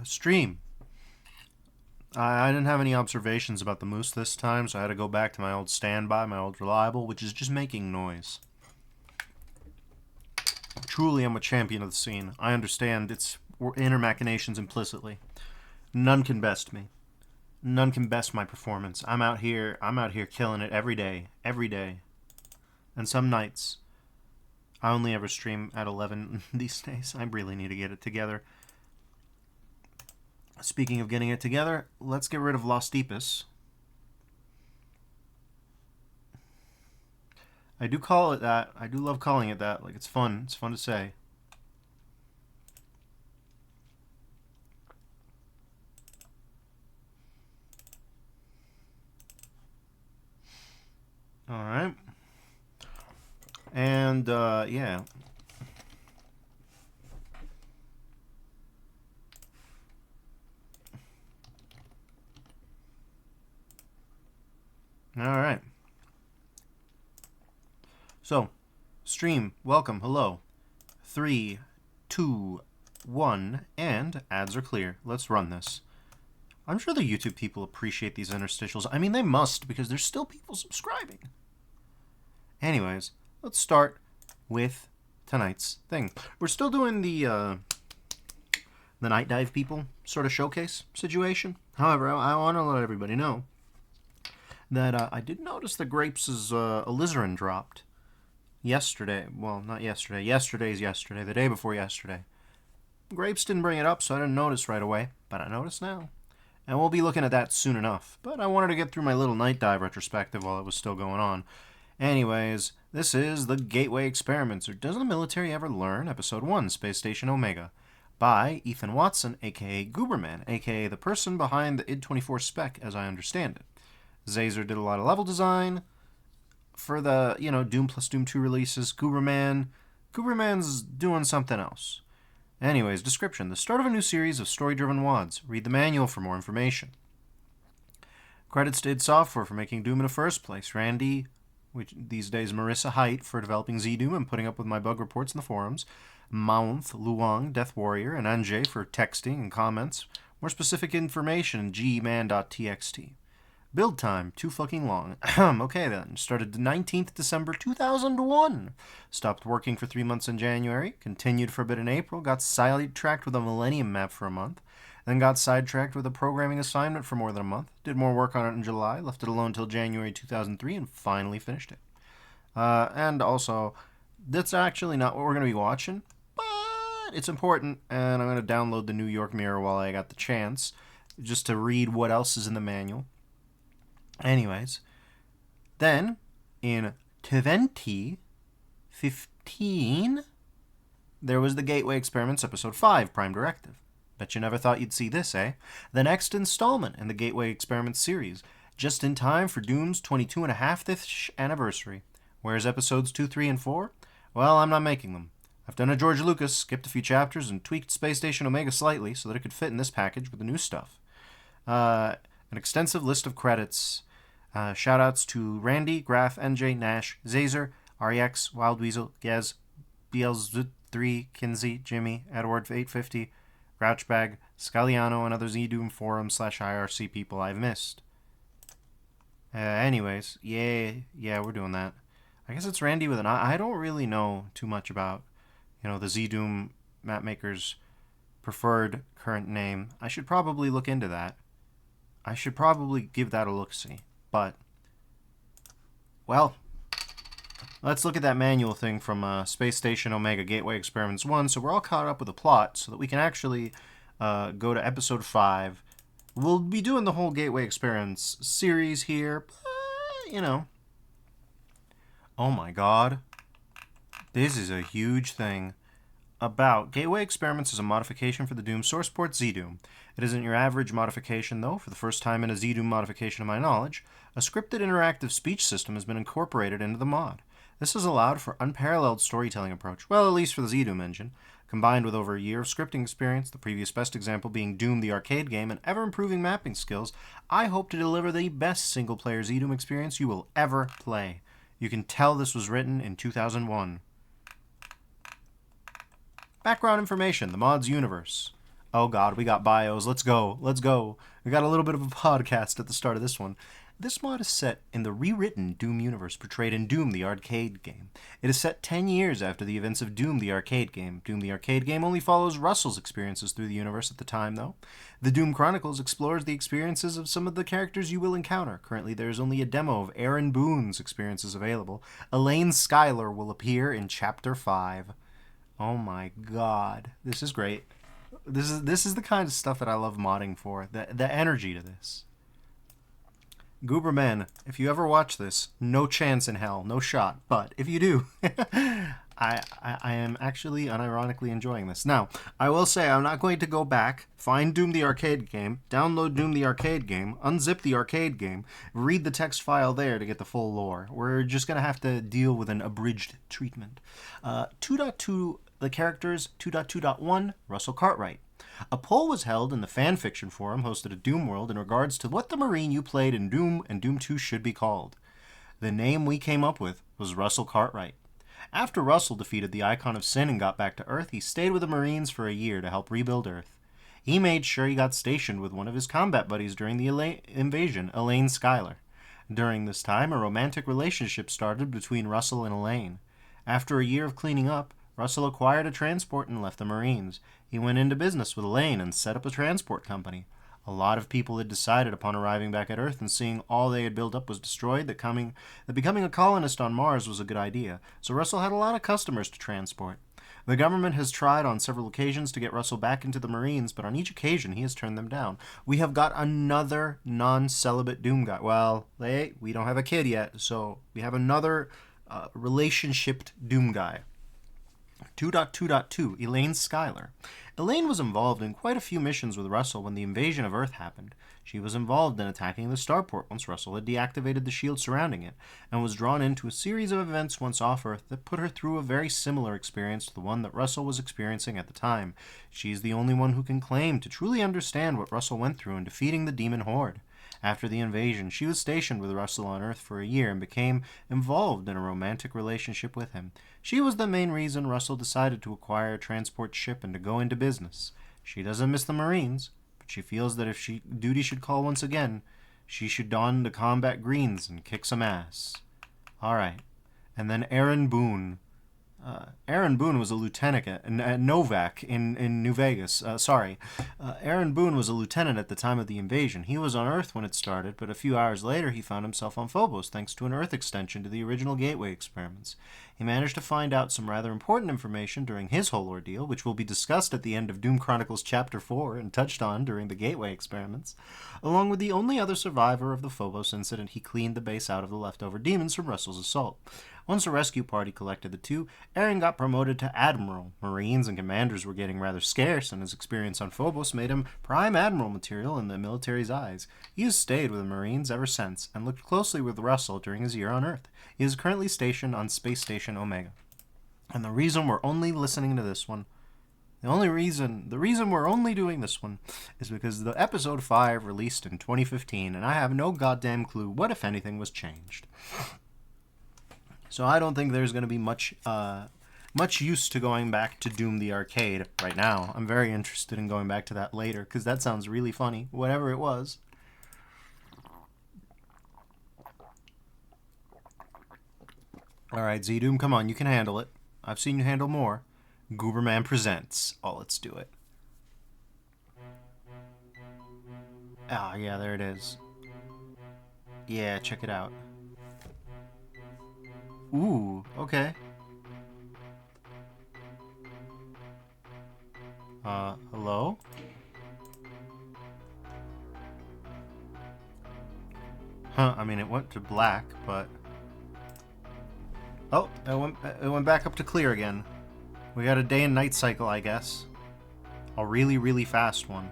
stream. I didn't have any observations about the moose this time, so I had to go back to my old standby, my old reliable, which is just making noise. Truly, I'm a champion of the scene. I understand its inner machinations implicitly. None can best me. None can best my performance. I'm out here killing it every day. And some nights, I only ever stream at 11 these days. I really need to get it together. Speaking of getting it together, let's get rid of Los Deepus. I do call it that. I do love calling it that. Like, it's fun. It's fun to say. Alright. And, yeah. Alright. So, stream, welcome, hello. 3, 2, 1, and ads are clear. Let's run this. I'm sure the YouTube people appreciate these interstitials. I mean, they must, because there's still people subscribing. Anyways, let's start with tonight's thing. We're still doing the Night Dive people sort of showcase situation. However, I want to let everybody know that I did notice that Grapes' alizarin dropped yesterday. Well, not yesterday. Yesterday's yesterday. The day before yesterday. Grapes didn't bring it up, so I didn't notice right away. But I notice now. And we'll be looking at that soon enough. But I wanted to get through my little Night Dive retrospective while it was still going on. Anyways, this is the Gateway Experiments, or Does the Military Ever Learn? Episode 1, Space Station Omega, by Ethan Watson, aka Gooberman, aka the person behind the id24 spec, as I understand it. Zazer did a lot of level design for the, Doom plus Doom 2 releases. Gooberman's doing something else. Anyways, description. The start of a new series of story-driven WADs. Read the manual for more information. Credits to id Software for making Doom in the first place. Randy, which these days Marissa Height, for developing ZDoom and putting up with my bug reports in the forums. Mount, Luong, Death Warrior, and Anjay for texting and comments. More specific information in gman.txt. Build time, too fucking long. Okay then, started 19th December 2001. Stopped working for 3 months in January, continued for a bit in April, got sidetracked with a Millennium map for a month, then got sidetracked with a programming assignment for more than a month, did more work on it in July, left it alone until January 2003, and finally finished it. And also, that's actually not what we're going to be watching, but it's important, and I'm going to download the New York Mirror while I got the chance, just to read what else is in the manual. Anyways, then in 2015, there was the Gateway Experiments Episode 5, Prime Directive. Bet you never thought you'd see this, eh? The next installment in the Gateway Experiments series, just in time for Doom's 22.5th anniversary. Where's episodes 2, 3, and 4? Well, I'm not making them. I've done a George Lucas, skipped a few chapters, and tweaked Space Station Omega slightly so that it could fit in this package with the new stuff. An extensive list of credits. Shoutouts to Randy, Graf, NJ, Nash, Zazer, REX, Wild Weasel, Gez, BLZ3, Kinsey, Jimmy, Edward 850, Grouchbag, Scaliano, and other ZDoom forum /IRC people I've missed. Anyways, yeah, we're doing that. I guess it's Randy with an I. I don't really know too much about, the ZDoom mapmaker's preferred current name. I should probably look into that. I should probably give that a look-see. But, well, let's look at that manual thing from Space Station Omega Gateway Experiments 1, so we're all caught up with a plot, so that we can actually go to Episode 5. We'll be doing the whole Gateway Experiments series here, but, Oh my god. This is a huge thing. About Gateway Experiments is a modification for the Doom source port ZDoom. It isn't your average modification, though. For the first time in a ZDoom modification of my knowledge, a scripted interactive speech system has been incorporated into the mod. This has allowed for unparalleled storytelling approach, well, at least for the ZDoom engine. Combined with over a year of scripting experience, the previous best example being Doom the arcade game, and ever-improving mapping skills, I hope to deliver the best single-player ZDoom experience you will ever play. You can tell this was written in 2001. Background information, the mod's universe. Oh god, we got bios. Let's go. Let's go. We got a little bit of a podcast at the start of this one. This mod is set in the rewritten Doom universe portrayed in Doom the arcade game. It is set 10 years after the events of Doom the arcade game. Doom the arcade game only follows Russell's experiences through the universe at the time, though. The Doom Chronicles explores the experiences of some of the characters you will encounter. Currently, there is only a demo of Aaron Boone's experiences available. Elaine Schuyler will appear in Chapter 5. Oh my god. This is great. This is the kind of stuff that I love modding for. The energy to this. Gooberman, if you ever watch this, no chance in hell, no shot. But if you do, I am actually unironically enjoying this. Now, I will say I'm not going to go back, find Doom the arcade game, download Doom the arcade game, unzip the arcade game, read the text file there to get the full lore. We're just going to have to deal with an abridged treatment. 2.2, the characters, 2.2.1, Russell Cartwright. A poll was held in the fanfiction forum hosted at Doom World in regards to what the Marine you played in Doom and Doom 2 should be called. The name we came up with was Russell Cartwright. After Russell defeated the Icon of Sin and got back to Earth, he stayed with the Marines for a year to help rebuild Earth. He made sure he got stationed with one of his combat buddies during the invasion, Elaine Schuyler. During this time, a romantic relationship started between Russell and Elaine. After a year of cleaning up, Russell acquired a transport and left the Marines. He went into business with Elaine and set up a transport company. A lot of people had decided upon arriving back at Earth and seeing all they had built up was destroyed that becoming a colonist on Mars was a good idea, so Russell had a lot of customers to transport. The government has tried on several occasions to get Russell back into the Marines, but on each occasion he has turned them down. We have got another non-celibate Doom guy. Well, we don't have a kid yet, so we have another relationshiped Doom guy. 2.2.2, Elaine Schuyler. Elaine was involved in quite a few missions with Russell when the invasion of Earth happened. She was involved in attacking the starport once Russell had deactivated the shield surrounding it, and was drawn into a series of events once off Earth that put her through a very similar experience to the one that Russell was experiencing at the time. She's the only one who can claim to truly understand what Russell went through in defeating the demon horde. After the invasion, she was stationed with Russell on Earth for a year and became involved in a romantic relationship with him. She was the main reason Russell decided to acquire a transport ship and to go into business. She doesn't miss the Marines, but she feels that if duty should call once again, she should don the combat greens and kick some ass. Alright. And then Aaron Boone. Aaron Boone was a lieutenant at Novak in New Vegas. Aaron Boone was a lieutenant at the time of the invasion. He was on Earth when it started, but a few hours later he found himself on Phobos thanks to an Earth extension to the original Gateway experiments. He managed to find out some rather important information during his whole ordeal, which will be discussed at the end of Doom Chronicles Chapter 4 and touched on during the Gateway experiments. Along with the only other survivor of the Phobos incident, he cleaned the base out of the leftover demons from Russell's assault. Once a rescue party collected the two, Aaron got promoted to Admiral. Marines and commanders were getting rather scarce, and his experience on Phobos made him prime admiral material in the military's eyes. He has stayed with the Marines ever since, and looked closely with Russell during his year on Earth. He is currently stationed on Space Station Omega. And the reason we're only listening to this one, the reason we're only doing this one is because the episode 5 released in 2015, and I have no goddamn clue what, if anything, was changed. So I don't think there's going to be much use to going back to Doom the Arcade right now. I'm very interested in going back to that later, because that sounds really funny, whatever it was. Alright, ZDOOM, come on, you can handle it. I've seen you handle more. Gooberman presents. Oh, let's do it. Ah, yeah, there it is. Yeah, check it out. Ooh, okay. Hello? Huh, I mean, it went to black, but... Oh, it went back up to clear again. We got a day and night cycle, I guess. A really, really fast one.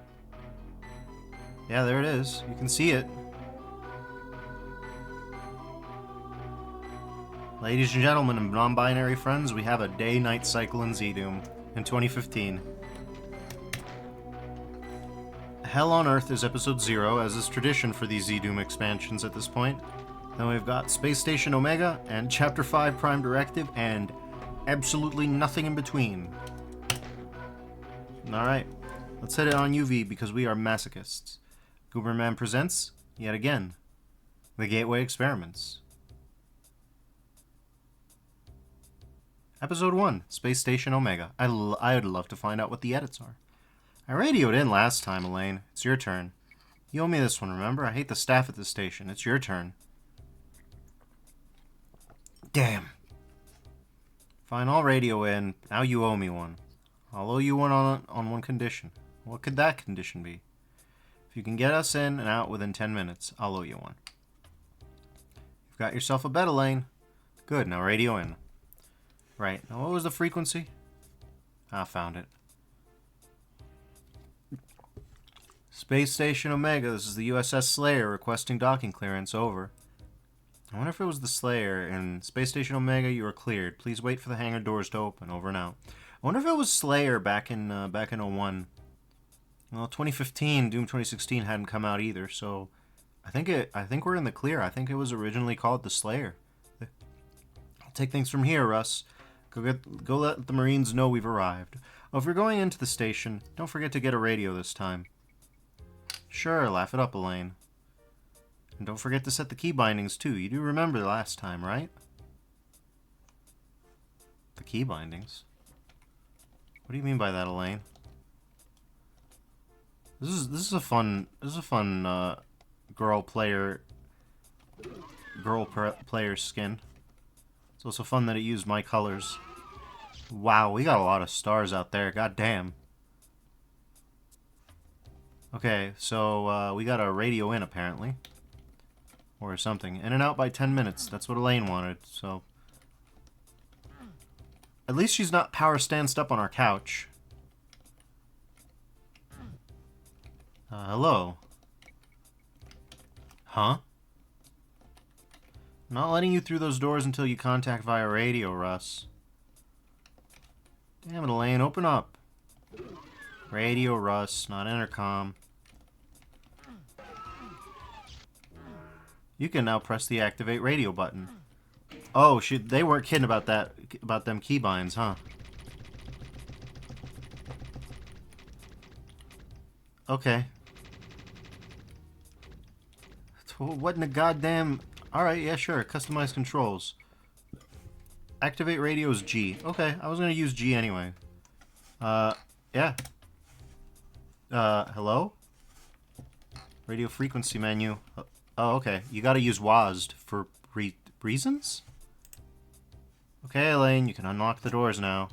Yeah, there it is. You can see it. Ladies and gentlemen and non-binary friends, we have a day-night cycle in ZDOOM in 2015. Hell on Earth is episode 0, as is tradition for these ZDOOM expansions at this point. Then we've got Space Station Omega and Chapter 5 Prime Directive and absolutely nothing in between. Alright, Let's hit it on UV because we are masochists. Gooberman presents, yet again, the Gateway Experiments. Episode 1, Space Station Omega. I'd love to find out what the edits are. I radioed in last time, Elaine. It's your turn. You owe me this one, remember? I hate the staff at the station. It's your turn. Damn. Fine, I'll radio in. Now you owe me one. I'll owe you one on one condition. What could that condition be? If you can get us in and out within 10 minutes, I'll owe you one. You've got yourself a bet, Elaine. Good, now radio in. Right, now what was the frequency? I found it. Space Station Omega, this is the USS Slayer requesting docking clearance, over. I wonder if it was the Slayer. In Space Station Omega, you are cleared. Please wait for the hangar doors to open, over and out. I wonder if it was Slayer back in 01. Well, 2015, Doom 2016 hadn't come out either, so I think we're in the clear. I think it was originally called the Slayer. I'll take things from here, Russ. Go let the Marines know we've arrived. Oh, if you're going into the station, don't forget to get a radio this time. Sure, laugh it up, Elaine. And don't forget to set the key bindings, too. You do remember the last time, right? The key bindings? What do you mean by that, Elaine? This is a fun girl player skin. It's also fun that it used my colors. Wow, we got a lot of stars out there. God damn. Okay, so we got a radio in apparently. Or something. In and out by 10 minutes. That's what Elaine wanted, so. At least she's not power stanced up on our couch. Hello? Huh? I'm not letting you through those doors until you contact via radio, Russ. Damn it, Elaine, open up. Radio, Russ, not intercom. You can now press the activate radio button. Oh, they weren't kidding about that, about them keybinds, huh? Okay. What in the goddamn... Alright, yeah, sure. Customize controls. Activate radio is G. Okay, I was gonna use G anyway. Yeah. Hello? Radio frequency menu. Oh, okay. You gotta use WASD for reasons? Okay, Elaine, you can unlock the doors now.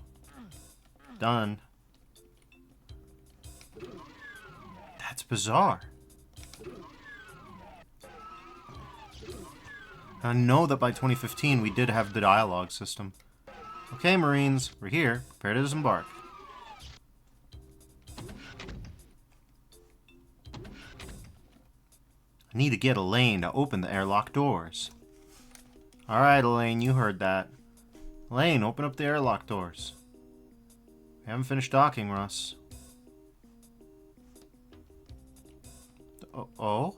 Done. That's bizarre. I know that by 2015 we did have the dialogue system. Okay, Marines, we're here. Prepare to disembark. I need to get Elaine to open the airlock doors. Alright, Elaine, you heard that. Elaine, open up the airlock doors. We haven't finished docking, Russ. Oh?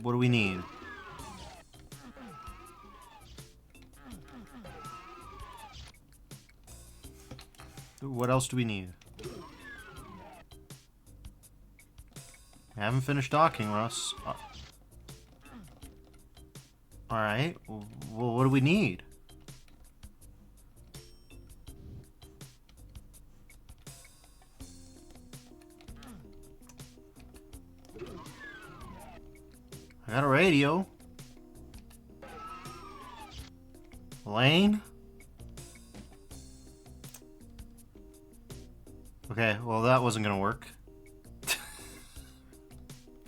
What do we need? What else do we need? I haven't finished docking, Russ. Alright. Well, what do we need? I got a radio. Elaine? Okay, well that wasn't gonna work.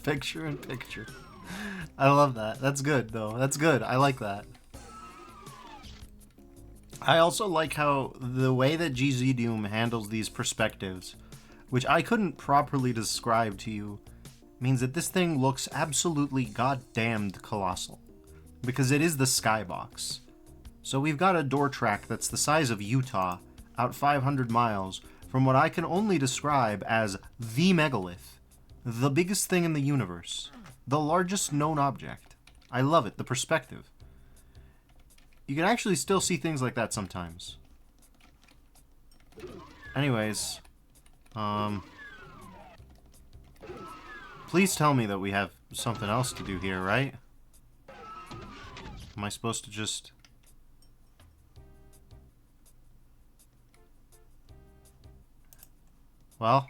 Picture in picture. I love that. That's good, though. That's good. I like that. I also like how the way that GZDOOM handles these perspectives, which I couldn't properly describe to you, means that this thing looks absolutely goddamned colossal. Because it is the skybox. So we've got a door track that's the size of Utah, out 500 miles, from what I can only describe as the megalith. The biggest thing in the universe. The largest known object. I love it, the perspective. You can actually still see things like that sometimes. Anyways, please tell me that we have something else to do here, right? Am I supposed to just... Well,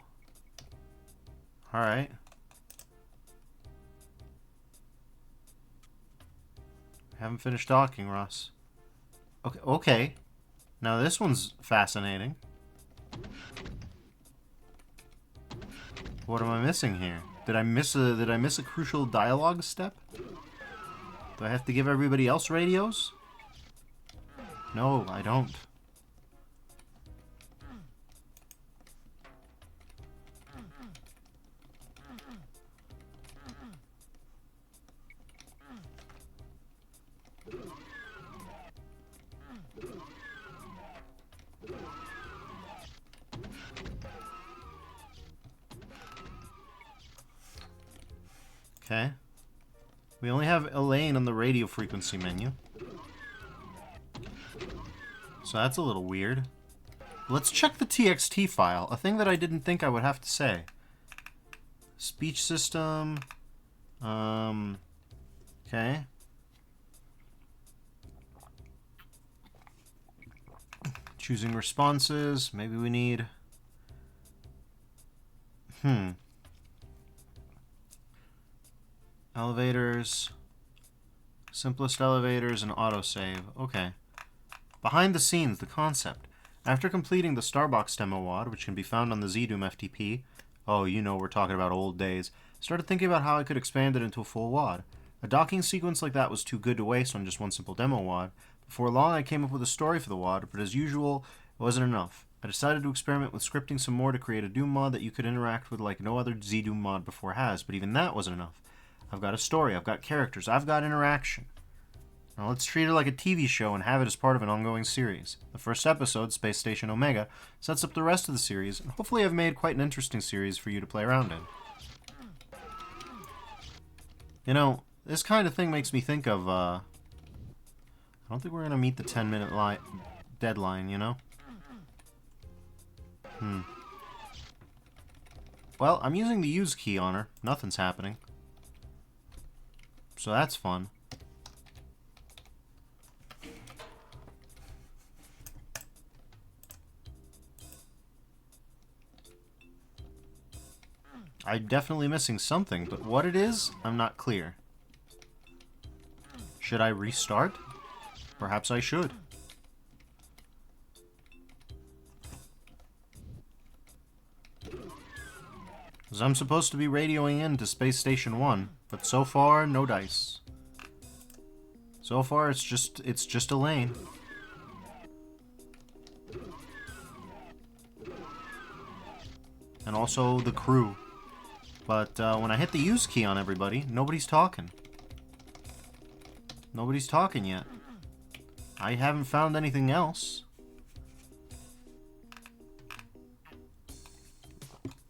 alright. Haven't finished talking, Ross. Okay, okay. Now this one's fascinating. What am I missing here? Did I miss a crucial dialogue step? Do I have to give everybody else radios? No, I don't. Okay. We only have Elaine on the radio frequency menu. So that's a little weird. Let's check the TXT file, a thing that I didn't think I would have to say. Speech system. Okay. Choosing responses. Maybe we need... Elevators. Simplest elevators and autosave. Okay. Behind the scenes, the concept. After completing the Starbox demo WAD, which can be found on the GZDOOM FTP, oh, you know we're talking about old days, started thinking about how I could expand it into a full WAD. A docking sequence like that was too good to waste on just one simple demo WAD. Before long, I came up with a story for the WAD, but as usual, it wasn't enough. I decided to experiment with scripting some more to create a Doom mod that you could interact with like no other GZDOOM mod before has, but even that wasn't enough. I've got a story, I've got characters, I've got interaction. Now let's treat it like a TV show and have it as part of an ongoing series. The first episode, Space Station Omega, sets up the rest of the series, and hopefully I've made quite an interesting series for you to play around in. You know, this kind of thing makes me think of, I don't think we're going to meet the 10-minute deadline, you know? Well, I'm using the use key on her. Nothing's happening. So that's fun. I'm definitely missing something, but what it is, I'm not clear. Should I restart? Perhaps I should. Because I'm supposed to be radioing in to Space Station 1, but so far, no dice. So far, it's just Elaine. And also the crew. But when I hit the use key on everybody, nobody's talking. Nobody's talking yet. I haven't found anything else.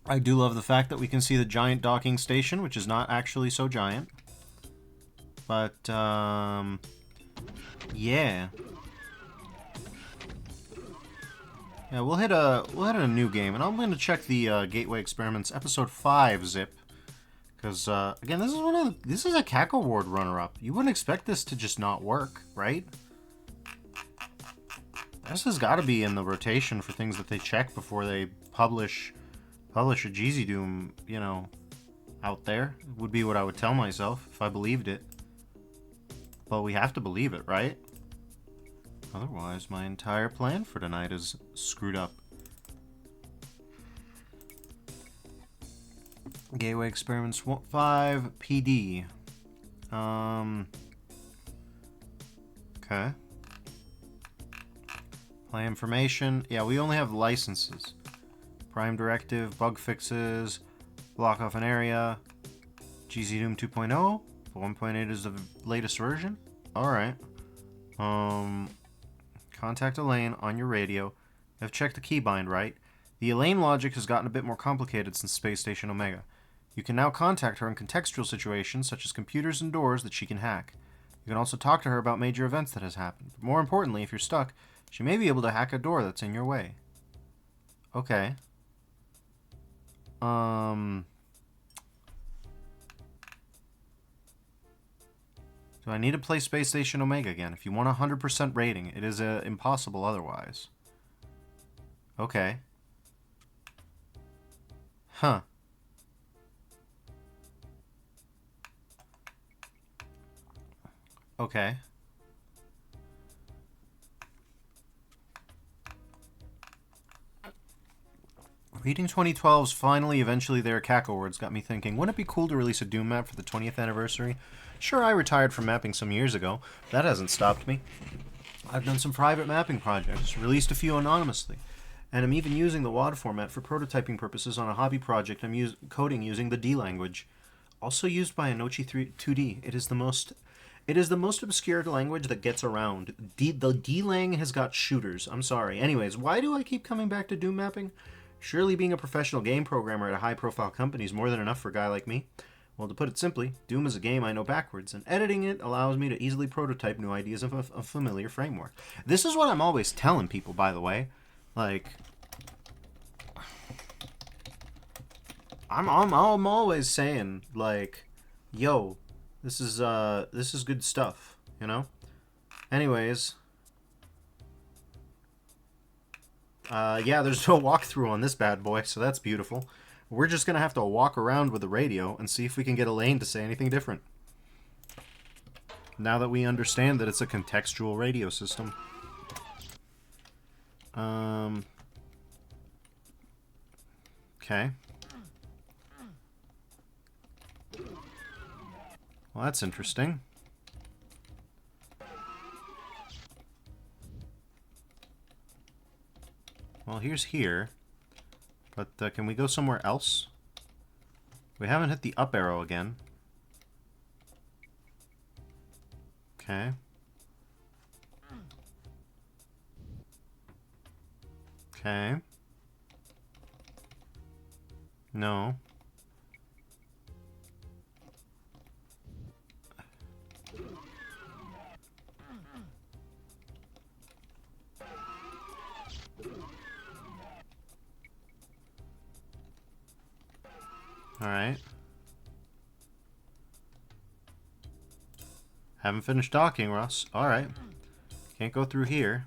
I do love the fact that we can see the giant docking station, which is not actually so giant. But, yeah. Yeah, we'll hit a new game, and I'm going to check the Gateway Experiments Episode 5 zip. Because, again, this is a CAC Award runner-up. You wouldn't expect this to just not work, right? This has got to be in the rotation for things that they check before they publish a GZDOOM, you know, out there. Would be what I would tell myself if I believed it. But we have to believe it, right? Otherwise, my entire plan for tonight is screwed up. Gateway Experiments 5 PD. Okay. Play information. Yeah, we only have licenses. Prime directive, bug fixes, block off an area. GZDOOM 2.0. 1.8 is the latest version. Alright. Contact Elaine on your radio. I've checked the keybind, right? The Elaine logic has gotten a bit more complicated since Space Station Omega. You can now contact her in contextual situations such as computers and doors that she can hack. You can also talk to her about major events that has happened. But more importantly, if you're stuck, she may be able to hack a door that's in your way. Okay. Do I need to play Space Station Omega again? If you want a 100% rating, it is impossible otherwise. Okay. Huh. Okay. Reading 2012's Finally Eventually There cackle words got me thinking, wouldn't it be cool to release a Doom map for the 20th anniversary? Sure, I retired from mapping some years ago. That hasn't stopped me. I've done some private mapping projects, released a few anonymously, and I'm even using the WAD format for prototyping purposes on a hobby project I'm coding using the D language. Also used by Anochi 2D. It is the most obscure language that gets around. The D-Lang has got shooters. I'm sorry. Anyways, why do I keep coming back to Doom mapping? Surely being a professional game programmer at a high-profile company is more than enough for a guy like me. Well, to put it simply, Doom is a game I know backwards, and editing it allows me to easily prototype new ideas of a familiar framework. This is what I'm always telling people, by the way. Like, I'm always saying, like, yo, this is good stuff, you know? Anyways, yeah, there's no walkthrough on this bad boy, so that's beautiful. We're just going to have to walk around with the radio and see if we can get Elaine to say anything different. Now that we understand that it's a contextual radio system. Okay. Well, that's interesting. Well, here's here. But can we go somewhere else? We haven't hit the up arrow again. Okay. Okay. No. Alright. Haven't finished docking, Russ. Alright. Can't go through here.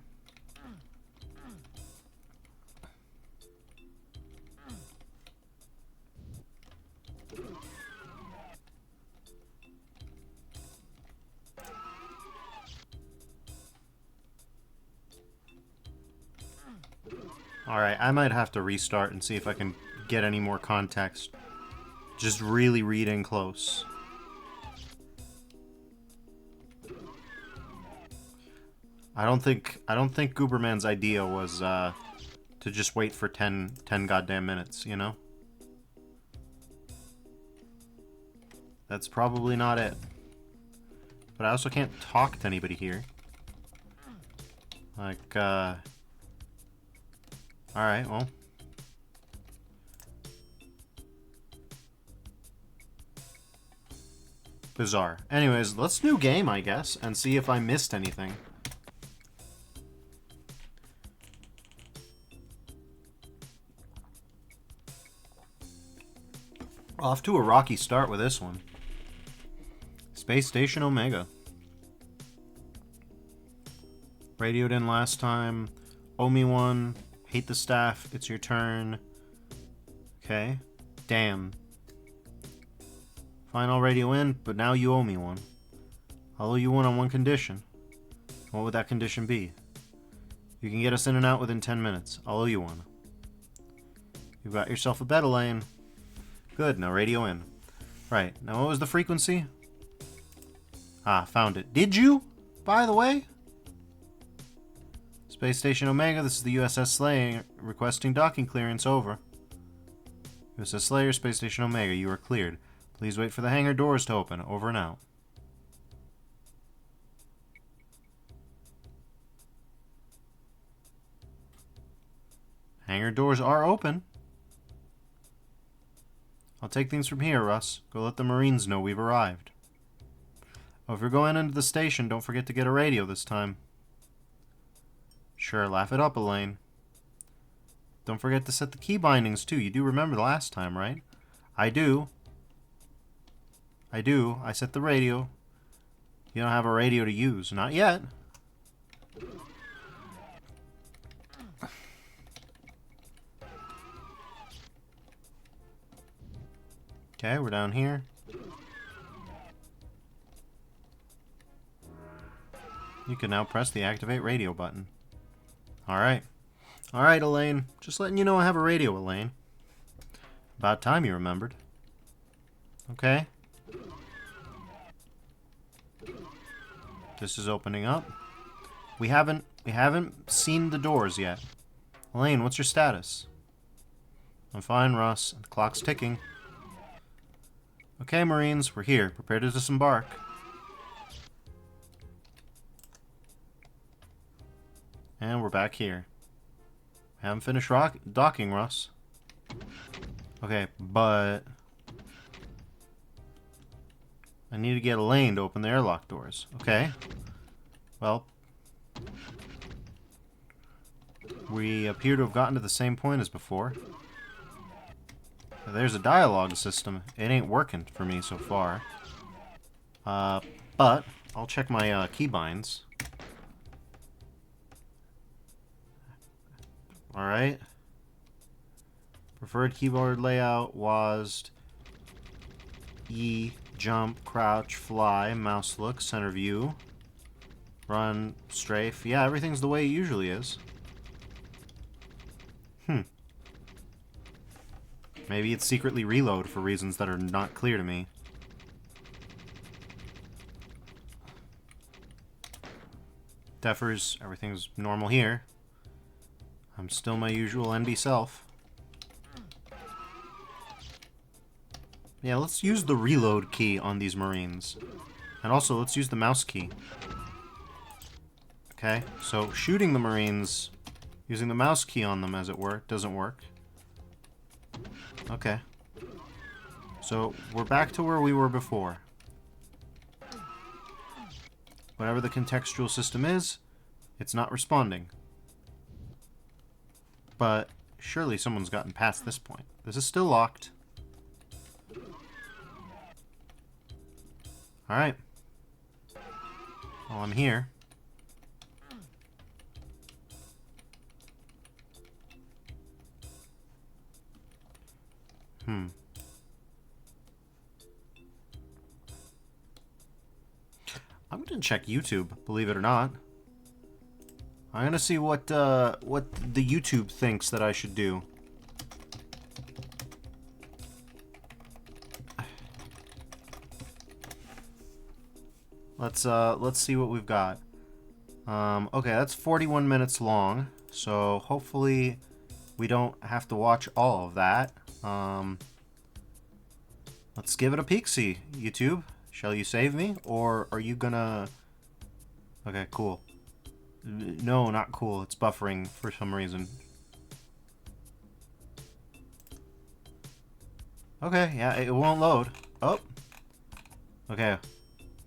Alright, I might have to restart and see if I can get any more context. Just really reading close. I don't think Gooberman's idea was to just wait for 10 goddamn minutes, you know? That's probably not it. But I also can't talk to anybody here. Like, alright, well. Bizarre. Anyways, let's new game, I guess, and see if I missed anything. Off to a rocky start with this one. Space Station Omega. Radioed in last time. Owe me one. Hate the staff. It's your turn. Okay. Damn. Fine, I'll radio in, but now you owe me one. I'll owe you one on one condition. What would that condition be? You can get us in and out within 10 minutes. I'll owe you one. You've got yourself a bed, Elaine. Good, now radio in. Right, now what was the frequency? Ah, found it. Did you? By the way? Space Station Omega, this is the USS Slayer requesting docking clearance, over. USS Slayer, Space Station Omega, you are cleared. Please wait for the hangar doors to open. Over and out. Hangar doors are open. I'll take things from here, Russ. Go let the Marines know we've arrived. Oh, if you're going into the station, don't forget to get a radio this time. Sure, laugh it up, Elaine. Don't forget to set the key bindings, too. You do remember the last time, right? I do. I do. I set the radio. You don't have a radio to use. Not yet. Okay, we're down here. You can now press the activate radio button. Alright. Alright, Elaine. Just letting you know I have a radio, Elaine. About time you remembered. Okay. This is opening up. We haven't seen the doors yet. Elaine, what's your status? I'm fine, Russ. The clock's ticking. Okay, Marines, we're here. Prepare to disembark. And we're back here. Haven't finished docking, Russ. Okay, but I need to get Elaine to open the airlock doors. Okay. Well, we appear to have gotten to the same point as before. There's a dialogue system. It ain't working for me so far. But I'll check my keybinds. Alright. Preferred keyboard layout was E, jump, crouch, fly, mouse look, center view, run, strafe. Yeah, everything's the way it usually is. Maybe it's secretly reload for reasons that are not clear to me. Defers, everything's normal here. I'm still my usual NB self. Yeah, let's use the reload key on these Marines. And also, let's use the mouse key. Okay, so shooting the Marines, using the mouse key on them, as it were, doesn't work. Okay. So, we're back to where we were before. Whatever the contextual system is, it's not responding. But surely someone's gotten past this point. This is still locked. Alright. Well, I'm here. I'm gonna check YouTube, believe it or not. I'm gonna see what the YouTube thinks that I should do. Let's see what we've got. Okay, that's 41 minutes long, so hopefully we don't have to watch all of that. Let's give it a peek-see, YouTube. Shall you save me, or are you gonna... Okay, cool. No, not cool. It's buffering for some reason. Okay, yeah, it won't load. Oh. Okay.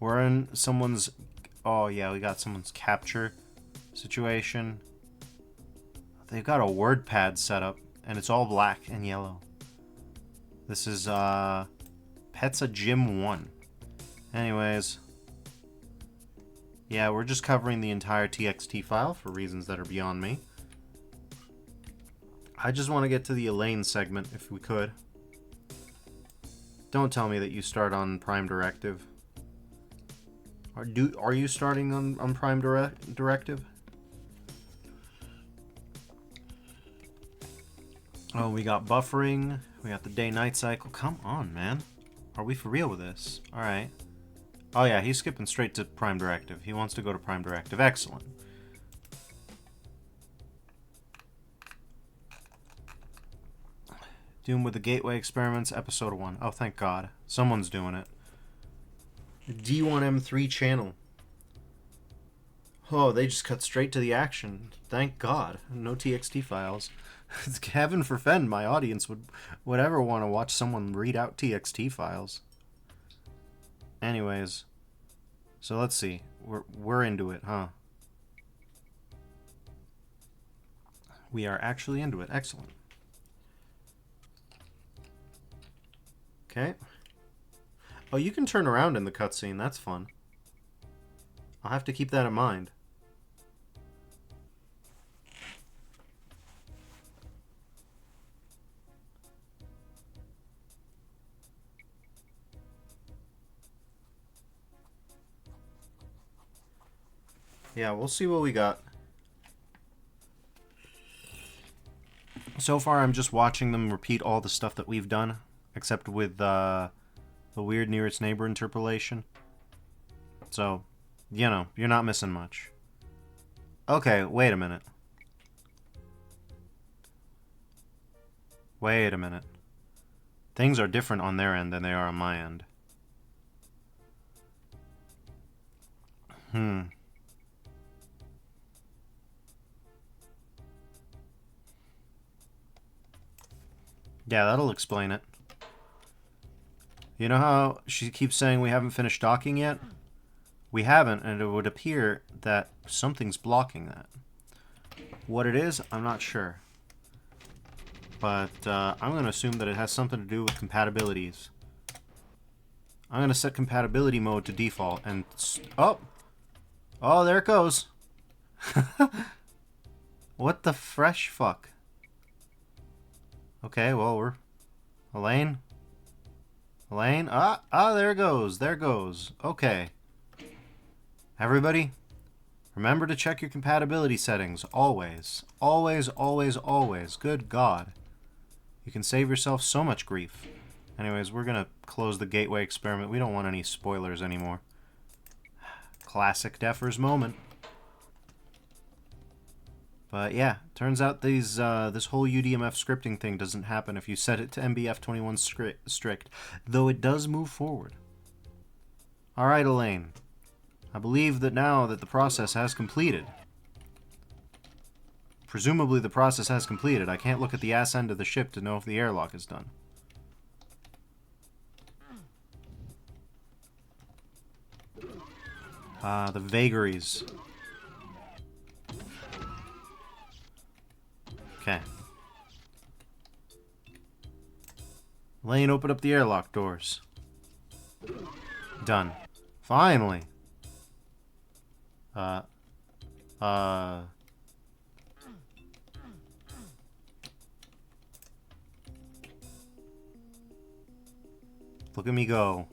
We're in someone's... Oh, yeah, we got someone's capture situation. They've got a word pad set up, and it's all black and yellow. This is, Petsa Gym 1. Anyways. Yeah, we're just covering the entire TXT file for reasons that are beyond me. I just want to get to the Elaine segment, if we could. Don't tell me that you start on Prime Directive. Are you starting on Prime Directive? Oh, we got buffering. We got the day-night cycle. Come on, man. Are we for real with this? Alright. Oh yeah, he's skipping straight to Prime Directive. He wants to go to Prime Directive. Excellent. Doom with the Gateway Experiments, Episode 1. Oh, thank God. Someone's doing it. D1M3 channel. Oh, they just cut straight to the action. Thank God. No TXT files. Heaven forfend my audience would ever want to watch someone read out TXT files. Anyways. So let's see. We're into it, huh? We are actually into it. Excellent. Okay. Oh, you can turn around in the cutscene. That's fun. I'll have to keep that in mind. Yeah, we'll see what we got. So far, I'm just watching them repeat all the stuff that we've done, except with the weird nearest neighbor interpolation. So, you know, you're not missing much. Okay, wait a minute. Wait a minute. Things are different on their end than they are on my end. Yeah, that'll explain it. You know how she keeps saying we haven't finished docking yet? We haven't, and it would appear that something's blocking that. What it is, I'm not sure. But I'm going to assume that it has something to do with compatibilities. I'm going to set compatibility mode to default, and... Oh! Oh, there it goes! What the fresh fuck? Okay, well, we're... Elaine? Elaine? There it goes. There it goes. Okay. Everybody, remember to check your compatibility settings. Always. Always, always, always. Good God. You can save yourself so much grief. Anyways, we're going to close the gateway experiment. We don't want any spoilers anymore. Classic Defers moment. But yeah, turns out these this whole UDMF scripting thing doesn't happen if you set it to MBF21 strict, though it does move forward. Alright, Elaine. I believe that now that the process has completed. Presumably the process has completed. I can't look at the ass end of the ship to know if the airlock is done. The vagaries. Okay. Elaine, open up the airlock doors. Done. Finally. Look at me go.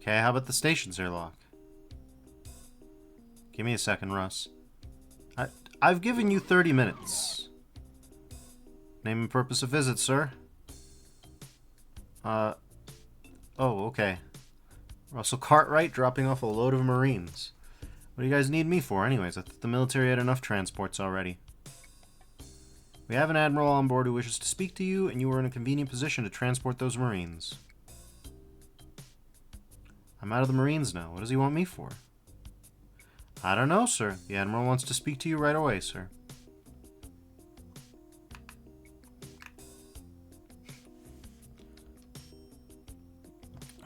Okay, how about the station's airlock? Give me a second, Russ. I've given you 30 minutes. Name and purpose of visit, sir. Oh, okay. Russell Cartwright dropping off a load of Marines. What do you guys need me for, anyways? I thought the military had enough transports already. We have an admiral on board who wishes to speak to you, and you are in a convenient position to transport those Marines. I'm out of the Marines now. What does he want me for? I don't know, sir. The admiral wants to speak to you right away, sir.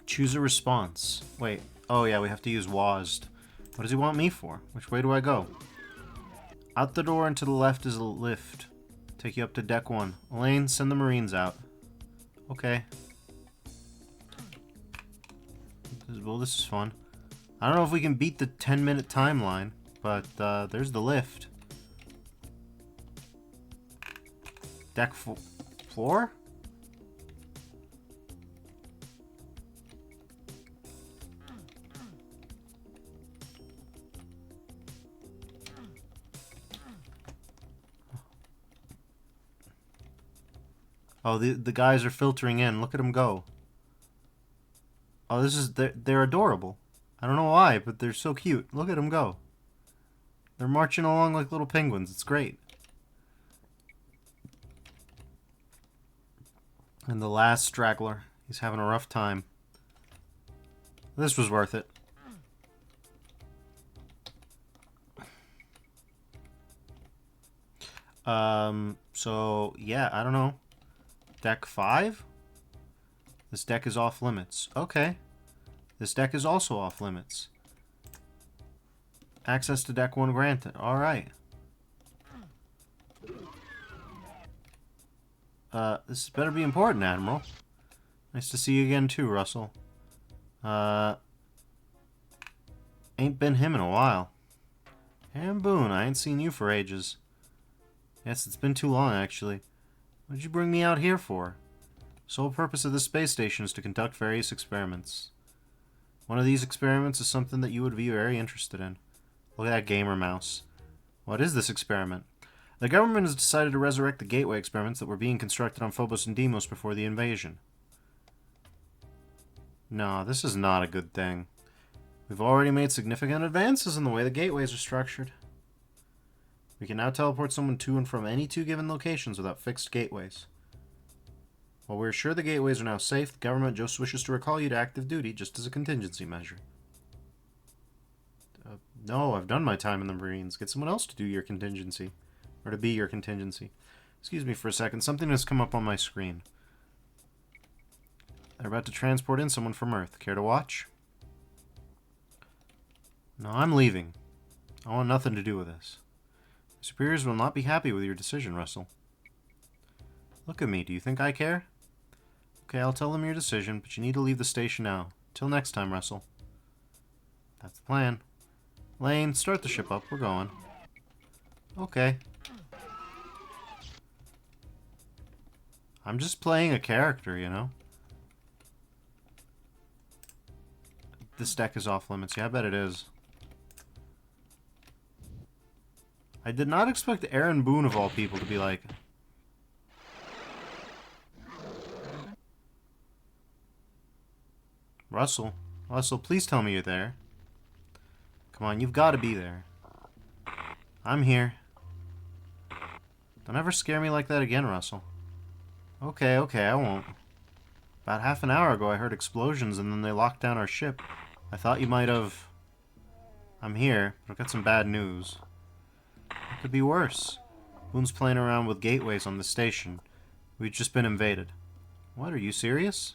Choose a response. Wait. Oh, yeah, we have to use WASD. What does he want me for? Which way do I go? Out the door and to the left is a lift. Take you up to deck 1. Elaine, send the Marines out. Okay. Well, this is fun. I don't know if we can beat the 10-minute timeline, but there's the lift. Deck 4? Oh, the guys are filtering in. Look at them go. Oh, this is... They're adorable. I don't know why, but they're so cute. Look at them go. They're marching along like little penguins. It's great. And the last straggler. He's having a rough time. This was worth it. So, yeah, I don't know. Deck 5? This deck is off limits. Okay. This deck is also off limits. Access to deck 1 granted. Alright. This better be important, Admiral. Nice to see you again too, Russell. Ain't been him in a while. And Boone, I ain't seen you for ages. Yes, it's been too long, actually. What'd you bring me out here for? Sole purpose of this space station is to conduct various experiments. One of these experiments is something that you would be very interested in. Look at that gamer mouse. What is this experiment? The government has decided to resurrect the gateway experiments that were being constructed on Phobos and Deimos before the invasion. No, this is not a good thing. We've already made significant advances in the way the gateways are structured. We can now teleport someone to and from any 2 given locations without fixed gateways. While we're sure the gateways are now safe, the government just wishes to recall you to active duty just as a contingency measure. No, I've done my time in the Marines. Get someone else to do your contingency. Or to be your contingency. Excuse me for a second. Something has come up on my screen. They're about to transport in someone from Earth. Care to watch? No, I'm leaving. I want nothing to do with this. Your superiors will not be happy with your decision, Russell. Look at me. Do you think I care? Okay, I'll tell them your decision, but you need to leave the station now. Till next time, Russell. That's the plan. Lane, start the ship up. We're going. Okay. I'm just playing a character, you know? This deck is off limits. Yeah, I bet it is. I did not expect Aaron Boone, of all people, to be like... Russell, please tell me you're there. Come on, you've got to be there. I'm here. Don't ever scare me like that again, Russell. Okay, I won't. About half an hour ago I heard explosions and then they locked down our ship. I thought you might have... I'm here, but I've got some bad news. It could be worse. Boone's playing around with gateways on the station. We've just been invaded. What, are you serious?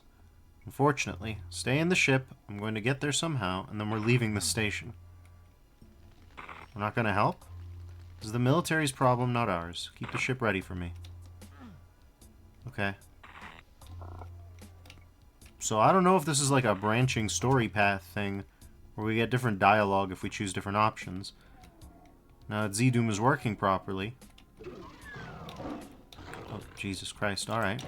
Unfortunately, stay in the ship. I'm going to get there somehow, and then we're leaving the station. We're not going to help? This is the military's problem, not ours. Keep the ship ready for me. Okay. So I don't know if this is like a branching story path thing, where we get different dialogue if we choose different options. Now that GZDOOM is working properly. Oh, Jesus Christ, alright.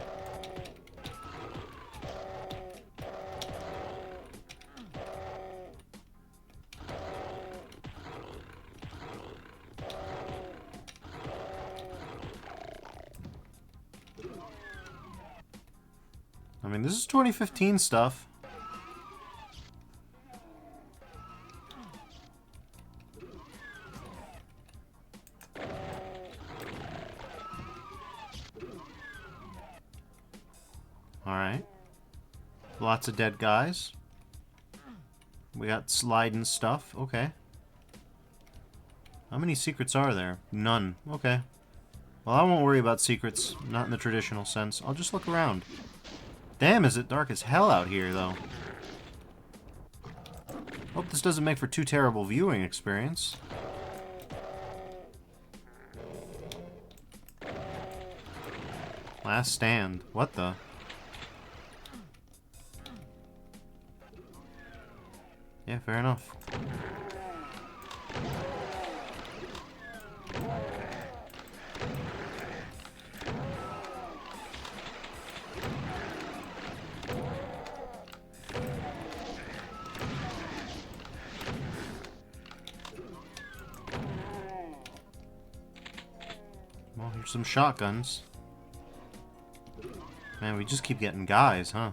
I mean, this is 2015 stuff. Alright. Lots of dead guys. We got sliding stuff. Okay. How many secrets are there? None. Okay. Well, I won't worry about secrets. Not in the traditional sense. I'll just look around. Damn, is it dark as hell out here, though. Hope this doesn't make for too terrible viewing experience. Last stand. What the? Yeah, fair enough. Well, here's some shotguns. Man, we just keep getting guys, huh?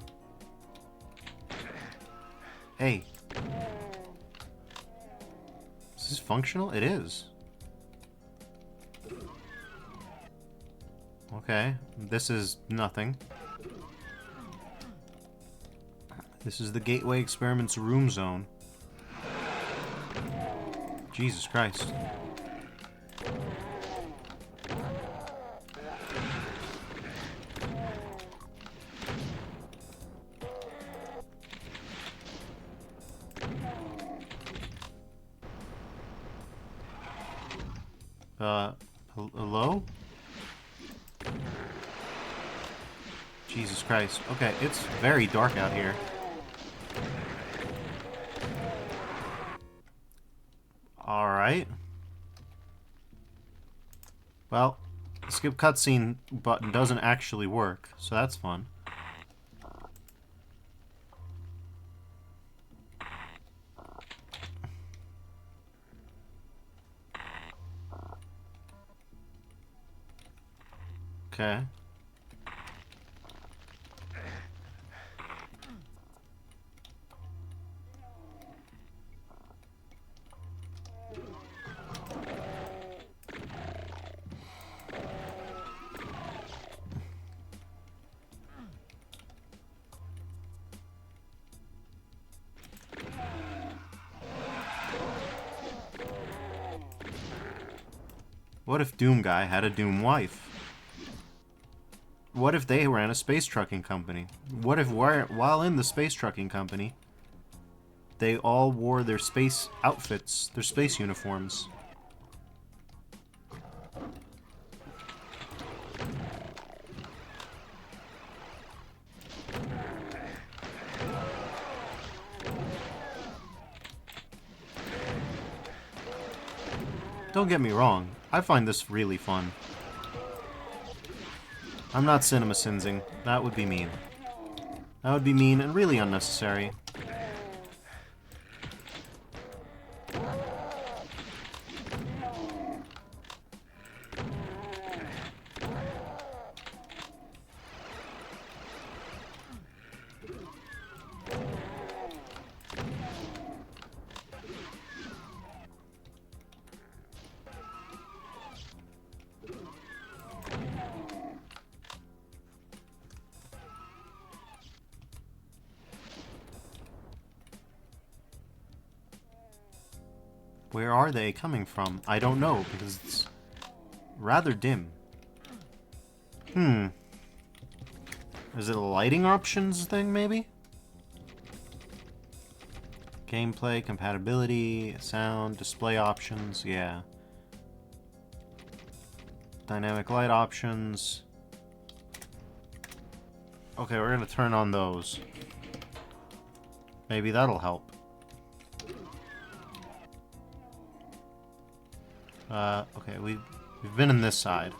Hey. Is this functional? It is. Okay. This is nothing. This is the Gateway Experiments room zone. Jesus Christ. Hello? Jesus Christ. Okay, it's very dark out here. Alright. Well, the skip cutscene button doesn't actually work, so that's fun. Okay. What if Doom Guy had a Doom wife? What if they ran a space trucking company? What if while in the space trucking company, they all wore their space outfits, their space uniforms? Don't get me wrong, I find this really fun. I'm not cinema sinsing. That would be mean. That would be mean and really unnecessary. Where are they coming from? I don't know, because it's rather dim. Is it a lighting options thing, maybe? Gameplay, compatibility, sound, display options, yeah. Dynamic light options. Okay, we're gonna turn on those. Maybe that'll help. Okay, we've been in this side.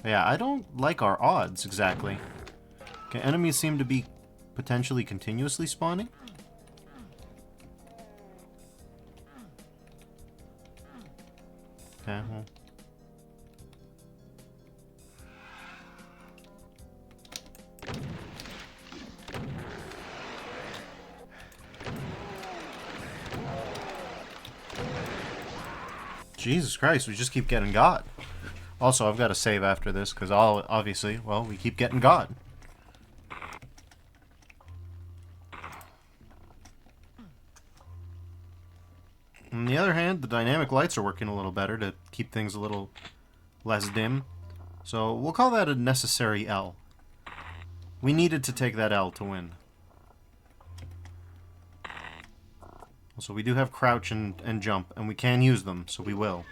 Yeah, I don't like our odds, exactly. Okay, enemies seem to be potentially continuously spawning. Okay, well. Jesus Christ, we just keep getting got. Also, I've got to save after this, because obviously, well, we keep getting got. On the other hand, the dynamic lights are working a little better to keep things a little less dim. So, we'll call that a necessary L. We needed to take that L to win. Also, we do have crouch and jump, and we can use them, so we will.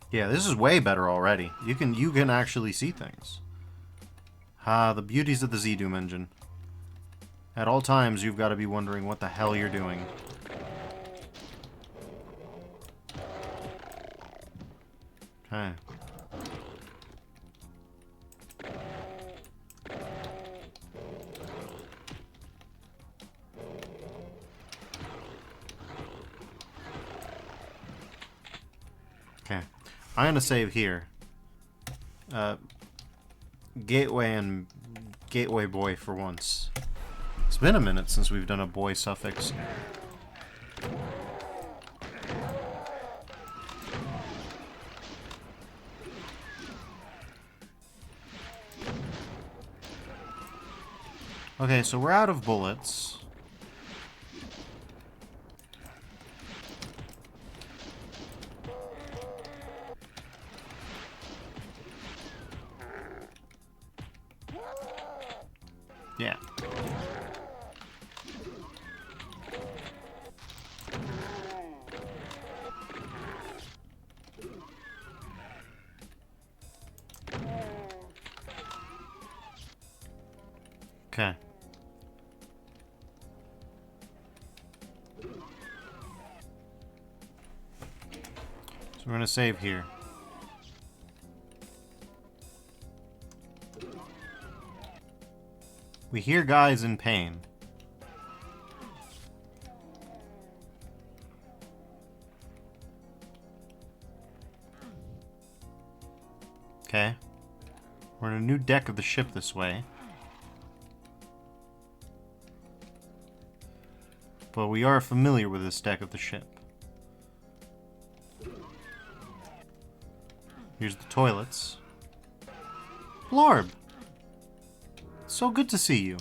Yeah, this is way better already. You can actually see things. Ah, the beauties of the GZDOOM engine. At all times, you've got to be wondering what the hell you're doing. Okay. Okay. I'm gonna save here. Gateway and Gateway Boy for once. It's been a minute since we've done a boy suffix. Okay, so we're out of bullets. Yeah. Okay. So we're gonna save here. We hear guys in pain. Okay. We're in a new deck of the ship this way. But we are familiar with this deck of the ship. Here's the toilets. Blorb! So good to see you.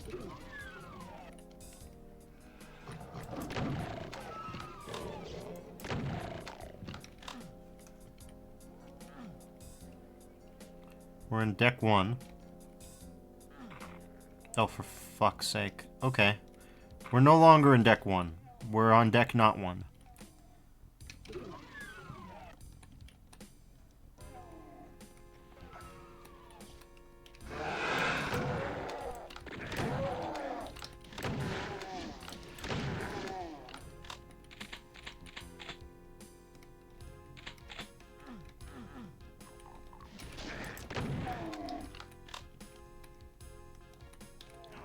We're in deck 1. Oh, for fuck's sake. Okay. We're no longer in deck 1. We're on deck not 1.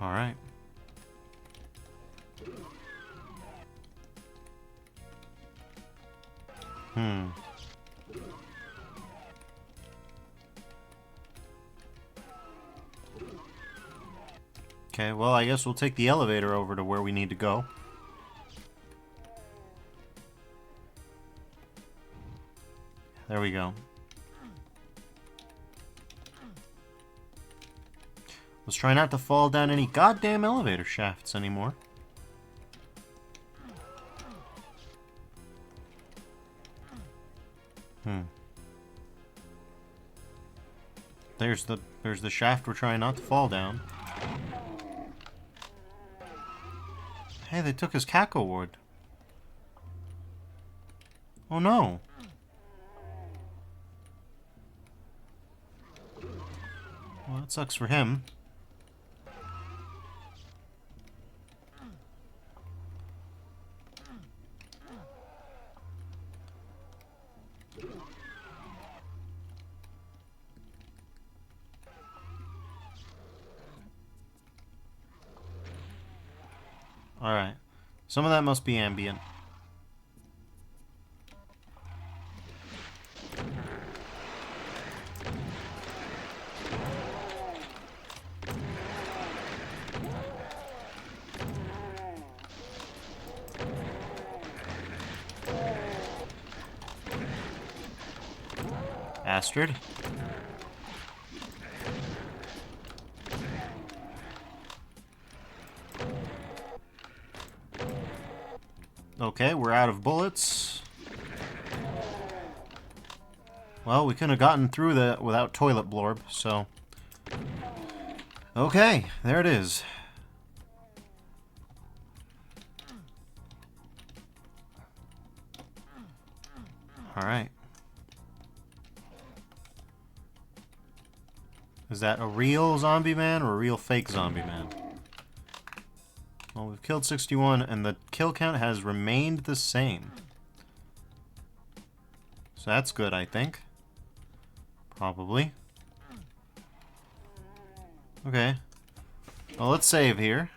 Alright. Okay, well, I guess we'll take the elevator over to where we need to go. There we go. Let's try not to fall down any goddamn elevator shafts anymore. There's the shaft we're trying not to fall down. Hey, they took his Caco Ward. Oh no. Well, that sucks for him. Alright. Some of that must be ambient. Astrid. Okay, we're out of bullets. Well, we couldn't have gotten through that without Toilet Blorb, so... Okay, there it is. Alright. Is that a real zombie man or a real fake zombie man? Well, we've killed 61, and the kill count has remained the same. So that's good, I think. Probably. Okay. Well, let's save here.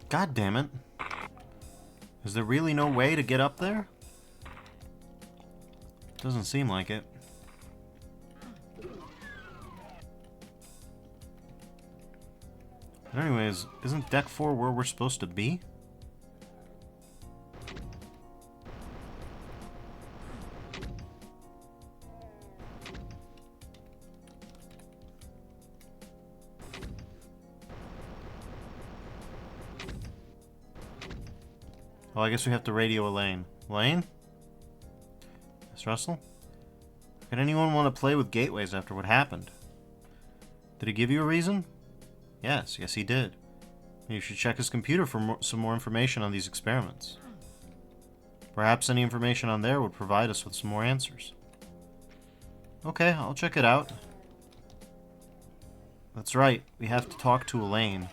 God damn it. Is there really no way to get up there? Doesn't seem like it. But anyways, isn't deck 4 where we're supposed to be? Oh, I guess we have to radio Elaine. Elaine? Miss Russell? Could anyone want to play with gateways after what happened? Did he give you a reason? Yes, he did. You should check his computer for some more information on these experiments. Perhaps any information on there would provide us with some more answers. Okay, I'll check it out. That's right, we have to talk to Elaine.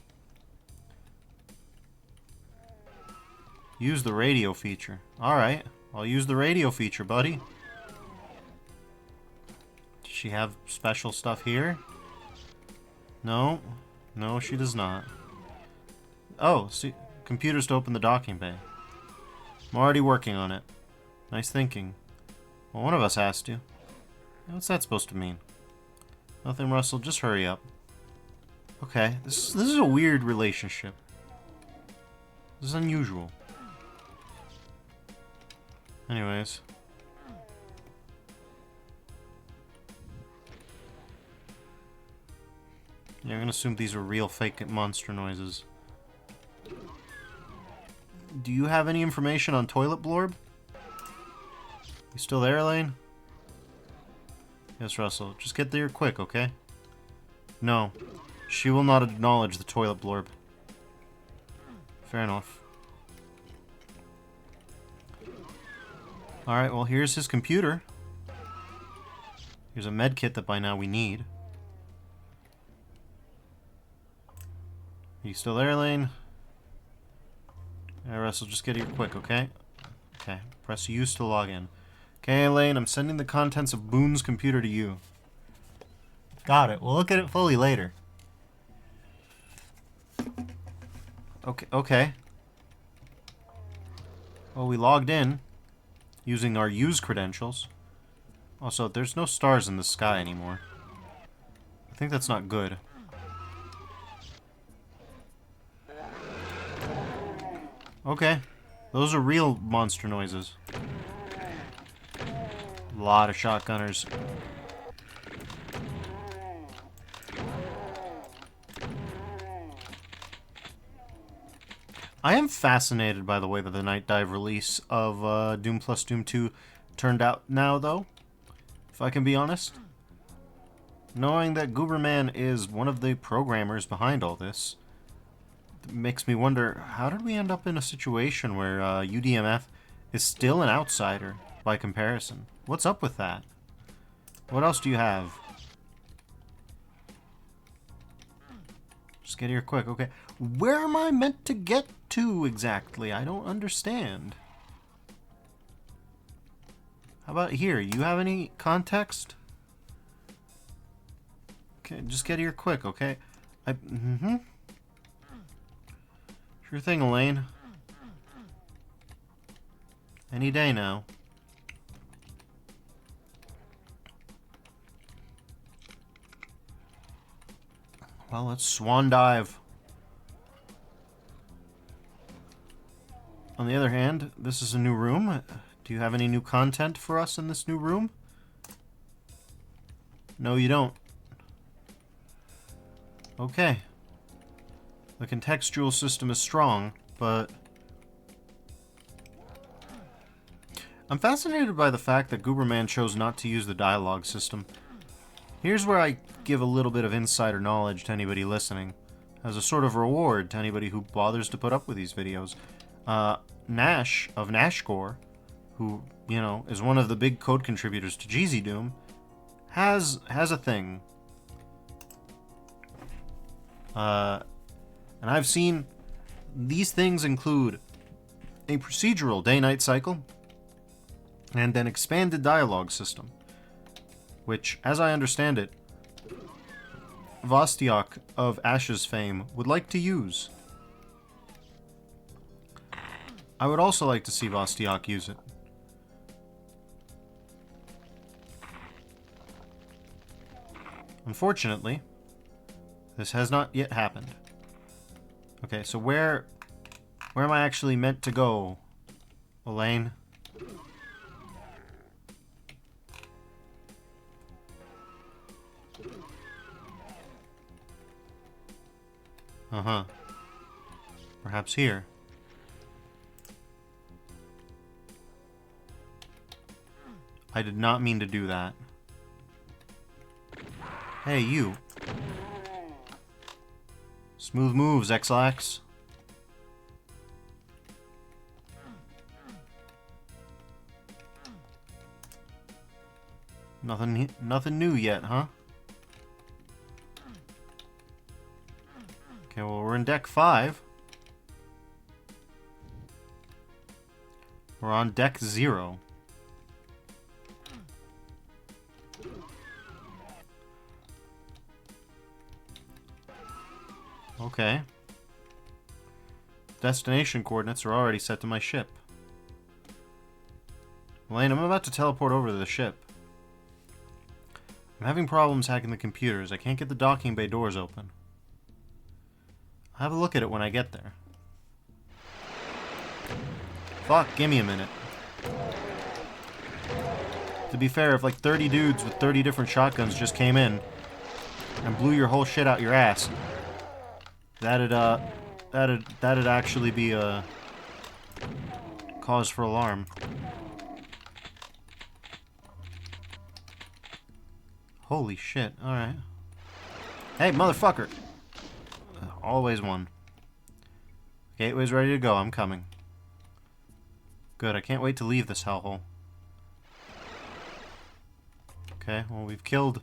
Use the radio feature. Alright, I'll use the radio feature, buddy. Does she have special stuff here? No. No, she does not. Oh, see, computers to open the docking bay. I'm already working on it. Nice thinking. Well, one of us has to. What's that supposed to mean? Nothing, Russell. Just hurry up. Okay, this is a weird relationship. This is unusual. Anyways. Yeah, I'm gonna assume these are real fake monster noises. Do you have any information on Toilet Blorb? You still there, Elaine? Yes, Russell. Just get there quick, okay? No. She will not acknowledge the Toilet Blorb. Fair enough. Alright, well, here's his computer. Here's a med kit that by now we need. Are you still there, Elaine? Alright, Russell, just get here quick, okay? Okay, press use to log in. Okay, Elaine, I'm sending the contents of Boone's computer to you. Got it. We'll look at it fully later. Okay. Well, we logged in using our use credentials. Also, there's no stars in the sky anymore. I think that's not good. Okay. Those are real monster noises. A lot of shotgunners. I am fascinated by the way that the Night Dive release of Doom plus Doom 2 turned out now, though. If I can be honest. Knowing that Gooberman is one of the programmers behind all this makes me wonder, how did we end up in a situation where UDMF is still an outsider by comparison? What's up with that? What else do you have? Just get here quick, okay. Where am I meant to get to exactly? I don't understand. How about here? You have any context? Okay, just get here quick, okay? Sure thing, Elaine. Any day now. Well, let's swan dive. On the other hand, this is a new room. Do you have any new content for us in this new room? No, you don't. Okay. The contextual system is strong, but I'm fascinated by the fact that Gooberman chose not to use the dialogue system. Here's where I give a little bit of insider knowledge to anybody listening, as a sort of reward to anybody who bothers to put up with these videos. Nash of Nashcore, who, you know, is one of the big code contributors to GZDOOM, has a thing. And I've seen these things include a procedural day-night cycle and an expanded dialogue system, which, as I understand it, Vostiak of Ash's fame would like to use. I would also like to see Vostiak use it. Unfortunately, this has not yet happened. Okay, so where am I actually meant to go, Elaine? Uh-huh. Perhaps here. I did not mean to do that. Hey, you. Smooth moves, X-Lax. Nothing new yet, huh? Okay, well, we're in deck 5. We're on deck 0. Okay. Destination coordinates are already set to my ship. Elaine, I'm about to teleport over to the ship. I'm having problems hacking the computers. I can't get the docking bay doors open. I'll have a look at it when I get there. Fuck, give me a minute. To be fair, if like 30 dudes with 30 different shotguns just came in and blew your whole shit out your ass, that'd actually be a cause for alarm. Holy shit, alright. Hey, motherfucker! Always one. Gateway's ready to go, I'm coming. Good, I can't wait to leave this hellhole. Okay, well, we've killed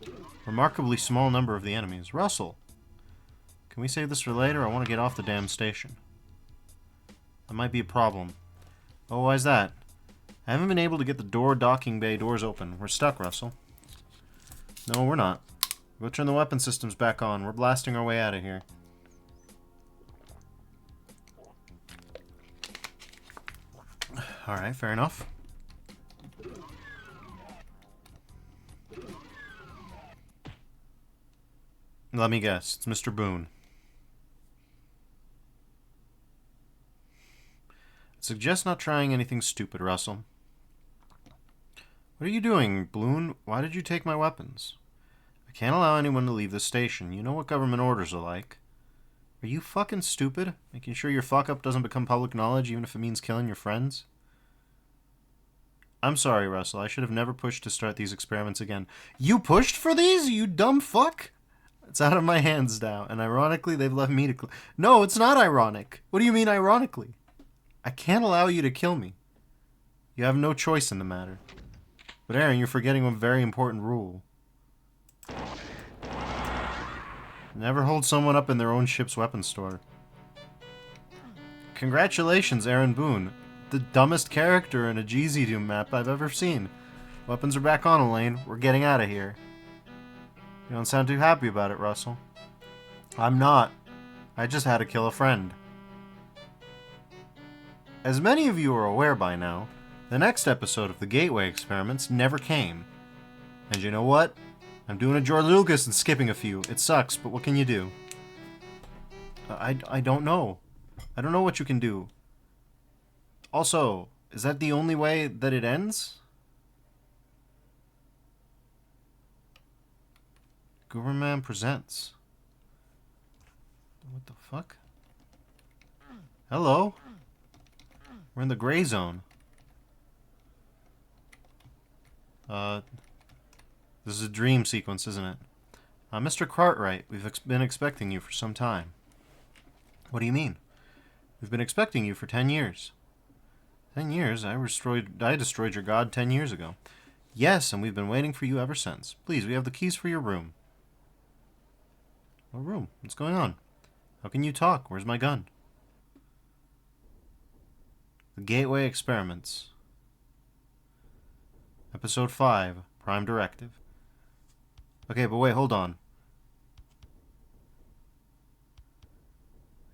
a remarkably small number of the enemies. Russell! Can we save this for later? I want to get off the damn station. That might be a problem. Oh, why is that? I haven't been able to get the docking bay doors open. We're stuck, Russell. No, we're not. We'll turn the weapon systems back on. We're blasting our way out of here. Alright, fair enough. Let me guess. It's Mr. Boone. I'd suggest not trying anything stupid, Russell. What are you doing, Bloon? Why did you take my weapons? I can't allow anyone to leave the station. You know what government orders are like. Are you fucking stupid? Making sure your fuck-up doesn't become public knowledge even if it means killing your friends? I'm sorry, Russell. I should have never pushed to start these experiments again. You pushed for these, you dumb fuck? It's out of my hands now, and ironically, they've left me to... No, it's not ironic. What do you mean ironically? I can't allow you to kill me. You have no choice in the matter. But Aaron, you're forgetting a very important rule. Never hold someone up in their own ship's weapons store. Congratulations, Aaron Boone. The dumbest character in a GZDOOM map I've ever seen. Weapons are back on, Elaine. We're getting out of here. You don't sound too happy about it, Russell. I'm not. I just had to kill a friend. As many of you are aware by now, the next episode of the Gateway Experiments never came. And you know what? I'm doing a George Lucas and skipping a few. It sucks, but what can you do? I don't know. I don't know what you can do. Also, is that the only way that it ends? Gooberman presents. What the fuck? Hello? We're in the gray zone. This is a dream sequence, isn't it? Mr. Cartwright, we've been expecting you for some time. What do you mean? We've been expecting you for 10 years. 10 years? I destroyed your god 10 years ago. Yes, and we've been waiting for you ever since. Please, we have the keys for your room. What room? What's going on? How can you talk? Where's my gun? The Gateway Experiments. Episode 5, Prime Directive. Okay, but wait, hold on.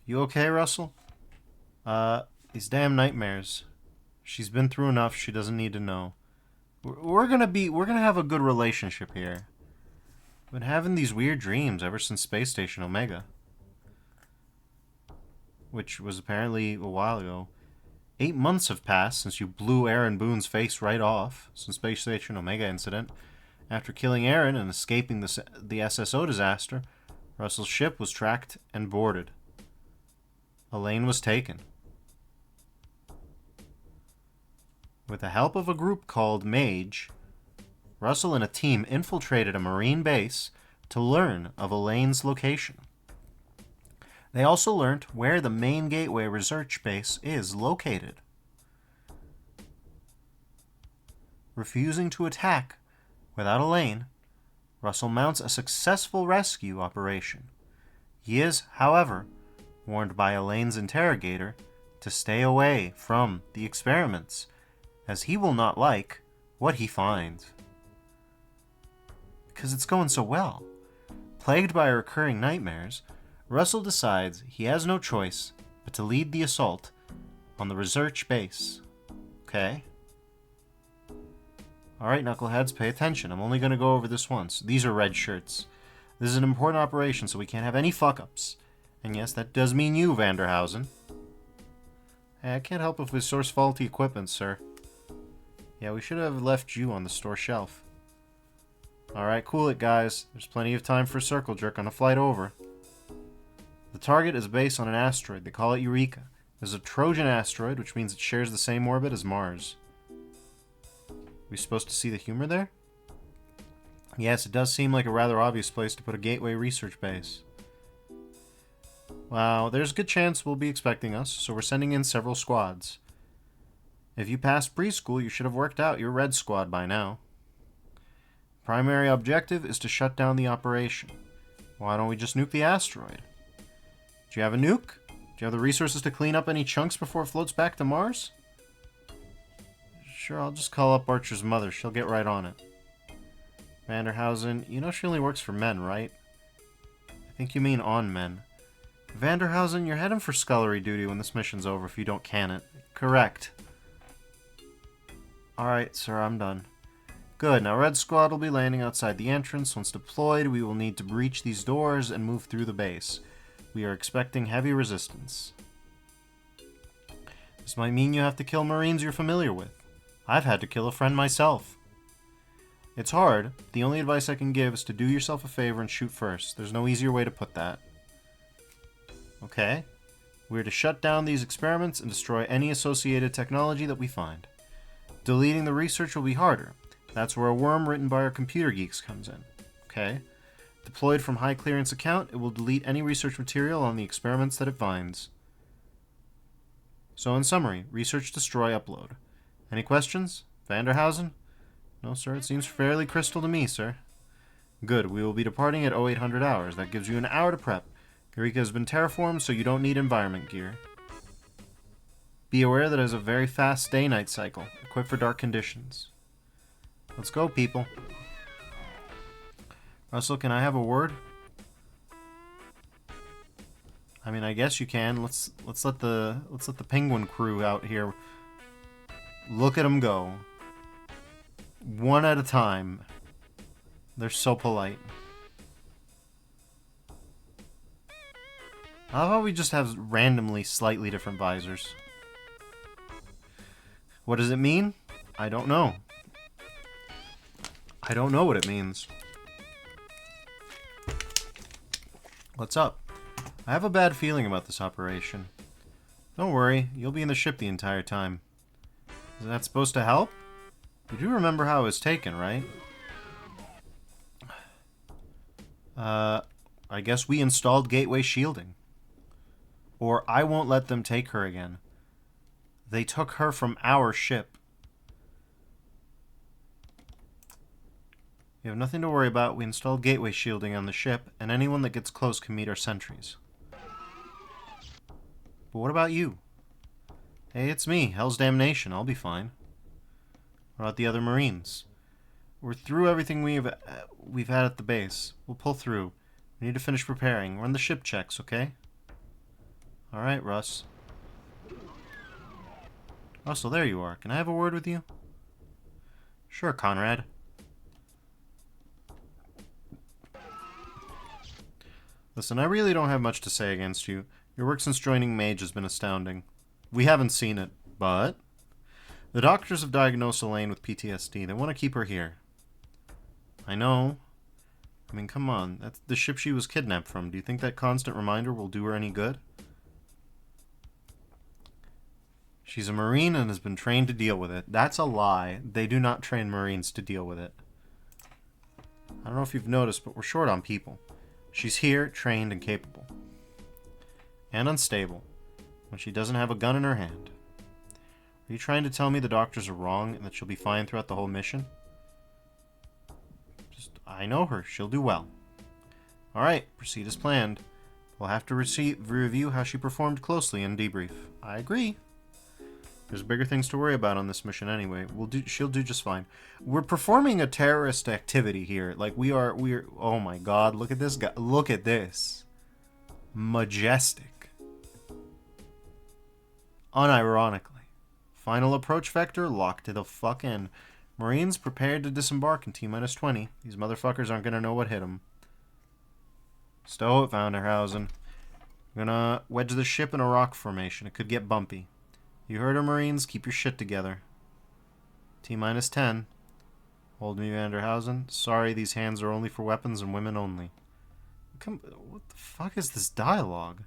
You okay, Russell? These damn nightmares. She's been through enough, she doesn't need to know. We're gonna have a good relationship here. I've been having these weird dreams ever since Space Station Omega. Which was apparently a while ago. 8 months have passed since you blew Aaron Boone's face right off, since Space Station Omega incident. After killing Aaron and escaping the SSO disaster, Russell's ship was tracked and boarded. Elaine was taken. With the help of a group called Mage, Russell and a team infiltrated a marine base to learn of Elaine's location. They also learned where the main Gateway research base is located. Refusing to attack without Elaine, Russell mounts a successful rescue operation. He is, however, warned by Elaine's interrogator to stay away from the experiments, as he will not like what he finds. Because it's going so well. Plagued by recurring nightmares, Russell decides he has no choice but to lead the assault on the research base. Okay? Alright, knuckleheads, pay attention. I'm only going to go over this once. These are red shirts. This is an important operation, so we can't have any fuck-ups. And yes, that does mean you, Vanderhausen. Hey, I can't help if we source faulty equipment, sir. Yeah, we should have left you on the store shelf. Alright, cool it, guys. There's plenty of time for a circle jerk on a flight over. The target is based on an asteroid. They call it Eureka. It's a Trojan asteroid, which means it shares the same orbit as Mars. We supposed to see the humor there? Yes, it does seem like a rather obvious place to put a Gateway research base. Wow, there's a good chance we'll be expecting us, so we're sending in several squads. If you passed preschool, you should have worked out your red squad by now. Primary objective is to shut down the operation. Why don't we just nuke the asteroid? Do you have a nuke? Do you have the resources to clean up any chunks before it floats back to Mars? Sure, I'll just call up Archer's mother. She'll get right on it. Vanderhausen, you know she only works for men, right? I think you mean on men. Vanderhausen, you're heading for scullery duty when this mission's over if you don't can it. Correct. Alright, sir, I'm done. Good, now Red Squad will be landing outside the entrance. Once deployed, we will need to breach these doors and move through the base. We are expecting heavy resistance. This might mean you have to kill Marines you're familiar with. I've had to kill a friend myself. It's hard. The only advice I can give is to do yourself a favor and shoot first. There's no easier way to put that. Okay. We are to shut down these experiments and destroy any associated technology that we find. Deleting the research will be harder. That's where a worm written by our computer geeks comes in. Okay. Deployed from high clearance account, it will delete any research material on the experiments that it finds. So in summary, research destroy upload. Any questions? Vanderhausen? No, sir, it seems fairly crystal to me, sir. Good, we will be departing at 0800 hours. That gives you an hour to prep. Eureka has been terraformed, so you don't need environment gear. Be aware that it has a very fast day-night cycle, equipped for dark conditions. Let's go, people. Russell, can I have a word? I mean, I guess you can. Let's let the penguin crew out here. Look at them go. One at a time. They're so polite. How about we just have randomly slightly different visors? What does it mean? I don't know. I don't know what it means. What's up? I have a bad feeling about this operation. Don't worry, you'll be in the ship the entire time. Is that supposed to help? You do remember how it was taken, right? I guess we installed gateway shielding. Or I won't let them take her again. They took her from our ship. You have nothing to worry about. We installed gateway shielding on the ship, and anyone that gets close can meet our sentries. But what about you? Hey, it's me, Hell's Damnation. I'll be fine. What about the other Marines? We're through everything we've had at the base. We'll pull through. We need to finish preparing. Run the ship checks, okay? Alright, Russ. Russell, there you are. Can I have a word with you? Sure, Conrad. Listen, I really don't have much to say against you. Your work since joining Mage has been astounding. We haven't seen it, but the doctors have diagnosed Elaine with PTSD. They want to keep her here. I know. I mean, come on. That's the ship she was kidnapped from. Do you think that constant reminder will do her any good? She's a Marine and has been trained to deal with it. That's a lie. They do not train Marines to deal with it. I don't know if you've noticed, but we're short on people. She's here, trained, and capable. And unstable. When she doesn't have a gun in her hand. Are you trying to tell me the doctors are wrong and that she'll be fine throughout the whole mission? I know her. She'll do well. Alright, proceed as planned. We'll have to review how she performed closely and debrief. I agree. There's bigger things to worry about on this mission anyway. She'll do just fine. We're performing a terrorist activity here. Like, we're... Oh my god, look at this guy. Look at this. Majestic. Unironically. Final approach vector locked to the fuck in. Marines prepared to disembark in T-minus 20. These motherfuckers aren't gonna know what hit them. Stow it, Vanderhausen. I'm gonna wedge the ship in a rock formation. It could get bumpy. You heard her, Marines. Keep your shit together. T-minus 10. Hold me, Vanderhausen. Sorry, these hands are only for weapons and women only. What the fuck is this dialogue?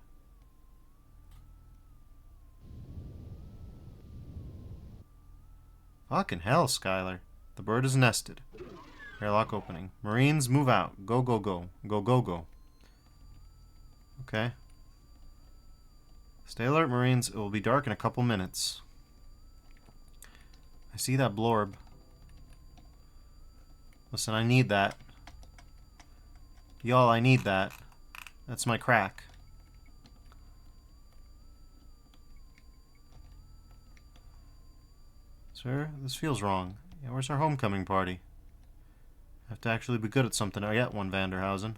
Fucking hell, Skylar. The bird is nested. Airlock opening. Marines, move out. Go, go, go. Go, go, go. Okay. Stay alert, Marines. It will be dark in a couple minutes. I see that blorb. Listen, I need that. Y'all, I need that. That's my crack. Sir, this feels wrong. Yeah, where's our homecoming party? I have to actually be good at something. I get one, Vanderhausen.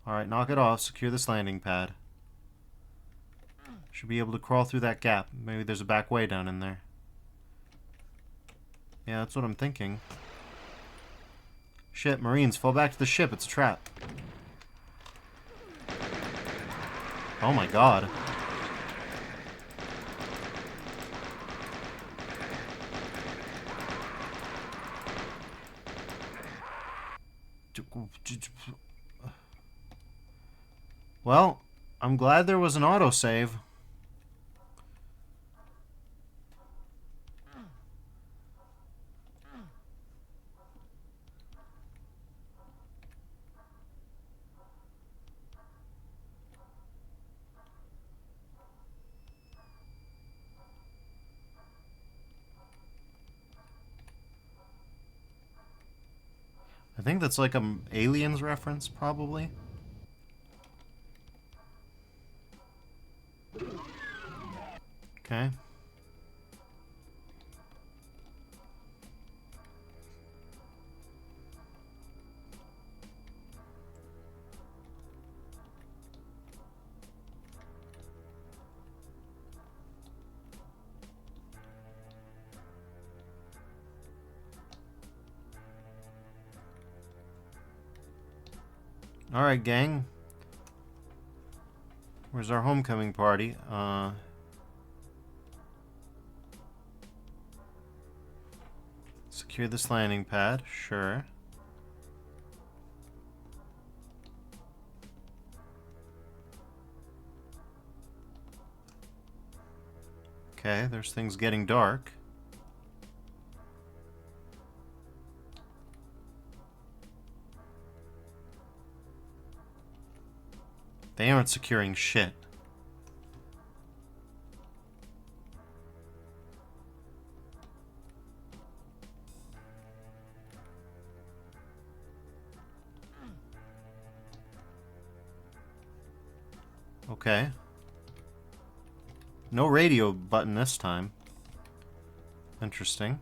Alright, knock it off. Secure this landing pad. Should be able to crawl through that gap. Maybe there's a back way down in there. Yeah, that's what I'm thinking. Shit, Marines, fall back to the ship. It's a trap. Oh my god. Well, I'm glad there was an autosave. I think that's like an Aliens reference, probably. Okay. Alright, gang. Where's our homecoming party? Secure this landing pad. Sure. Okay, there's things getting dark. They aren't securing shit. Okay. No radio button this time. Interesting.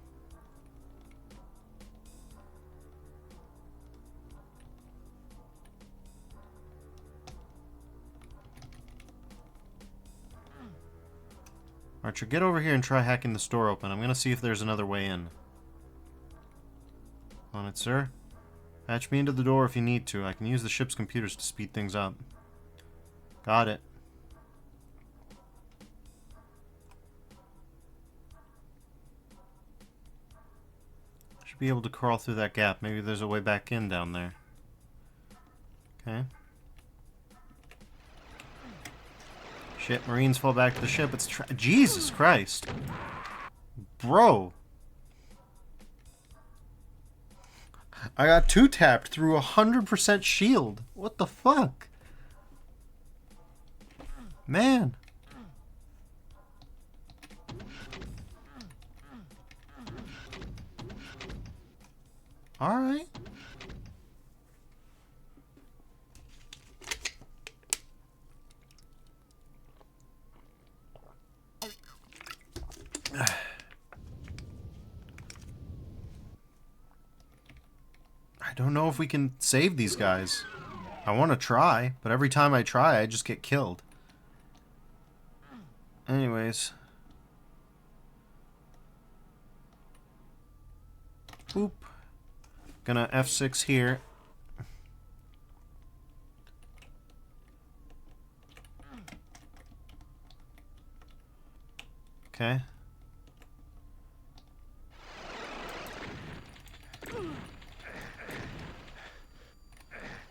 Archer, get over here and try hacking this door open. I'm gonna see if there's another way in. On it, sir. Patch me into the door if you need to. I can use the ship's computers to speed things up. Got it. Should be able to crawl through that gap. Maybe there's a way back in down there. Okay. Shit, Marines fall back to the ship. It's Jesus Christ. Bro. I got 2-tapped through 100% shield. What the fuck? Man. Alright. I don't know if we can save these guys. I want to try, but every time I try, I just get killed. Anyways. Boop. Gonna F6 here. Okay.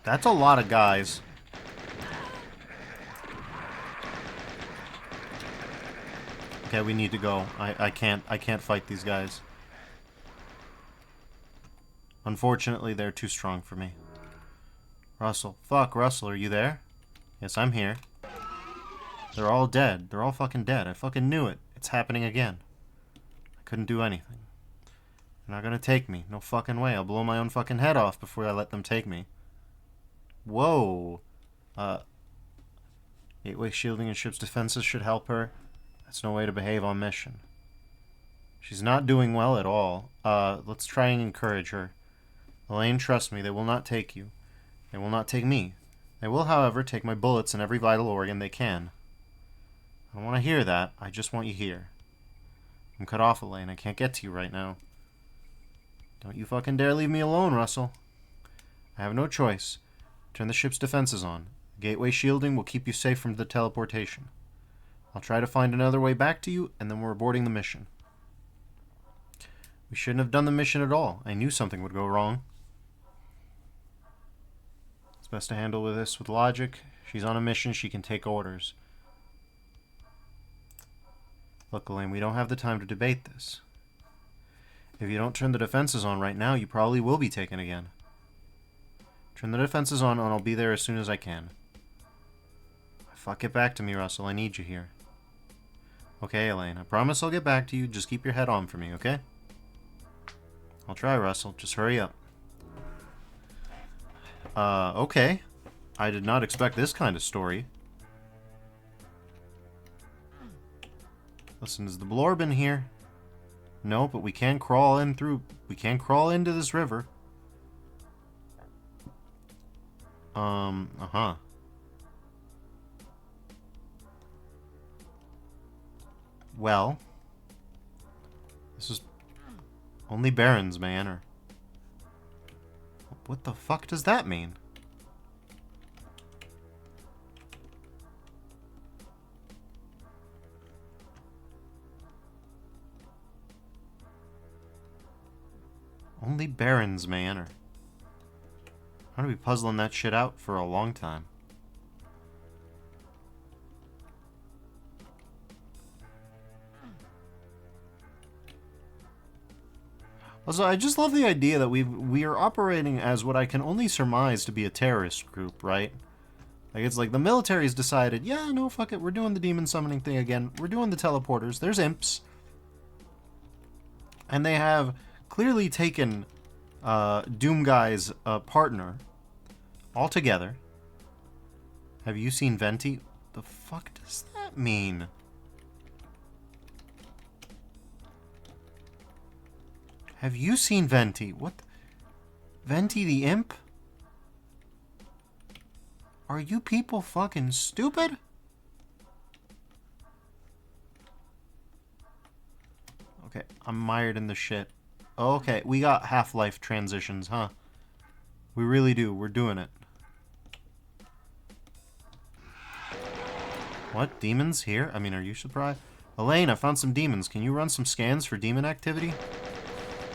That's a lot of guys. Okay, we need to go. I can't fight these guys. Unfortunately, they're too strong for me. Russell. Fuck, Russell, are you there? Yes, I'm here. They're all dead. They're all fucking dead. I fucking knew it. It's happening again. I couldn't do anything. They're not gonna take me. No fucking way. I'll blow my own fucking head off before I let them take me. Whoa. Gateway shielding and ship's defenses should help her. That's no way to behave on mission. She's not doing well at all. Let's try and encourage her. Elaine, trust me, they will not take you. They will not take me. They will, however, take my bullets and every vital organ they can. I don't want to hear that. I just want you here. I'm cut off, Elaine. I can't get to you right now. Don't you fucking dare leave me alone, Russell. I have no choice. Turn the ship's defenses on. Gateway shielding will keep you safe from the teleportation. I'll try to find another way back to you, and then we're aborting the mission. We shouldn't have done the mission at all. I knew something would go wrong. It's best to handle this with logic. She's on a mission. She can take orders. Look, Elaine, we don't have the time to debate this. If you don't turn the defenses on right now, you probably will be taken again. Turn the defenses on, and I'll be there as soon as I can. Fuck, get back to me, Russell. I need you here. Okay, Elaine. I promise I'll get back to you. Just keep your head on for me, okay? I'll try, Russell. Just hurry up. Okay. I did not expect this kind of story. Listen, is the Blorb in here? No, but we can crawl in through... We can crawl into this river. Uh-huh. Well... This is... Only Barons, man, or... What the fuck does that mean? Only Barons, man, or... I'm gonna be puzzling that shit out for a long time. Also, I just love the idea that we are operating as what I can only surmise to be a terrorist group, right? Like, it's like the military's decided, yeah, no, fuck it, we're doing the demon summoning thing again. We're doing the teleporters. There's imps. And they have clearly taken Doom Guy's partner all together. Have you seen Venti? The fuck does that mean? Have you seen Venti? What? Venti the imp? Are you people fucking stupid? Okay, I'm mired in the shit. Okay, we got Half-Life transitions, huh? We really do. We're doing it. What? Demons here? I mean, are you surprised? Elaine, I found some demons. Can you run some scans for demon activity?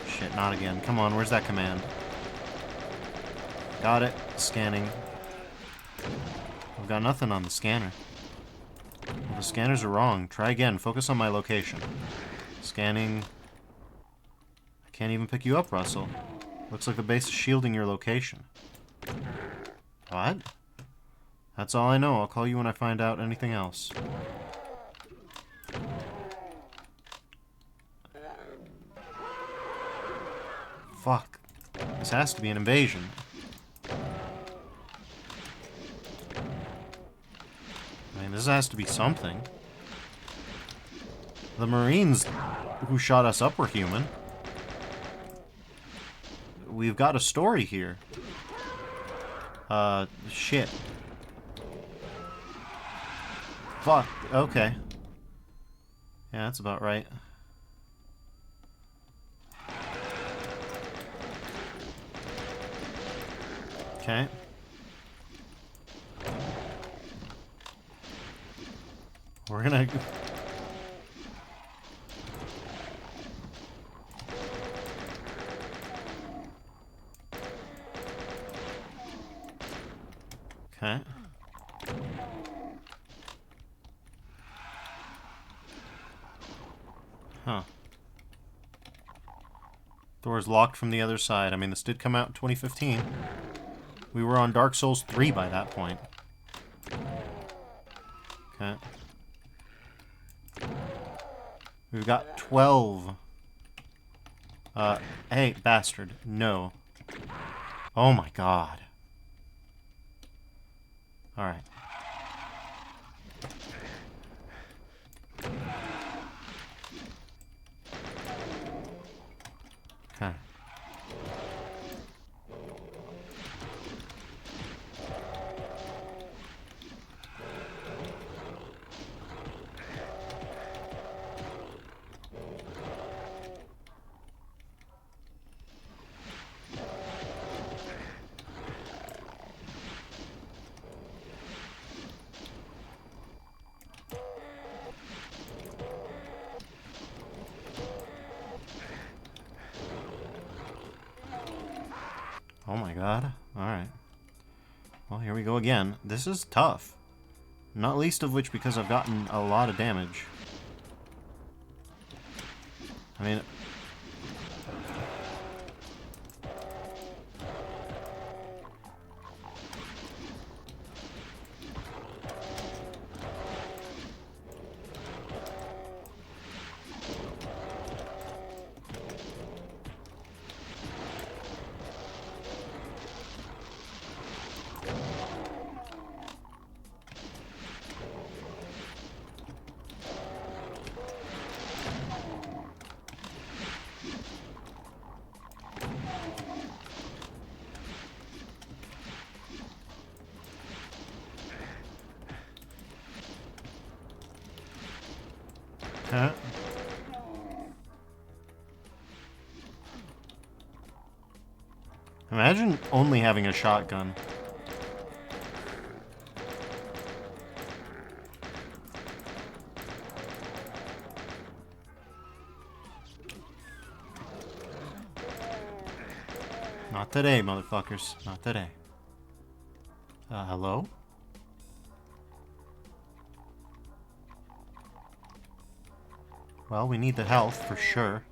Shit, not again. Come on, where's that command? Got it. Scanning. I've got nothing on the scanner. Well, the scanners are wrong. Try again. Focus on my location. Scanning. I can't even pick you up, Russell. Looks like the base is shielding your location. What? That's all I know. I'll call you when I find out anything else. Fuck. This has to be an invasion. I mean, this has to be something. The Marines who shot us up were human. We've got a story here. Shit. Fuck. Okay. Yeah, that's about right. Okay. We're gonna... Okay. Huh. Door's locked from the other side. I mean, this did come out in 2015. We were on Dark Souls 3 by that point. Okay. We've got 12. Hey, bastard. No. Oh my god. Alright. Okay. Oh my god. Alright. Well, here we go again. This is tough. Not least of which because I've gotten a lot of damage. I mean... Imagine only having a shotgun. Not today, motherfuckers. Not today. Hello? Well, we need the health, for sure.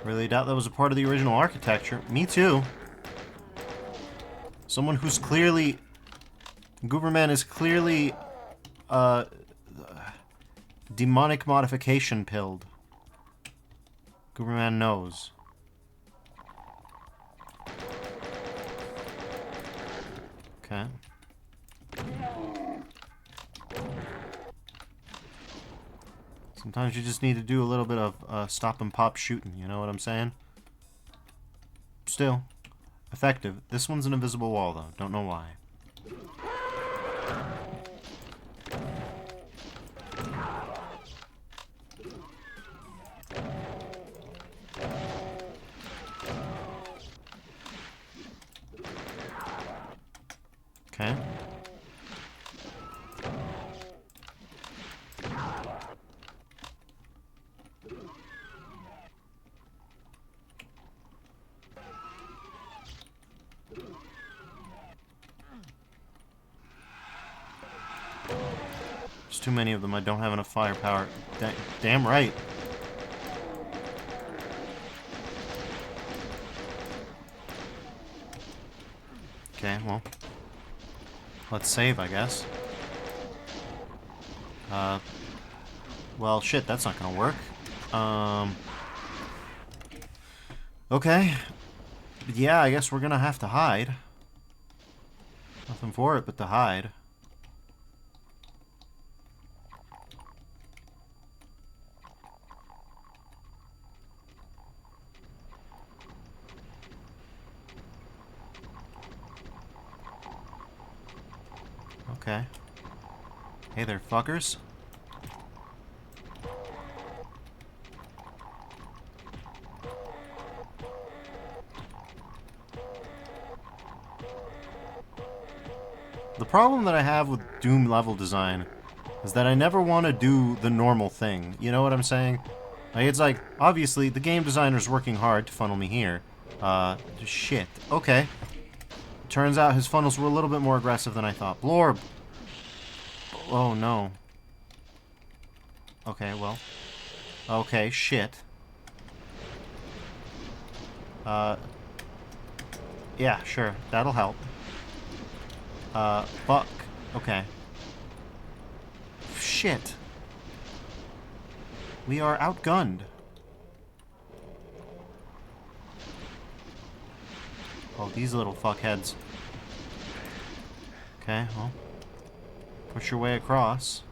Really doubt that was a part of the original architecture. Me too. Someone who's clearly... Gooberman is clearly... demonic modification pilled. Gooberman knows. Okay. Sometimes you just need to do a little bit of stop and pop shooting, you know what I'm saying? Still, effective. This one's an invisible wall, though. Don't know why. Okay. There's too many of them. I don't have enough firepower. Damn right. Okay, well. Let's save, I guess. Well, shit, that's not gonna work. Okay. Yeah, I guess we're gonna have to hide. Nothing for it but to hide. Okay. Hey there, fuckers. The problem that I have with Doom level design is that I never want to do the normal thing. You know what I'm saying? Like, it's like, obviously, the game designer's working hard to funnel me here. Shit. Okay. Turns out his funnels were a little bit more aggressive than I thought. Blorb! Oh, no. Okay, well. Okay, shit. Yeah, sure. That'll help. Fuck. Okay. Shit. We are outgunned. Oh, these little fuckheads. Okay, well. Push your way across.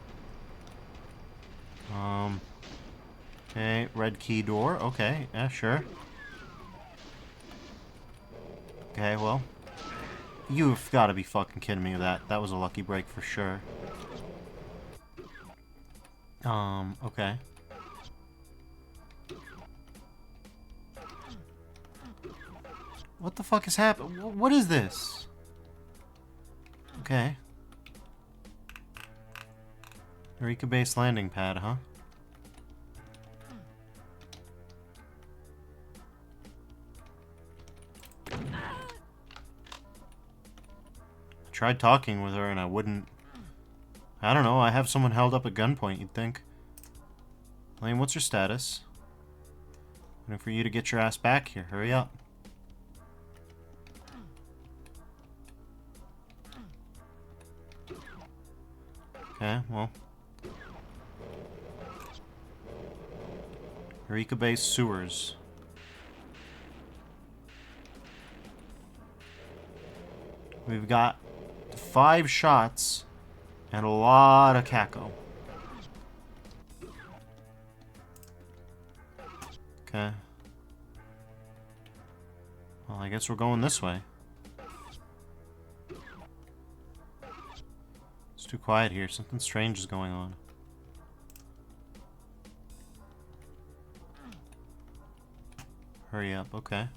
Okay, red key door. Okay, yeah, sure. Okay, well. You've got to be fucking kidding me with that. That was a lucky break for sure. Okay. What the fuck is happening? What is this? Okay. Eureka base landing pad, huh? I tried talking with her and I wouldn't... I don't know, I have someone held up at gunpoint, you'd think. Lane, what's your status? Waiting for you to get your ass back here. Hurry up. Okay, well. Eureka Base sewers. We've got 5 shots and a lot of caco. Okay. Well, I guess we're going this way. It's too quiet here. Something strange is going on. Hurry up, okay.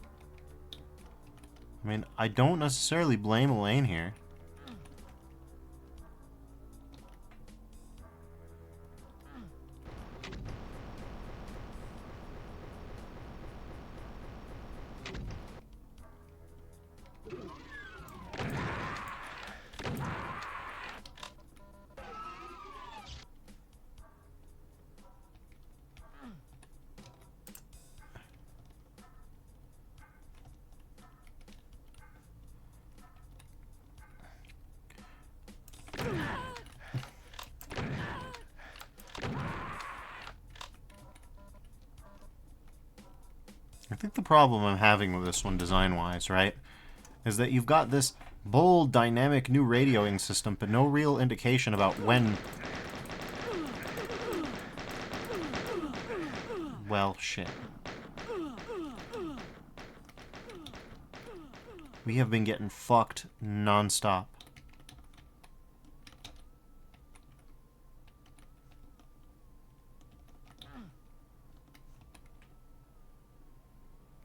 I mean, I don't necessarily blame Elaine here. I think the problem I'm having with this one design-wise, right, is that you've got this bold, dynamic new radioing system, but no real indication about when... Well, shit. We have been getting fucked non-stop.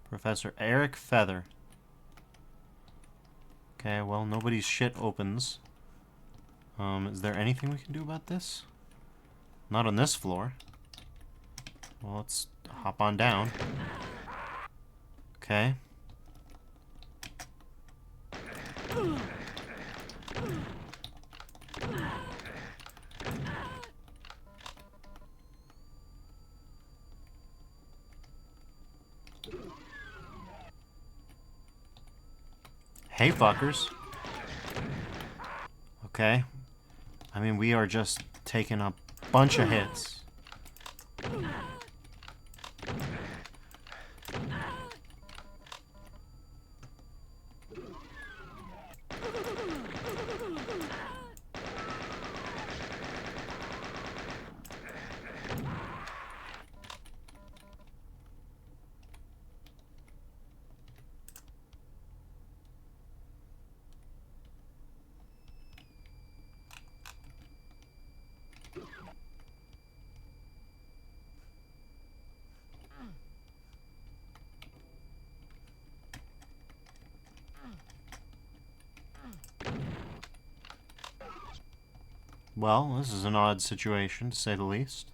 Professor Eric Feather. Okay, well, nobody's shit opens. Is there anything we can do about this? Not on this floor. Well, let's hop on down. Okay. Hey, fuckers. Okay. I mean, we are just taking a bunch of hits. Well, this is an odd situation, to say the least.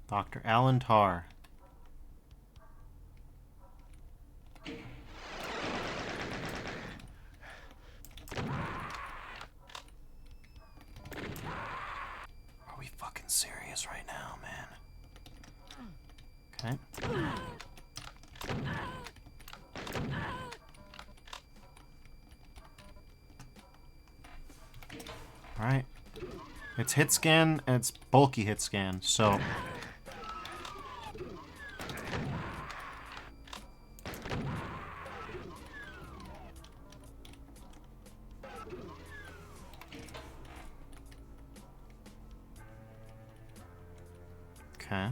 Dr. Alan Tarr. Are we fucking serious right now, man? Okay. Alright. It's hit scan, and it's bulky hit scan, so... Okay.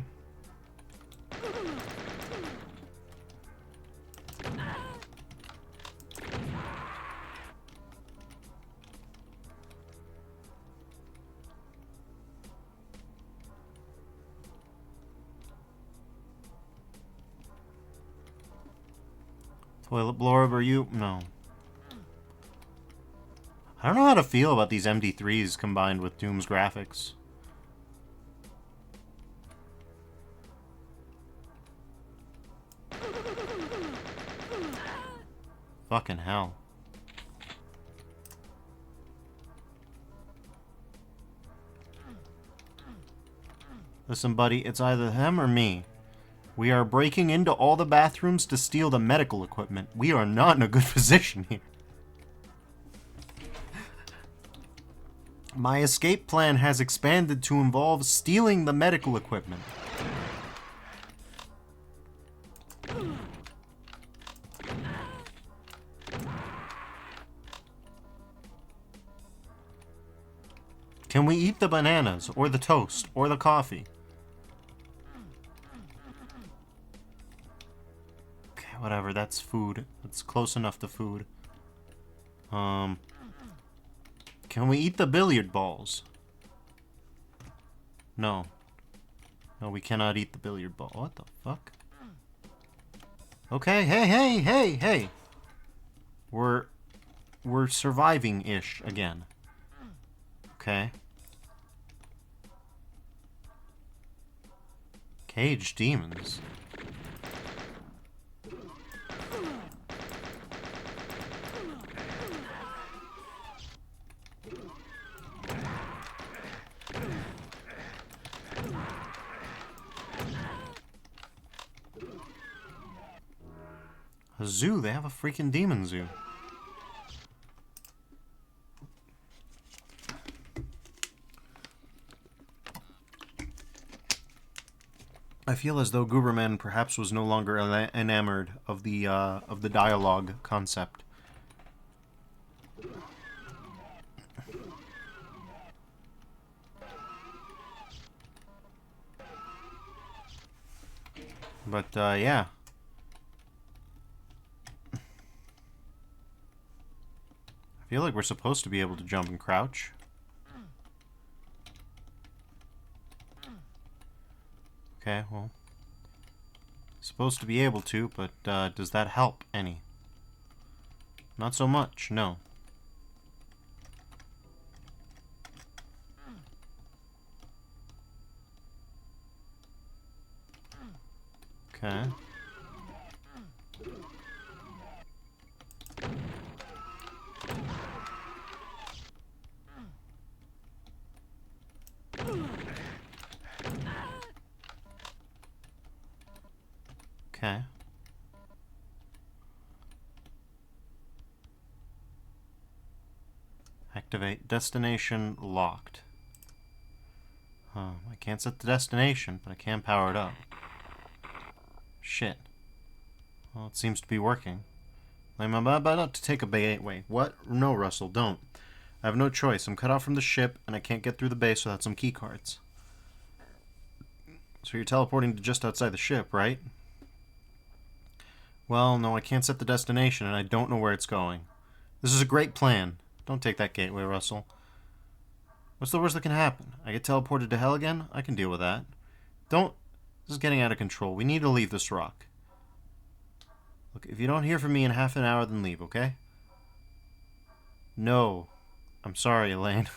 Toilet blower, are you? No. I don't know how to feel about these MD3s combined with Doom's graphics. Fucking hell. Listen, buddy, it's either them or me. We are breaking into all the bathrooms to steal the medical equipment. We are not in a good position here. My escape plan has expanded to involve stealing the medical equipment. Can we eat the bananas, or the toast, or the coffee? Okay, whatever, that's food. That's close enough to food. Can we eat the billiard balls? No. No, we cannot eat the billiard ball. What the fuck? Okay, hey! We're surviving-ish again. Okay. Caged demons. A zoo? They have a freaking demon zoo. I feel as though Gooberman perhaps was no longer enamored of the dialogue concept. But yeah. I feel like we're supposed to be able to jump and crouch. Okay, well, supposed to be able to, but does that help any? Not so much, no. Okay. Activate. Destination locked. Huh. I can't set the destination, but I can power it up. Shit. Well, it seems to be working. I'm about to take a bait. Wait, what? No, Russell, don't. I have no choice. I'm cut off from the ship, and I can't get through the base without some key cards. So you're teleporting to just outside the ship, right? Well, no, I can't set the destination, and I don't know where it's going. This is a great plan. Don't take that gateway, Russell. What's the worst that can happen? I get teleported to hell again? I can deal with that. Don't... This is getting out of control. We need to leave this rock. Look, if you don't hear from me in half an hour, then leave, okay? No. I'm sorry, Elaine.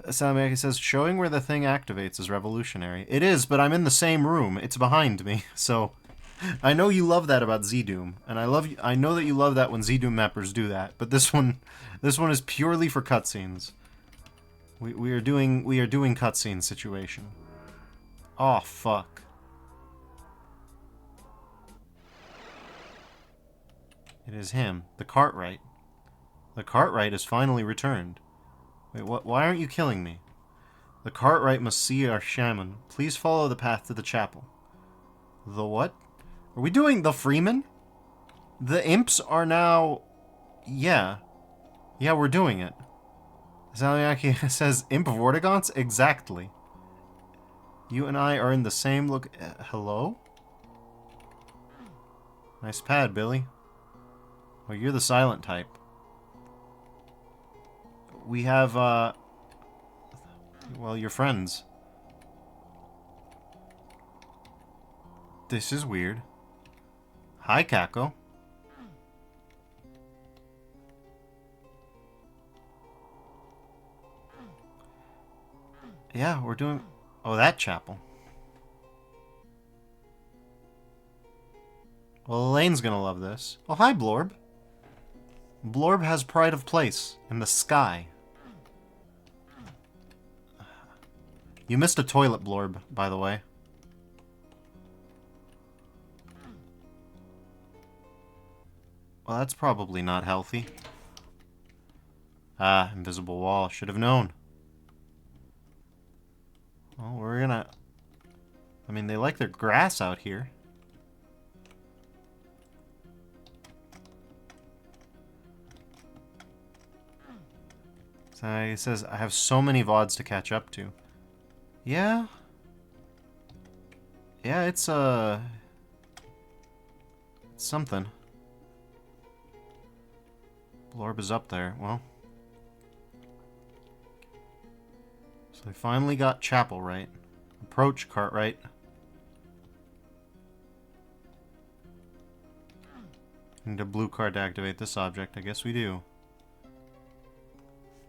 Salamaki says, showing where the thing activates is revolutionary. It is, but I'm in the same room. It's behind me, so... I know you love that about ZDOOM, and I know that you love that when ZDOOM mappers do that, but this one is purely for cutscenes. We are doing cutscene situation. Oh, fuck. It is him. The Cartwright. The Cartwright has finally returned. Wait, what? Why aren't you killing me? The Cartwright must see our shaman. Please follow the path to the chapel. The what? Are we doing the Freeman? The imps are now... Yeah. Yeah, we're doing it. Zaliaki says, Imp of Vortigaunt's? Exactly. You and I are in the same look... hello? Nice pad, Billy. Oh, you're the silent type. We have, well, you're friends. This is weird. Hi, Kako. Yeah, we're doing... Oh, that chapel. Well, Elaine's gonna love this. Oh, hi, Blorb. Blorb has pride of place in the sky. You missed a toilet, Blorb, by the way. Well, that's probably not healthy. Ah, invisible wall. Should have known. Well, we're gonna... I mean, they like their grass out here. So he says, I have so many VODs to catch up to. Yeah? Yeah, it's something. Blorb is up there. Well. So they finally got Chapel right. Approach, Cartwright. Need a blue card to activate this object. I guess we do.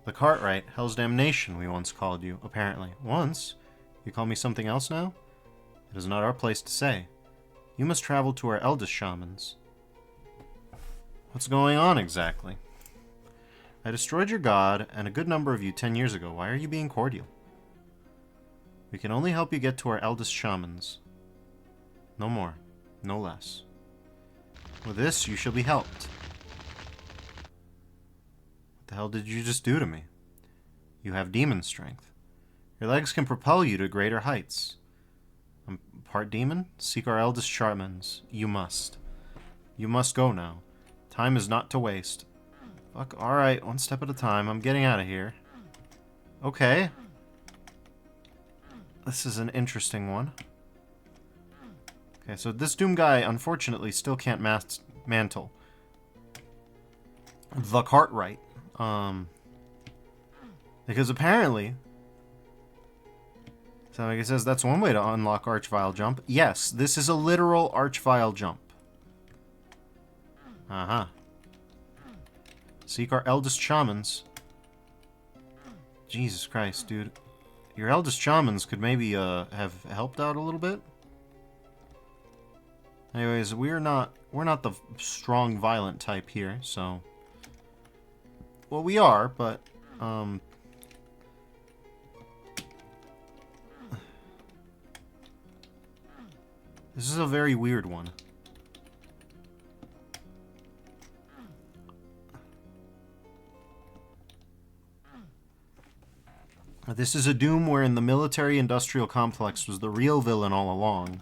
The Cartwright. Hell's Damnation, we once called you, apparently. Once? You call me something else now? It is not our place to say. You must travel to our eldest shamans. What's going on exactly? I destroyed your god and a good number of you 10 years ago. Why are you being cordial? We can only help you get to our eldest shamans. No more. No less. With this, you shall be helped. What the hell did you just do to me? You have demon strength. Your legs can propel you to greater heights. I'm part demon? Seek our eldest shamans. You must. You must go now. Time is not to waste. Fuck, alright, one step at a time. I'm getting out of here. Okay. This is an interesting one. Okay, so this Doom guy, unfortunately, still can't mantle the Cartwright. Because apparently... So like it says, that's one way to unlock Archvile Jump. Yes, this is a literal Archvile Jump. Uh-huh. Seek our eldest shamans. Jesus Christ, dude. Your eldest shamans could maybe have helped out a little bit. Anyways, we're not the strong violent type here, so well we are, but this is a very weird one. This is a Doom wherein the military-industrial complex was the real villain all along.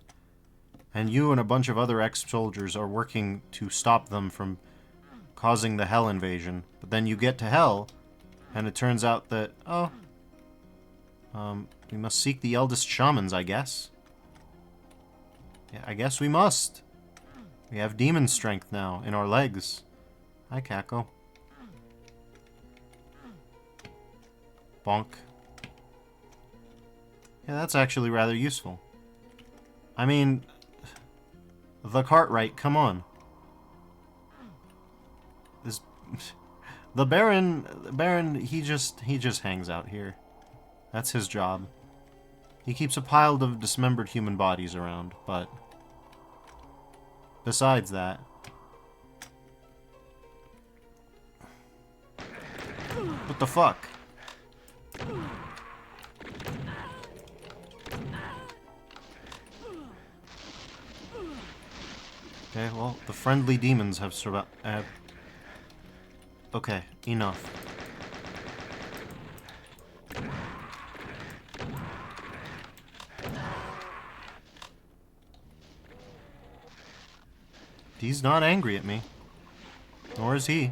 And you and a bunch of other ex-soldiers are working to stop them from causing the Hell invasion. But then you get to Hell, and it turns out that, we must seek the eldest shamans, I guess. Yeah, I guess we must. We have demon strength now in our legs. Hi, Kako. Bonk. Yeah, that's actually rather useful. I mean, the Cartwright, come on. This, the Baron, he just hangs out here. That's his job. He keeps a pile of dismembered human bodies around, but besides that... What the fuck? Okay, well, the friendly demons have survived. Okay, enough. He's not angry at me. Nor is he.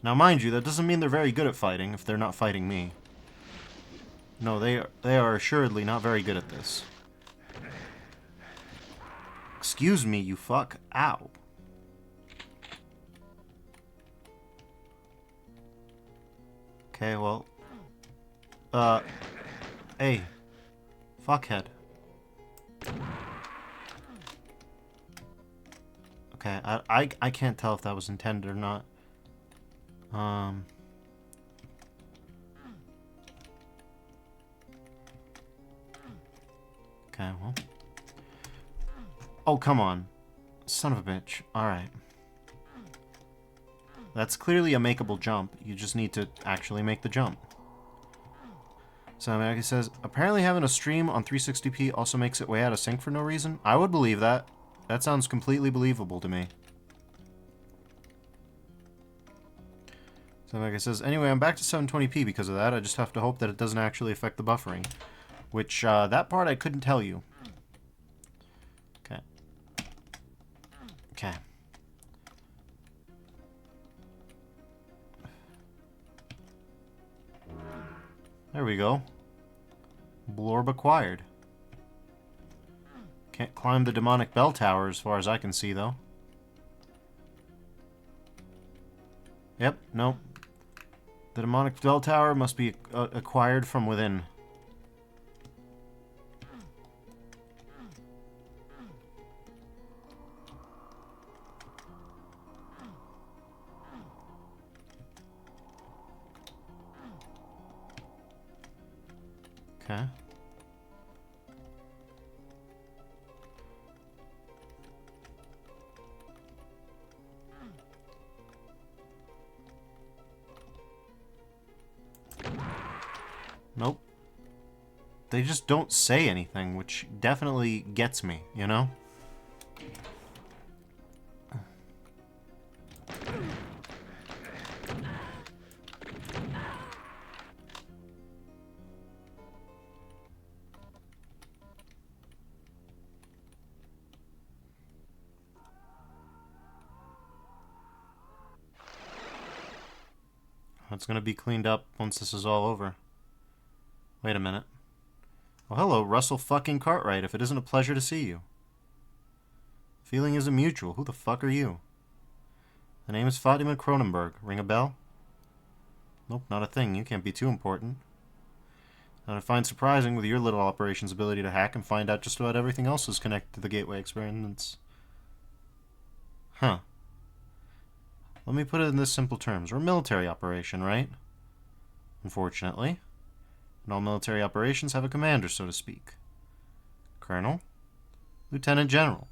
Now, mind you, that doesn't mean they're very good at fighting if they're not fighting me. No, they are assuredly not very good at this. Excuse me, you fuck. Ow. Okay, well... Hey. Fuckhead. Okay, I can't tell if that was intended or not. Okay, well... Oh, come on. Son of a bitch. Alright. That's clearly a makeable jump. You just need to actually make the jump. So America says, apparently having a stream on 360p also makes it way out of sync for no reason. I would believe that. That sounds completely believable to me. So America says, anyway, I'm back to 720p because of that. I just have to hope that it doesn't actually affect the buffering. Which, that part I couldn't tell you. Okay. Okay. There we go. Blorb acquired. Can't climb the demonic bell tower as far as I can see, though. Yep, nope. The demonic bell tower must be acquired from within. Okay. Nope. They just don't say anything, which definitely gets me, you know? It's gonna be cleaned up once this is all over. Wait a minute. Well, hello, Russell fucking Cartwright, if it isn't a pleasure to see you. Feeling isn't mutual. Who the fuck are you? The name is Fatima Cronenberg. Ring a bell? Nope, not a thing. You can't be too important. And I find surprising with your little operation's ability to hack and find out just about everything else is connected to the Gateway experiments. Huh. Let me put it in this simple terms. We're a military operation, right? Unfortunately. And all military operations have a commander, so to speak. Colonel? Lieutenant General.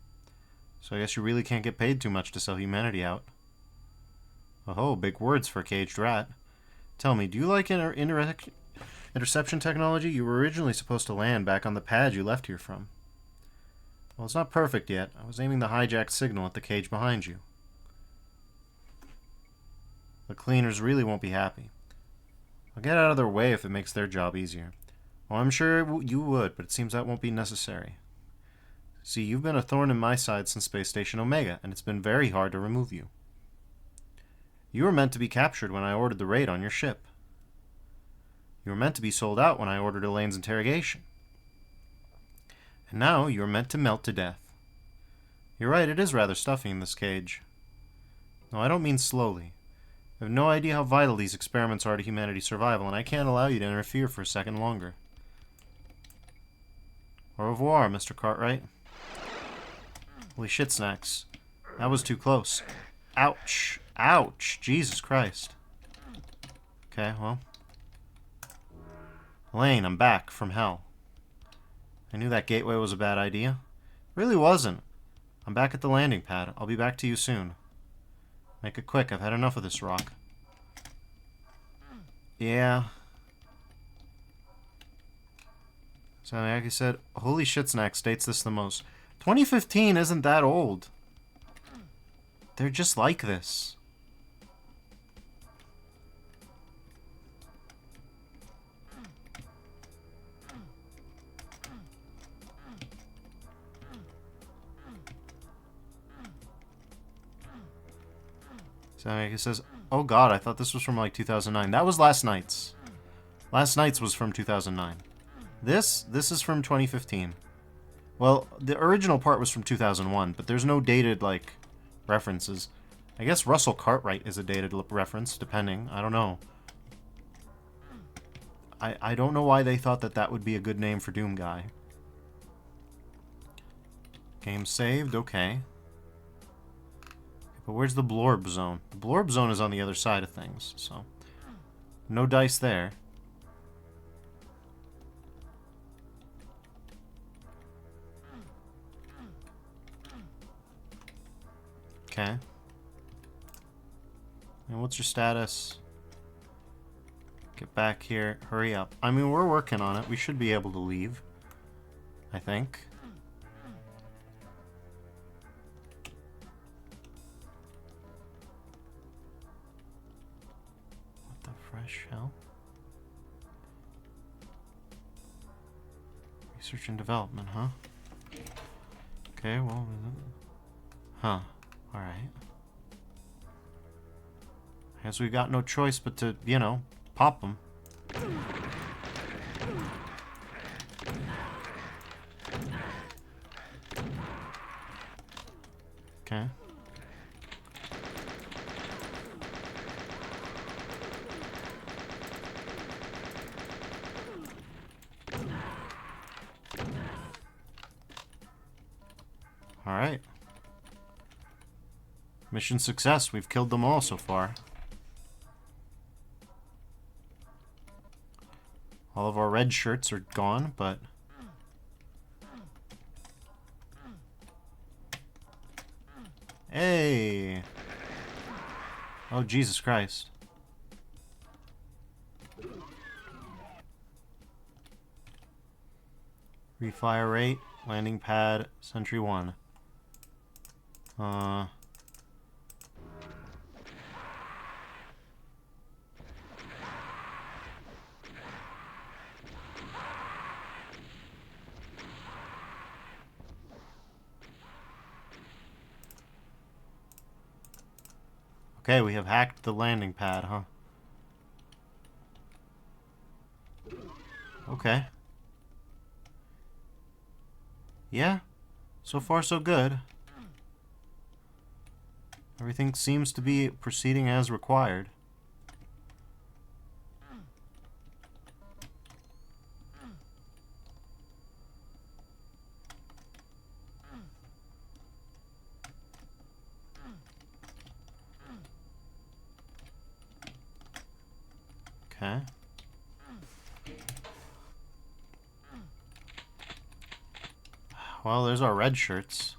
So I guess you really can't get paid too much to sell humanity out. Oh, big words for a caged rat. Tell me, do you like interception technology? You were originally supposed to land back on the pad you left here from. Well, it's not perfect yet. I was aiming the hijacked signal at the cage behind you. The cleaners really won't be happy. I'll get out of their way if it makes their job easier. Well, I'm sure you would, but it seems that won't be necessary. See, you've been a thorn in my side since Space Station Omega, and it's been very hard to remove you. You were meant to be captured when I ordered the raid on your ship. You were meant to be sold out when I ordered Elaine's interrogation. And now you are meant to melt to death. You're right, it is rather stuffy in this cage. No, I don't mean slowly. I have no idea how vital these experiments are to humanity's survival, and I can't allow you to interfere for a second longer. Au revoir, Mr. Cartwright. Holy shit, Snacks. That was too close. Ouch. Ouch. Jesus Christ. Okay, well. Elaine, I'm back from hell. I knew that gateway was a bad idea. It really wasn't. I'm back at the landing pad. I'll be back to you soon. Make it quick. I've had enough of this rock. Yeah. So, like I said, Holy Shit Snack states this the most. 2015 isn't that old. They're just like this. So like it says, oh god, I thought this was from like 2009. That was last night's. Last night's was from 2009. This is from 2015. Well, the original part was from 2001, but there's no dated, like, references. I guess Russell Cartwright is a dated reference, depending. I don't know. I don't know why they thought that that would be a good name for Doom Guy. Game saved, okay. But where's the Blorb Zone? The Blorb Zone is on the other side of things, so... No dice there. Okay. And what's your status? Get back here. Hurry up. I mean, we're working on it. We should be able to leave. I think. What the fresh hell? Research and development, huh? Okay, well... Huh. Alright. I guess we got no choice but to, you know, pop them. Okay. Alright. Mission success. We've killed them all so far. All of our red shirts are gone, but... Hey! Oh, Jesus Christ. Refire rate, landing pad, Sentry 1. Okay, we have hacked the landing pad, huh? Okay. Yeah. So far, so good. Everything seems to be proceeding as required. Okay. Well, there's our red shirts.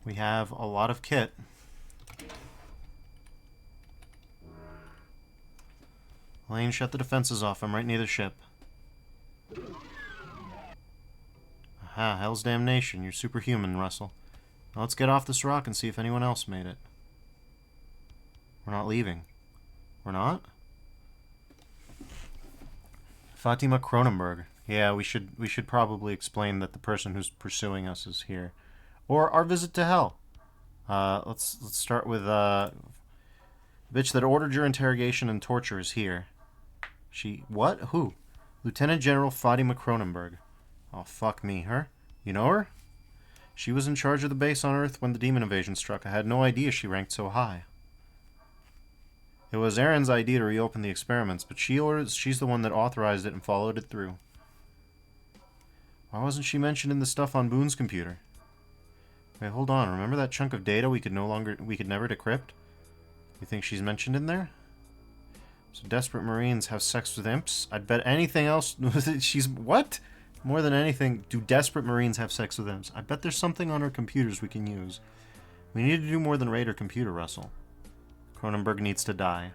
We have a lot of kit. Elaine, shut the defenses off. I'm right near the ship. Aha, hell's damnation. You're superhuman, Russell. Now let's get off this rock and see if anyone else made it. We're not leaving. We're not? Fatima Cronenberg. Yeah, we should probably explain that the person who's pursuing us is here. Or our visit to hell. Let's start with bitch that ordered your interrogation and torture is here. She what? Who? Lieutenant General Fatima Cronenberg. Oh fuck me, her? You know her? She was in charge of the base on Earth when the demon invasion struck. I had no idea she ranked so high. It was Aaron's idea to reopen the experiments, but she's the one that authorized it and followed it through. Why wasn't she mentioned in the stuff on Boone's computer? Wait, hold on. Remember that chunk of data we could never decrypt? You think she's mentioned in there? So desperate Marines have sex with imps? I'd bet anything else... She's... What? More than anything, do desperate Marines have sex with imps? I bet there's something on our computers we can use. We need to do more than raid her computer, Russell. Cronenberg needs to die.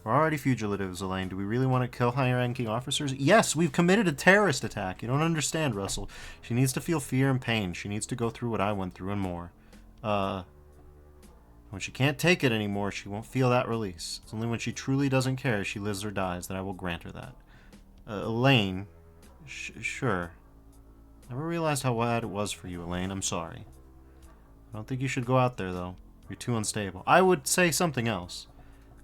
We're already fugitives, Elaine. Do we really want to kill high-ranking officers? Yes, we've committed a terrorist attack. You don't understand, Russell. She needs to feel fear and pain. She needs to go through what I went through and more. When she can't take it anymore, she won't feel that release. It's only when she truly doesn't care she lives or dies that I will grant her that. Elaine... Sure. Never realized how bad it was for you, Elaine. I'm sorry. I don't think you should go out there, though. You're too unstable. I would say something else.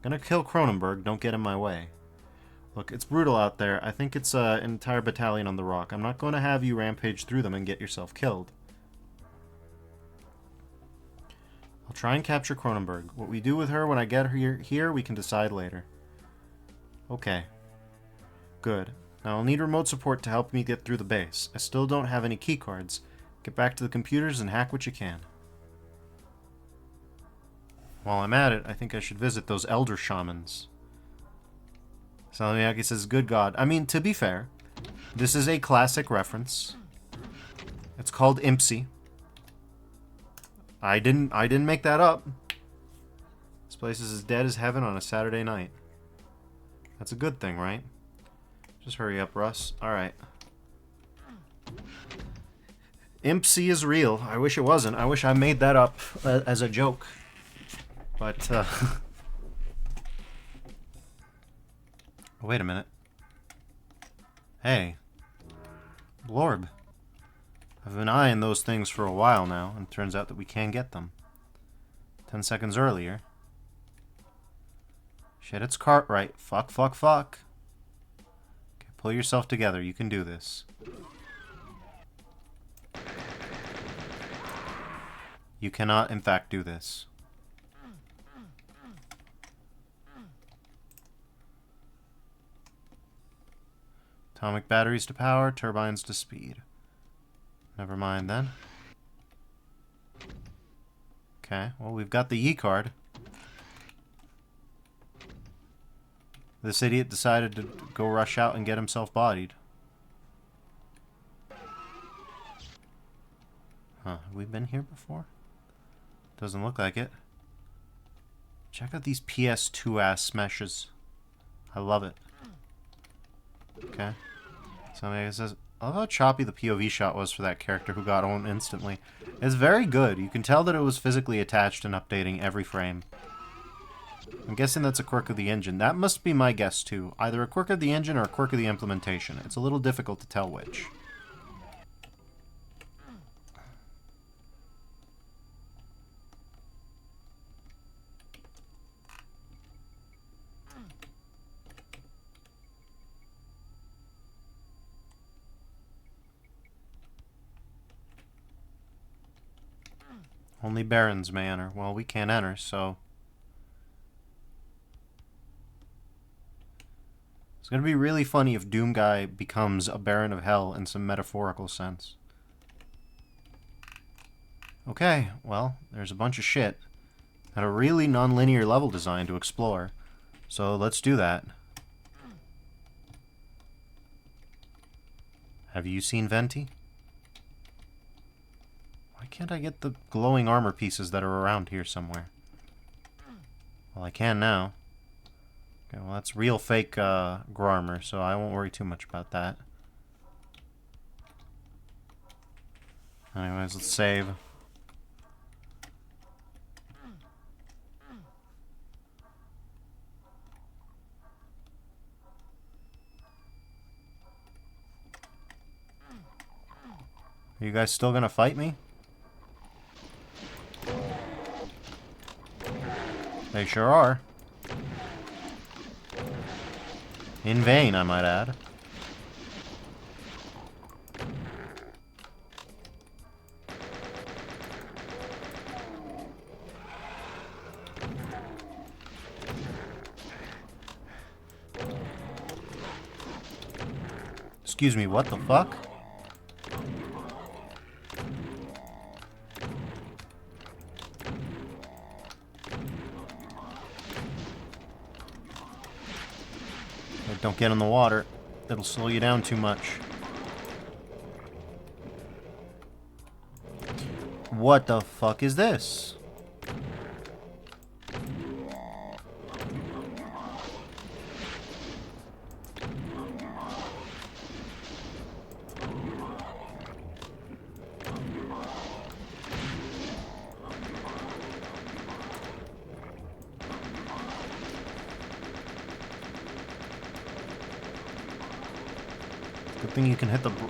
Gonna kill Cronenberg, don't get in my way. Look, it's brutal out there. I think it's an entire battalion on the rock. I'm not going to have you rampage through them and get yourself killed. I'll try and capture Cronenberg. What we do with her when I get her here, we can decide later. Okay. Good. Now I'll need remote support to help me get through the base. I still don't have any keycards. Get back to the computers and hack what you can. While I'm at it, I think I should visit those elder shamans. Salmiakis says, good God. I mean, to be fair, this is a classic reference. It's called Impsy. I didn't make that up. This place is as dead as heaven on a Saturday night. That's a good thing, right? Just hurry up, Russ. Alright. Impsy is real. I wish it wasn't. I wish I made that up as a joke. But, wait a minute. Hey. Blorb. I've been eyeing those things for a while now, and it turns out that we can get them. 10 seconds earlier. Shit, it's Cartwright. Fuck, fuck, fuck. Okay, pull yourself together. You can do this. You cannot, in fact, do this. Atomic batteries to power, turbines to speed. Never mind then. Okay, well, we've got the E-card. This idiot decided to go rush out and get himself bodied. Huh, have we been here before? Doesn't look like it. Check out these PS2-ass meshes. I love it. Okay. Somebody says, I love how choppy the POV shot was for that character who got owned instantly. It's very good. You can tell that it was physically attached and updating every frame. I'm guessing that's a quirk of the engine. That must be my guess too. Either a quirk of the engine or a quirk of the implementation. It's a little difficult to tell which. Only barons may enter. Well, we can't enter, so... It's going to be really funny if Doom Guy becomes a Baron of Hell in some metaphorical sense. Okay, well, there's a bunch of shit. And a really non-linear level design to explore. So let's do that. Have you seen Venti? Why can't I get the glowing armor pieces that are around here somewhere? Well, I can now. Okay, well that's real fake Grarmer, so I won't worry too much about that. Anyways, let's save. Are you guys still gonna fight me? They sure are. In vain, I might add. Excuse me, what the fuck? Hey, don't get in the water. It'll slow you down too much. What the fuck is this? Good thing you can hit the... Okay,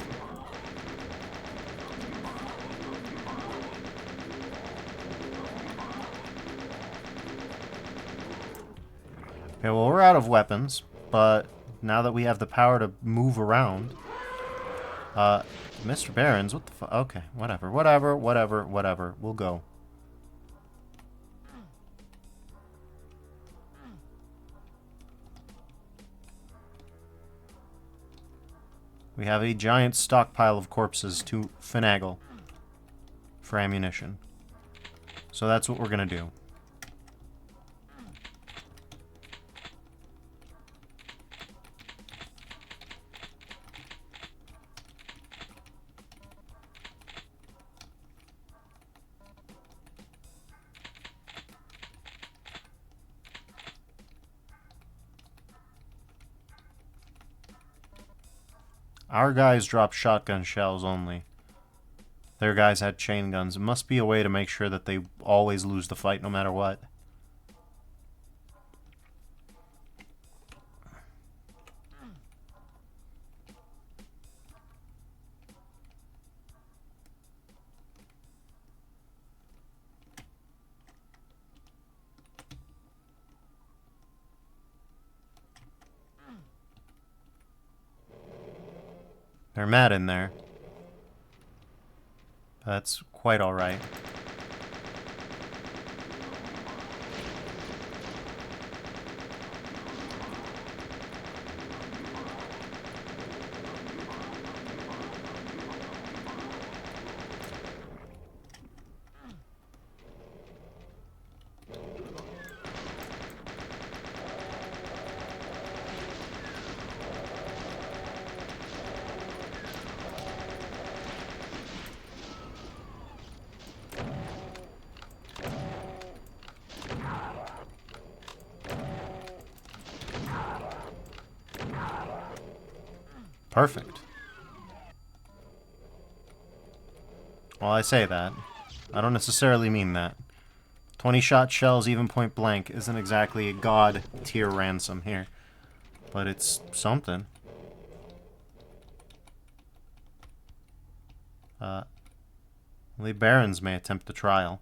well, we're out of weapons, but now that we have the power to move around... Mr. Barons, what the fuck? Okay, whatever, we'll go. We have a giant stockpile of corpses to finagle for ammunition. So that's what we're gonna do. Our guys dropped shotgun shells only. Their guys had chain guns. It must be a way to make sure that they always lose the fight no matter what. They're mad in there. That's quite alright. Perfect. Well, I say that. I don't necessarily mean that. 20-shot shells, even point blank, isn't exactly a god-tier ransom here. But it's something. The barons may attempt the trial.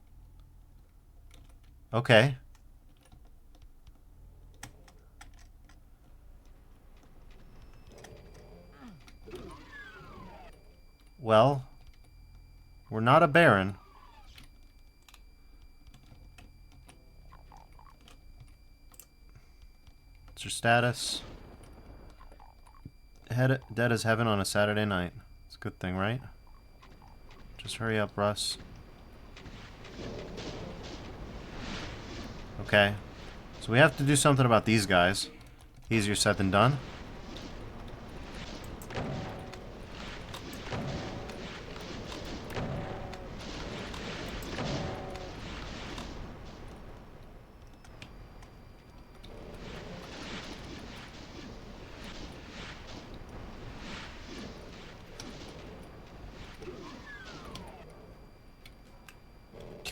Okay. Well, we're not a baron. What's your status? Dead as heaven on a Saturday night. It's a good thing, right? Just hurry up, Russ. Okay. So we have to do something about these guys. Easier said than done.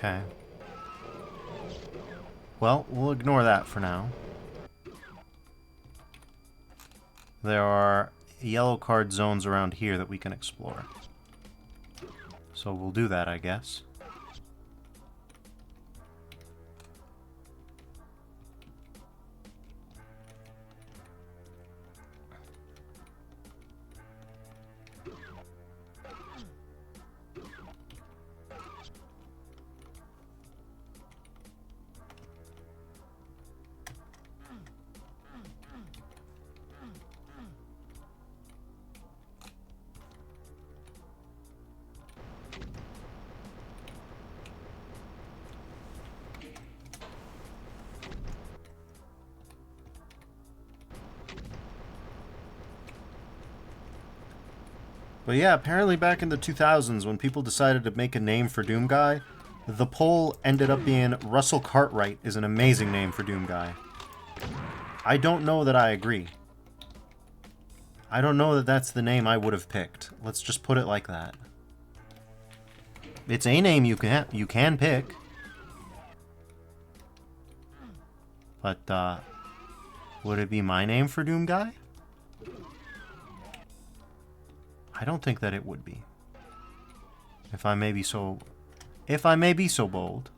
Okay. Well, we'll ignore that for now. There are yellow card zones around here that we can explore. So we'll do that, I guess. But yeah, apparently back in the 2000s, when people decided to make a name for Doom Guy, the poll ended up being Russell Cartwright is an amazing name for Doom Guy. I don't know that I agree. I don't know that that's the name I would have picked. Let's just put it like that. It's a name you can pick. But, would it be my name for Doom Guy? I don't think that it would be. If I may be so bold.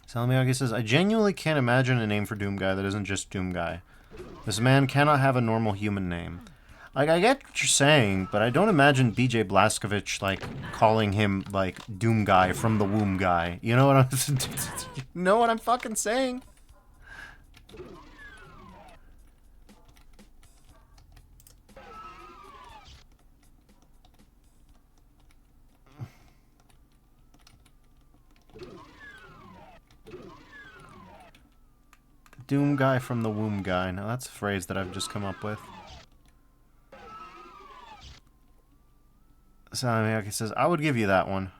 Salamiyagi says, I genuinely can't imagine a name for Doom Guy that isn't just Doom Guy. This man cannot have a normal human name. Like, I get what you're saying, but I don't imagine BJ Blazkowicz, like, calling him, like, Doom Guy from the Womb Guy. You know what I'm... you know what I'm fucking saying? Doom Guy from the Womb Guy. Now that's a phrase that I've just come up with. Salamiyaki says, I would give you that one.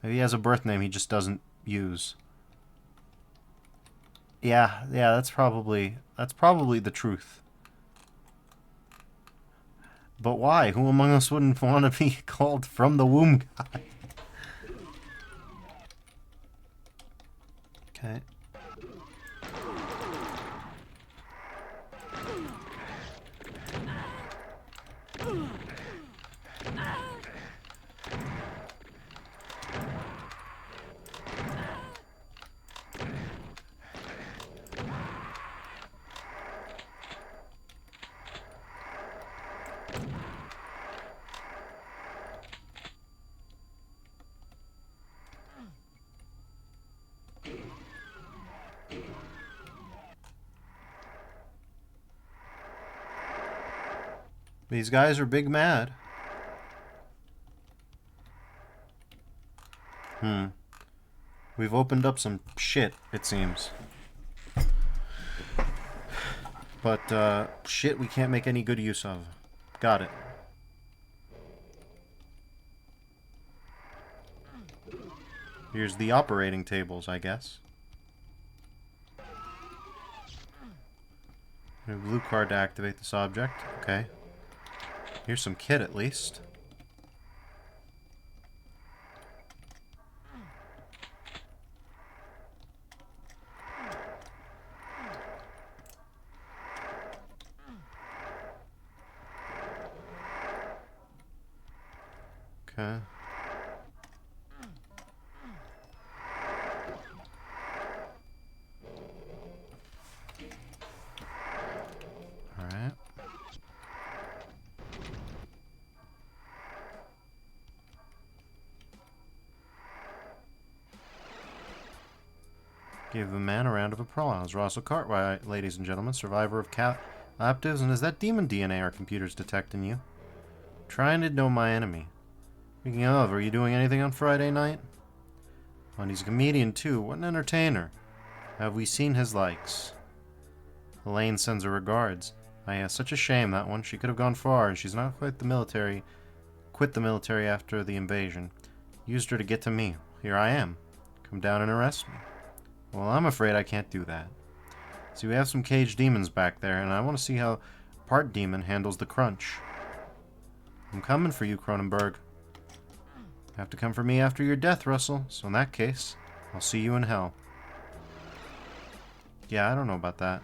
Maybe he has a birth name he just doesn't use. Yeah, that's probably the truth. But why? Who among us wouldn't want to be called from the Womb Guy? Okay. These guys are big mad. We've opened up some shit, it seems. But, shit we can't make any good use of. Got it. Here's the operating tables, I guess. A blue card to activate this object. Okay. Here's some kit, at least. Okay. Alright. Give the man a round of applause. Russell Cartwright, ladies and gentlemen, survivor of captives, and is that demon DNA our computer's detecting you? Trying to know my enemy. Speaking of, are you doing anything on Friday night? Oh, and he's a comedian too. What an entertainer. Have we seen his likes? Elaine sends her regards. Such a shame, that one. She could have gone far, and she's not quite the military. Quit the military after the invasion. Used her to get to me. Here I am. Come down and arrest me. Well, I'm afraid I can't do that. See, we have some caged demons back there, and I want to see how part demon handles the crunch. I'm coming for you, Cronenberg. Have to come for me after your death, Russell. So in that case, I'll see you in hell. Yeah, I don't know about that.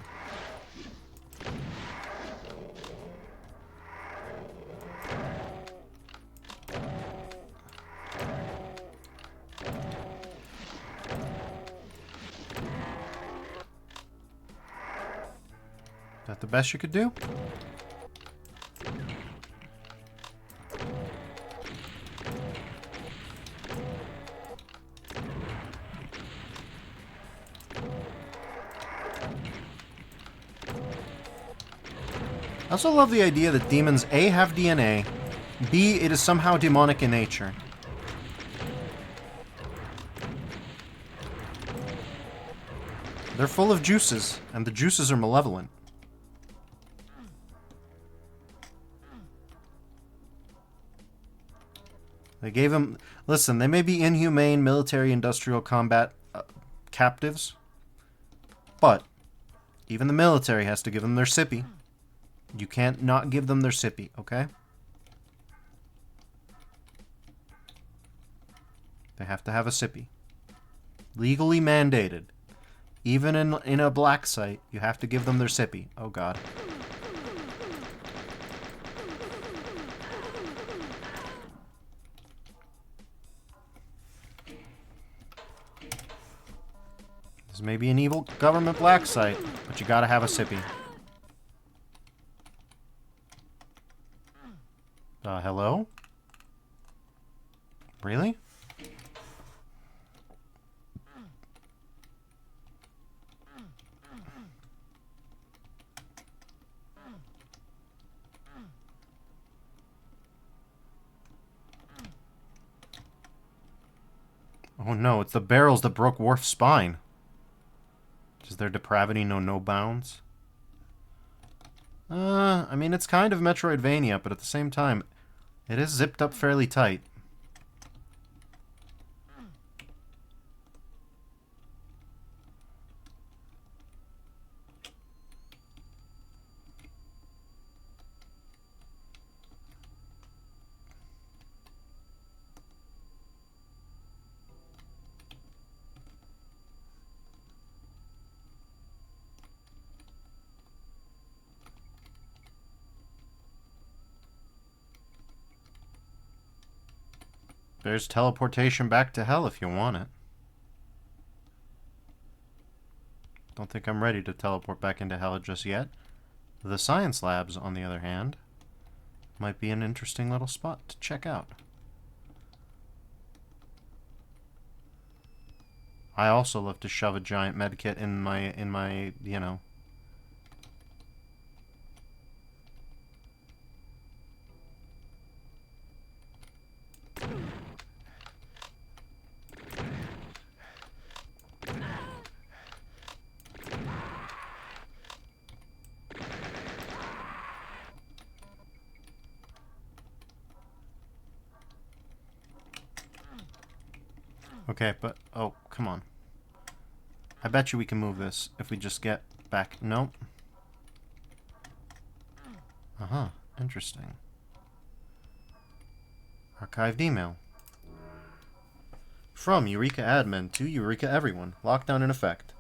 Is that the best you could do? I also love the idea that demons A, have DNA, B, it is somehow demonic in nature. They're full of juices, and the juices are malevolent. They gave him... Listen, they may be inhumane military-industrial combat captives, but even the military has to give them their sippy. You can't not give them their sippy, okay? They have to have a sippy. Legally mandated. Even in a black site, you have to give them their sippy. Oh, God. This may be an evil government black site, but you gotta have a sippy. Hello? Really? Oh no, it's the barrels that broke Worf's spine. Does their depravity know no bounds? I mean, it's kind of Metroidvania, but at the same time, it is zipped up fairly tight. There's teleportation back to hell if you want it. Don't think I'm ready to teleport back into hell just yet. The science labs, on the other hand, might be an interesting little spot to check out. I also love to shove a giant medkit in my, you know. Okay, but... Oh, come on. I bet you we can move this if we just get back... Nope. Uh-huh. Interesting. Archived email. From Eureka Admin to Eureka Everyone. Lockdown in effect.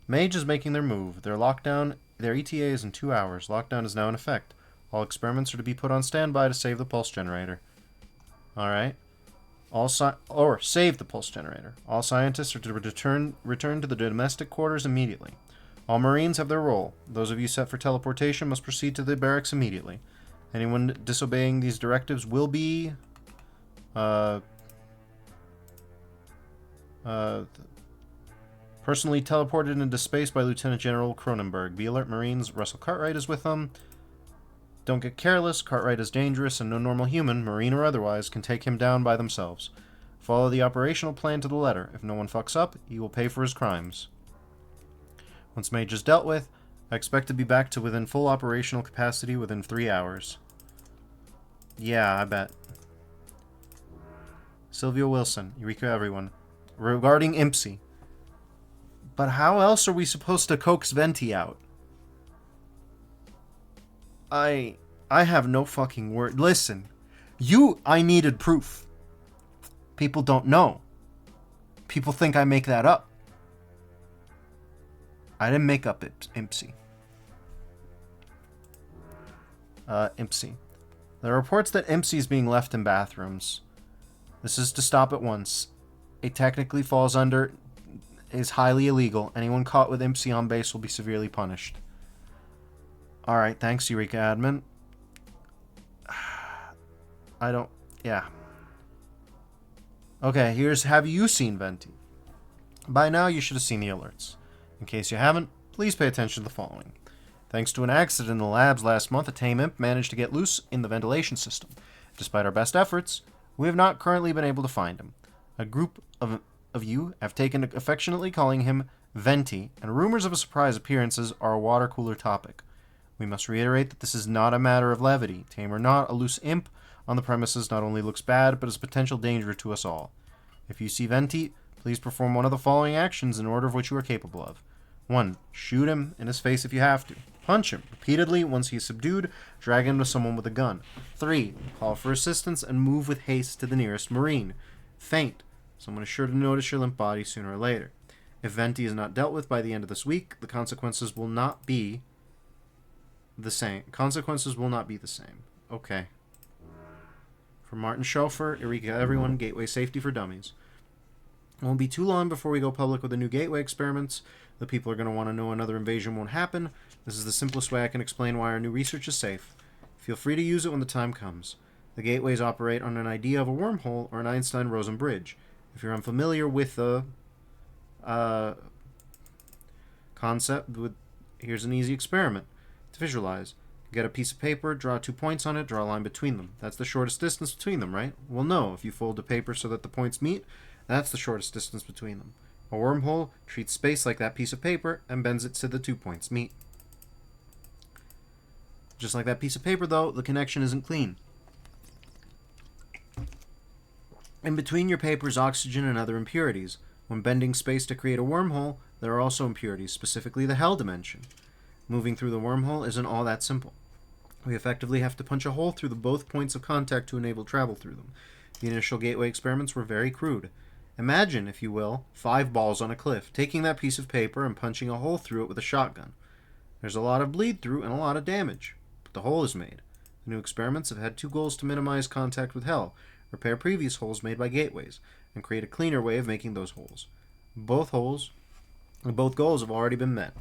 Mage is making their move. Their ETA is in 2 hours. Lockdown is now in effect. All experiments are to be put on standby to save the pulse generator. Alright. Save the pulse generator. All scientists are to return to the domestic quarters immediately. All Marines have their role. Those of you set for teleportation must proceed to the barracks immediately. Anyone disobeying these directives will be... personally teleported into space by Lieutenant General Cronenberg. Be alert, Marines. Russell Cartwright is with them. Don't get careless. Cartwright is dangerous, and no normal human, Marine or otherwise, can take him down by themselves. Follow the operational plan to the letter. If no one fucks up, he will pay for his crimes. Once Mage is dealt with, I expect to be back to within full operational capacity within 3 hours. Yeah, I bet. Sylvia Wilson, Eureka everyone. Regarding Impsy. But how else are we supposed to coax Venti out? I have no fucking word. Listen, I needed proof. People don't know. People think I make that up. I didn't make up Impsy. Impsy. There are reports that Impsy is being left in bathrooms. This is to stop at once. It technically falls under... is highly illegal. Anyone caught with Impsy on base will be severely punished. Alright, thanks, Eureka Admin. Yeah. Okay, have you seen Venti? By now, you should have seen the alerts. In case you haven't, please pay attention to the following. Thanks to an accident in the labs last month, a tame imp managed to get loose in the ventilation system. Despite our best efforts, we have not currently been able to find him. A group of you have taken to affectionately calling him Venti, and rumors of his surprise appearances are a water cooler topic. We must reiterate that this is not a matter of levity. Tame or not, a loose imp on the premises not only looks bad, but is a potential danger to us all. If you see Venti, please perform one of the following actions in order of which you are capable of. 1. Shoot him in his face if you have to. Punch him repeatedly. Once he is subdued, drag him to someone with a gun. 3. Call for assistance and move with haste to the nearest Marine. Faint. Someone is sure to notice your limp body sooner or later. If Venti is not dealt with by the end of this week, the consequences will not be the same. Okay. From Martin Schofer, Eureka everyone, Gateway Safety for Dummies. It won't be too long before we go public with the new Gateway experiments. The people are going to want to know another invasion won't happen. This is the simplest way I can explain why our new research is safe. Feel free to use it when the time comes. The gateways operate on an idea of a wormhole or an Einstein-Rosen bridge. If you're unfamiliar with the concept, here's an easy experiment to visualize. Get a piece of paper, draw 2 points on it, draw a line between them. That's the shortest distance between them, right? Well, no. If you fold the paper so that the points meet, that's the shortest distance between them. A wormhole treats space like that piece of paper and bends it so the 2 points meet. Just like that piece of paper, though, the connection isn't clean. In between your paper is oxygen and other impurities. When bending space to create a wormhole, there are also impurities, specifically the hell dimension. Moving through the wormhole isn't all that simple. We effectively have to punch a hole through both points of contact to enable travel through them. The initial gateway experiments were very crude. Imagine, if you will, 5 balls on a cliff, taking that piece of paper and punching a hole through it with a shotgun. There's a lot of bleed through and a lot of damage, but the hole is made. The new experiments have had 2 goals to minimize contact with hell, repair previous holes made by gateways, and create a cleaner way of making those holes. Both goals have already been met.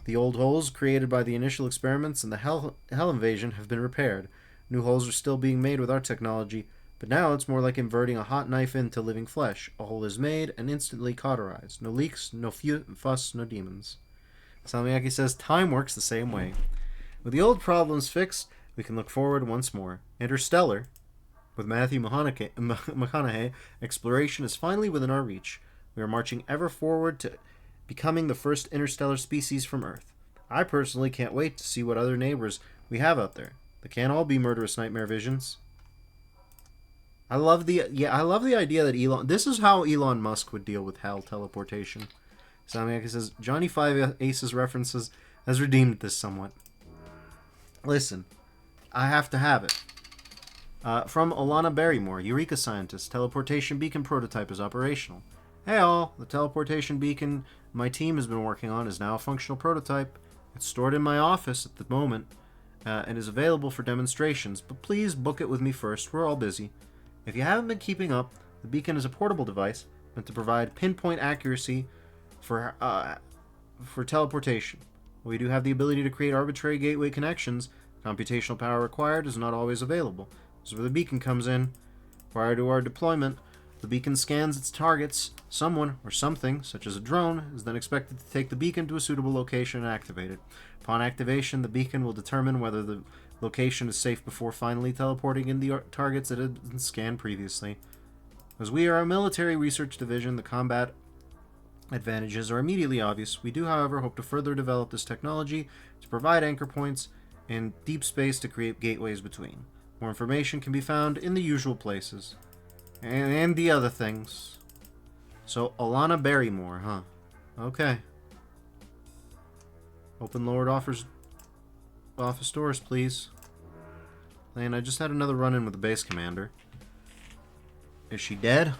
The old holes created by the initial experiments and the hell invasion have been repaired. New holes are still being made with our technology, but now it's more like inverting a hot knife into living flesh. A hole is made and instantly cauterized. No leaks, no fuss, no demons. Salmiakki says time works the same way. With the old problems fixed, we can look forward once more. Interstellar, with Matthew McConaughey, exploration is finally within our reach. We are marching ever forward to becoming the first interstellar species from Earth. I personally can't wait to see what other neighbors we have out there. They can't all be murderous nightmare visions. I love the idea that this is how Elon Musk would deal with hell teleportation. Salmiakki says Johnny 5 Aces references has redeemed this somewhat. Listen, I have to have it. From Alana Barrymore, Eureka Scientist, teleportation beacon prototype is operational. Hey all, the teleportation beacon my team has been working on is now a functional prototype. It's stored in my office at the moment and is available for demonstrations, but please book it with me first, we're all busy. If you haven't been keeping up, the beacon is a portable device meant to provide pinpoint accuracy for teleportation. While we do have the ability to create arbitrary gateway connections, computational power required is not always available. This is where the beacon comes in. Prior to our deployment, the beacon scans its targets. Someone or something, such as a drone, is then expected to take the beacon to a suitable location and activate it. Upon activation, the beacon will determine whether the location is safe before finally teleporting in the targets that had been scanned previously. As we are a military research division, the combat advantages are immediately obvious. We do, however, hope to further develop this technology to provide anchor points in deep space to create gateways between. More information can be found in the usual places. And the other things. So, Alana Barrymore, huh? Okay. Open lowered office doors, please. Lane, I just had another run-in with the base commander. Is she dead?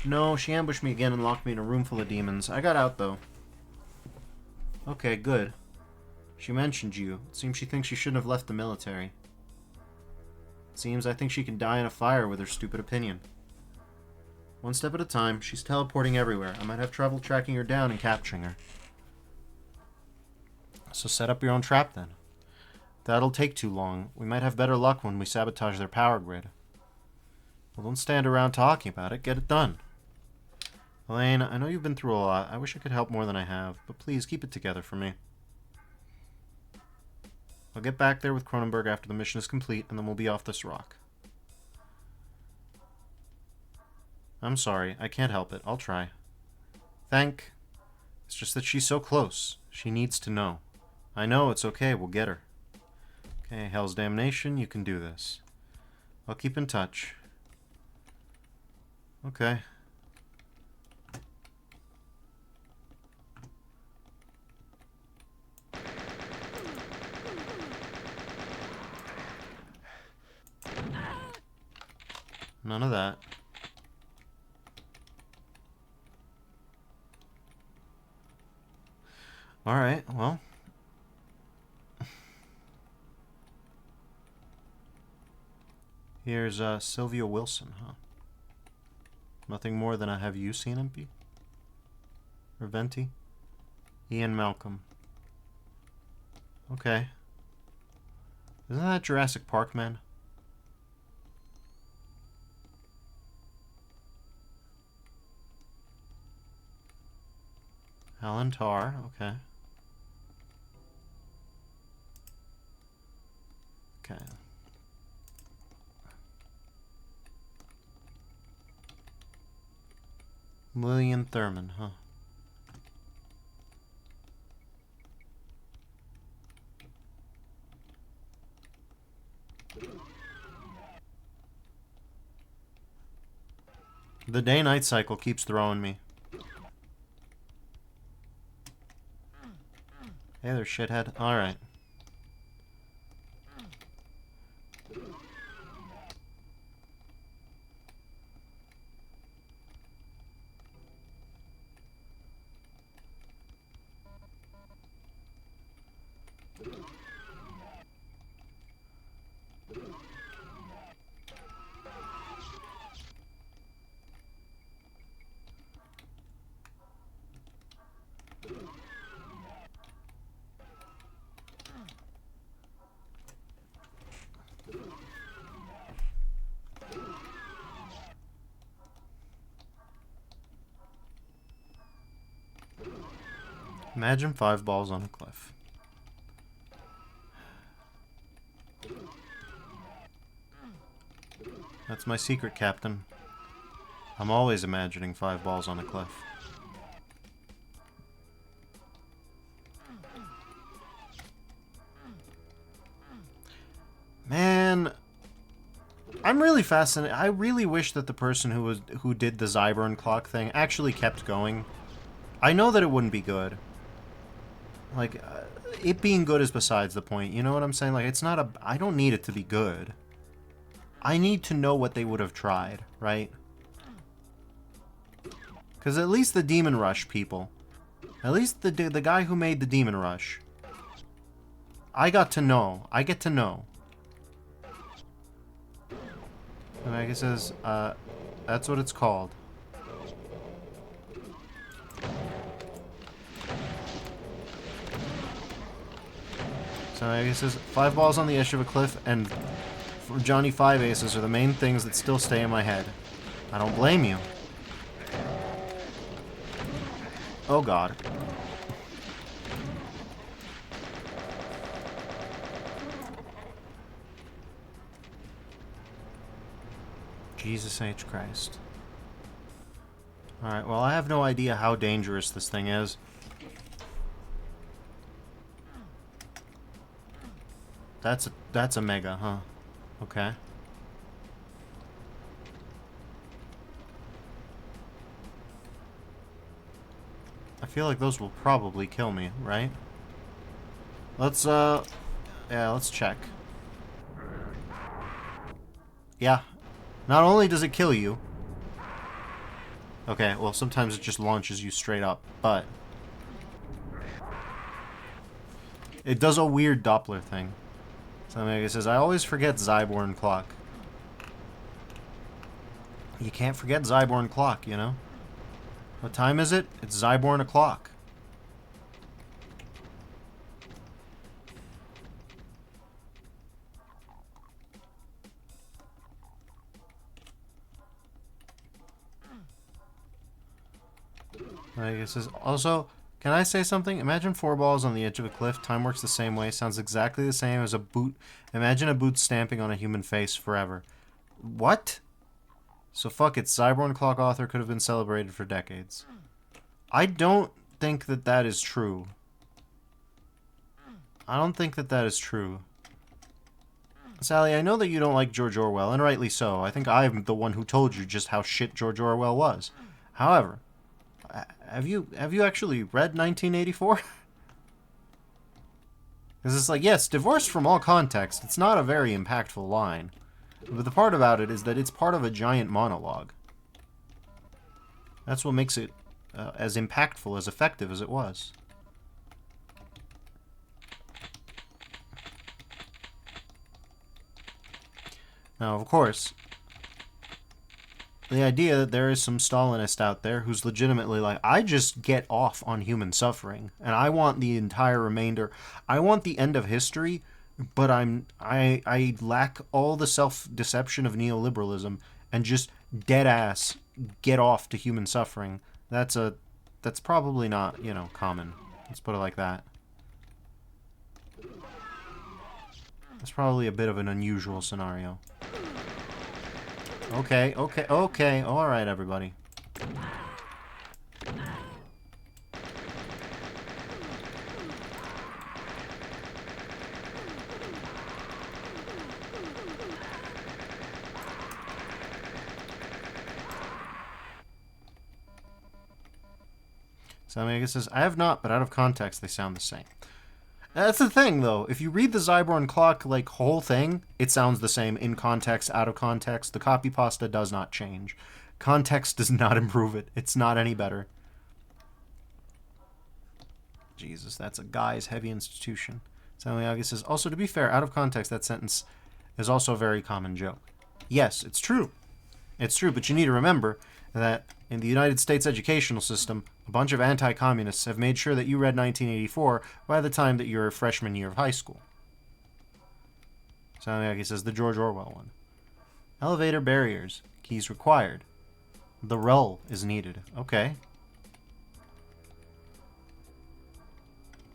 No, she ambushed me again and locked me in a room full of demons. I got out, though. Okay, good. She mentioned you. It seems she thinks she shouldn't have left the military. It seems I think she can die in a fire with her stupid opinion. One step at a time. She's teleporting everywhere. I might have trouble tracking her down and capturing her. So set up your own trap, then. That'll take too long. We might have better luck when we sabotage their power grid. Well, don't stand around talking about it. Get it done. Elaine, I know you've been through a lot. I wish I could help more than I have, but please keep it together for me. I'll get back there with Cronenberg after the mission is complete, and then we'll be off this rock. I'm sorry. I can't help it. I'll try. It's just that she's so close. She needs to know. I know. It's okay. We'll get her. Okay, Hell's Damnation. You can do this. I'll keep in touch. Okay. None of that. Alright, well. Here's Sylvia Wilson, huh? Nothing more than a have you seen him be? Or Venti? Ian Malcolm. Okay. Isn't that Jurassic Park, man? Alan Tarr, okay. Okay. Lillian Thurman, huh? The day-night cycle keeps throwing me. Hey there, shithead. Alright. Imagine 5 balls on a cliff. That's my secret, Captain. I'm always imagining 5 balls on a cliff. Man, I'm really fascinated. I really wish that the person who did the Zyburn clock thing actually kept going. I know that it wouldn't be good. Like, it being good is besides the point. You know what I'm saying? Like, it's not a... I don't need it to be good. I need to know what they would have tried, right? Because at least the Demon Rush people... At least the guy who made the Demon Rush... I got to know. I get to know. And I guess it says, that's what it's called. So I guess it says 5 balls on the edge of a cliff and Johnny 5 aces are the main things that still stay in my head. I don't blame you. Oh god. Jesus H. Christ. Alright, well, I have no idea how dangerous this thing is. That's a mega, huh? Okay. I feel like those will probably kill me, right? Let's, yeah, let's check. Yeah. Not only does it kill you... Okay, well, sometimes it just launches you straight up, but... It does a weird Doppler thing. So Mega says, I always forget Zyborn Clock. You can't forget Zyborn Clock, you know? What time is it? It's Zyborn o'clock. Mega says, also... Can I say something? Imagine 4 balls on the edge of a cliff. Time works the same way. Sounds exactly the same as a boot. Imagine a boot stamping on a human face forever. What? So fuck it. Cyborn Clock author could have been celebrated for decades. I don't think that that is true. I don't think that that is true. Sally, I know that you don't like George Orwell, and rightly so. I think I'm the one who told you just how shit George Orwell was. However... Have you actually read 1984? Because it's like, yes, divorced from all context, it's not a very impactful line. But the part about it is that it's part of a giant monologue. That's what makes it as impactful, as effective as it was. Now, of course... The idea that there is some Stalinist out there who's legitimately like, I just get off on human suffering, and I want the entire remainder. I want the end of history, but I lack all the self-deception of neoliberalism, and just dead ass get off to human suffering. That's probably not, you know, common. Let's put it like that. That's probably a bit of an unusual scenario. Okay, okay, okay. Alright, everybody. So Omega says, I have not, but out of context they sound the same. That's the thing, though. If you read the Zyborn Clock, like, whole thing, it sounds the same in context, out of context. The copy pasta does not change. Context does not improve it. It's not any better. Jesus, that's a guy's heavy institution. So Miyagi says, also, to be fair, out of context, that sentence is also a very common joke. Yes, it's true. It's true, but you need to remember that in the United States educational system, a bunch of anti-communists have made sure that you read 1984 by the time that you're a freshman year of high school. So Miyagi says, the George Orwell one. Elevator barriers. Keys required. The rel is needed. Okay.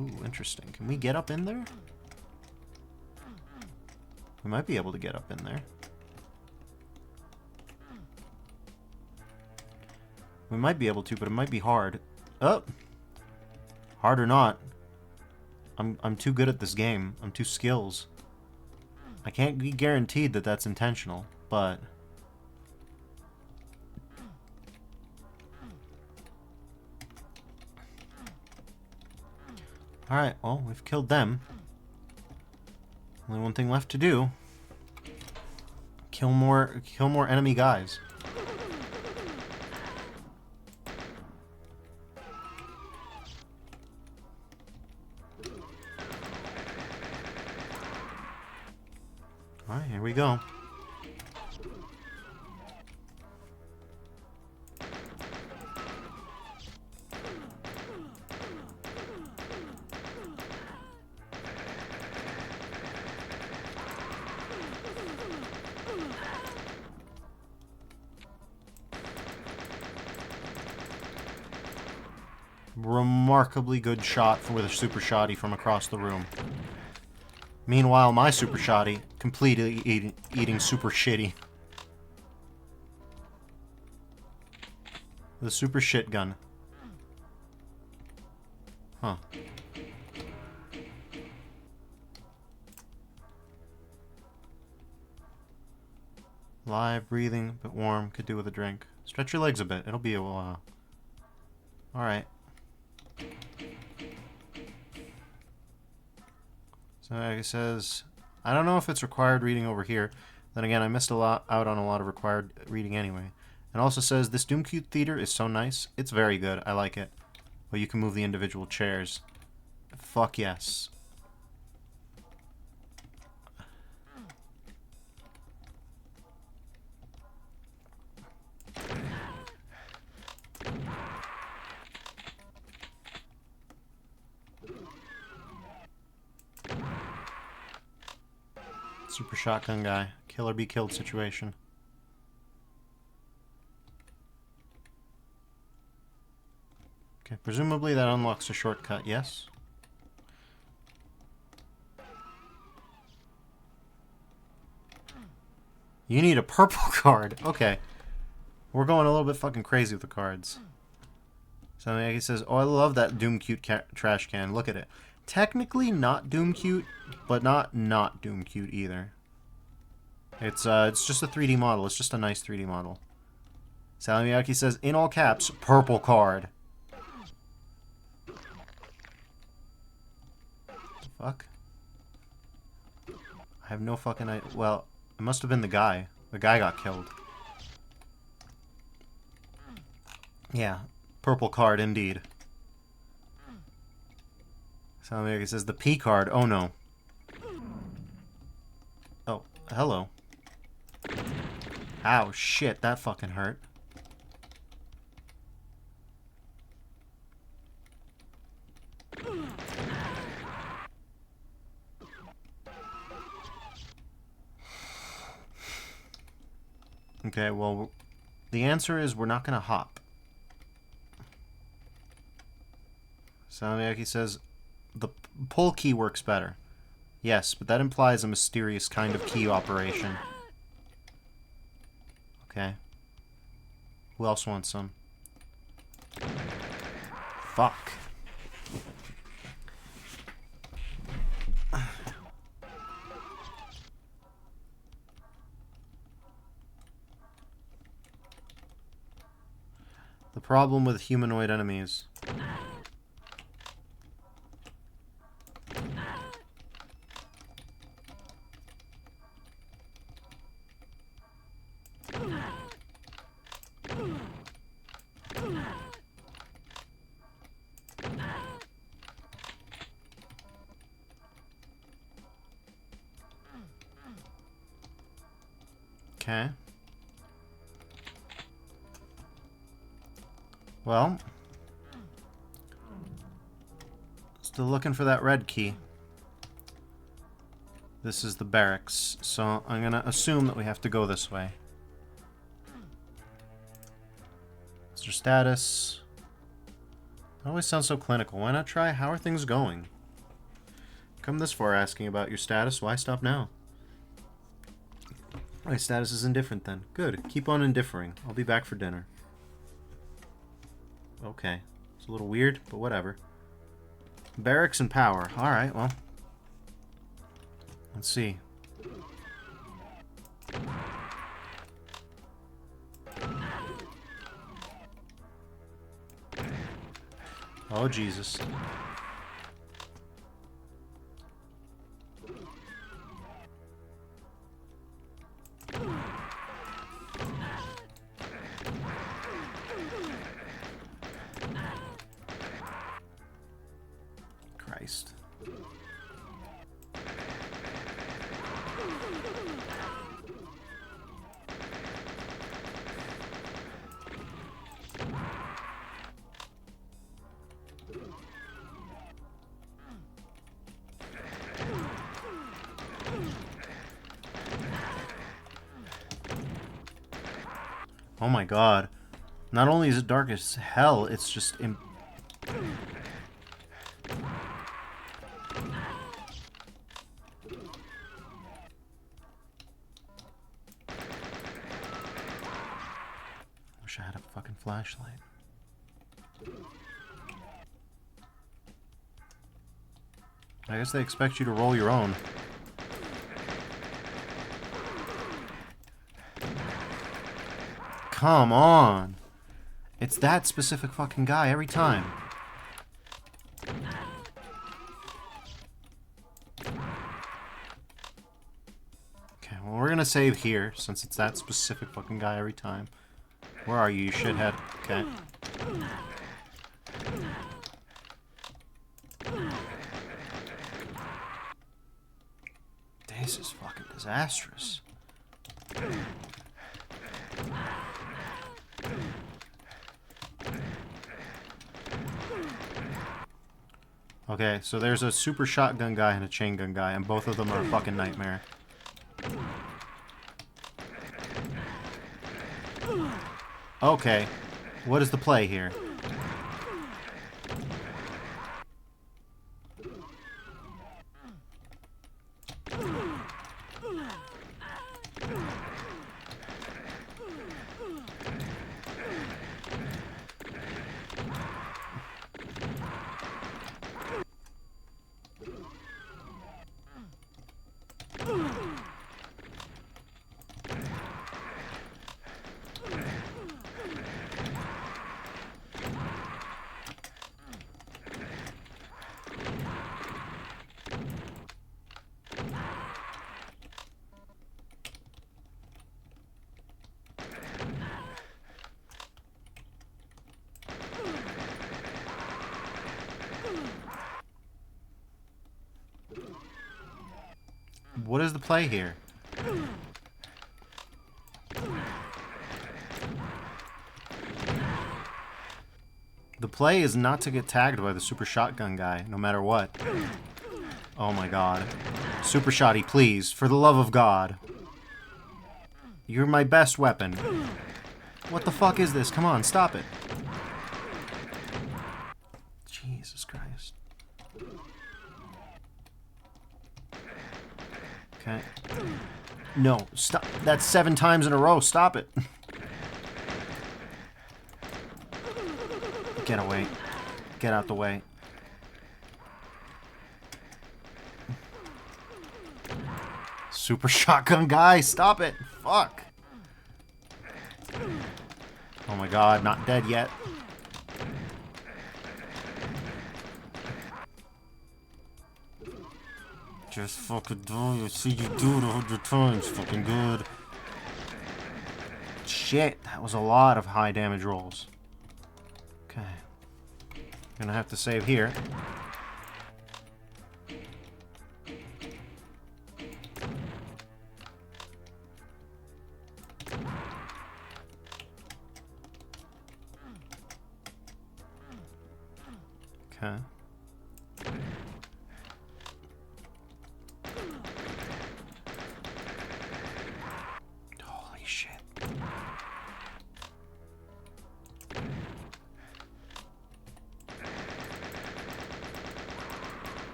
Ooh, interesting. Can we get up in there? We might be able to get up in there. We might be able to, but it might be hard. Oh! Hard or not. I'm too good at this game. I'm too skills. I can't be guaranteed that that's intentional, but... Alright, well, we've killed them. Only one thing left to do. Kill more enemy guys. Alright, here we go. Remarkably good shot with a super shotty from across the room. Meanwhile, my super shotty, completely eating super shitty. The super shit gun. Huh. Live, breathing, but warm. Could do with a drink. Stretch your legs a bit. It'll be a while. Alright. So it says, I don't know if it's required reading over here. Then again, I missed out on a lot of required reading anyway. It also says, this Doom Cute Theater is so nice. It's very good. I like it. Well, you can move the individual chairs. Fuck yes. Super shotgun guy. Kill or be killed situation. Okay, presumably that unlocks a shortcut, yes? You need a purple card. Okay. We're going a little bit fucking crazy with the cards. So he says, oh, I love that Doom Cute trash can. Look at it. Technically not Doom Cute, but not Doom Cute either. It's just a 3D model. It's just a nice 3D model. Sally Miyake says, in all caps, purple card. The fuck? I have no fucking idea. Well, it must have been the guy. The guy got killed. Yeah, purple card indeed. Sally Miyake says, the P card. Oh no. Oh, hello. Ow, shit, that fucking hurt. Okay, well, the answer is we're not gonna hop. Salamiaki says, the pull key works better. Yes, but that implies a mysterious kind of key operation. Okay. Who else wants some? Fuck. The problem with humanoid enemies. Okay. Well. Still looking for that red key. This is the barracks, so I'm gonna assume that we have to go this way. What's your status? It always sounds so clinical. Why not try, how are things going? Come this far asking about your status, why stop now? My status is indifferent then. Good. Keep on indiffering. I'll be back for dinner. Okay. It's a little weird, but whatever. Barracks and power. Alright, well. Let's see. Oh, Jesus. Christ. Oh my god. Not only is it dark as hell, it's just... Wish I had a fucking flashlight. I guess they expect you to roll your own. Come on! It's that specific fucking guy every time. Okay, well we're gonna save here, since it's that specific fucking guy every time. Where are you, you shithead? Okay. This is fucking disastrous. Okay, so there's a super shotgun guy and a chain gun guy, and both of them are a fucking nightmare. Okay, what is the play here? What is the play here? The play is not to get tagged by the super shotgun guy, no matter what. Oh my god. Super shotty, please, for the love of God. You're my best weapon. What the fuck is this? Come on, stop it. Jesus Christ. Okay. No, stop. That's 7 times in a row. Stop it. Get away. Get out the way. Super shotgun guy, stop it. Fuck. Oh my god, not dead yet. Just fucking do it. See you do it 100 times. Fucking good. Shit, that was a lot of high damage rolls. Okay. Gonna have to save here. Okay. Holy shit.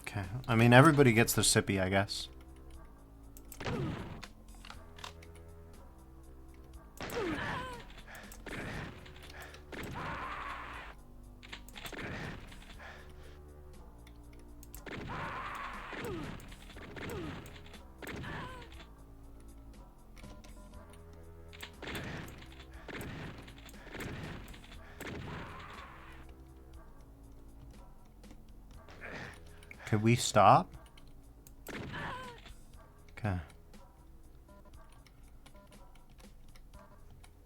Okay. I mean, everybody gets the sippy, I guess. Could we stop? Okay.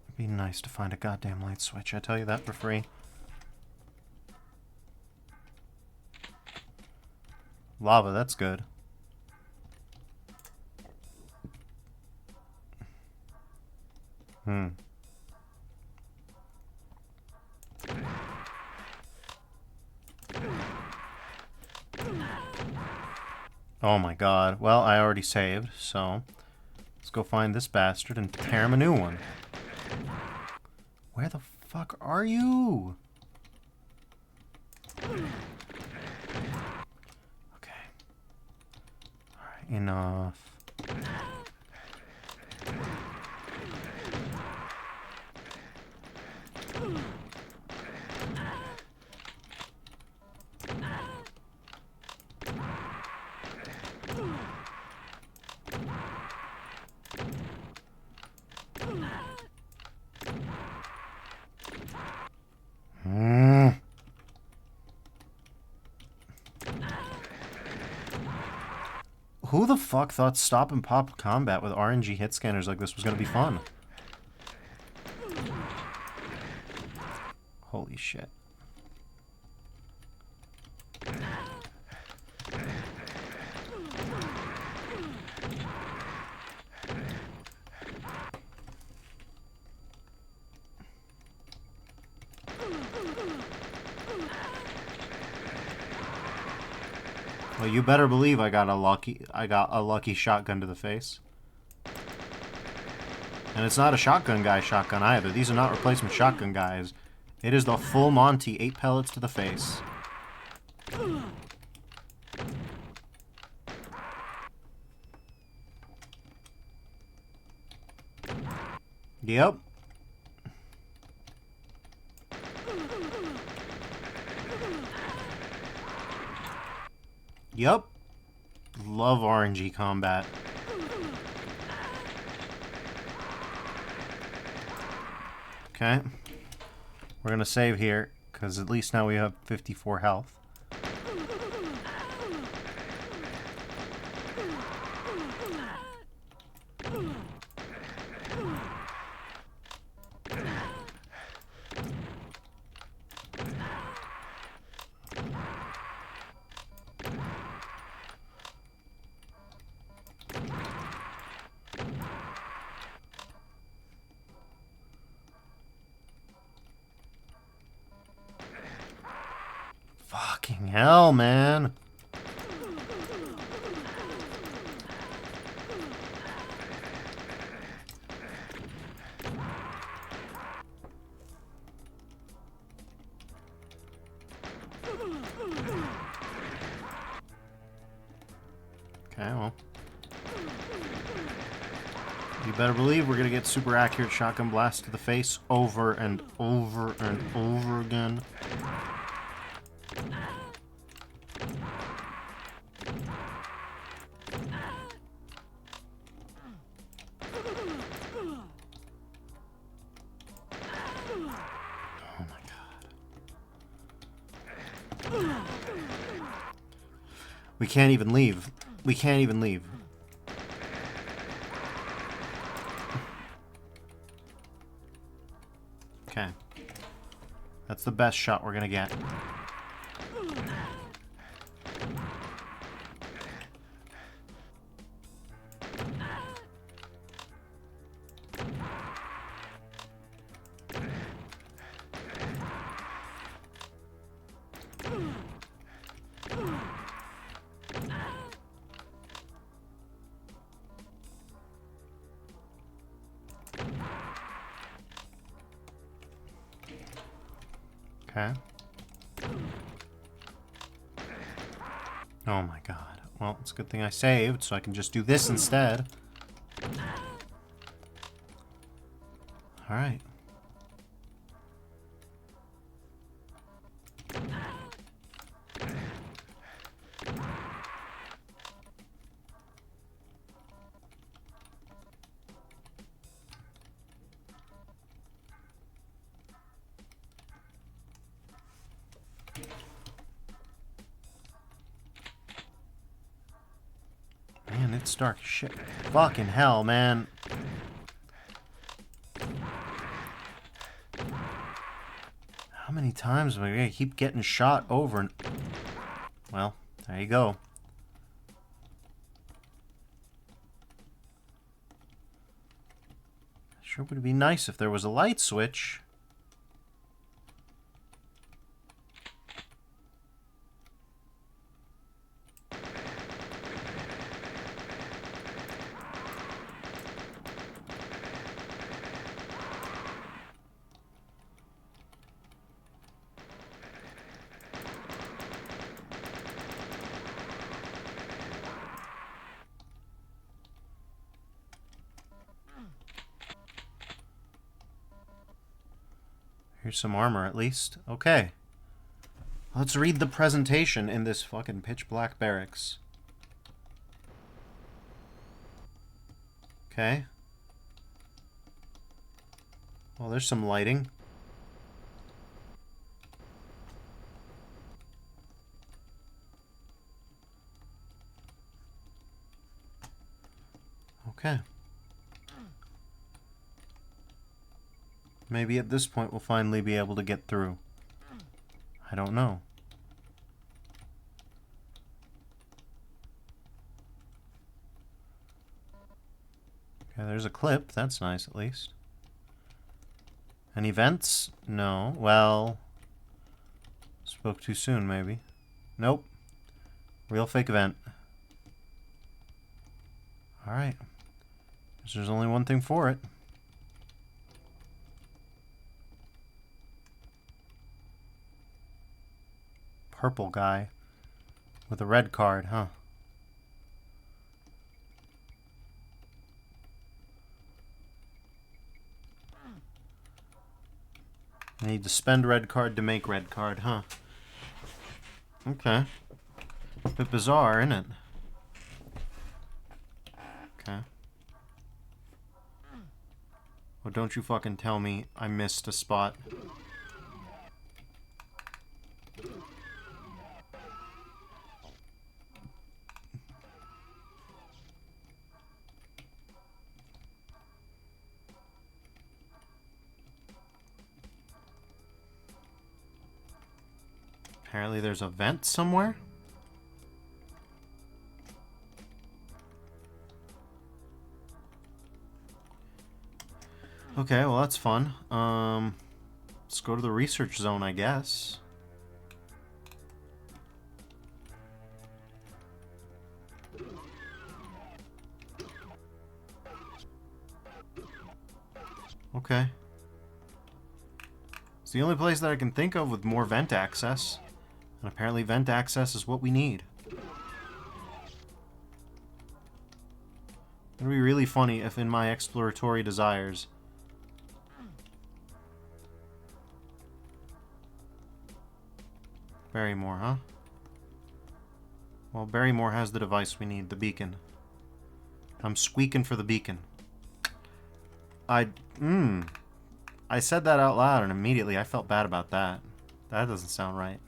It'd be nice to find a goddamn light switch, I tell you that for free. Lava, that's good. Oh my god. Well, I already saved, so Let's go find this bastard and tear him a new one. Where the fuck are you? Okay. Alright, enough. Who the fuck thought stop and pop combat with RNG hit scanners like this was gonna be fun? Holy shit. Well, you better believe I got a lucky shotgun to the face. And it's not a shotgun guy shotgun either. These are not replacement shotgun guys. It is the full Monty, 8 pellets to the face. Yep. Yep. Love RNG combat. Okay. We're gonna save here, because at least now we have 54 health. Fucking hell, man. Okay, well. You better believe we're gonna get super accurate shotgun blast to the face over and over and over again. Oh my god. We can't even leave. We can't even leave. Okay. That's the best shot we're gonna get. Okay. Oh my god. Well, it's a good thing I saved, so I can just do this instead. Alright. Man, it's dark as shit. Fucking hell, man. How many times am I gonna keep getting shot over and... Well, there you go. Sure would be nice if there was a light switch. Here's some armor, at least. Okay. Let's read the presentation in this fucking pitch black barracks. Okay. Well, there's some lighting. Okay. Maybe at this point we'll finally be able to get through. I don't know. Okay, there's a clip. That's nice, at least. Any vents? No. Well... Spoke too soon, maybe. Nope. Real fake event. Alright. Guess there's only one thing for it. Purple guy. With a red card, huh? I need to spend red card to make red card, huh? Okay. A bit bizarre, isn't it? Okay. Well, don't you fucking tell me I missed a spot. Apparently there's a vent somewhere. Okay, well that's fun. Let's go to the research zone, I guess. Okay. It's the only place that I can think of with more vent access. And apparently vent access is what we need. It would be really funny if in my exploratory desires... Barrymore, huh? Well, Barrymore has the device we need, the beacon. I'm squeaking for the beacon. I said that out loud and immediately I felt bad about that. That doesn't sound right.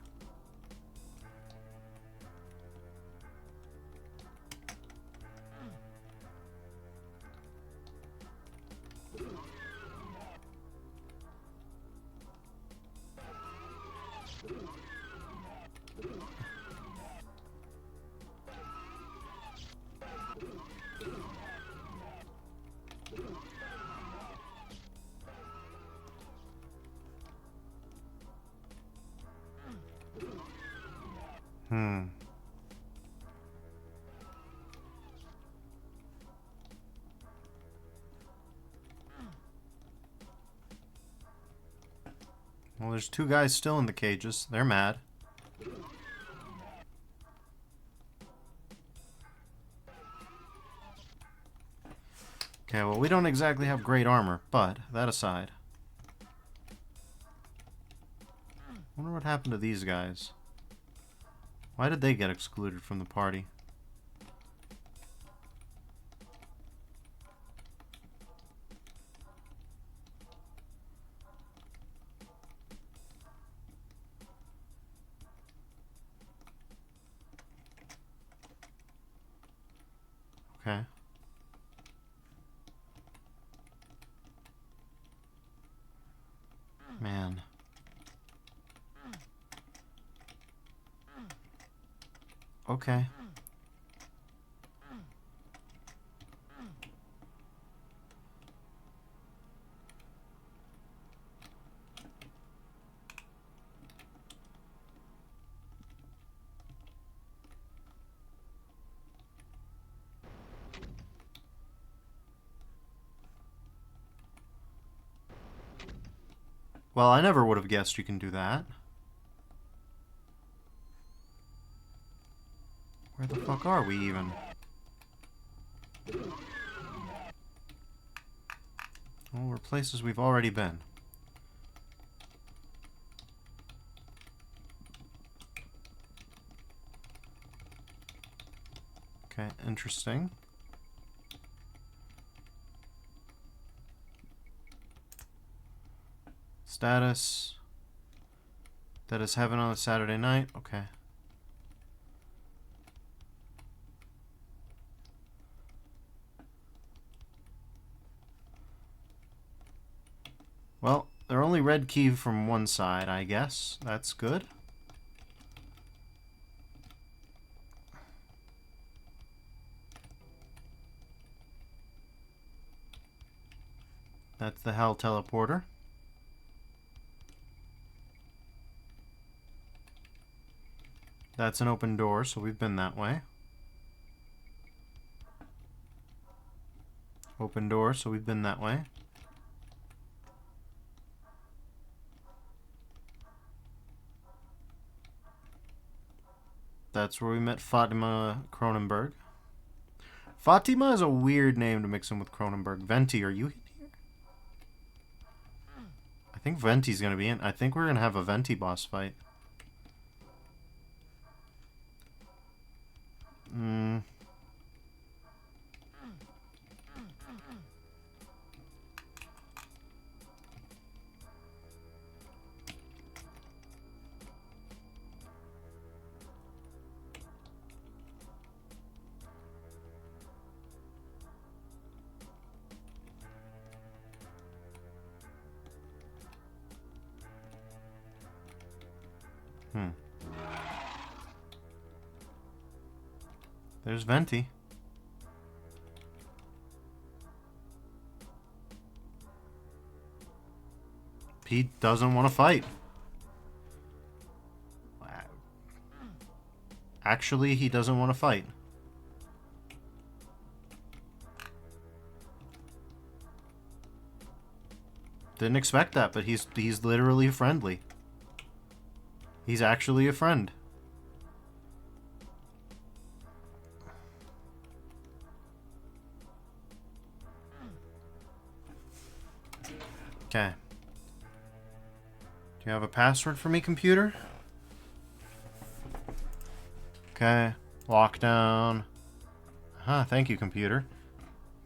Well, there's two guys still in the cages. They're mad. Okay, well, we don't exactly have great armor, but that aside. I wonder what happened to these guys. Why did they get excluded from the party? Okay. Man. Okay. Well, I never would have guessed you can do that. Where the fuck are we even? Well, we're places we've already been. Interesting. Status. That is heaven on a Saturday night. Okay. Well, they're only red key from one side, I guess. That's good. That's the hell teleporter. That's an open door, so we've been that way. Open door, so we've been that way. That's where we met Fatima Cronenberg. Fatima is a weird name to mix in with Cronenberg. Venti, are you in here? I think Venti's going to be in. I think we're going to have a Venti boss fight. There's Venti. Pete doesn't want to fight. Actually, he doesn't want to fight. Didn't expect that, but he's literally friendly. He's actually a friend. Okay. Do you have a password for me, computer? Okay. Lockdown. Thank you, computer.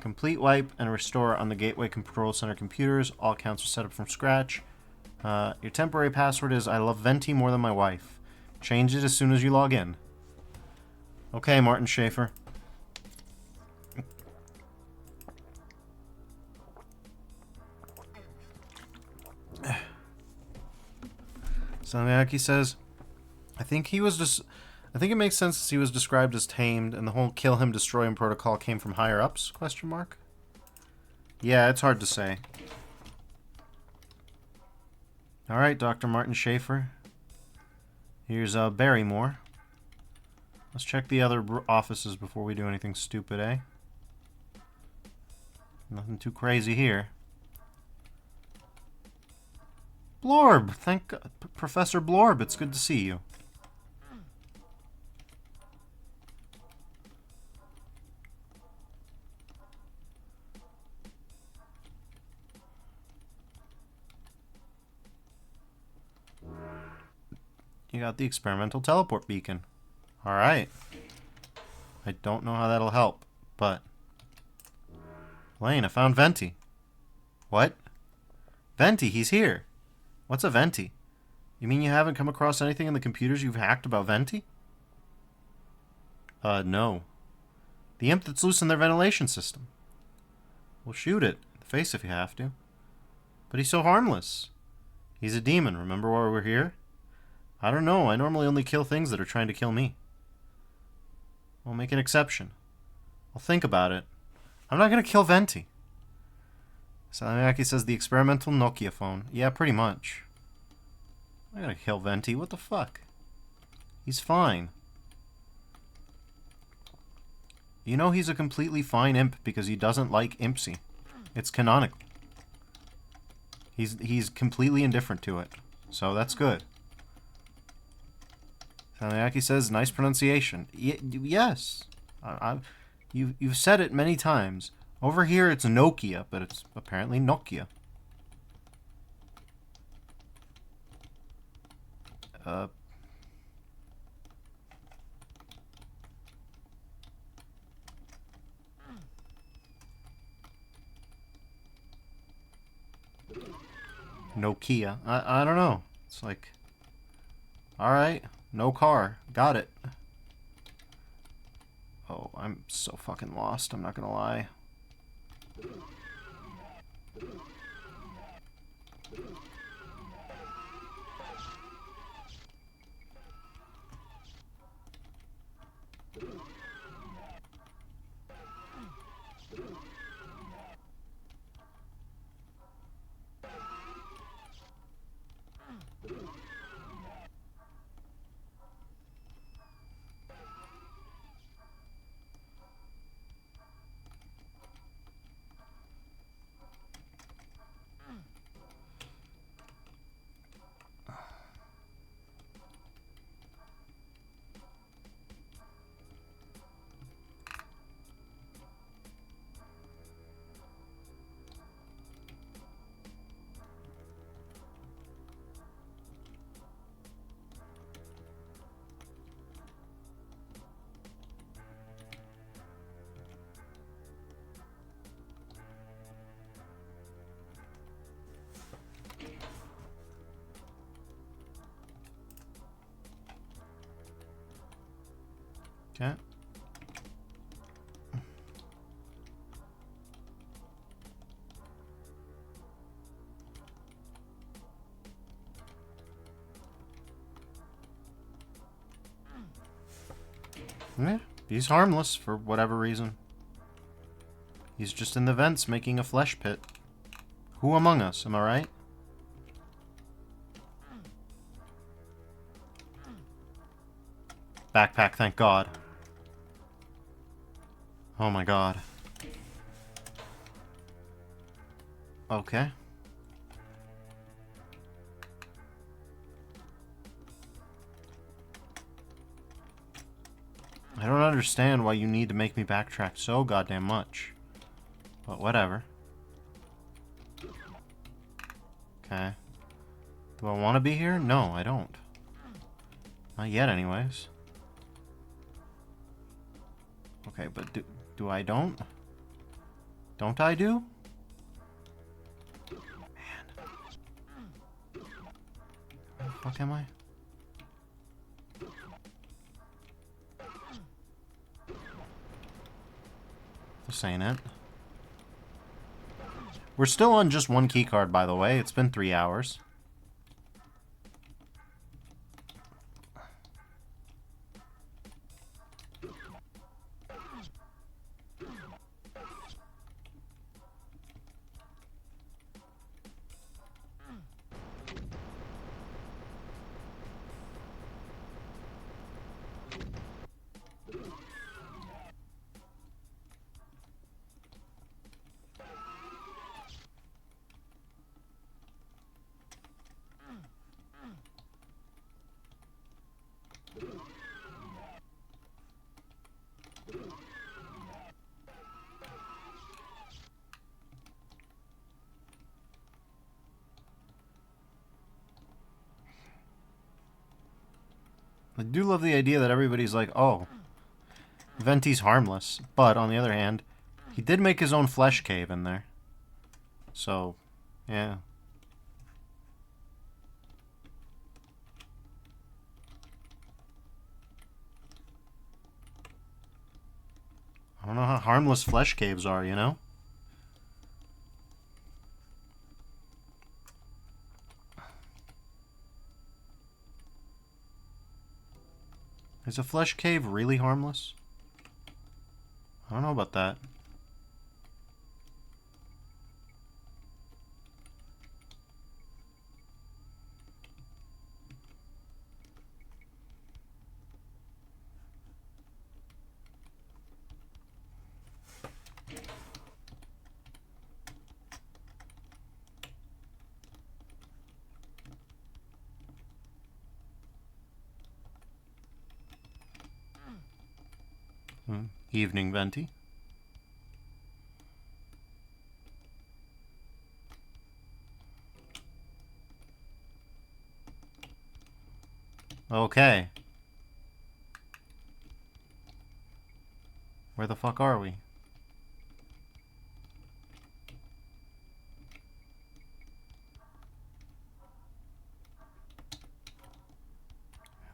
Complete wipe and restore on the Gateway Control Center computers. All accounts are set up from scratch. Your temporary password is I love Venti more than my wife. Change it as soon as you log in. Okay, Martin Schaefer. Salmiaki says, I think it makes sense he was described as tamed, and the whole kill him, destroy him protocol came from higher ups? ? Yeah, it's hard to say. Alright, Dr. Martin Schaefer. Here's Barrymore. Let's check the other offices before we do anything stupid, eh? Nothing too crazy here. Blorb! Thank God. Professor Blorb, it's good to see you. You got the experimental teleport beacon. Alright. I don't know how that'll help, but... Lane, I found Venti. What? Venti, he's here. What's a Venti? You mean you haven't come across anything in the computers you've hacked about Venti? No. The imp that's loose in their ventilation system. Well, shoot it. In the face if you have to. But he's so harmless. He's a demon, remember why we're here? I don't know, I normally only kill things that are trying to kill me. We'll make an exception. I'll think about it. I'm not gonna kill Venti. Salmiaki says the experimental Nokia phone. Yeah, pretty much. I'm gonna kill Venti, what the fuck? He's fine. You know he's a completely fine imp because he doesn't like Impsy. It's canonical. He's completely indifferent to it. So that's good. Salmiaki says, nice pronunciation. Yes. You've said it many times. Over here it's Nokia, but it's apparently Nokia. No Kia. I don't know. It's like, alright, no car. Got it. Oh, I'm so fucking lost, I'm not gonna lie. Okay. Yeah, he's harmless for whatever reason. He's just in the vents making a flesh pit. Who among us, am I right? Backpack, thank God. Oh my God. Okay. I don't understand why you need to make me backtrack so goddamn much. But whatever. Okay. Do I want to be here? No, I don't. Not yet, anyways. Okay, but do I don't? Don't I do? Man. Where the fuck am I? This ain't it. We're still on just one keycard, by the way. It's been 3 hours. I do love the idea that everybody's like, oh, Venti's harmless. But, on the other hand, he did make his own flesh cave in there. So, yeah. I don't know how harmless flesh caves are, you know? Is a flesh cave really harmless? I don't know about that. Evening, Venti. Okay. Where the fuck are we?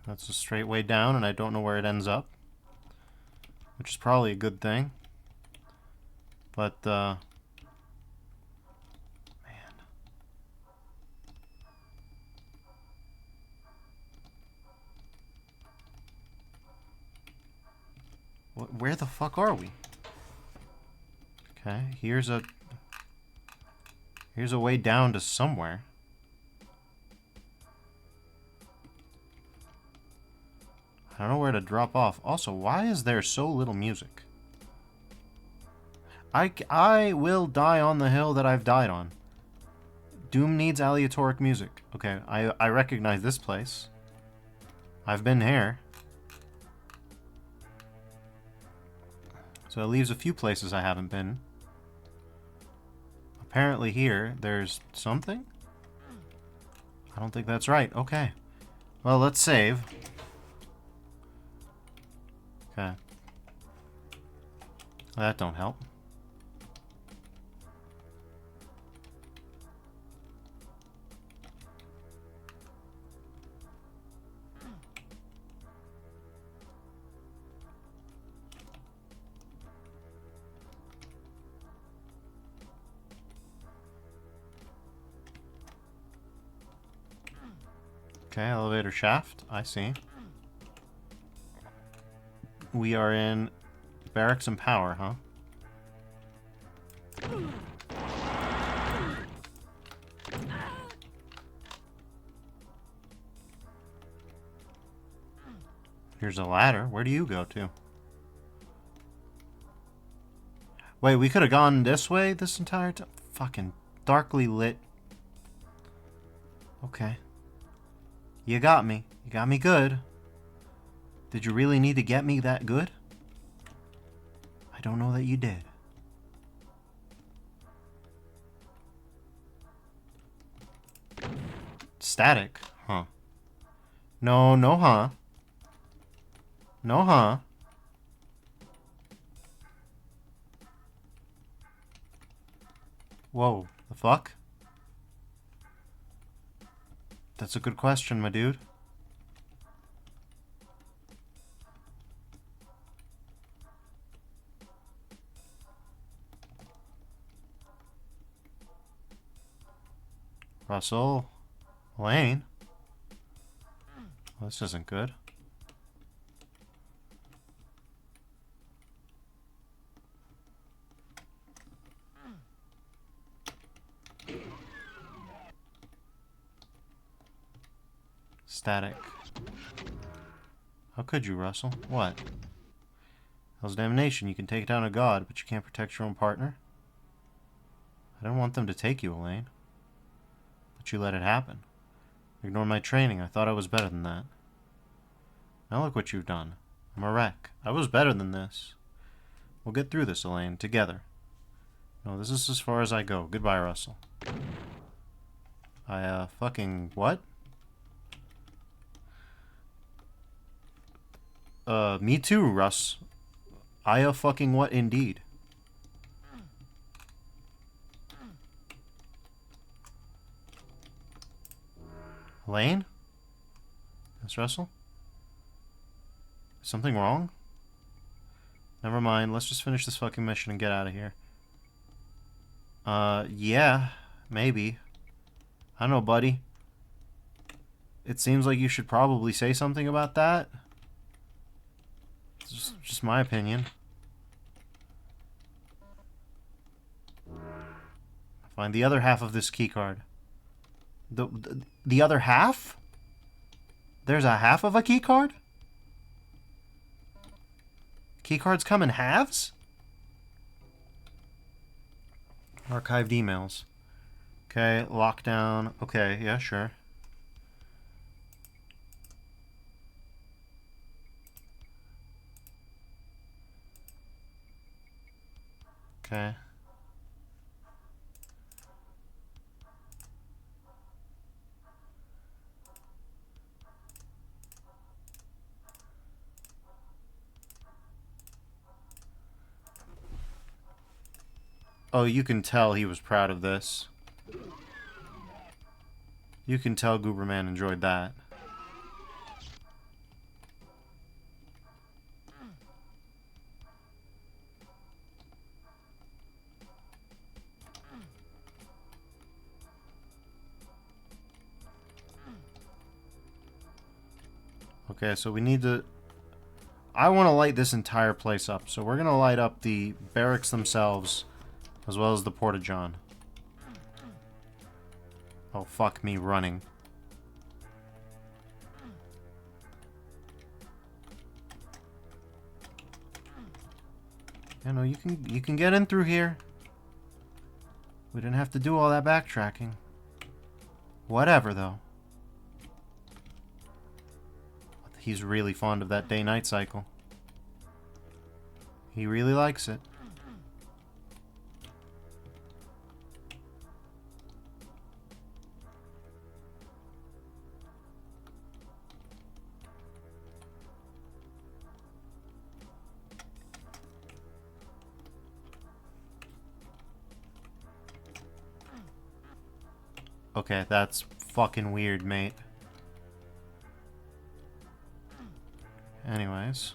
That's a straight way down, and I don't know where it ends up. Which is probably a good thing. But, man. Where the fuck are we? Okay, here's a way down to somewhere. I don't know where to drop off. Also, why is there so little music? I will die on the hill that I've died on. Doom needs aleatoric music. Okay, I recognize this place. I've been here. So it leaves a few places I haven't been. Apparently here, there's something? I don't think that's right. Okay. Well, let's save. Okay. That don't help. Okay, elevator shaft. I see. We are in barracks and power, huh? Here's a ladder. Where do you go to? Wait, we could have gone this way this entire time? Fucking darkly lit. Okay. You got me. You got me good. Did you really need to get me that good? I don't know that you did. Static? Huh. No, no, huh. No, huh. Whoa, the fuck? That's a good question, my dude. Russell? Lane? Well, this isn't good. Static. How could you, Russell? What? Hell's damnation. You can take down a god, but you can't protect your own partner? I didn't want them to take you, Elaine. But you let it happen. Ignore my training. I thought I was better than that. Now look what you've done. I'm a wreck. I was better than this. We'll get through this, Elaine, together. No, this is as far as I go. Goodbye, Russell. Fucking what? Me too, Russ. Fucking what indeed? Lane? Miss Russell? Is something wrong? Never mind, let's just finish this fucking mission and get out of here. Yeah, maybe. I don't know, buddy. It seems like you should probably say something about that. It's just my opinion. Find the other half of this keycard. The other half? There's a half of a keycard? Keycards come in halves? Archived emails. Okay, lockdown. Okay, yeah, sure. Okay. Oh, you can tell he was proud of this. You can tell Gooberman enjoyed that. Okay, so we need to... I want to light this entire place up. So we're going to light up the barracks themselves, as well as the Porta-John. Oh, fuck me running. You know, you can get in through here. We didn't have to do all that backtracking. Whatever, though. He's really fond of that day-night cycle. He really likes it. Okay, that's fucking weird, mate. Anyways.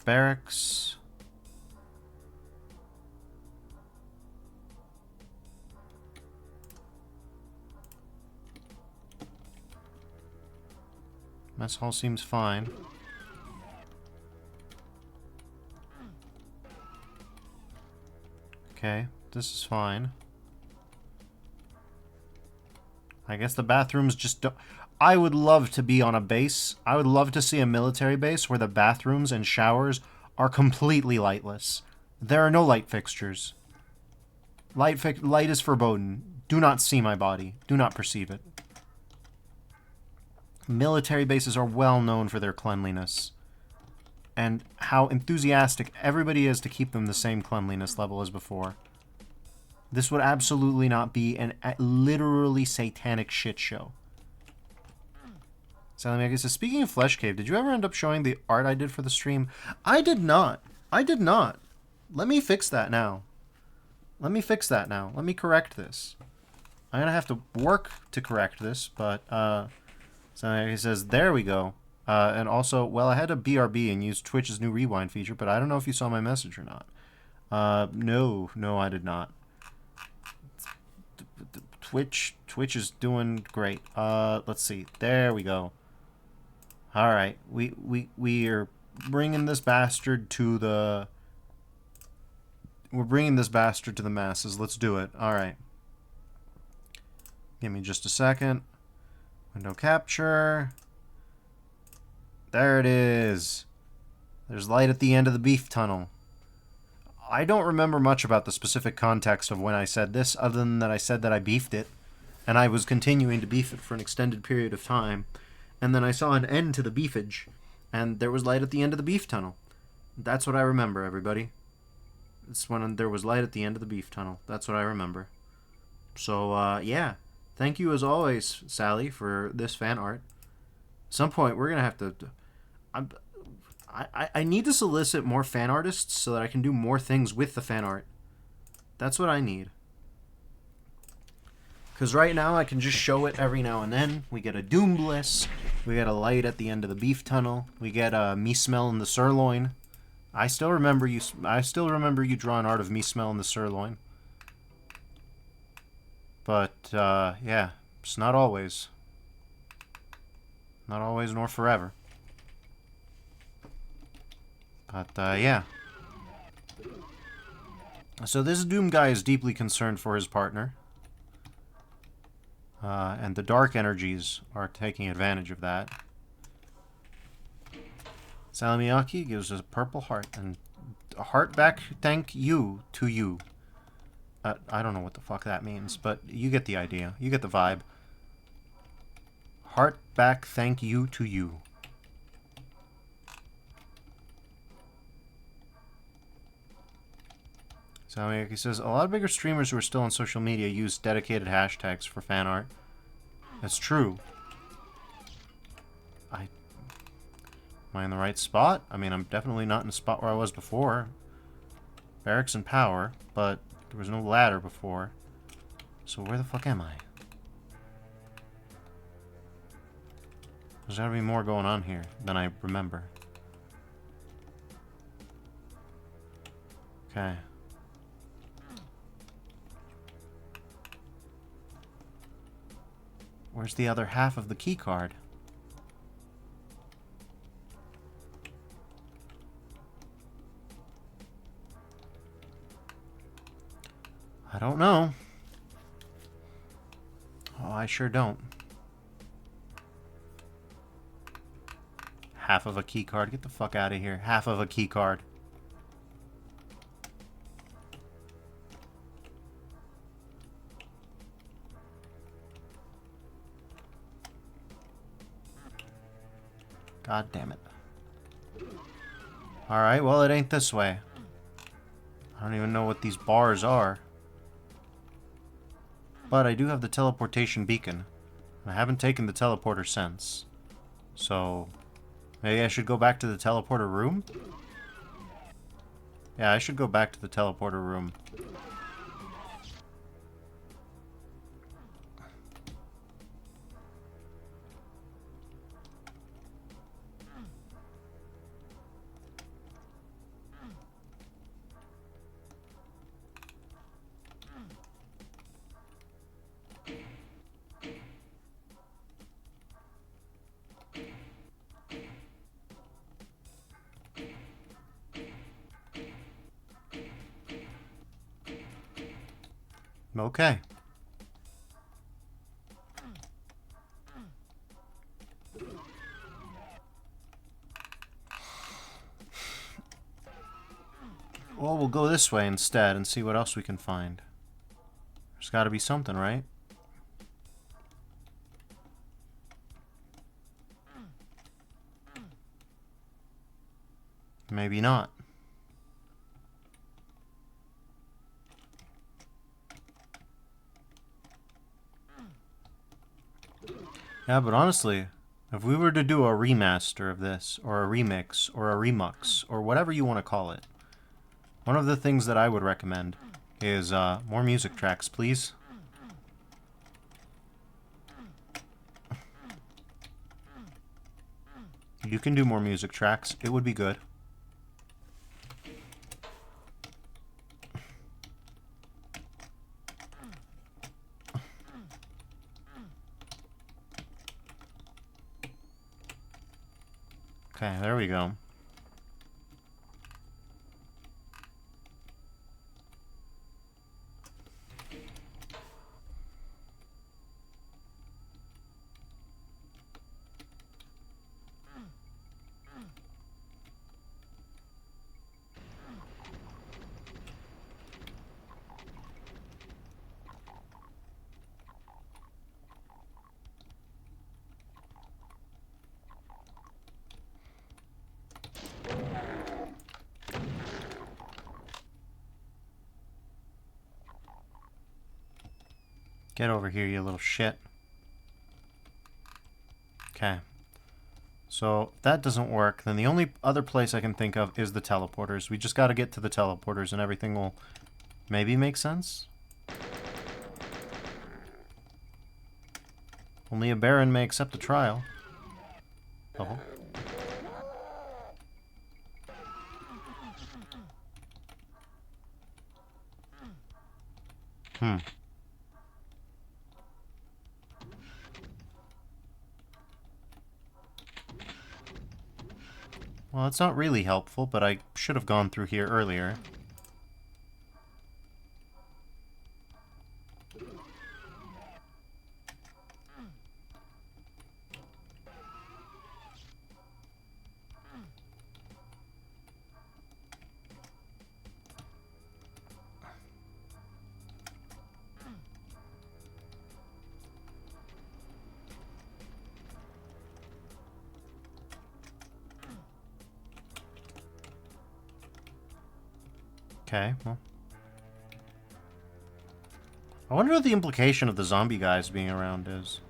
Barracks. Mess hall seems fine. Okay, this is fine. I guess the bathrooms just don't... I would love to be on a base. I would love to see a military base where the bathrooms and showers are completely lightless. There are no light fixtures. Light is forbidden. Do not see my body. Do not perceive it. Military bases are well known for their cleanliness. And how enthusiastic everybody is to keep them the same cleanliness level as before. This would absolutely not be an literally satanic shit show. Salamiak says, speaking of Flesh Cave, did you ever end up showing the art I did for the stream? I did not. I did not. Let me fix that now. Let me fix that now. Let me correct this. I'm going to have to work to correct this, but Salamiak says, there we go. And also, well, I had a BRB and used Twitch's new rewind feature, but I don't know if you saw my message or not. No, I did not. Twitch is doing great. Let's see. There we go. All right, we are bringing this bastard to the. We're bringing this bastard to the masses. Let's do it. All right. Give me just a second. Window capture. There it is. There's light at the end of the beef tunnel. I don't remember much about the specific context of when I said this, other than that I said that I beefed it, and I was continuing to beef it for an extended period of time, and then I saw an end to the beefage, and there was light at the end of the beef tunnel. That's what I remember, everybody. It's when there was light at the end of the beef tunnel. That's what I remember. So, yeah. Thank you, as always, Sally, for this fan art. At some point, we're going to have to... I need to solicit more fan artists so that I can do more things with the fan art. That's what I need. Because right now I can just show it every now and then. We get a Doom Bliss. We get a light at the end of the beef tunnel. We get me smelling the sirloin. I still remember you drawing art of me smelling the sirloin. But yeah, it's not always. Not always nor forever. But, yeah. So this Doom guy is deeply concerned for his partner. And the dark energies are taking advantage of that. Salamiyaki gives us a purple heart. And a heart back thank you to you. I don't know what the fuck that means, but you get the idea. You get the vibe. Heart back thank you to you. So he says, a lot of bigger streamers who are still on social media use dedicated hashtags for fan art. That's true. Am I in the right spot? I mean, I'm definitely not in the spot where I was before. Barracks and power, but there was no ladder before. So where the fuck am I? There's gotta be more going on here than I remember. Okay. Where's the other half of the key card? I don't know. Oh, I sure don't. Half of a key card. Get the fuck out of here. Half of a key card. God damn it. Alright, well, it ain't this way. I don't even know what these bars are. But I do have the teleportation beacon. I haven't taken the teleporter since. So, maybe I should go back to the teleporter room? Yeah, I should go back to the teleporter room. Okay. Well, we'll go this way instead and see what else we can find. There's gotta be something, right? Maybe not. Yeah, but honestly, if we were to do a remaster of this, or a remix, or a remux, or whatever you want to call it, one of the things that I would recommend is more music tracks, please. You can do more music tracks. It would be good. Okay, there we go. Get over here, you little shit. Okay. So, if that doesn't work, then the only other place I can think of is the teleporters. We just gotta get to the teleporters and everything will maybe make sense? Only a baron may accept a trial. Oh. Hmm. Well, it's not really helpful, but I should have gone through here earlier. Okay, well. I wonder what the implication of the zombie guys being around is.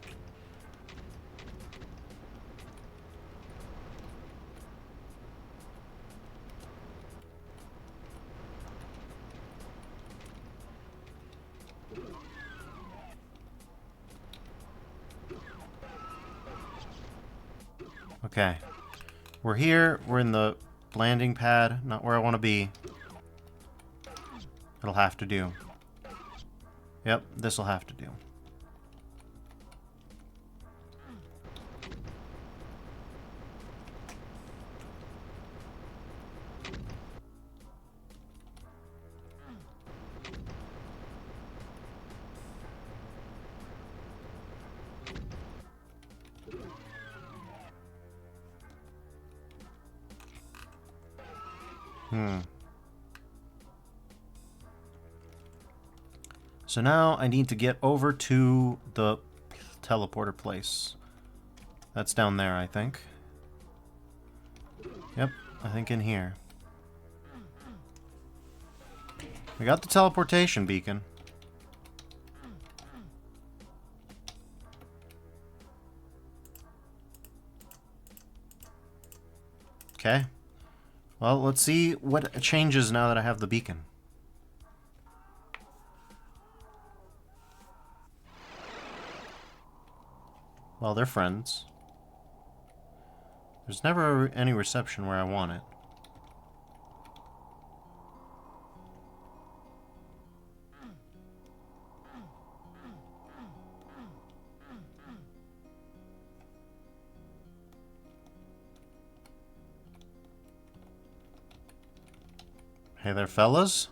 Okay. We're here. We're in the landing pad. Not where I want to be. It'll have to do. Yep, this'll have to do. So now I need to get over to the teleporter place. That's down there, I think. Yep, I think in here. We got the teleportation beacon. Okay. Well, let's see what changes now that I have the beacon. Well, they're friends. There's never any reception where I want it. Hey there, fellas.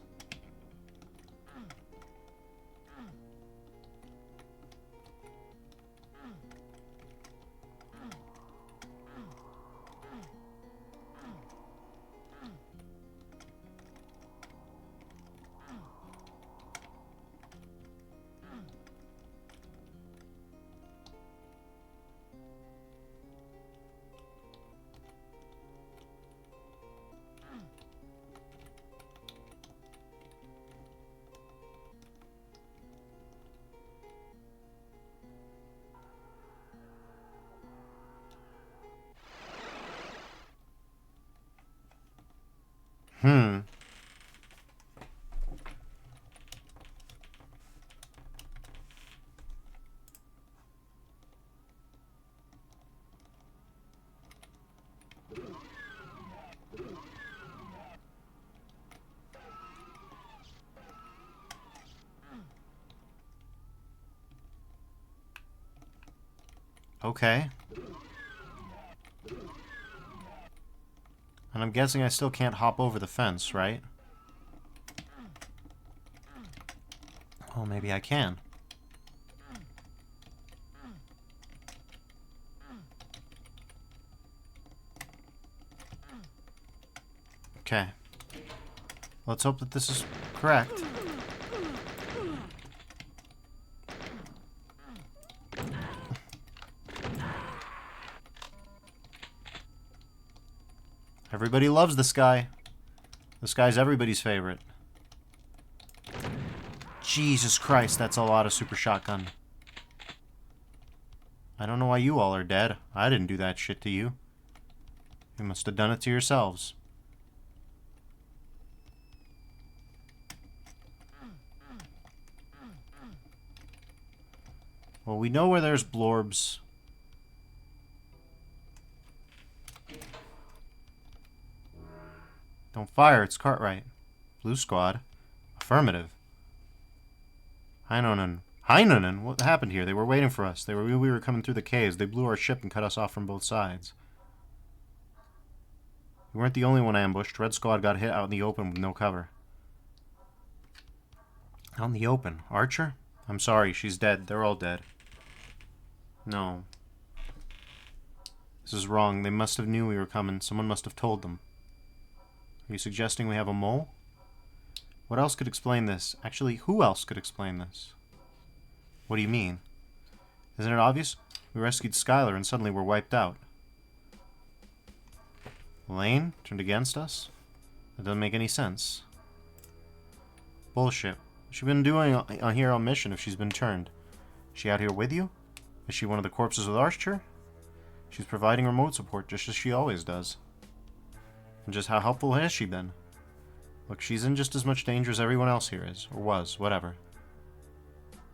Okay. And I'm guessing I still can't hop over the fence, right? Oh, maybe I can. Okay. Let's hope that this is correct. Everybody loves this guy. This guy's everybody's favorite. Jesus Christ, that's a lot of super shotgun. I don't know why you all are dead. I didn't do that shit to you. You must have done it to yourselves. Well, we know where there's blorbs. Don't fire, it's Cartwright. Blue squad. Affirmative. Heinonen. Heinonen? What happened here? They were waiting for us. We were coming through the caves. They blew our ship and cut us off from both sides. We weren't the only one ambushed. Red squad got hit out in the open with no cover. Out in the open? Archer? I'm sorry, she's dead. They're all dead. No. This is wrong. They must have knew we were coming. Someone must have told them. Are you suggesting we have a mole? What else could explain this? Actually, who else could explain this? What do you mean? Isn't it obvious? We rescued Skylar and suddenly we're wiped out. Lane turned against us? That doesn't make any sense. Bullshit. What's she been doing on here on mission if she's been turned? Is she out here with you? Is she one of the corpses with Archer? She's providing remote support just as she always does. And just how helpful has she been? Look, she's in just as much danger as everyone else here is, or was, whatever.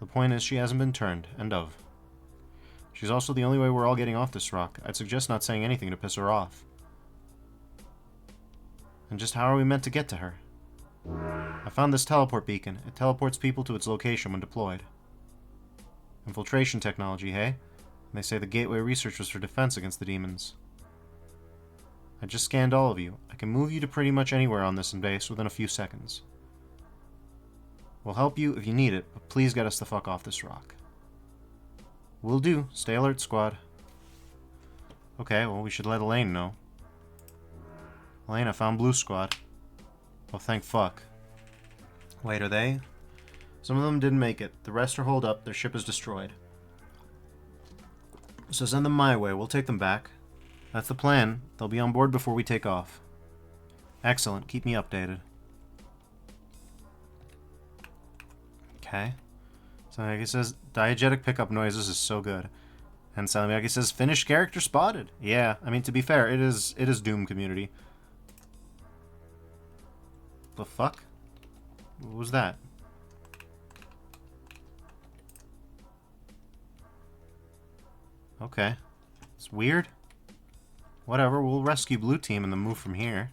The point is she hasn't been turned, end of. She's also the only way we're all getting off this rock. I'd suggest not saying anything to piss her off. And just how are we meant to get to her? I found this teleport beacon. It teleports people to its location when deployed. Infiltration technology, hey? And they say the gateway research was for defense against the demons. I just scanned all of you. I can move you to pretty much anywhere on this base within a few seconds. We'll help you if you need it, but please get us the fuck off this rock. Will do. Stay alert, squad. Okay, well, we should let Elaine know. Elaine, I found Blue Squad. Oh, thank fuck. Wait, are they? Some of them didn't make it. The rest are holed up. Their ship is destroyed. So send them my way. We'll take them back. That's the plan. They'll be on board before we take off. Excellent. Keep me updated. Okay. Samyaki says, diegetic pickup noises is so good. And Samyaki says, finished character spotted. Yeah, I mean, to be fair, it is Doom community. The fuck? What was that? Okay. It's weird. Whatever, we'll rescue Blue Team and then move from here.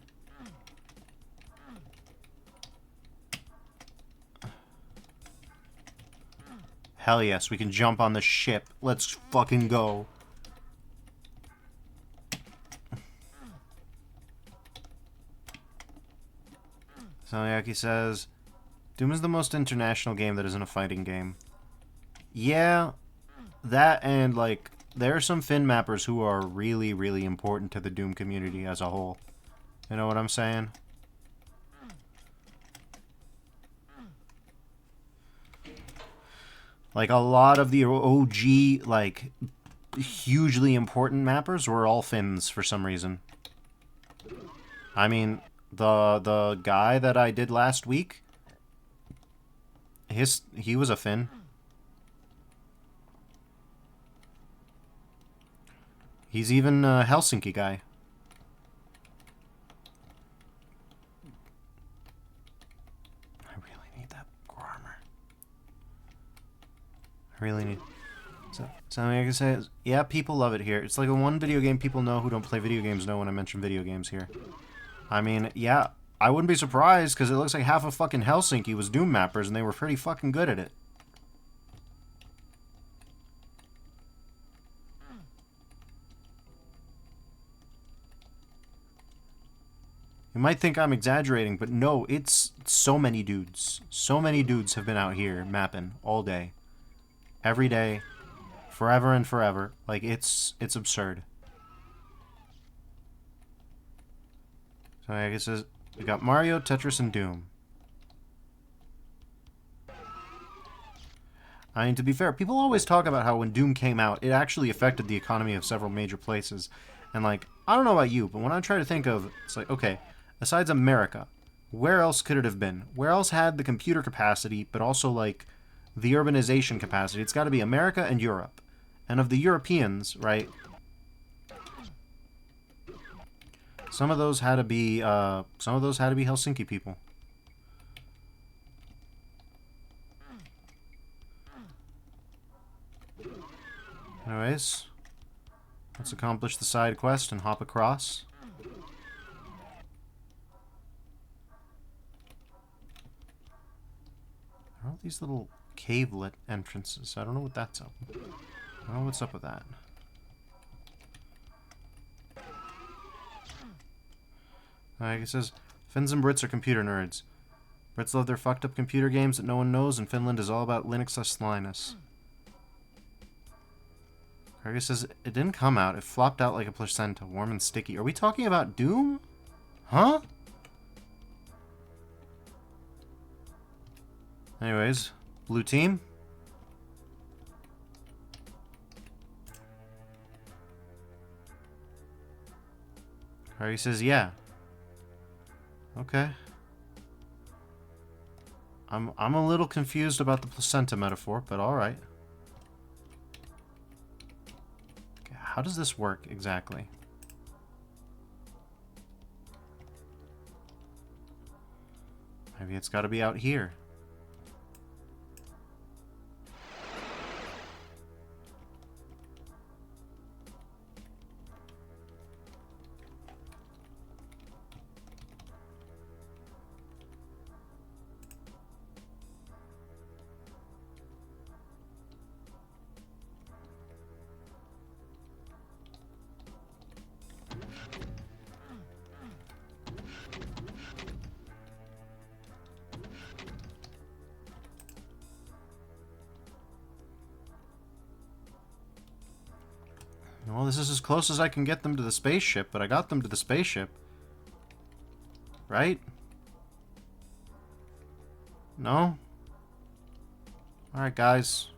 Hell yes, we can jump on the ship. Let's fucking go. Samyaki says, Doom is the most international game that isn't a fighting game. Yeah, that and, like, there are some Finn mappers who are really, really important to the Doom community as a whole. You know what I'm saying? Like, a lot of the OG, like, hugely important mappers were all Finns for some reason. I mean, the guy that I did last week, he was a Finn. He's even a Helsinki guy. I really need that core armor. I really need... Something I can say is, yeah, people love it here. It's like a one video game people know who don't play video games know when I mention video games here. I mean, yeah, I wouldn't be surprised because it looks like half of fucking Helsinki was Doom mappers and they were pretty fucking good at it. You might think I'm exaggerating, but no, it's so many dudes. So many dudes have been out here mapping all day. Every day. Forever and forever. Like, it's absurd. So I guess we got Mario, Tetris, and Doom. I mean, to be fair, people always talk about how when Doom came out, it actually affected the economy of several major places. And, like, I don't know about you, but when I try to think of, it's like, okay, besides America, where else could it have been? Where else had the computer capacity, but also, like, the urbanization capacity? It's got to be America and Europe. And of the Europeans, right, some of those had to be Helsinki people. Anyways, let's accomplish the side quest and hop across. Are all these little cavelet entrances? I don't know what that's up. I don't know what's up with that. It says, Finns and Brits are computer nerds. Brits love their fucked up computer games that no one knows, and Finland is all about Linux Linus. Karga says, it didn't come out. It flopped out like a placenta, warm and sticky. Are we talking about Doom? Huh? Anyways, Blue Team. Karga says, yeah. Okay. I'm a little confused about the placenta metaphor, but alright. Okay, how does this work exactly? Maybe it's got to be out here. Well, this is as close as I can get them to the spaceship, but I got them to the spaceship. Right? No? Alright, guys.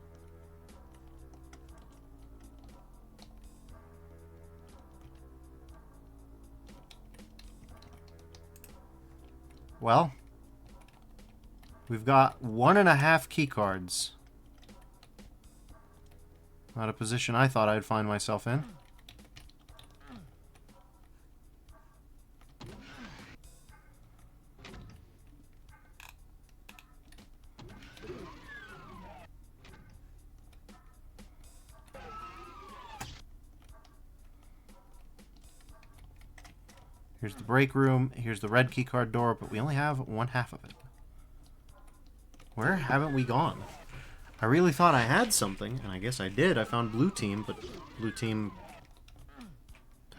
Well, we've got 1.5 key cards. Not a position I thought I'd find myself in. Here's the break room. Here's the red keycard door, but we only have 1/2 of it. Where haven't we gone? I really thought I had something, and I guess I did. I found blue team, but blue team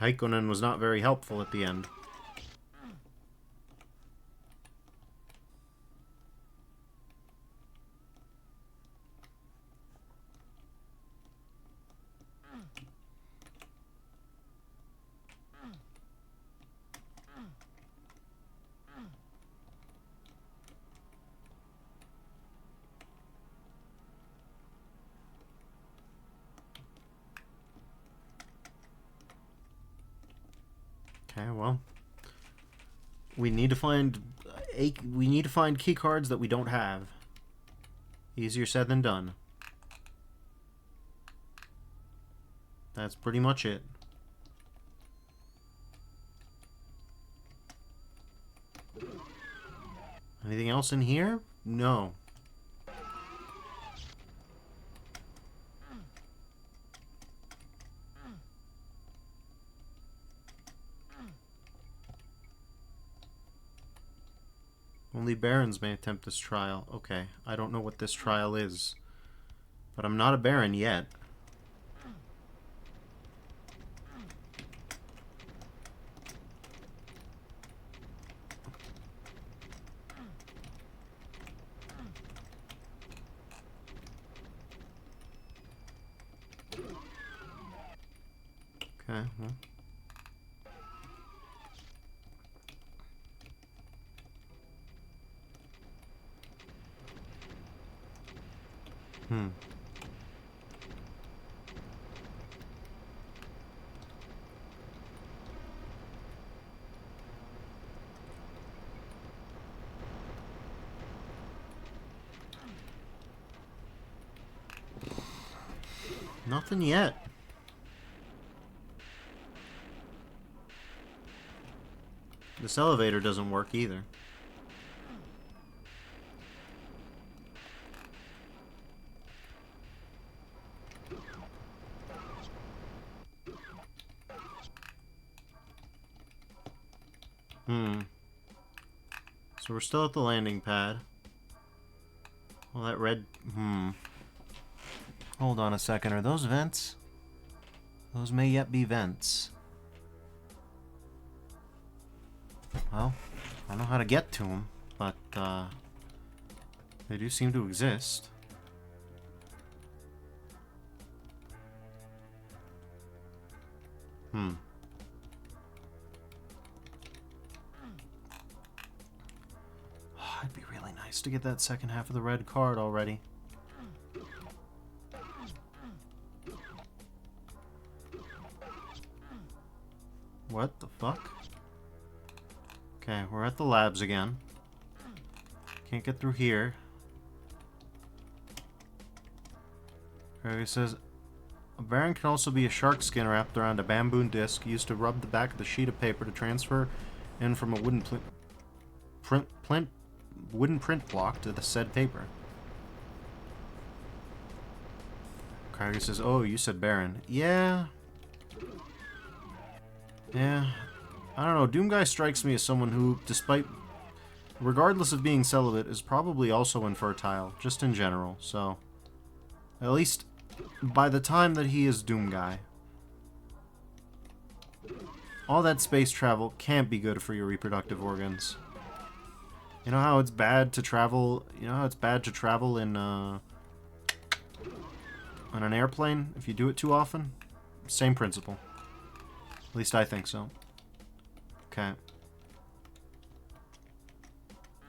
Haikonen was not very helpful at the end. Okay, well, we need to find key cards that we don't have. Easier said than done. That's pretty much it. Anything else in here? No. Only barons may attempt this trial. Okay, I don't know what this trial is. But I'm not a baron yet. Okay, well. Nothing yet. This elevator doesn't work either. So we're still at the landing pad. Well, that red... Hold on a second. Are those vents? Those may yet be vents. Well, I don't know how to get to them, but they do seem to exist. It'd be really nice to get that second half of the red card already. What the fuck? Okay, we're at the labs again. Can't get through here. Okay, it says, a baron can also be a shark skin wrapped around a bamboo disc used to rub the back of the sheet of paper to transfer in from a wooden print block to the said paper. Okay, says, oh, you said baron. Yeah. I don't know, Doomguy strikes me as someone who, regardless of being celibate, is probably also infertile, just in general, so... At least, by the time that he is Doomguy. All that space travel can't be good for your reproductive organs. You know how it's bad to travel... You know how it's bad to travel in, on an airplane, if you do it too often? Same principle. At least I think so. Okay.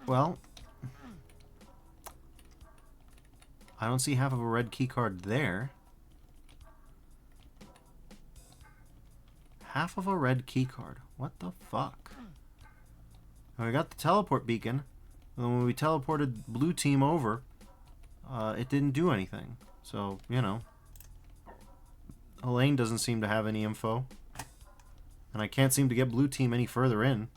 Well, I don't see half of a red key card there. Half of a red key card. What the fuck? And we got the teleport beacon. And when we teleported blue team over, it didn't do anything. So, you know. Elaine doesn't seem to have any info. And I can't seem to get blue team any further in.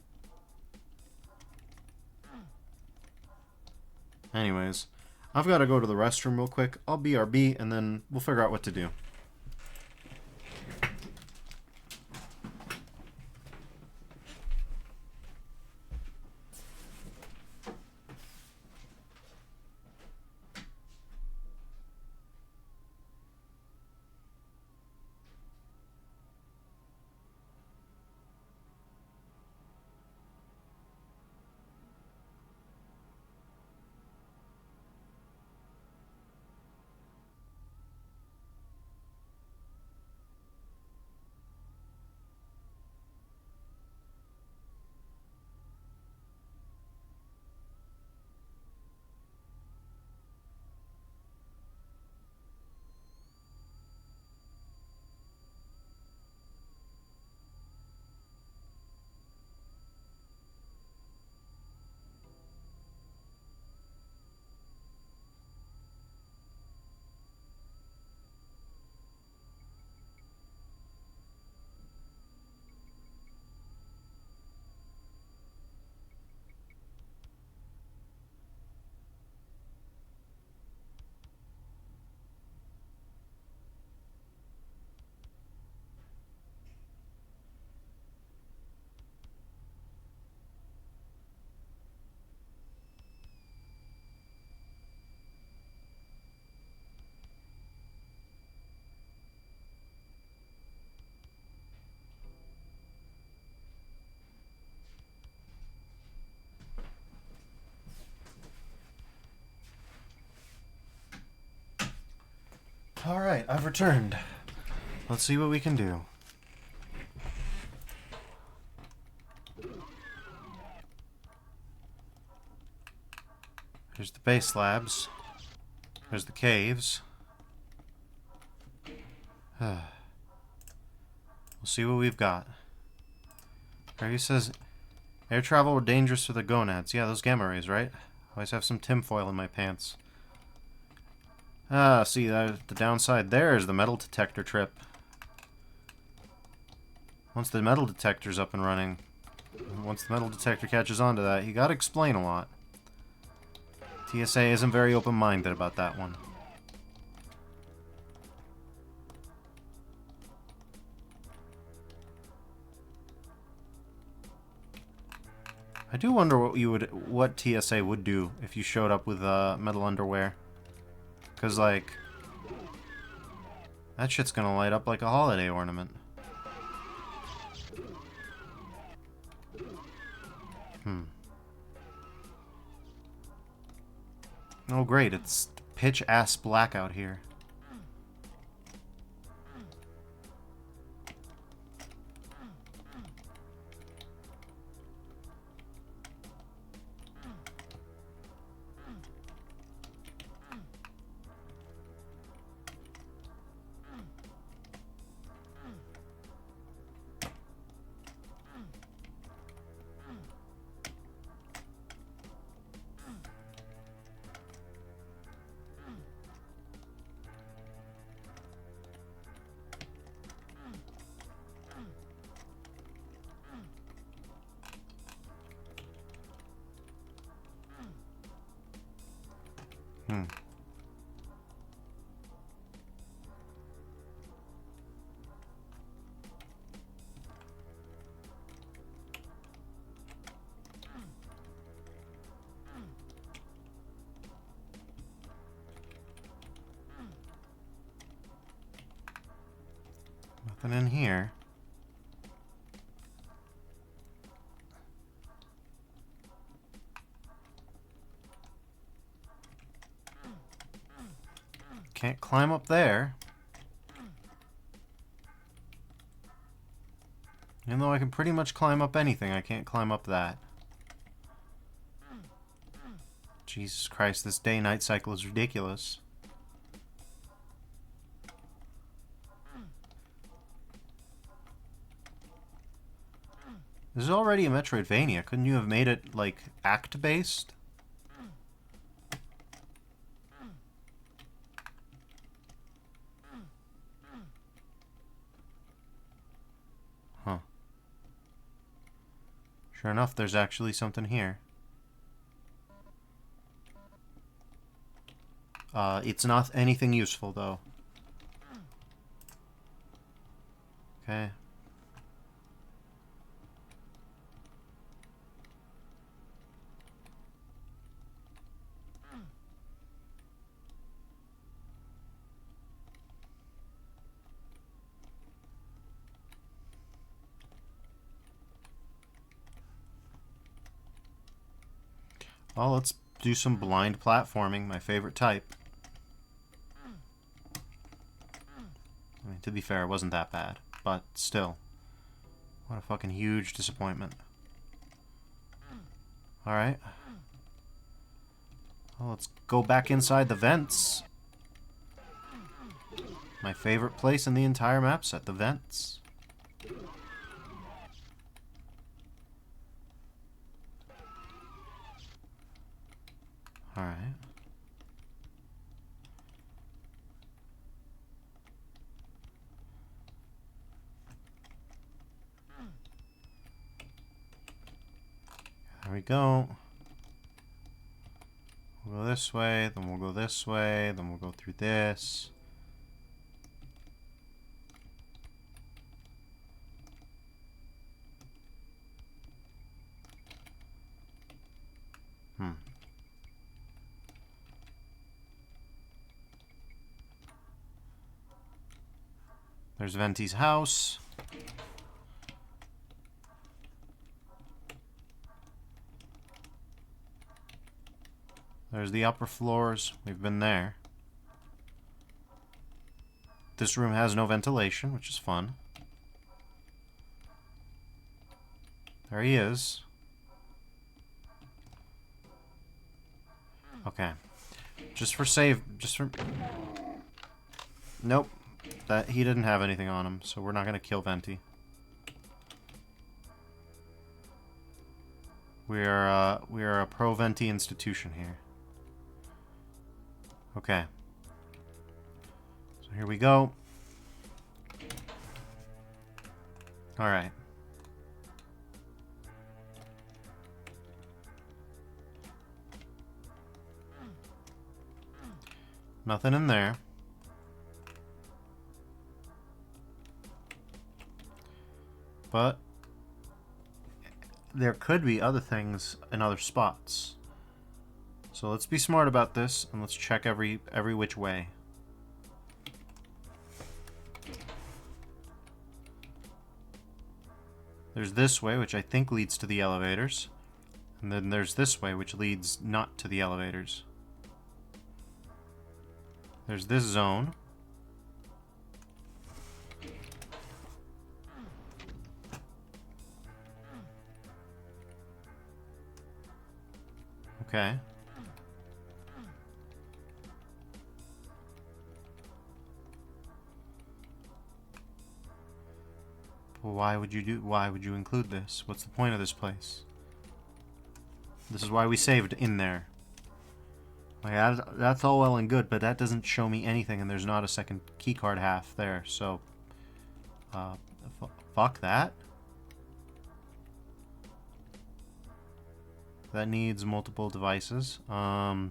Anyways, I've got to go to the restroom real quick. I'll BRB and then we'll figure out what to do. Alright, I've returned. Let's see what we can do. Here's the base slabs. There's the caves. We'll see what we've got. He says, air travel were dangerous for the gonads. Yeah, those gamma rays, right? I always have some tinfoil in my pants. Ah, see, the downside there is the metal detector trip. Once the metal detector's up and running, once the metal detector catches on to that, you gotta explain a lot. TSA isn't very open-minded about that one. I do wonder what TSA would do if you showed up with metal underwear. Because, like, that shit's gonna light up like a holiday ornament. Oh, great, it's pitch-ass black out here. Nothing in here. Can't climb up there. Even though I can pretty much climb up anything, I can't climb up that. Jesus Christ, this day-night cycle is ridiculous. This is already a Metroidvania. Couldn't you have made it, like, act-based? Huh. Sure enough, there's actually something here. It's not anything useful, though. Okay. Well, let's do some blind platforming, my favorite type. I mean, to be fair, it wasn't that bad, but still. What a fucking huge disappointment. Alright. Well, let's go back inside the vents. My favorite place in the entire map set, the vents. Alright. There we go. We'll go this way, then we'll go this way, then we'll go through this. There's Venti's house. There's the upper floors. We've been there. This room has no ventilation, which is fun. There he is. Okay. Just for save... Just for... Nope. That he didn't have anything on him, so we're not going to kill Venti. We are a pro-Venti institution here. Okay. So here we go. Alright. Nothing in there. But there could be other things in other spots. So let's be smart about this and let's check every which way. There's this way, which I think leads to the elevators. And then there's this way, which leads not to the elevators. There's this zone. Okay. Well, why would you include this? What's the point of this place? This is why we saved in there. Like, that's all well and good, but that doesn't show me anything, and there's not a second keycard half there, so... fuck that. That needs multiple devices. I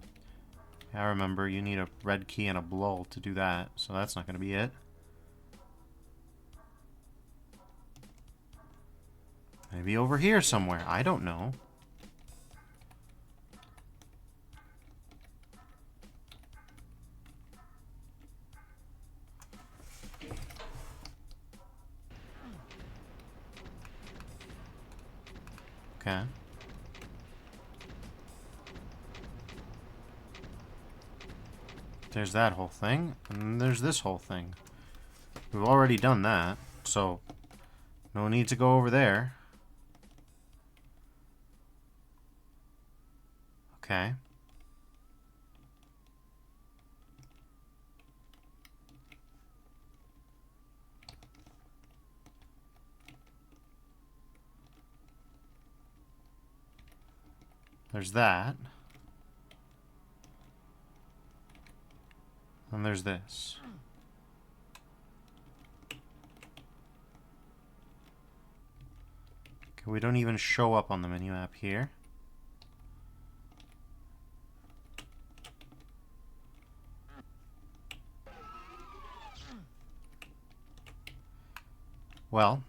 remember you need a red key and a blow to do that, so that's not going to be it. Maybe over here somewhere. I don't know. Okay. There's that whole thing, and there's this whole thing. We've already done that, so no need to go over there. Okay. There's that. And there's this. Okay, we don't even show up on the minimap here. Well.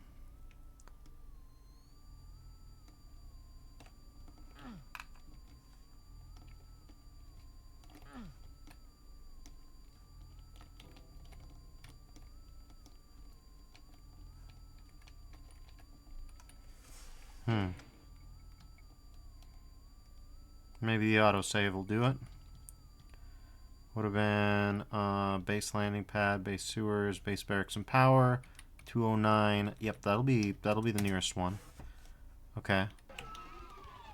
Maybe the autosave will do it. Would have been base landing pad, base sewers, base barracks and power. 209. Yep, that'll be the nearest one. Okay.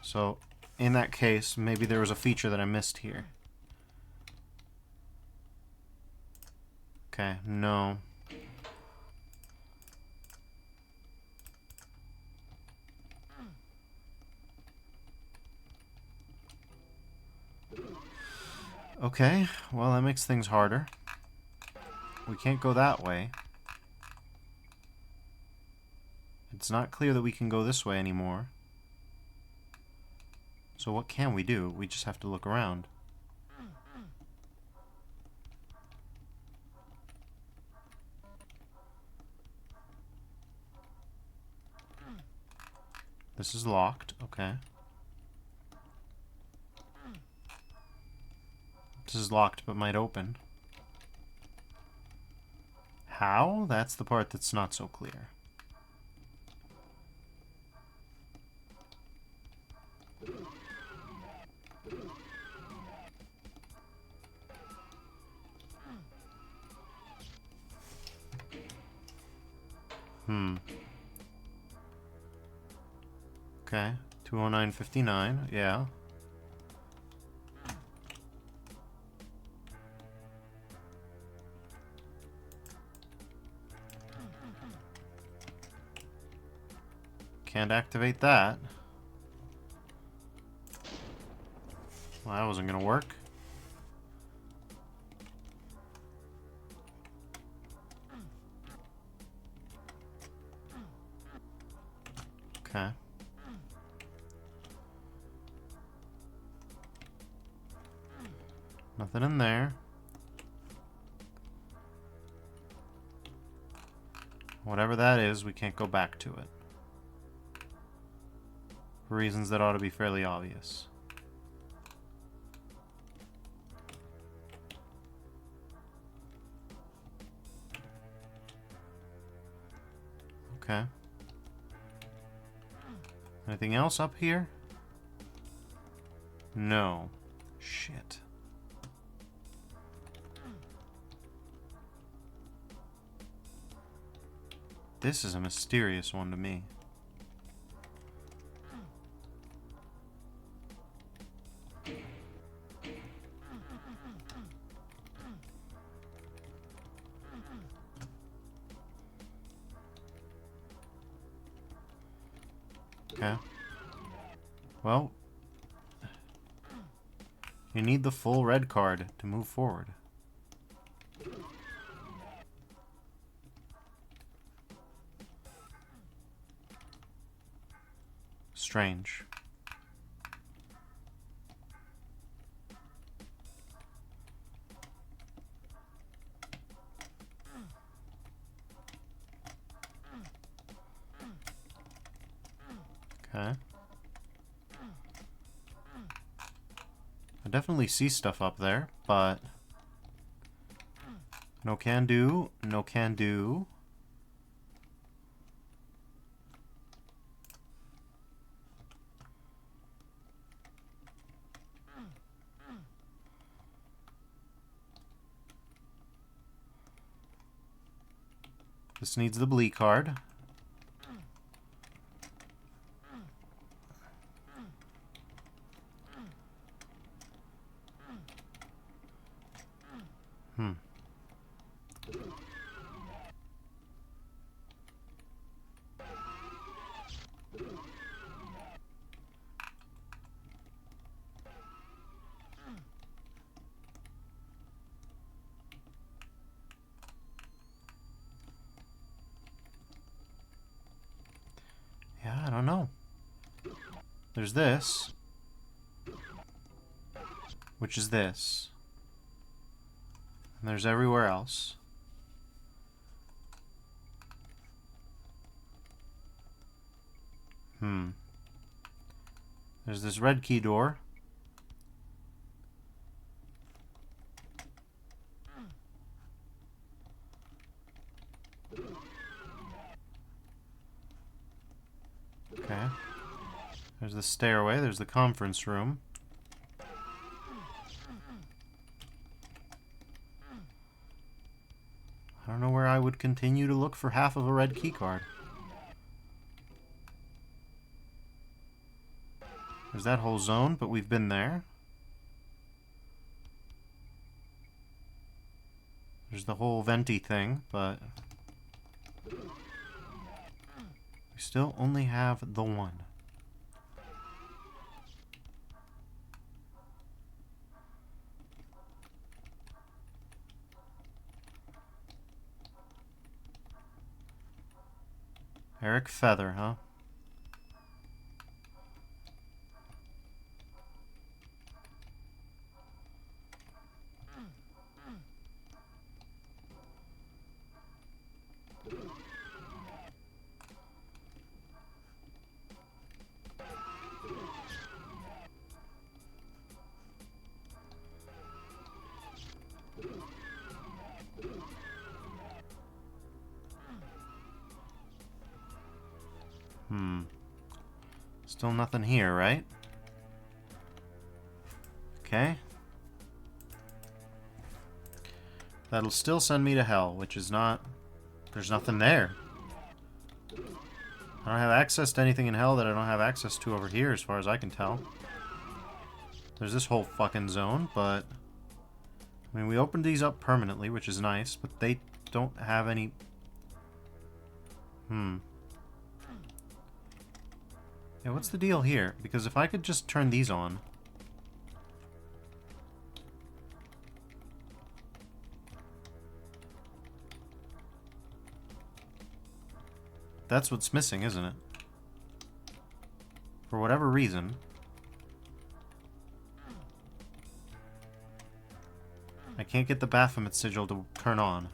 So, in that case, maybe there was a feature that I missed here. Okay, no. Okay, well, that makes things harder. We can't go that way. It's not clear that we can go this way anymore. So what can we do? We just have to look around. This is locked. Okay. This is locked but might open. How? That's the part that's not so clear. Okay. 209.59. Yeah. Can't activate that. Well, that wasn't gonna work. Okay. Nothing in there. Whatever that is, we can't go back to it. For reasons that ought to be fairly obvious. Okay. Anything else up here? No. Shit. This is a mysterious one to me. Okay. Well, you need the full red card to move forward. Strange. Okay. I definitely see stuff up there, but no can do, no can do. This needs the Blee card. There's this. Which is this. And there's everywhere else. There's this red key door. Okay. There's the stairway. There's the conference room. I don't know where I would continue to look for half of a red key card. There's that whole zone, but we've been there. There's the whole venti thing, but we still only have the one. Eric Feather, huh? Still nothing here, right? Okay. That'll still send me to hell, which is not... There's nothing there. I don't have access to anything in hell that I don't have access to over here, as far as I can tell. There's this whole fucking zone, but... I mean, we opened these up permanently, which is nice, but they don't have any... Yeah, what's the deal here? Because if I could just turn these on... That's what's missing, isn't it? For whatever reason. I can't get the Baphomet sigil to turn on.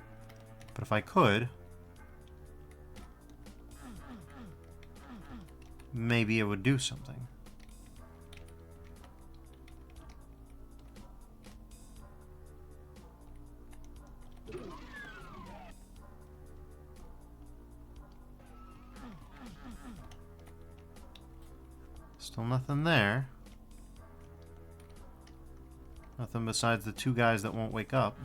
But if I could... maybe it would do something. Still nothing there. Nothing besides the two guys that won't wake up.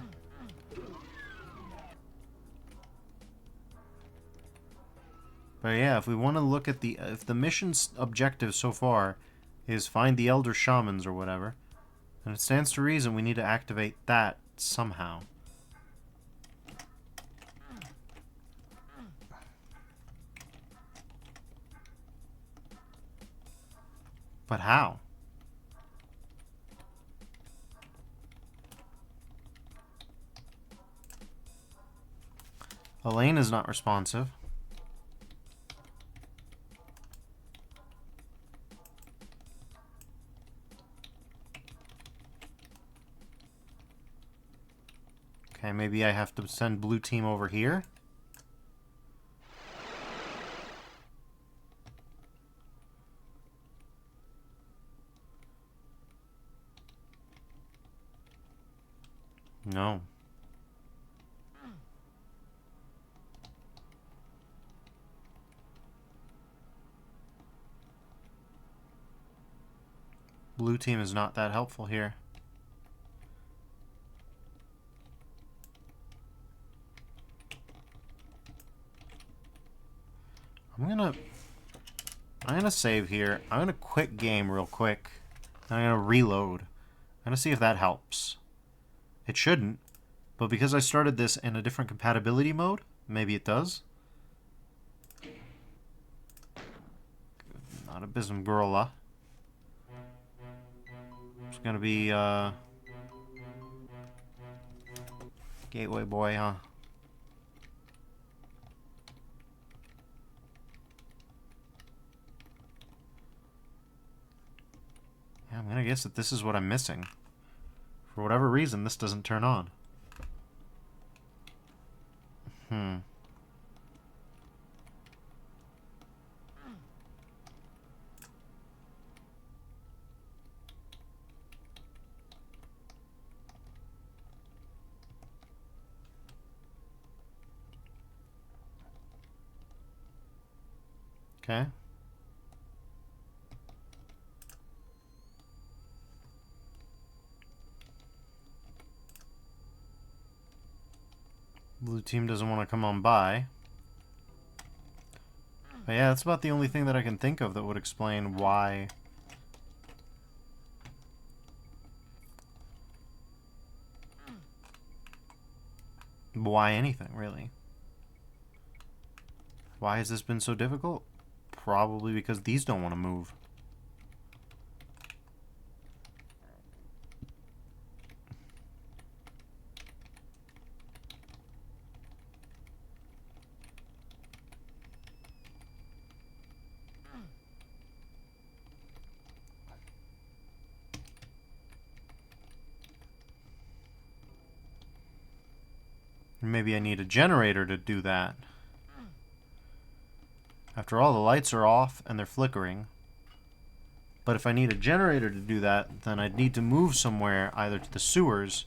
But yeah, if we want to look at the... if the mission's objective so far is find the Elder Shamans or whatever, then it stands to reason we need to activate that somehow. But how? Elaine is not responsive. Okay, maybe I have to send blue team over here. No. Blue team is not that helpful here. I'm gonna save here. I'm gonna quit game real quick. I'm gonna reload. I'm gonna see if that helps. It shouldn't, but because I started this in a different compatibility mode, maybe it does. Not Abysm Gorilla. It's gonna be Gateway Boy, huh? I'm gonna guess that this is what I'm missing. For whatever reason, this doesn't turn on. Okay. Blue team doesn't want to come on by. But yeah, that's about the only thing that I can think of that would explain why... Why anything, really. Why has this been so difficult? Probably because these don't want to move. Maybe I need a generator to do that. After all, the lights are off and they're flickering. But if I need a generator to do that, then I'd need to move somewhere, either to the sewers.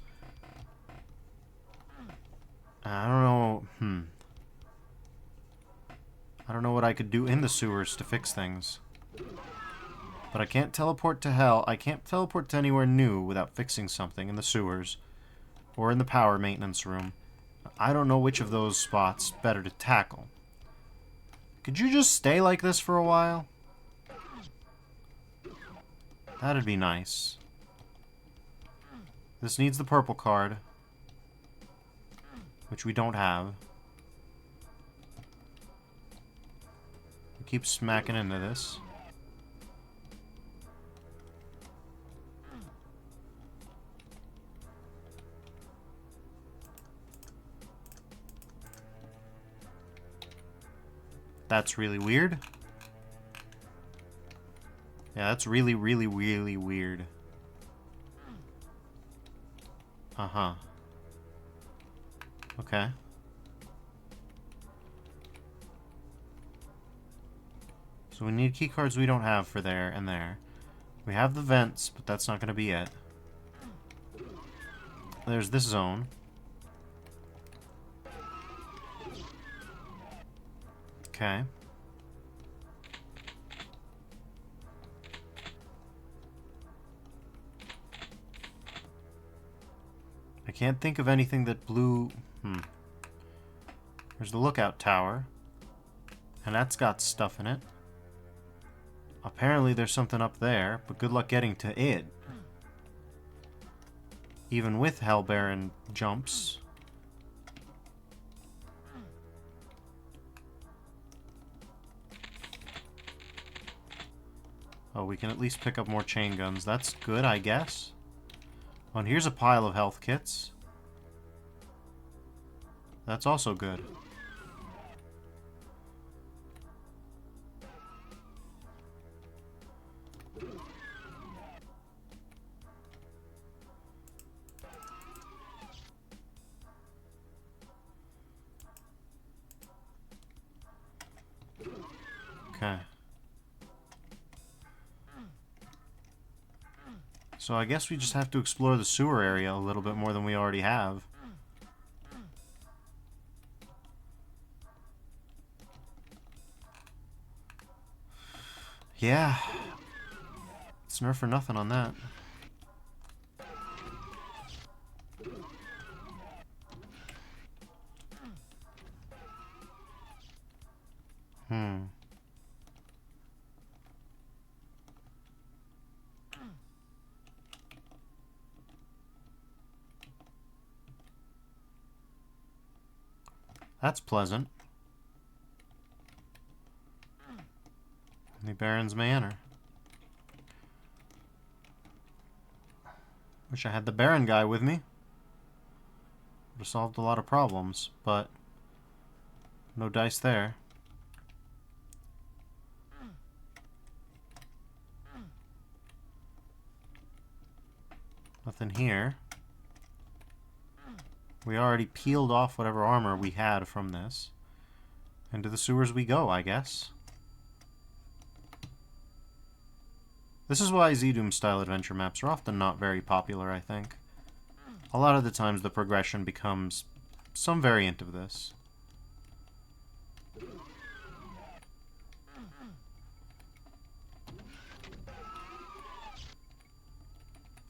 I don't know. I don't know what I could do in the sewers to fix things. But I can't teleport to hell. I can't teleport to anywhere new without fixing something in the sewers. Or in the power maintenance room. I don't know which of those spots better to tackle. Could you just stay like this for a while? That'd be nice. This needs the purple card. Which we don't have. We keep smacking into this. That's really weird. Yeah, that's really, really, really weird. Uh-huh. Okay. So we need key cards we don't have for there and there. We have the vents, but that's not going to be it. There's this zone. Okay. I can't think of anything that blue... There's the lookout tower. And that's got stuff in it. Apparently there's something up there, but good luck getting to it. Even with Hell Baron jumps. Oh, we can at least pick up more chain guns. That's good, I guess. Oh, and here's a pile of health kits. That's also good. Okay. So I guess we just have to explore the sewer area a little bit more than we already have. Yeah. It's nerf for nothing on that. That's pleasant. The Baron's Manor. Wish I had the Baron guy with me. Would have solved a lot of problems, but no dice there. Nothing here. We already peeled off whatever armor we had from this. Into the sewers we go, I guess. This is why GZDOOM style adventure maps are often not very popular, I think. A lot of the times the progression becomes some variant of this.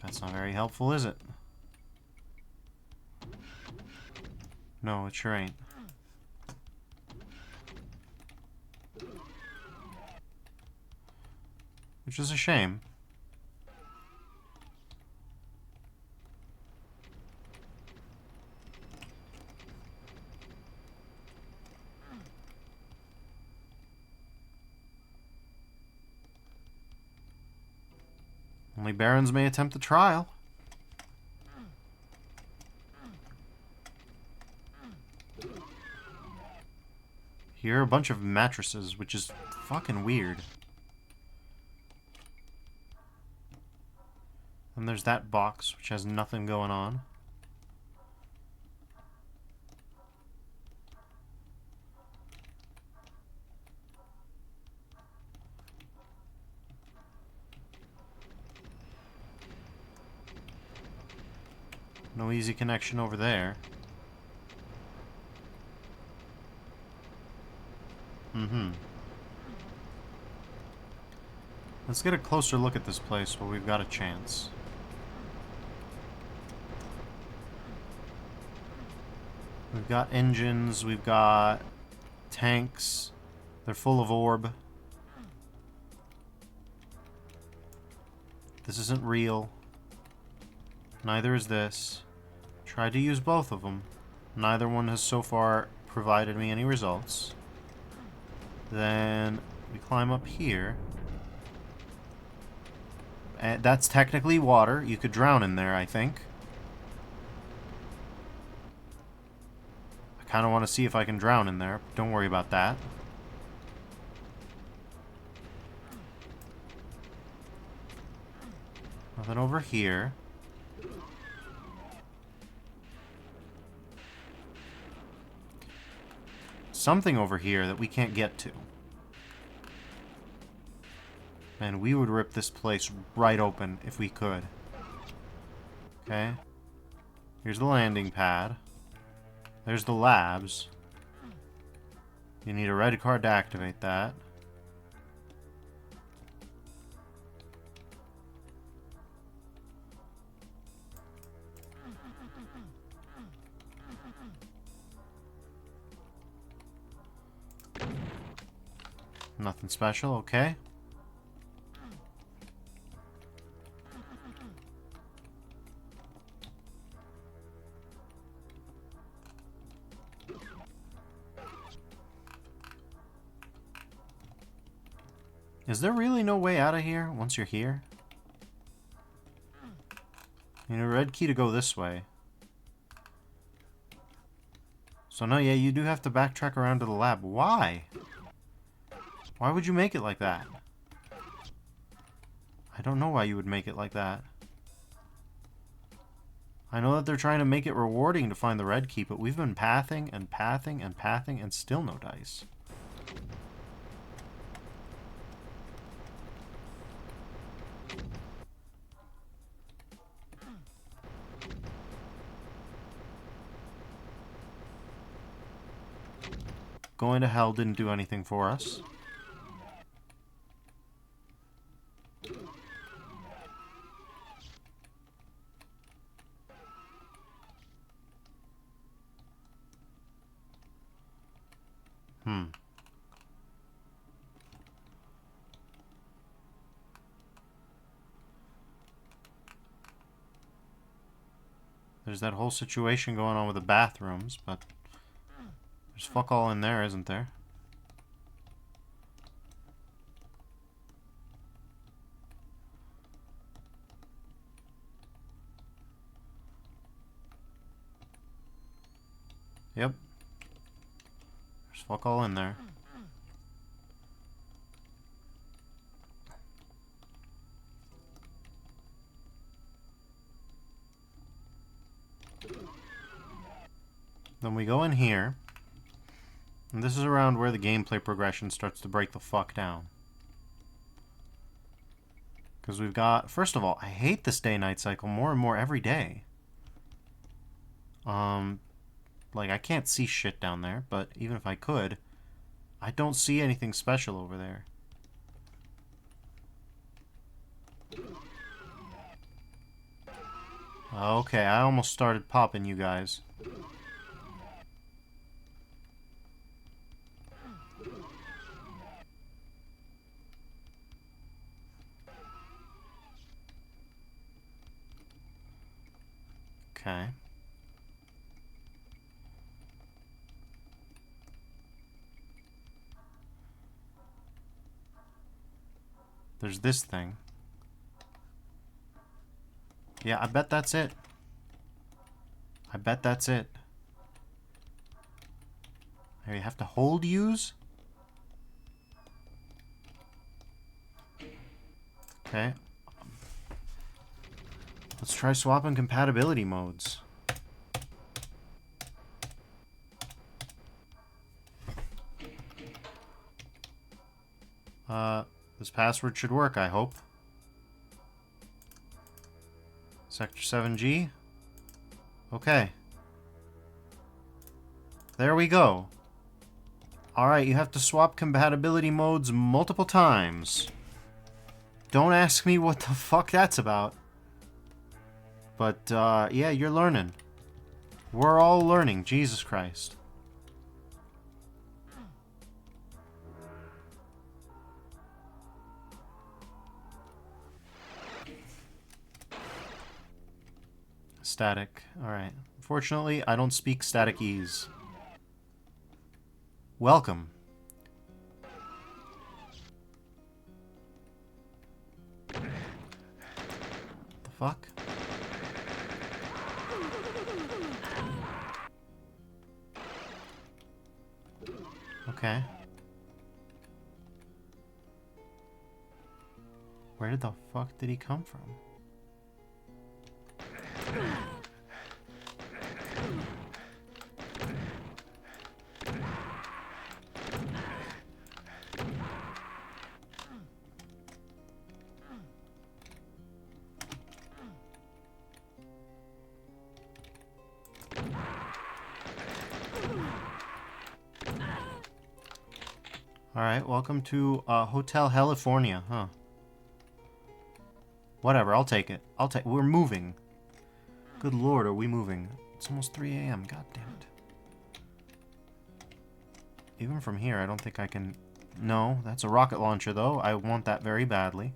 That's not very helpful, is it? No, it sure ain't. Which is a shame. Only barons may attempt the trial. Here are a bunch of mattresses, which is fucking weird. And there's that box, which has nothing going on. No easy connection over there. Let's get a closer look at this place while we've got a chance. We've got engines, we've got tanks. They're full of orb. This isn't real. Neither is this. Tried to use both of them. Neither one has so far provided me any results. Then we climb up here. And that's technically water. You could drown in there, I think. I kind of want to see if I can drown in there. Don't worry about that. Nothing over here. Something over here that we can't get to. And we would rip this place right open if we could. Okay. Here's the landing pad. There's the labs. You need a red card to activate that. Nothing special, okay. Is there really no way out of here once you're here? You need a red key to go this way. So no, yeah, you do have to backtrack around to the lab. Why? Why would you make it like that? I don't know why you would make it like that. I know that they're trying to make it rewarding to find the red key, but we've been pathing and pathing and pathing and still no dice. Going to hell didn't do anything for us. There's that whole situation going on with the bathrooms, but there's fuck all in there, isn't there? Yep. There's fuck all in there. Then we go in here. And this is around where the gameplay progression starts to break the fuck down. Because we've got... First of all, I hate this day-night cycle more and more every day. Like, I can't see shit down there, but even if I could, I don't see anything special over there. Okay, I almost started popping you guys. Okay. There's this thing. Yeah, I bet that's it. I bet that's it. Here, you have to hold use? Okay. Let's try swapping compatibility modes. This password should work, I hope. Sector 7G. Okay. There we go. Alright, you have to swap compatibility modes multiple times. Don't ask me what the fuck that's about. But, yeah, you're learning. We're all learning, Jesus Christ. Static. Alright. Unfortunately, I don't speak static ease. Welcome. The fuck? Okay. Where the fuck did he come from? Alright, welcome to Hotel California, huh? Whatever, I'll take it. We're moving. Good lord, are we moving? It's almost 3 a.m. God damn it. Even from here, I don't think I can... No, that's a rocket launcher, though. I want that very badly.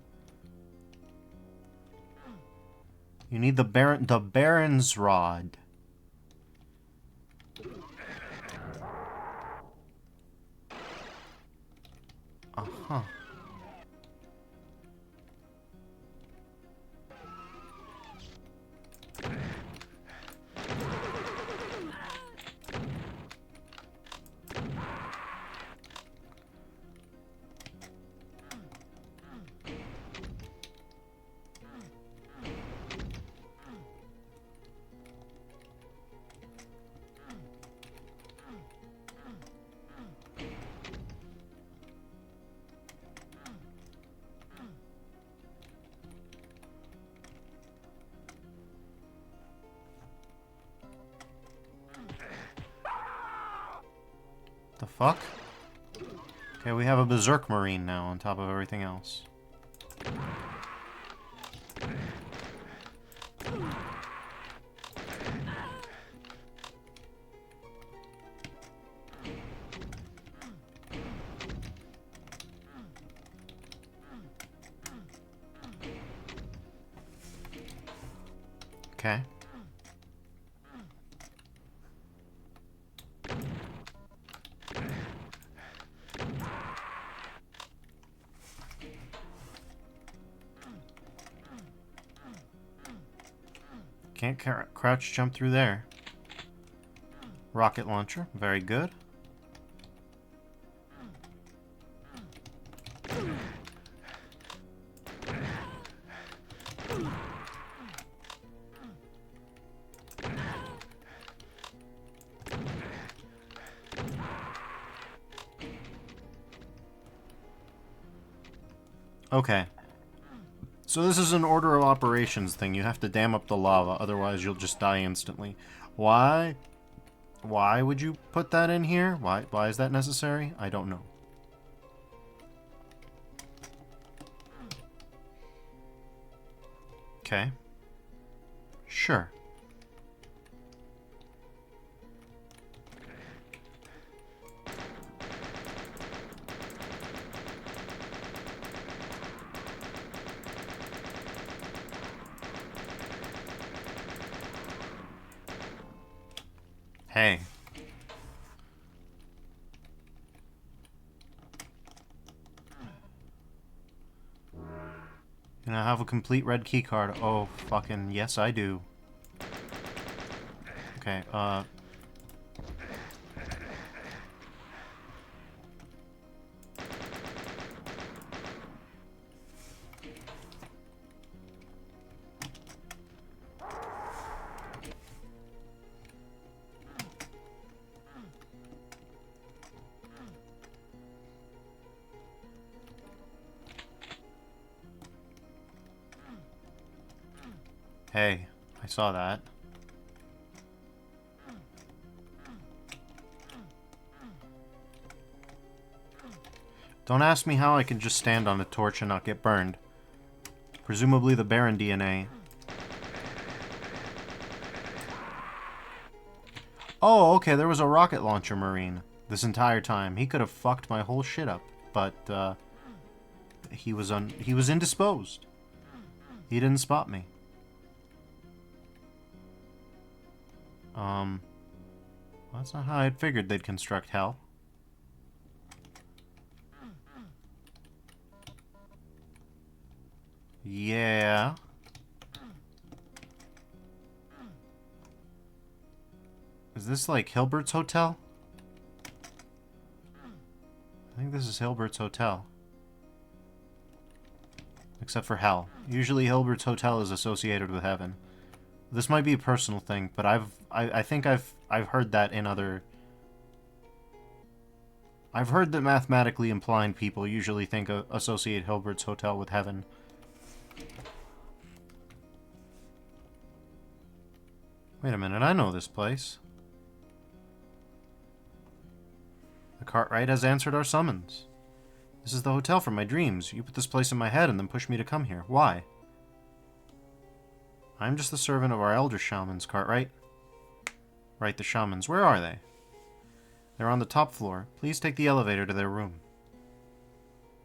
You need the Baron's Rod. Uh-huh. The fuck? Okay, we have a Berserk Marine now on top of everything else. Okay. Can't crouch jump through there. Rocket launcher, very good. Okay. So this is an order of operations thing. You have to dam up the lava, otherwise you'll just die instantly. Why? Why would you put that in here? Why is that necessary? I don't know. Okay. Sure. Hey. Can I have a complete red key card? Oh, fucking yes, I do. Okay, hey, I saw that. Don't ask me how I can just stand on a torch and not get burned. Presumably the Baron DNA. Oh, okay, there was a rocket launcher marine this entire time. He could have fucked my whole shit up, but he was indisposed. He didn't spot me. Well, that's not how I'd figured they'd construct hell. Yeah. Is this like Hilbert's Hotel? I think this is Hilbert's Hotel. Except for hell. Usually Hilbert's Hotel is associated with heaven. This might be a personal thing, but I think I've heard that in other... I've heard that mathematically inclined people usually associate Hilbert's Hotel with heaven. Wait a minute, I know this place. The Cartwright has answered our summons. This is the hotel from my dreams. You put this place in my head and then pushed me to come here. Why? I'm just the servant of our elder shamans, Cartwright. Right, the shamans. Where are they? They're on the top floor. Please take the elevator to their room.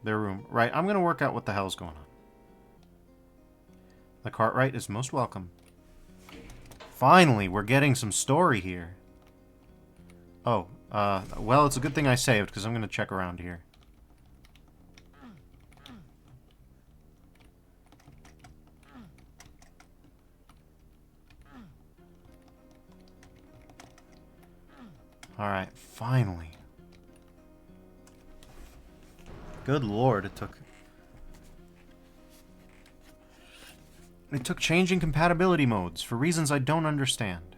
Their room. Right, I'm gonna work out what the hell's going on. The Cartwright is most welcome. Finally, we're getting some story here. Oh, well, it's a good thing I saved, because I'm gonna check around here. Alright, finally. Good lord, it took changing compatibility modes for reasons I don't understand.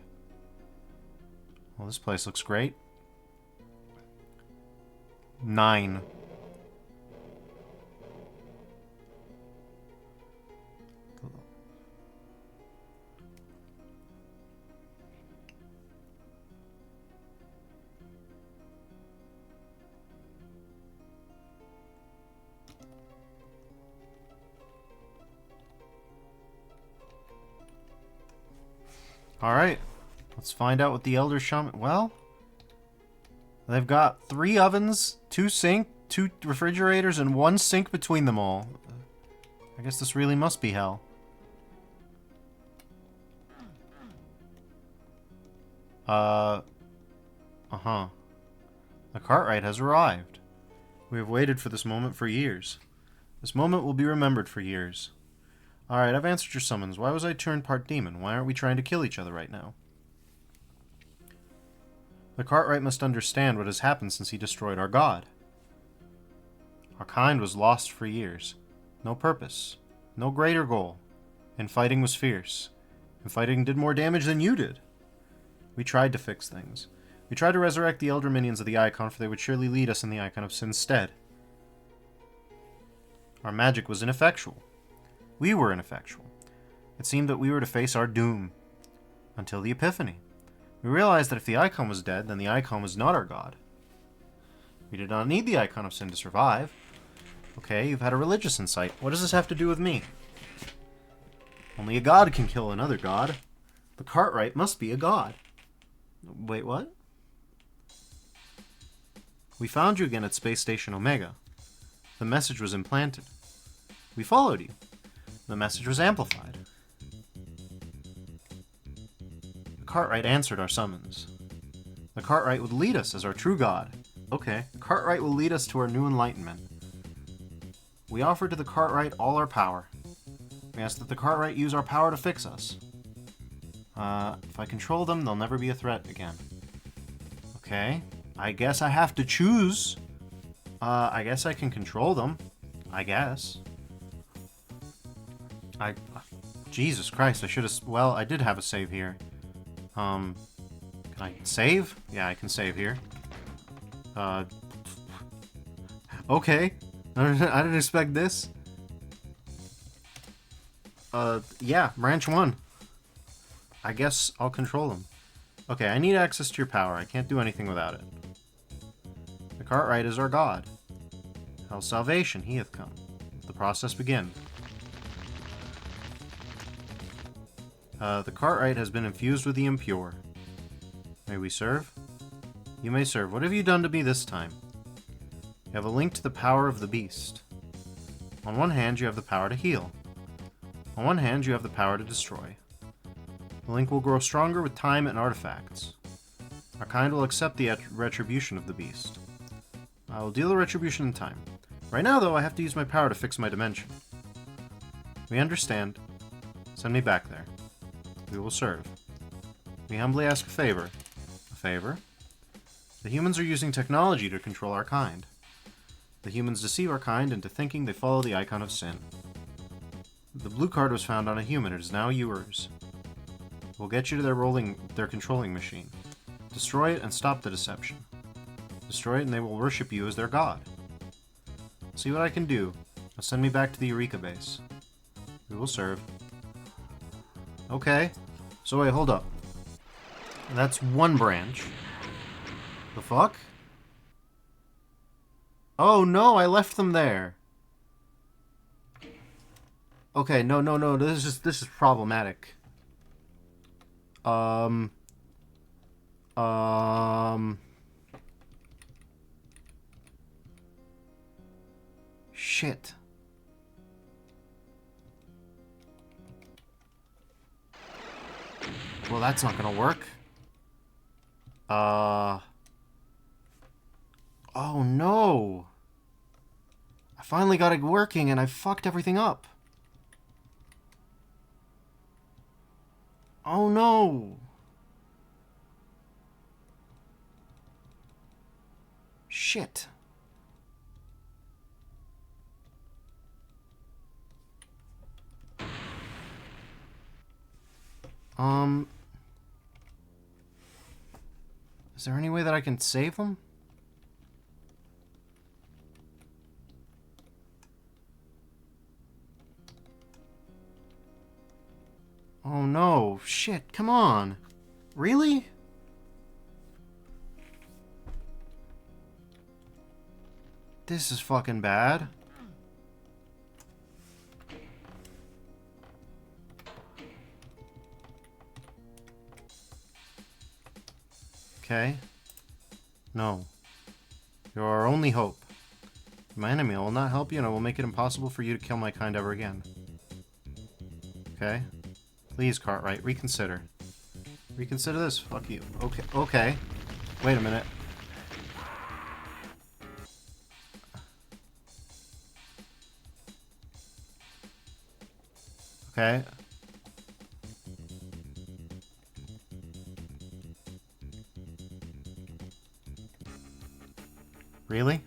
Well, this place looks great. 9. Alright, let's find out what the Elder Shaman... Well, they've got 3 ovens, 2 sink, 2 refrigerators, and 1 sink between them all. I guess this really must be hell. Uh-huh. The Cartwright has arrived. We have waited for this moment for years. This moment will be remembered for years. Alright, I've answered your summons. Why was I turned part demon? Why aren't we trying to kill each other right now? The Cartwright must understand what has happened since he destroyed our god. Our kind was lost for years. No purpose. No greater goal. And fighting was fierce. And fighting did more damage than you did. We tried to fix things. We tried to resurrect the elder minions of the Icon, for they would surely lead us in the Icon of Sin's stead. Our magic was ineffectual. We were ineffectual. It seemed that we were to face our doom. Until the Epiphany. We realized that if the icon was dead, then the icon was not our god. We did not need the icon of sin to survive. Okay, you've had a religious insight. What does this have to do with me? Only a god can kill another god. The Cartwright must be a god. Wait, what? We found you again at Space Station Omega. The message was implanted. We followed you. The message was amplified. The Cartwright answered our summons. The Cartwright would lead us as our true god. Okay, the Cartwright will lead us to our new enlightenment. We offered to the Cartwright all our power. We asked that the Cartwright use our power to fix us. If I control them, they'll never be a threat again. Okay, I guess I have to choose. I guess I can control them. I guess. Jesus Christ, I should have... Well, I did have a save here. Can I save? Yeah, I can save here. Okay. I didn't expect this. Yeah, branch 1. I guess I'll control them. Okay, I need access to your power. I can't do anything without it. The Cartwright is our god. Hell's salvation, he hath come. The process begin. The Cartwright has been infused with the impure. May we serve? You may serve. What have you done to me this time? You have a link to the power of the beast. On one hand, you have the power to heal. On one hand, you have the power to destroy. The link will grow stronger with time and artifacts. Our kind will accept the retribution of the beast. I will deal the retribution in time. Right now, though, I have to use my power to fix my dimension. We understand. Send me back there. We will serve. We humbly ask a favor. A favor? The humans are using technology to control our kind. The humans deceive our kind into thinking they follow the icon of sin. The blue card was found on a human. It is now yours. We'll get you to their controlling machine. Destroy it and stop the deception. Destroy it and they will worship you as their god. See what I can do. Now send me back to the Eureka base. We will serve. Okay. So wait, hold up. That's one branch. The fuck? Oh no, I left them there. Okay, no, this is problematic. Shit. Well, that's not gonna work. Oh no! I finally got it working and I fucked everything up. Oh no! Shit. Is there any way that I can save them? Oh no, shit, come on. Really? This is fucking bad. Okay. No. You're our only hope. My enemy will not help you and I will make it impossible for you to kill my kind ever again. Okay? Please, Cartwright, reconsider. Reconsider this. Fuck you. Okay. Okay. Wait a minute. Okay. Really?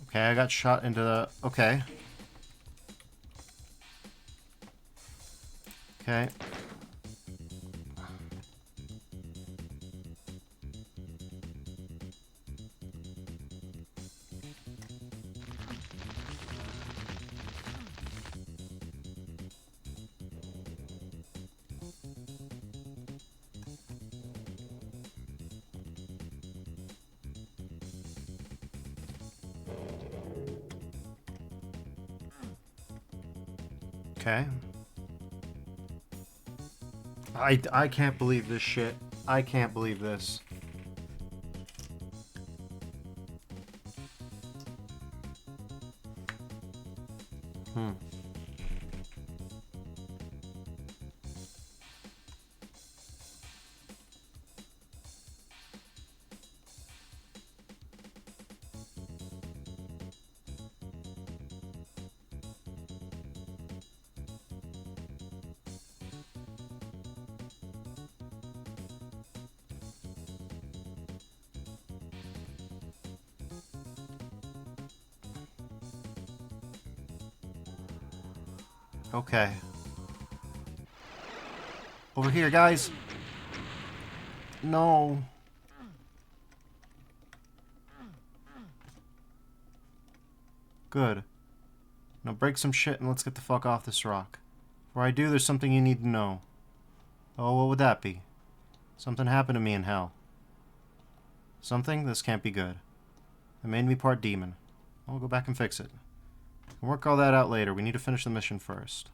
Okay, I got shot into the... Okay. Okay. Okay. I can't believe this shit. I can't believe this. Okay. Over here, guys. No. Good. Now break some shit and let's get the fuck off this rock. Before I do, there's something you need to know. Oh, what would that be? Something happened to me in hell. Something? This can't be good. It made me part demon. I'll go back and fix it. We'll work all that out later. We need to finish the mission first.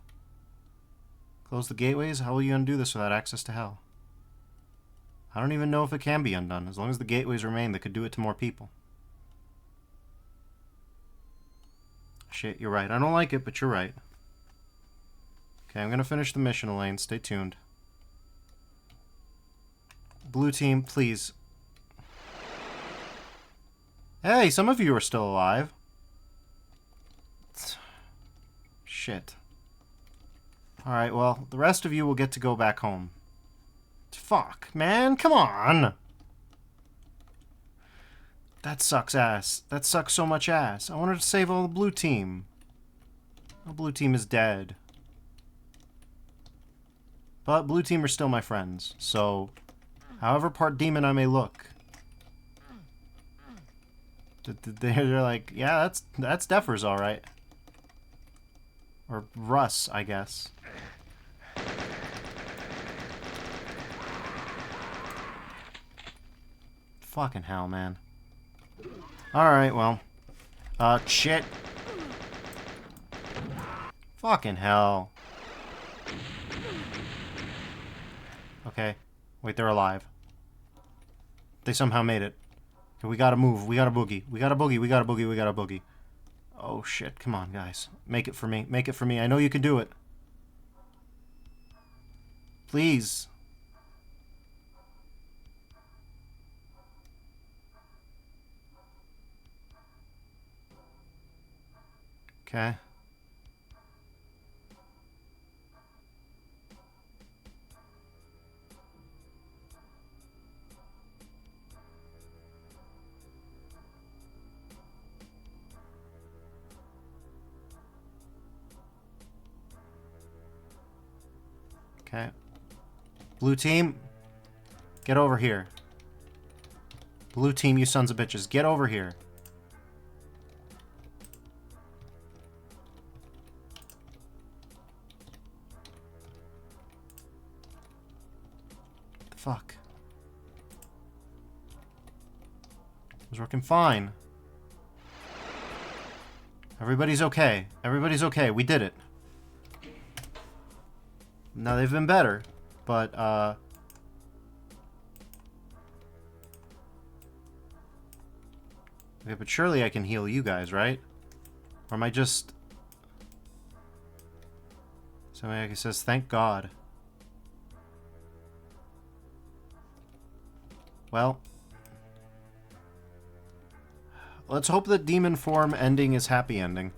Close the gateways? How will you undo this without access to hell? I don't even know if it can be undone. As long as the gateways remain, they could do it to more people. Shit, you're right. I don't like it, but you're right. Okay, I'm gonna finish the mission, Elaine. Stay tuned. Blue team, please. Hey, some of you are still alive. Shit. Alright, well, the rest of you will get to go back home. Fuck, man, come on! That sucks ass. That sucks so much ass. I wanted to save all the blue team. The blue team is dead. But blue team are still my friends, so however part demon I may look. They're like, yeah, that's Deffer's alright. Or Russ, I guess. Fucking hell, man. Alright, well. Shit. Fucking hell. Okay. Wait, they're alive. They somehow made it. Okay, we gotta move. We gotta boogie. We gotta boogie. We gotta boogie. We gotta boogie. Oh, shit. Come on, guys. Make it for me. Make it for me. I know you can do it. Please. Okay. Okay. Blue team, get over here. Blue team, you sons of bitches, get over here. What the fuck? It was working fine. Everybody's okay. Everybody's okay. We did it. Now they've been better, but okay, but surely I can heal you guys, right? Or am I just... Somebody like says, thank God. Well, let's hope that demon form ending is happy ending.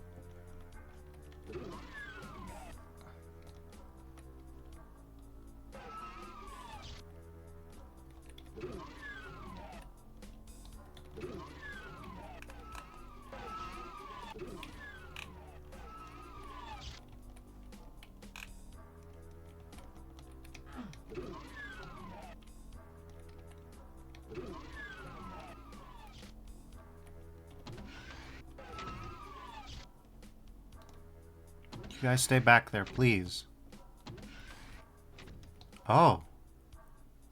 You guys stay back there, please. Oh.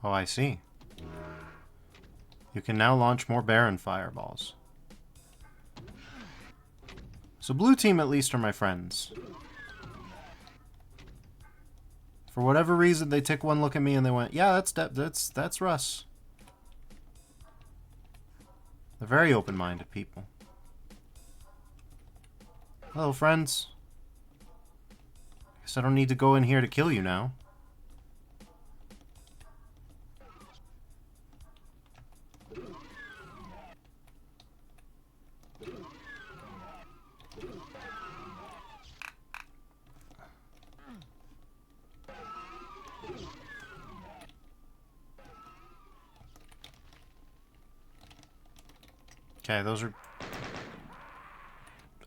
Oh, I see. You can now launch more Baron fireballs. So blue team at least are my friends. For whatever reason, they took one look at me and they went, "Yeah, that's Russ." They're very open-minded people. Hello, friends. Guess I don't need to go in here to kill you now. Okay, those are...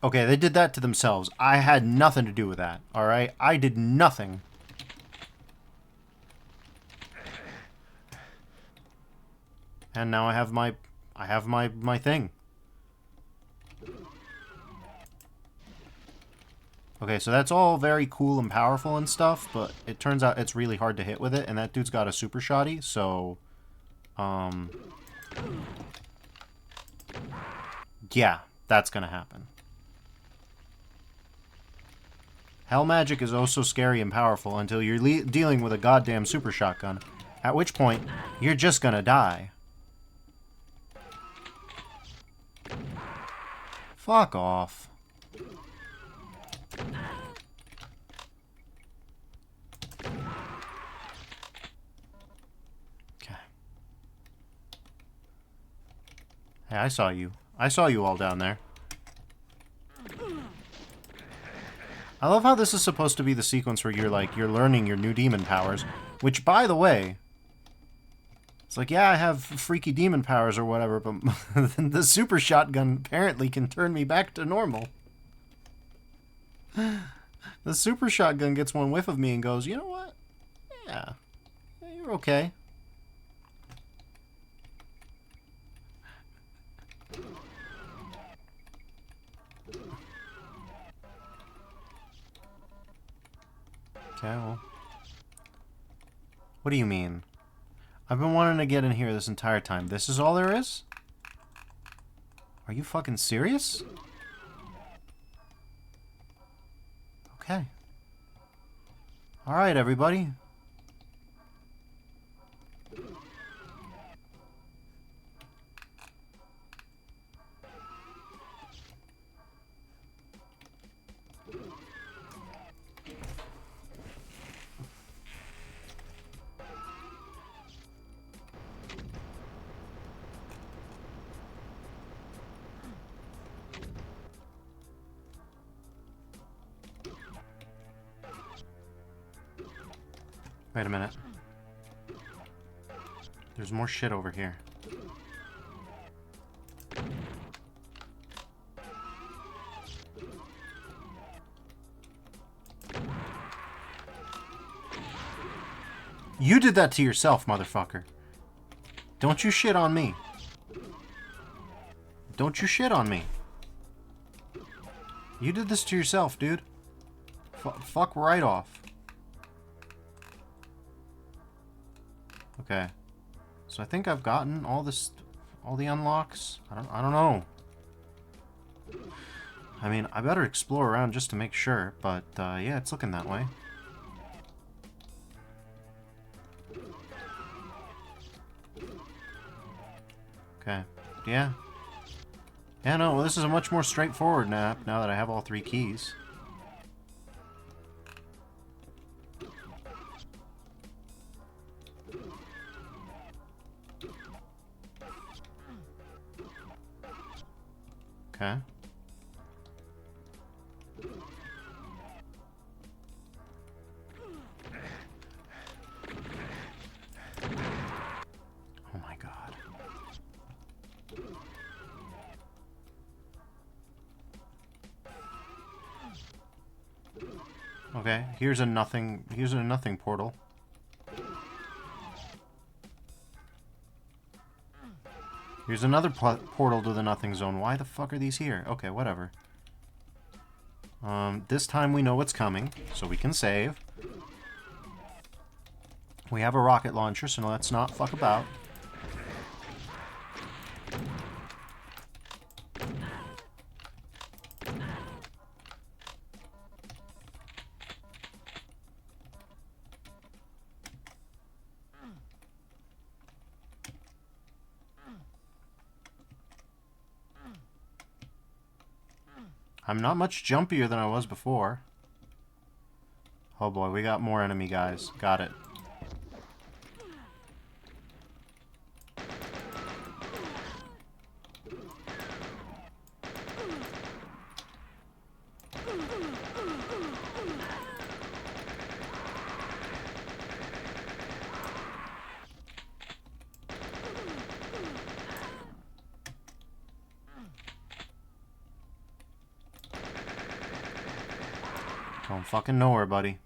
Okay, they did that to themselves. I had nothing to do with that, alright? I did nothing. And now I have my thing. Okay, so that's all very cool and powerful and stuff, but it turns out it's really hard to hit with it, and that dude's got a super shotty, so... Yeah, that's gonna happen. Hell magic is oh so scary and powerful until you're dealing with a goddamn super shotgun, at which point, you're just gonna die. Fuck off. Okay. Hey, I saw you. I saw you all down there. I love how this is supposed to be the sequence where you're learning your new demon powers, which, by the way, it's like, yeah, I have freaky demon powers or whatever, but the super shotgun apparently can turn me back to normal. The super shotgun gets one whiff of me and goes, you know what? Yeah, you're okay. Okay, well. What do you mean? I've been wanting to get in here this entire time. This is all there is? Are you fucking serious? Okay. Alright, everybody. Wait a minute. There's more shit over here. You did that to yourself, motherfucker. Don't you shit on me. Don't you shit on me. You did this to yourself, dude. Fuck right off. Okay. So I think I've gotten all the unlocks. I don't know. I mean, I better explore around just to make sure, but yeah, it's looking that way. Okay. Yeah. Yeah, no, well, this is a much more straightforward map now that I have all 3 keys. Okay. Oh my god. Okay, here's a nothing portal. Here's another portal to the nothing zone. Why the fuck are these here? Okay, whatever. This time we know what's coming, so we can save. We have a rocket launcher, so let's not fuck about. I'm not much jumpier than I was before. Oh boy, we got more enemy guys. Got it. Going fucking nowhere, buddy.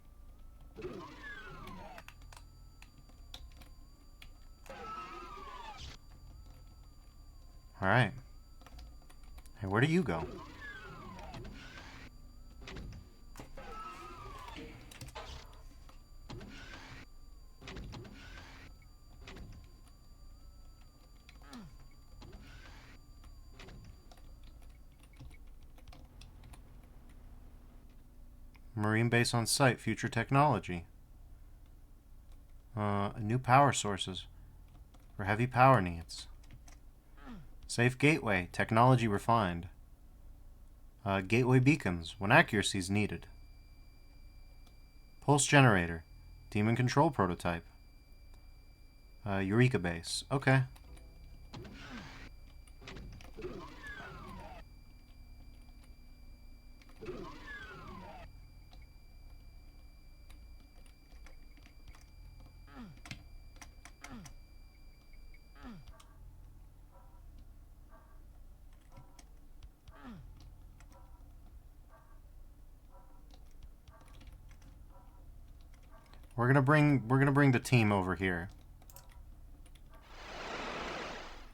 Alright. Hey, where do you go? Marine base on site, future technology. New power sources for heavy power needs. Safe gateway, technology refined. Gateway beacons, when accuracy is needed. Pulse generator, demon control prototype. Eureka base, okay. We're gonna bring the team over here.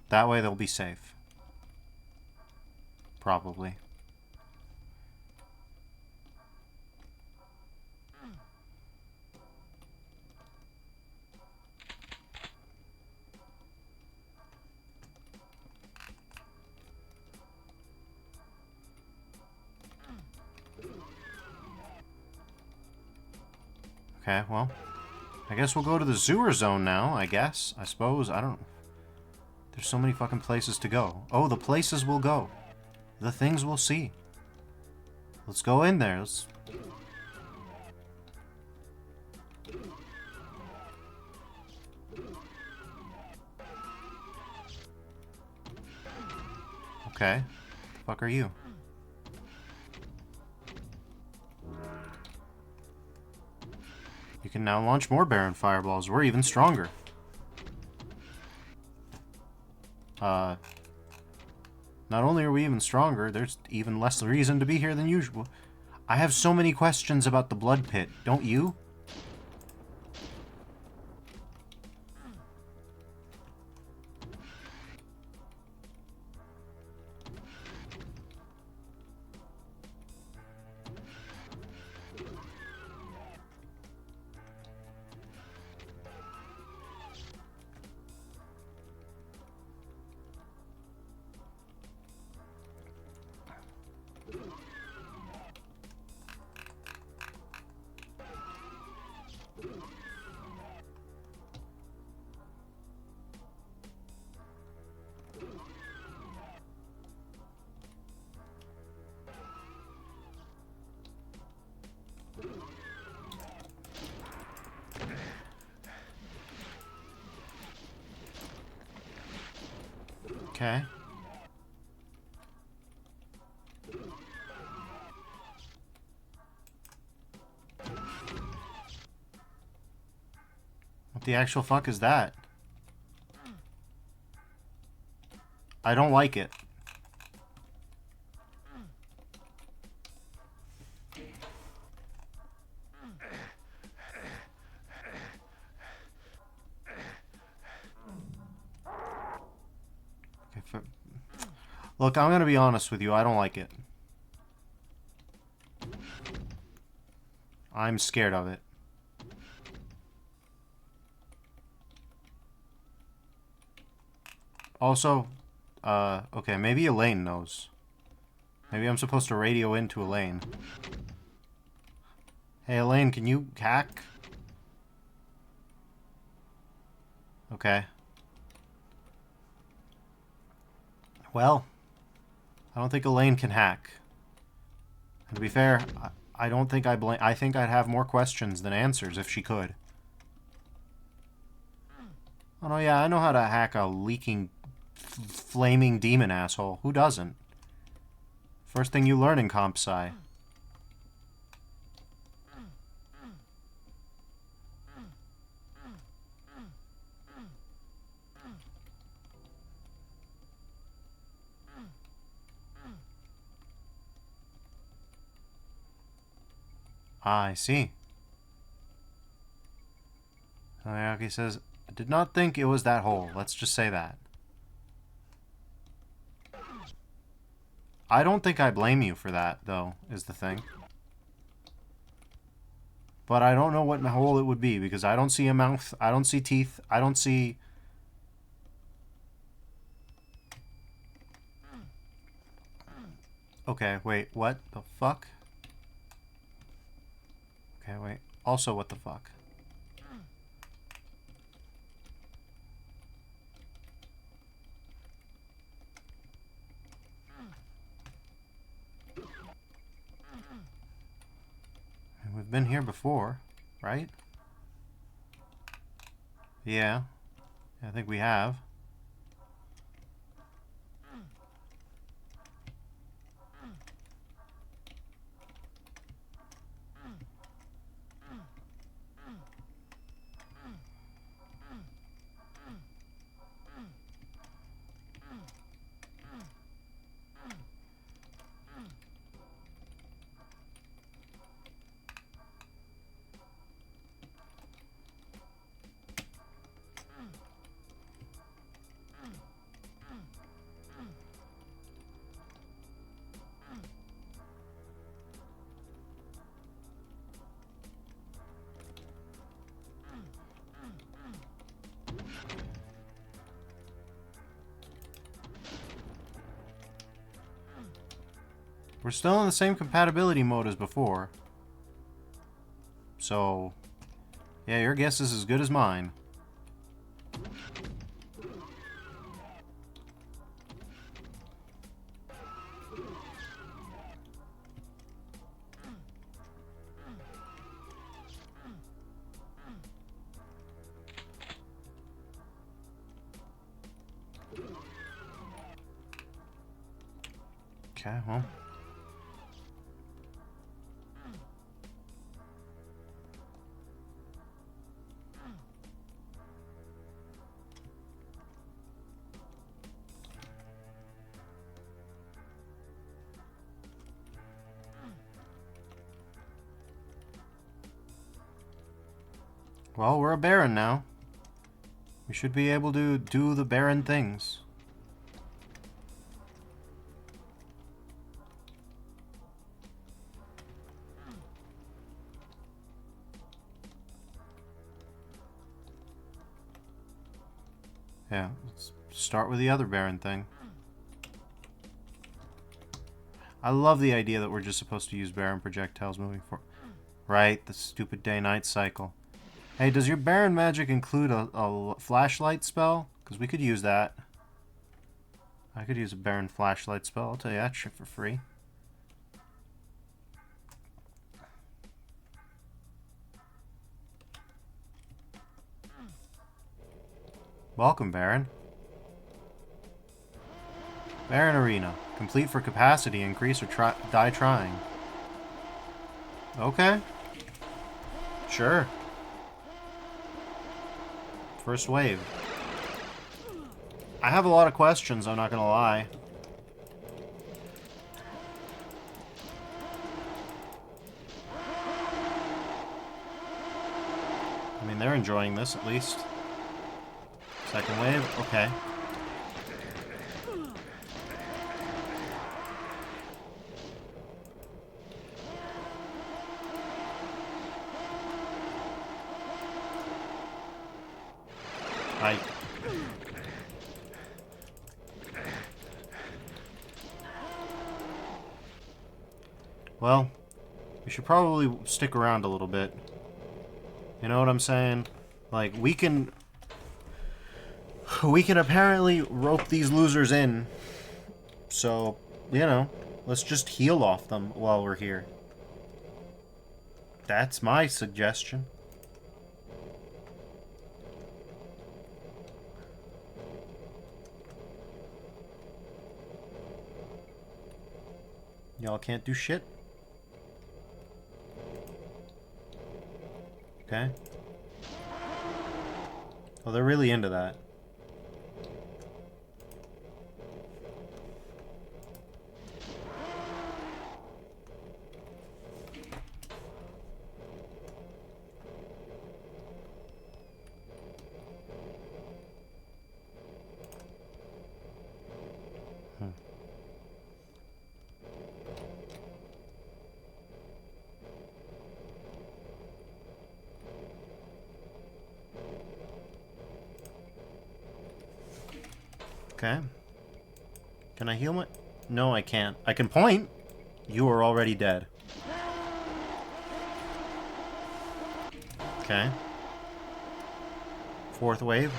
That way they'll be safe. Probably. Okay, well, I guess we'll go to the sewer zone now, I guess. I suppose, I don't... There's so many fucking places to go. Oh, the places we'll go. The things we'll see. Let's go in there. Let's... Okay. The fuck are you? You can now launch more Baron Fireballs. We're even stronger. Not only are we even stronger, there's even less reason to be here than usual. I have so many questions about the blood pit, don't you? Okay. What the actual fuck is that? I don't like it. Look, I'm gonna be honest with you, I don't like it. I'm scared of it. Also, okay, maybe Elaine knows. Maybe I'm supposed to radio into Elaine. Hey Elaine, can you hack? Okay. Well, I don't think Elaine can hack. To be fair, I don't think I blame... I think I'd have more questions than answers if she could. Oh, no, yeah, I know how to hack a leaking, flaming demon asshole. Who doesn't? First thing you learn in Comp Sci. Ah, I see. Ayaki says, I did not think it was that hole. Let's just say that. I don't think I blame you for that, though, is the thing. But I don't know what hole it would be, because I don't see a mouth, I don't see teeth, I don't see... Okay, wait, what the fuck? Okay, wait. Also, what the fuck? We've been here before, right? Yeah. I think we have. We're still in the same compatibility mode as before. So, yeah, your guess is as good as mine. Okay, well. Well, we're a Baron now. We should be able to do the Baron things. Yeah, let's start with the other Baron thing. I love the idea that we're just supposed to use Baron projectiles moving forward. Right, the stupid day-night cycle. Hey, does your Baron magic include a flashlight spell? Because we could use that. I could use a Baron flashlight spell. I'll tell you that shit for free. Welcome, Baron. Baron Arena. Complete for capacity increase or die trying. Okay. Sure. First wave. I have a lot of questions, I'm not gonna lie. I mean, they're enjoying this, at least. Second wave? Okay. Well, we should probably stick around a little bit. You know what I'm saying? Like, we can apparently rope these losers in. So, you know, Let's just heal off them while we're here. That's my suggestion. Y'all can't do shit? Okay. Oh, they're really into that. Okay. Can I heal my... No, I can't. I can point. You are already dead. Okay. Fourth wave.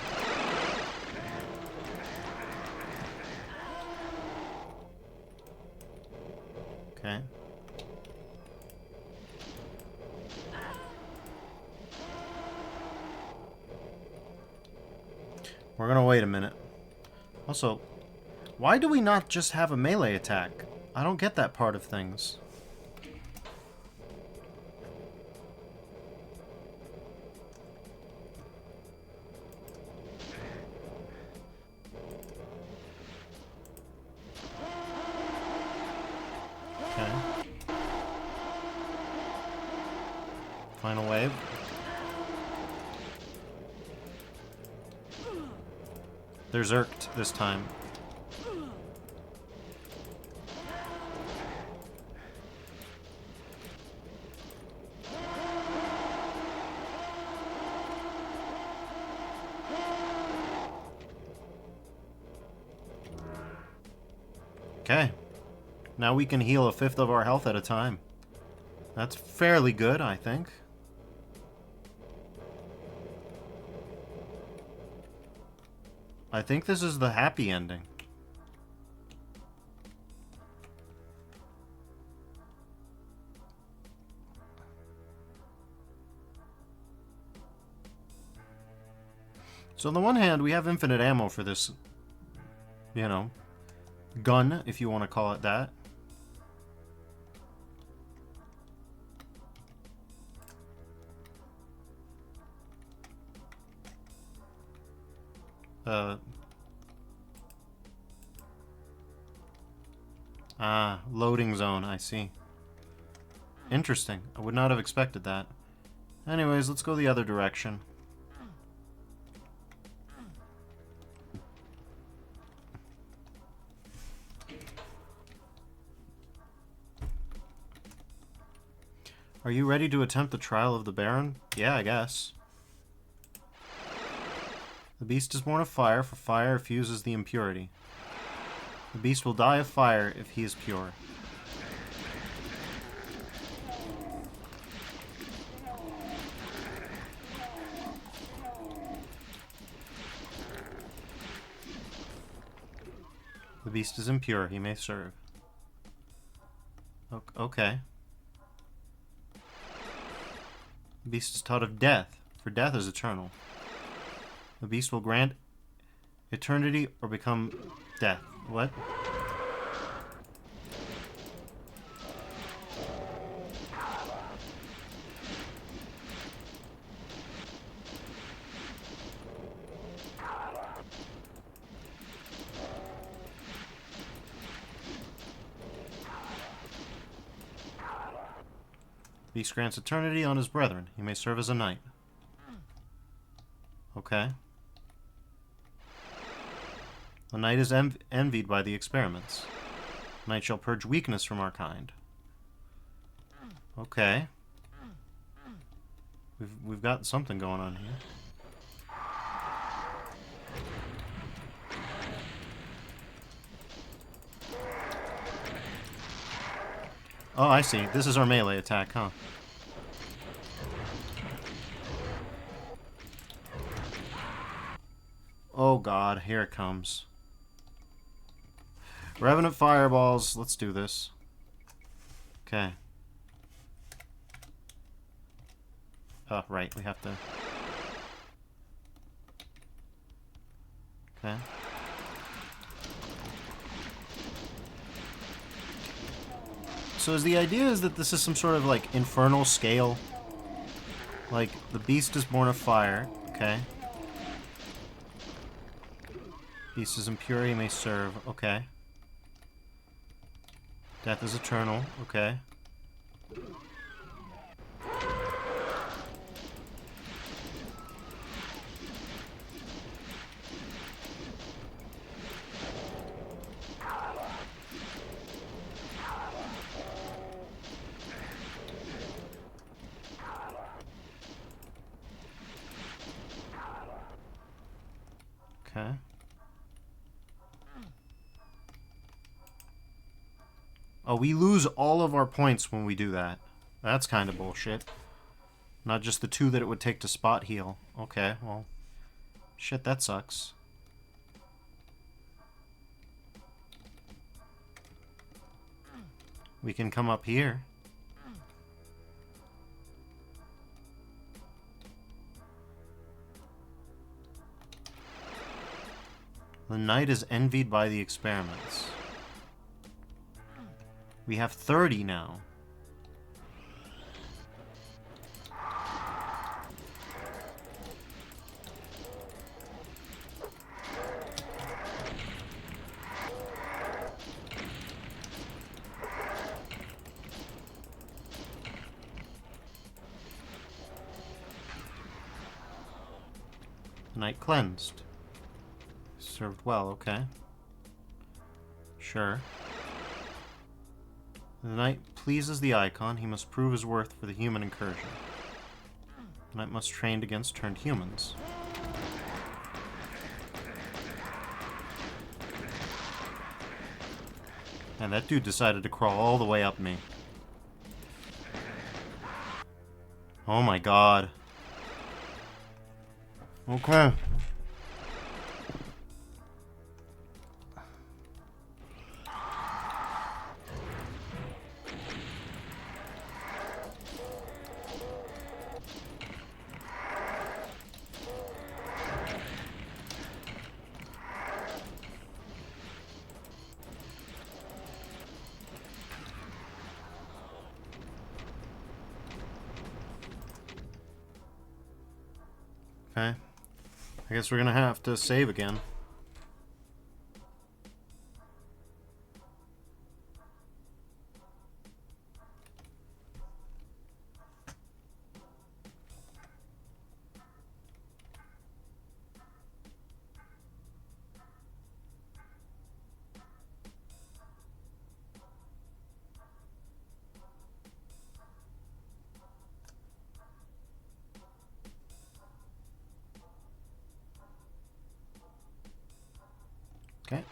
Okay. We're gonna wait a minute. Also, why do we not just have a melee attack? I don't get that part of things. Okay. Final wave. They're zerked this time. Okay. Now we can heal a fifth of our health at a time. That's fairly good, I think. I think this is the happy ending. So on the one hand, we have infinite ammo for this, you know, gun, if you want to call it that. Loading zone, I see. Interesting. I would not have expected that. Anyways, let's go the other direction. Are you ready to attempt the trial of the Baron? Yeah, I guess. The beast is born of fire, for fire fuses the impurity. The beast will die of fire if he is pure. The beast is impure, he may serve. Okay. The beast is taught of death, for death is eternal. The beast will grant eternity or become death. What? Beast grants eternity on his brethren. He may serve as a knight. Okay. The knight is envied by the experiments. Knight shall purge weakness from our kind. Okay. We've got something going on here. Oh, I see. This is our melee attack, huh? Oh god, here it comes. Revenant fireballs. Let's do this. Okay. Oh, right, we have to... Okay. So is the idea is that this is some sort of, like, infernal scale? Like, the beast is born of fire. Okay. Beast is impure, he may serve. Okay. Death is eternal. Okay. Okay. Oh, we lose all of our points when we do that. That's kind of bullshit. Not just the 2 that it would take to spot heal. Okay, well... Shit, that sucks. We can come up here. The knight is envied by the experiments. We have 30 now. Knight cleansed. Served well, okay. Sure. The knight pleases the icon. He must prove his worth for the human incursion. The knight must train against turned humans. And that dude decided to crawl all the way up me. Oh my god. Okay. Okay. I guess we're gonna have to save again. Okay.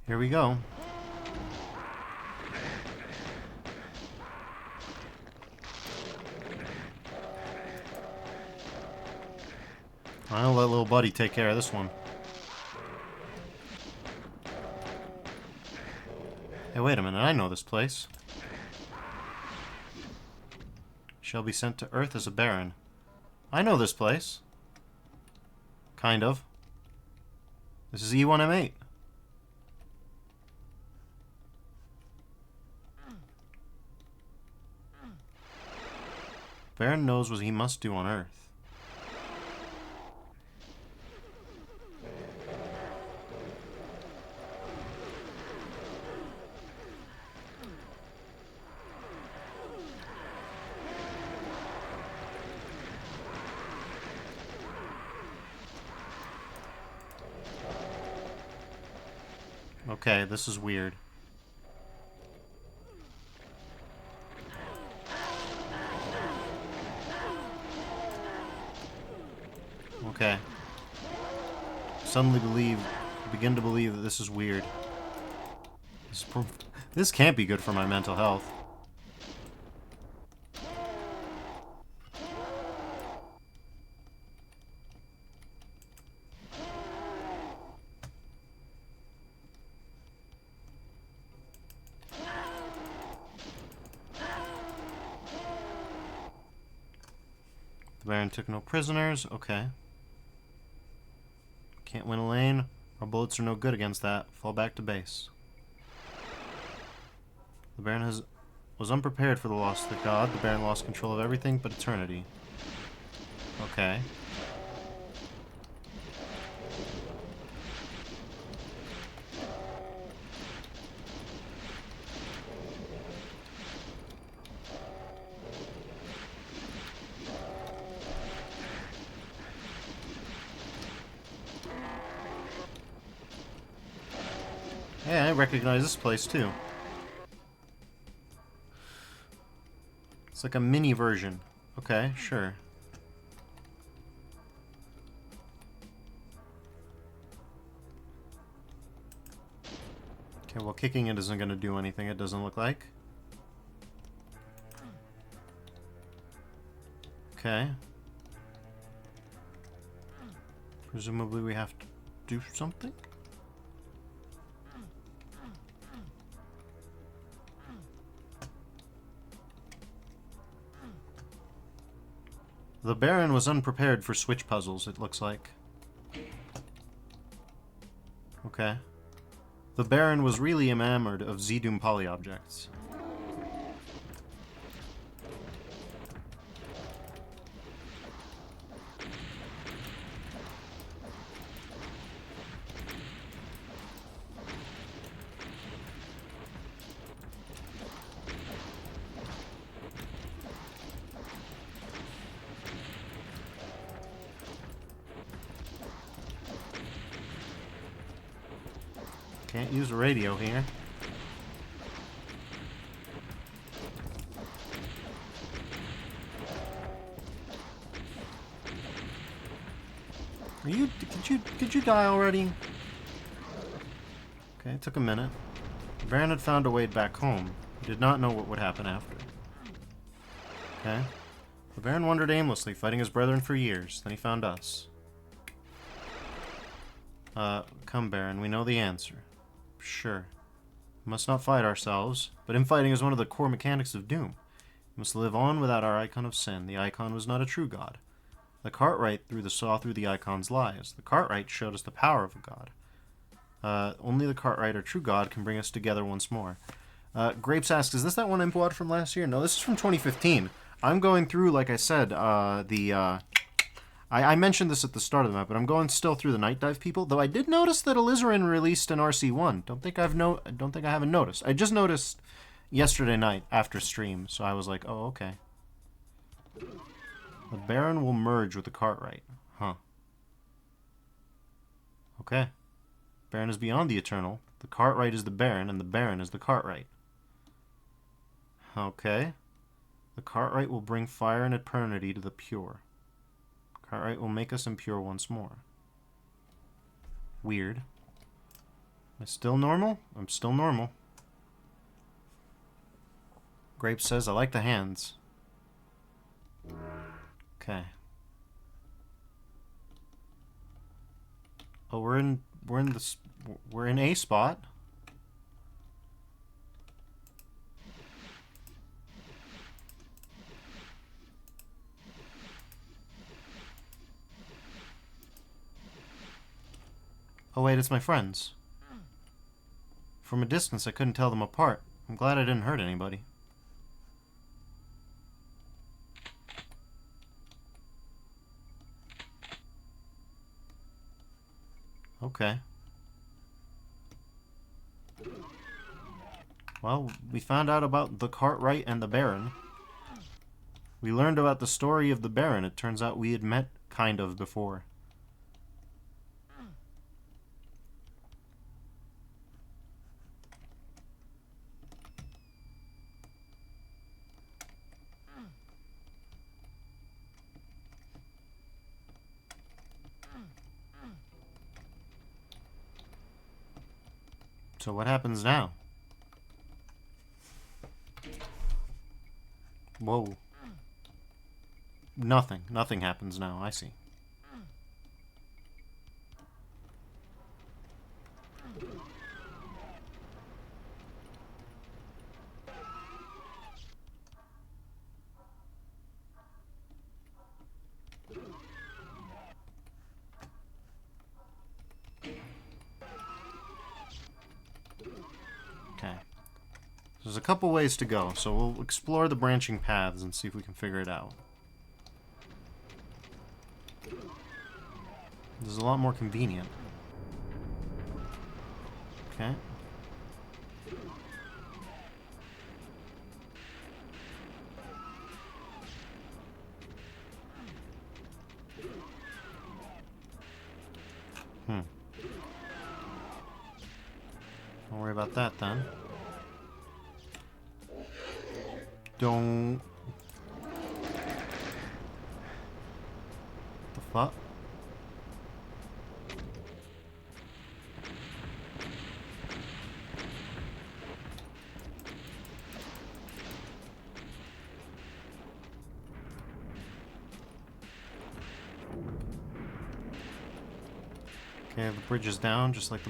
Here we go. I'll let little buddy take care of this one. Hey, wait a minute. I know this place. Shall be sent to Earth as a baron. I know this place. Kind of. This is E1M8. Baron knows what he must do on Earth. Okay, this is weird. Okay. Suddenly begin to believe that this is weird. This can't be good for my mental health. The Baron took no prisoners. Okay. Can't win a lane. Our bullets are no good against that. Fall back to base. The Baron was unprepared for the loss of the god. The Baron lost control of everything but eternity. Okay. Yeah, I recognize this place too. It's like a mini version. Okay, sure. Okay, well, kicking it isn't going to do anything, it doesn't look like. Okay. Presumably we have to do something? The Baron was unprepared for switch puzzles, it looks like. Okay. The Baron was really enamored of GZDOOM polyobjects. Can't use a radio here. Could you die already? Okay, it took a minute. The Baron had found a way back home. He did not know what would happen after. Okay. The Baron wandered aimlessly, fighting his brethren for years. Then he found us. Come, Baron, we know the answer. Sure. We must not fight ourselves, but infighting is one of the core mechanics of Doom. We must live on without our icon of sin. The icon was not a true god. The Cartwright saw through the icon's lies. The Cartwright showed us the power of a god. Only the Cartwright, our true god, can bring us together once more. Grapes asks, is this that one I bought from last year? No, this is from 2015. I'm going through, like I said, I mentioned this at the start of the map, but I'm going still through the Night Dive people. Though I did notice that Alizarin released an RC1. Don't think I haven't noticed. I just noticed yesterday night after stream, so I was like, oh, okay. The Baron will merge with the Cartwright. Huh. Okay. Baron is beyond the Eternal. The Cartwright is the Baron, and the Baron is the Cartwright. Okay. The Cartwright will bring fire and eternity to the pure. Cartwright will make us impure once more. Weird. Am I still normal? I'm still normal. Grape says, I like the hands. Okay. Oh, we're in A spot. Oh wait, it's my friends. From a distance, I couldn't tell them apart. I'm glad I didn't hurt anybody. Okay. Well, we found out about the Cartwright and the Baron. We learned about the story of the Baron. It turns out we had met, kind of, before. So what happens now? Whoa. Nothing. Nothing happens now. I see. There's a couple ways to go, so we'll explore the branching paths and see if we can figure it out. This is a lot more convenient. Okay. Don't worry about that then. Don't... The fuck? Okay, the bridge is down, just like the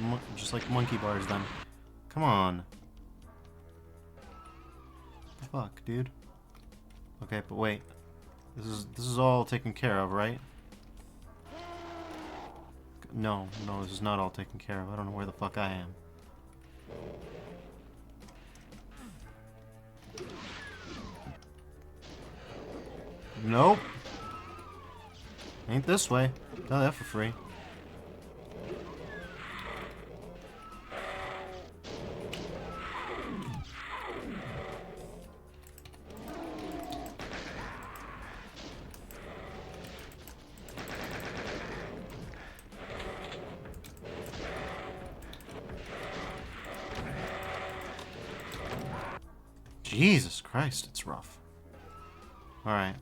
monkey bars. Then, come on. The fuck, dude. Okay, but wait. This is all taken care of, right? No, this is not all taken care of. I don't know where the fuck I am. Nope. Ain't this way. Tell that for free. Jesus Christ, it's rough. Alright.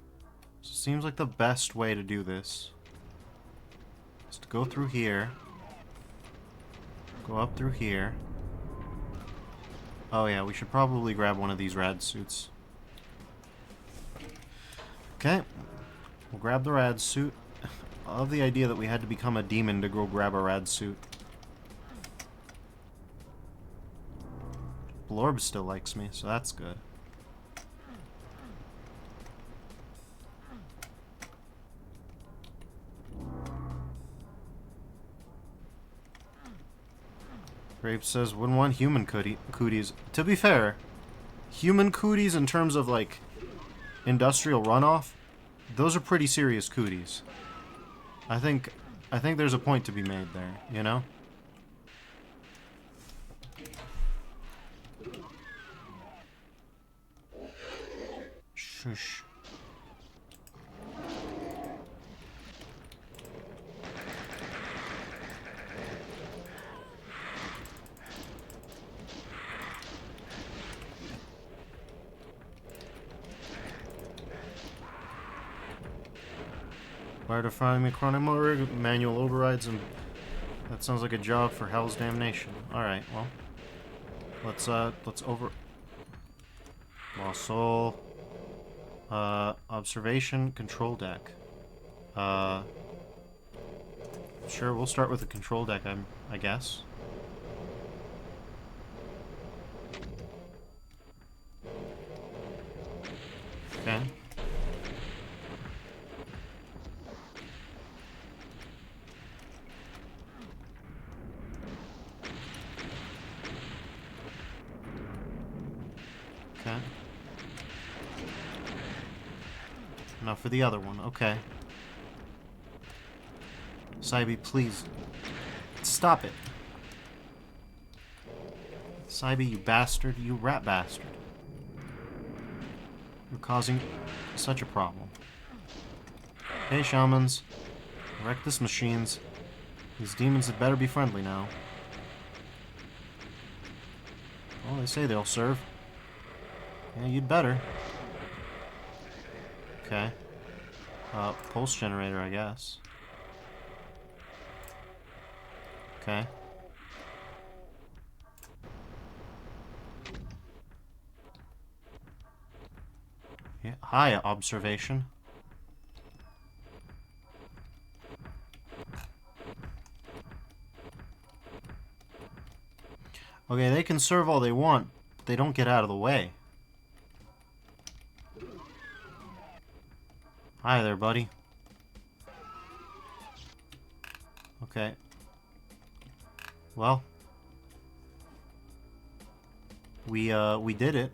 So it seems like the best way to do this is to go through here. Go up through here. Oh yeah, we should probably grab one of these rad suits. Okay. We'll grab the rad suit. I love the idea that we had to become a demon to go grab a rad suit. Blorb still likes me, so that's good. Grape says, wouldn't want human cooties. To be fair, human cooties in terms of, like, industrial runoff, those are pretty serious cooties. I think there's a point to be made there, you know? Shush. Fire defining me chronomotor, manual overrides, and that sounds like a job for hell's damnation. Alright, well. Let's over... Lost soul. Observation, control deck. Sure, we'll start with the control deck, I guess. Okay. Okay. Now for the other one, okay. Cybe, please. Stop it. Cybe, you bastard. You rat bastard. You're causing such a problem. Hey, shamans. Wreck this machines. These demons had better be friendly now. Well, they say they'll serve. Yeah, you'd better. Okay. Pulse generator, I guess. Okay. Yeah, hi, observation. Okay, they can serve all they want, but they don't get out of the way. Hi there, buddy. Okay. Well. We did it.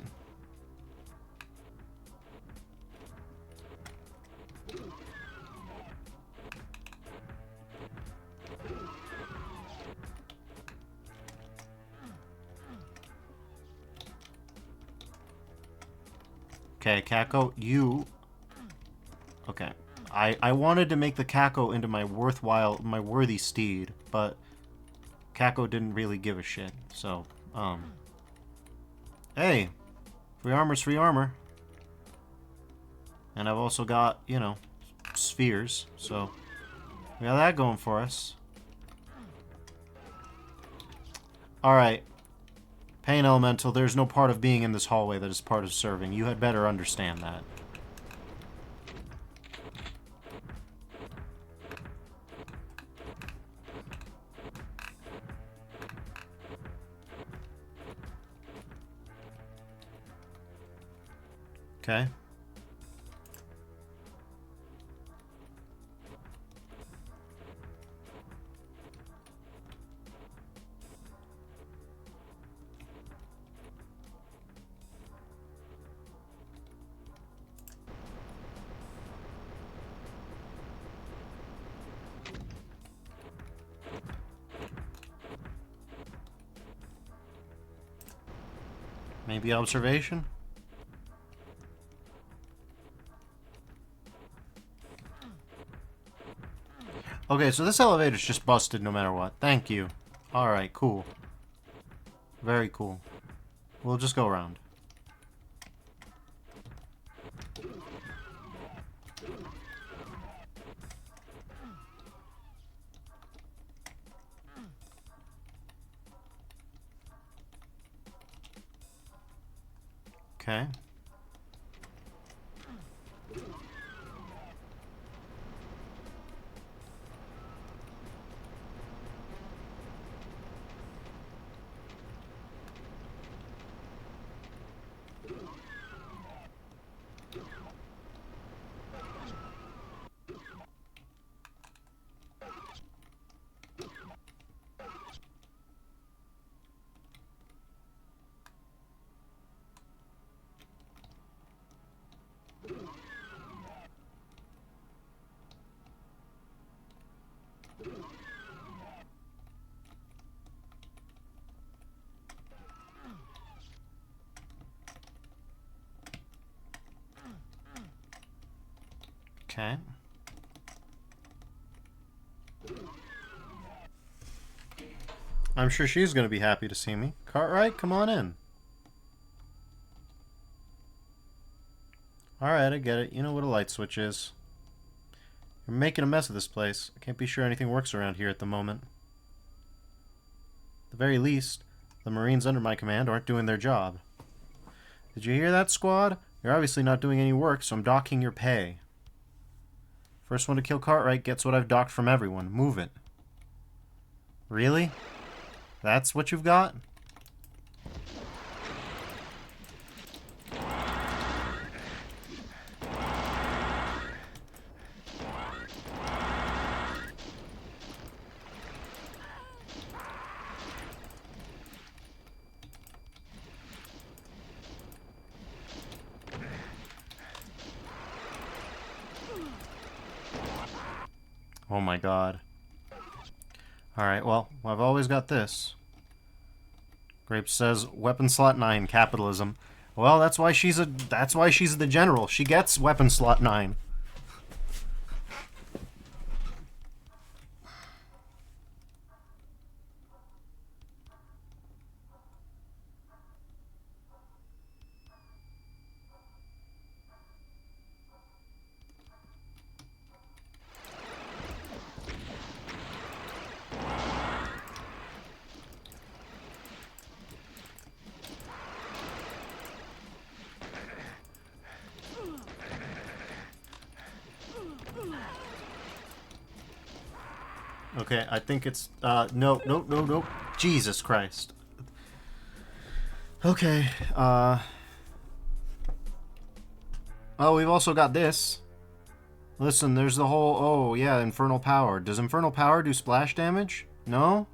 Okay, Kako, you... Okay. I wanted to make the Kako into my worthy steed, but Kako didn't really give a shit, so, Hey! Free armor's free armor. And I've also got, you know, spheres, so we got that going for us. Alright. Pain Elemental, there's no part of being in this hallway that is part of serving. You had better understand that. Okay. Maybe observation? Okay, so this elevator's just busted no matter what. Thank you. Alright, cool. Very cool. We'll just go around. Okay. Okay. I'm sure she's going to be happy to see me. Cartwright, come on in. Alright, I get it. You know what a light switch is. You're making a mess of this place. I can't be sure anything works around here at the moment. At the very least, the Marines under my command aren't doing their job. Did you hear that, squad? You're obviously not doing any work, so I'm docking your pay. First one to kill Cartwright gets what I've docked from everyone. Move it. Really? That's what you've got? Oh my god. Alright, well, I've always got this. Grape says, weapon slot 9, capitalism. Well, that's why she's the general. She gets weapon slot 9. Okay, I think it's, no. Jesus Christ. Okay, oh, we've also got this. Listen, there's the whole, oh, yeah, Infernal Power. Does Infernal Power do splash damage? No?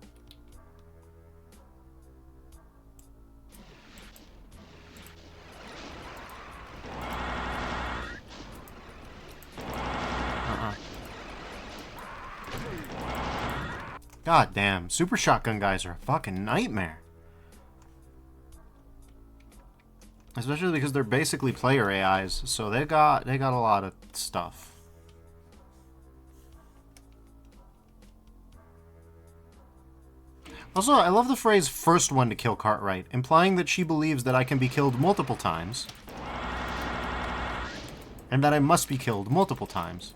God damn, super shotgun guys are a fucking nightmare. Especially because they're basically player AIs, so they got a lot of stuff. Also, I love the phrase "first one to kill Cartwright," implying that she believes that I can be killed multiple times. And that I must be killed multiple times.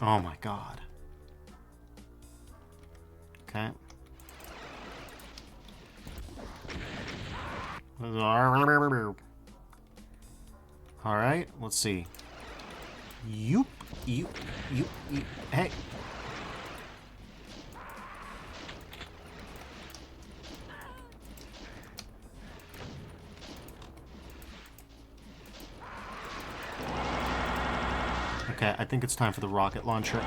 Oh my god. Okay. Alright, let's see. Yoop. You. Hey. Okay, I think it's time for the rocket launcher.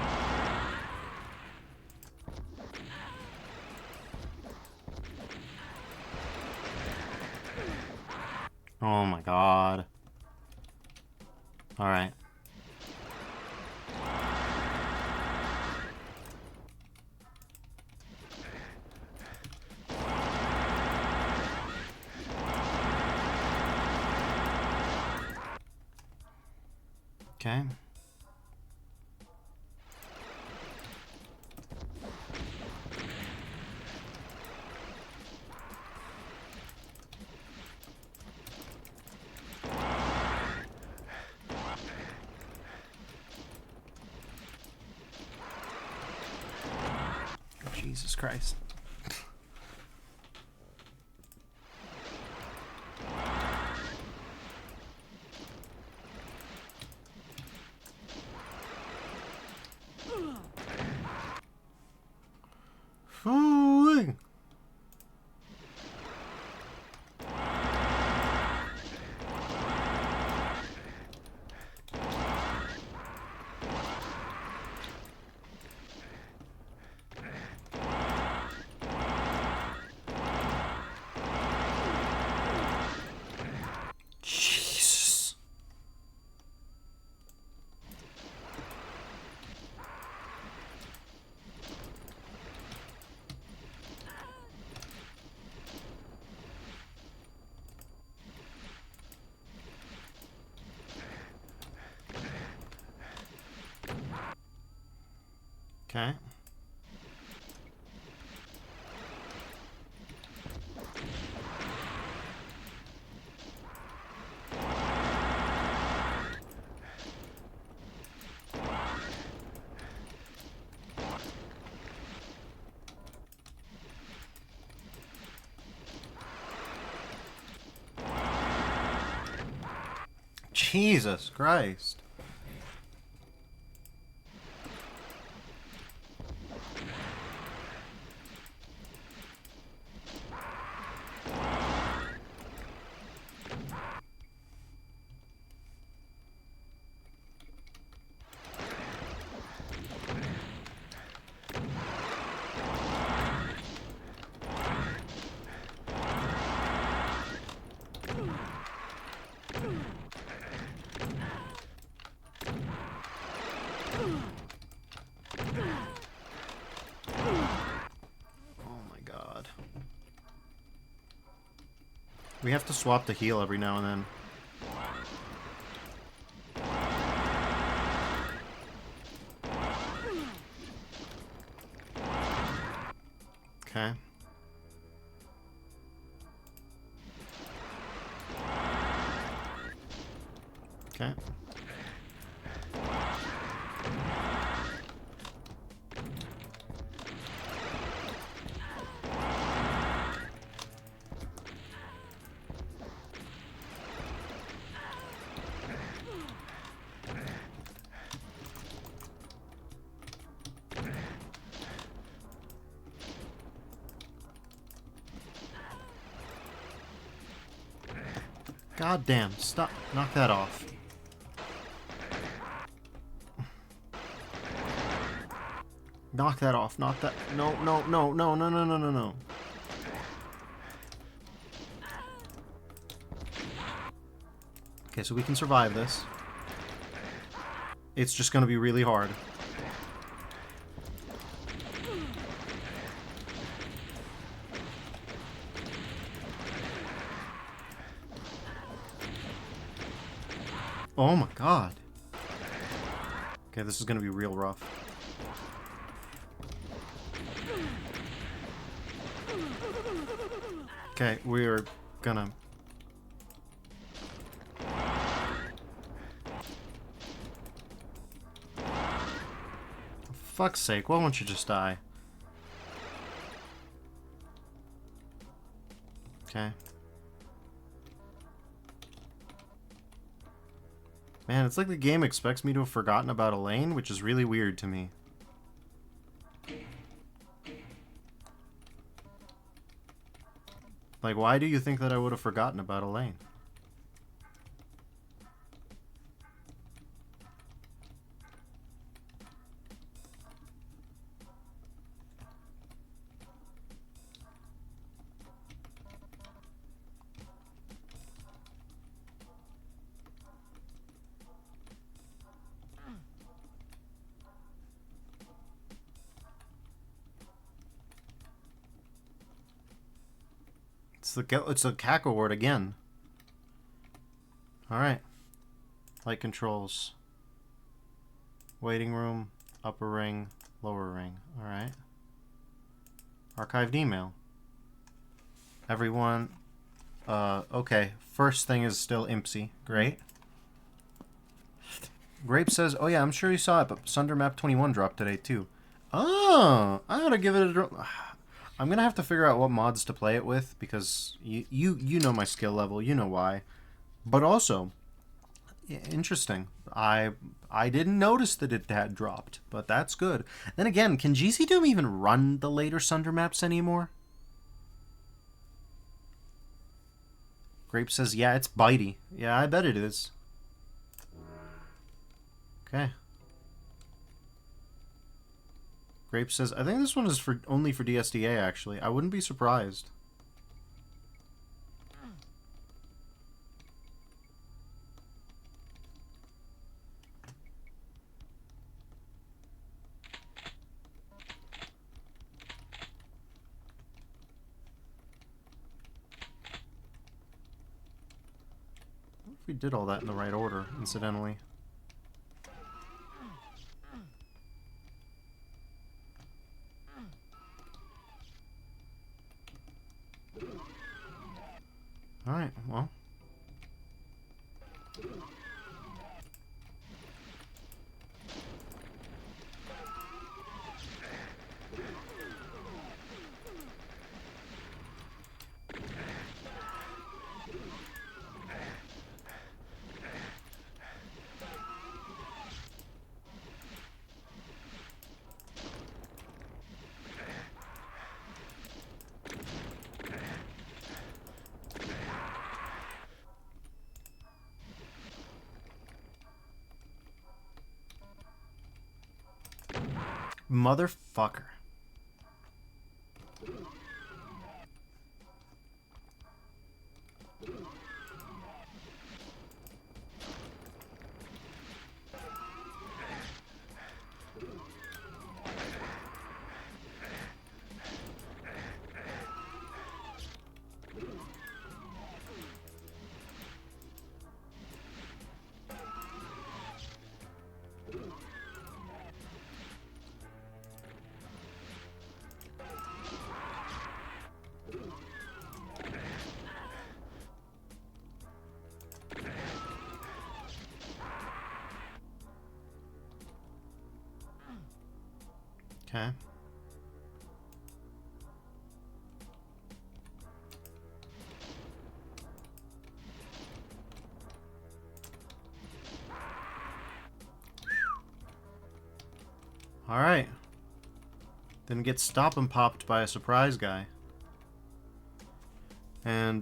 Oh my god. Alright. Okay. Jesus Christ. Ooh. Jesus. Okay. Jesus Christ. We have to swap the heal every now and then. Okay. Okay. God damn, stop. Knock that off. Knock that off. Knock that. No, no, no, no, no, no, no, no, no. Okay, so we can survive this. it's just gonna be really hard. Oh my god. Okay, this is gonna be real rough. Okay, we're gonna... For fuck's sake, why won't you just die? Okay. Man, it's like the game expects me to have forgotten about a lane, which is really weird to me. Like, why do you think that I would have forgotten about a lane? It's the cackle word again. Alright. Light controls. Waiting room, upper ring, lower ring. Alright. Archived email. Everyone. Okay. First thing is still Impsy. Great. Grape says, oh yeah, I'm sure you saw it, but Sunder Map 21 dropped today too. Oh! I ought to give it a... I'm gonna have to figure out what mods to play it with, because you know my skill level, you know why. But also, interesting. I didn't notice that it had dropped, but that's good. Then again, can GZDOOM even run the later Sunder maps anymore? Grape says, yeah, it's bitey. Yeah, I bet it is. Okay. Grape says, I think this one is only for DSDA, actually. I wouldn't be surprised. What if we did all that in the right order, incidentally? Alright, well. Motherfucker. Okay. Alright. Didn't get stop and popped by a surprise guy. And,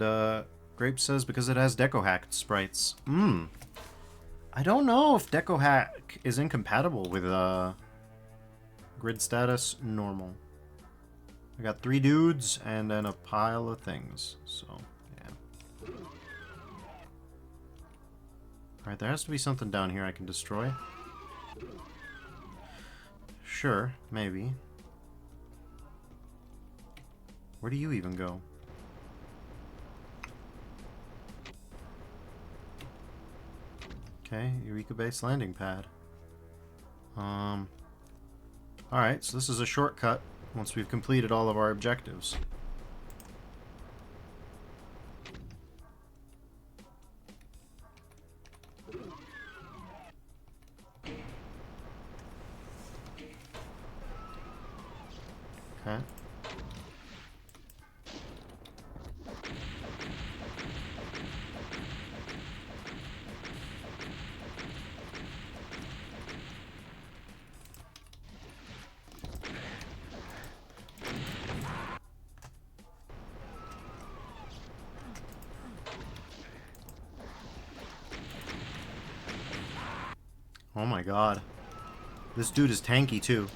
Grape says because it has deco hacked sprites. I don't know if deco hack is incompatible with, grid status normal. I got 3 dudes and then a pile of things, so, yeah. Alright, there has to be something down here I can destroy. Sure, maybe. Where do you even go? Okay, Eureka Base landing pad. Alright, so this is a shortcut once we've completed all of our objectives. Okay. Oh my god. This dude is tanky too.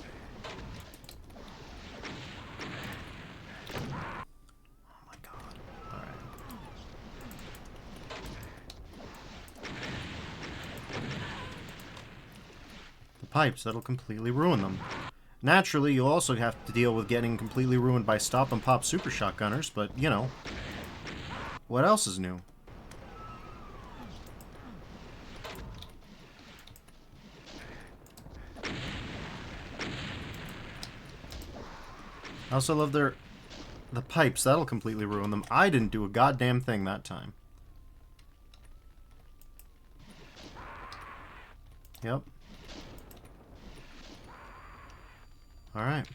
Oh my god. Alright. The pipes, that'll completely ruin them. Naturally, you'll also have to deal with getting completely ruined by stop and pop super shotgunners, but you know. What else is new? I also love the pipes. That'll completely ruin them. I didn't do a goddamn thing that time. Yep. Alright.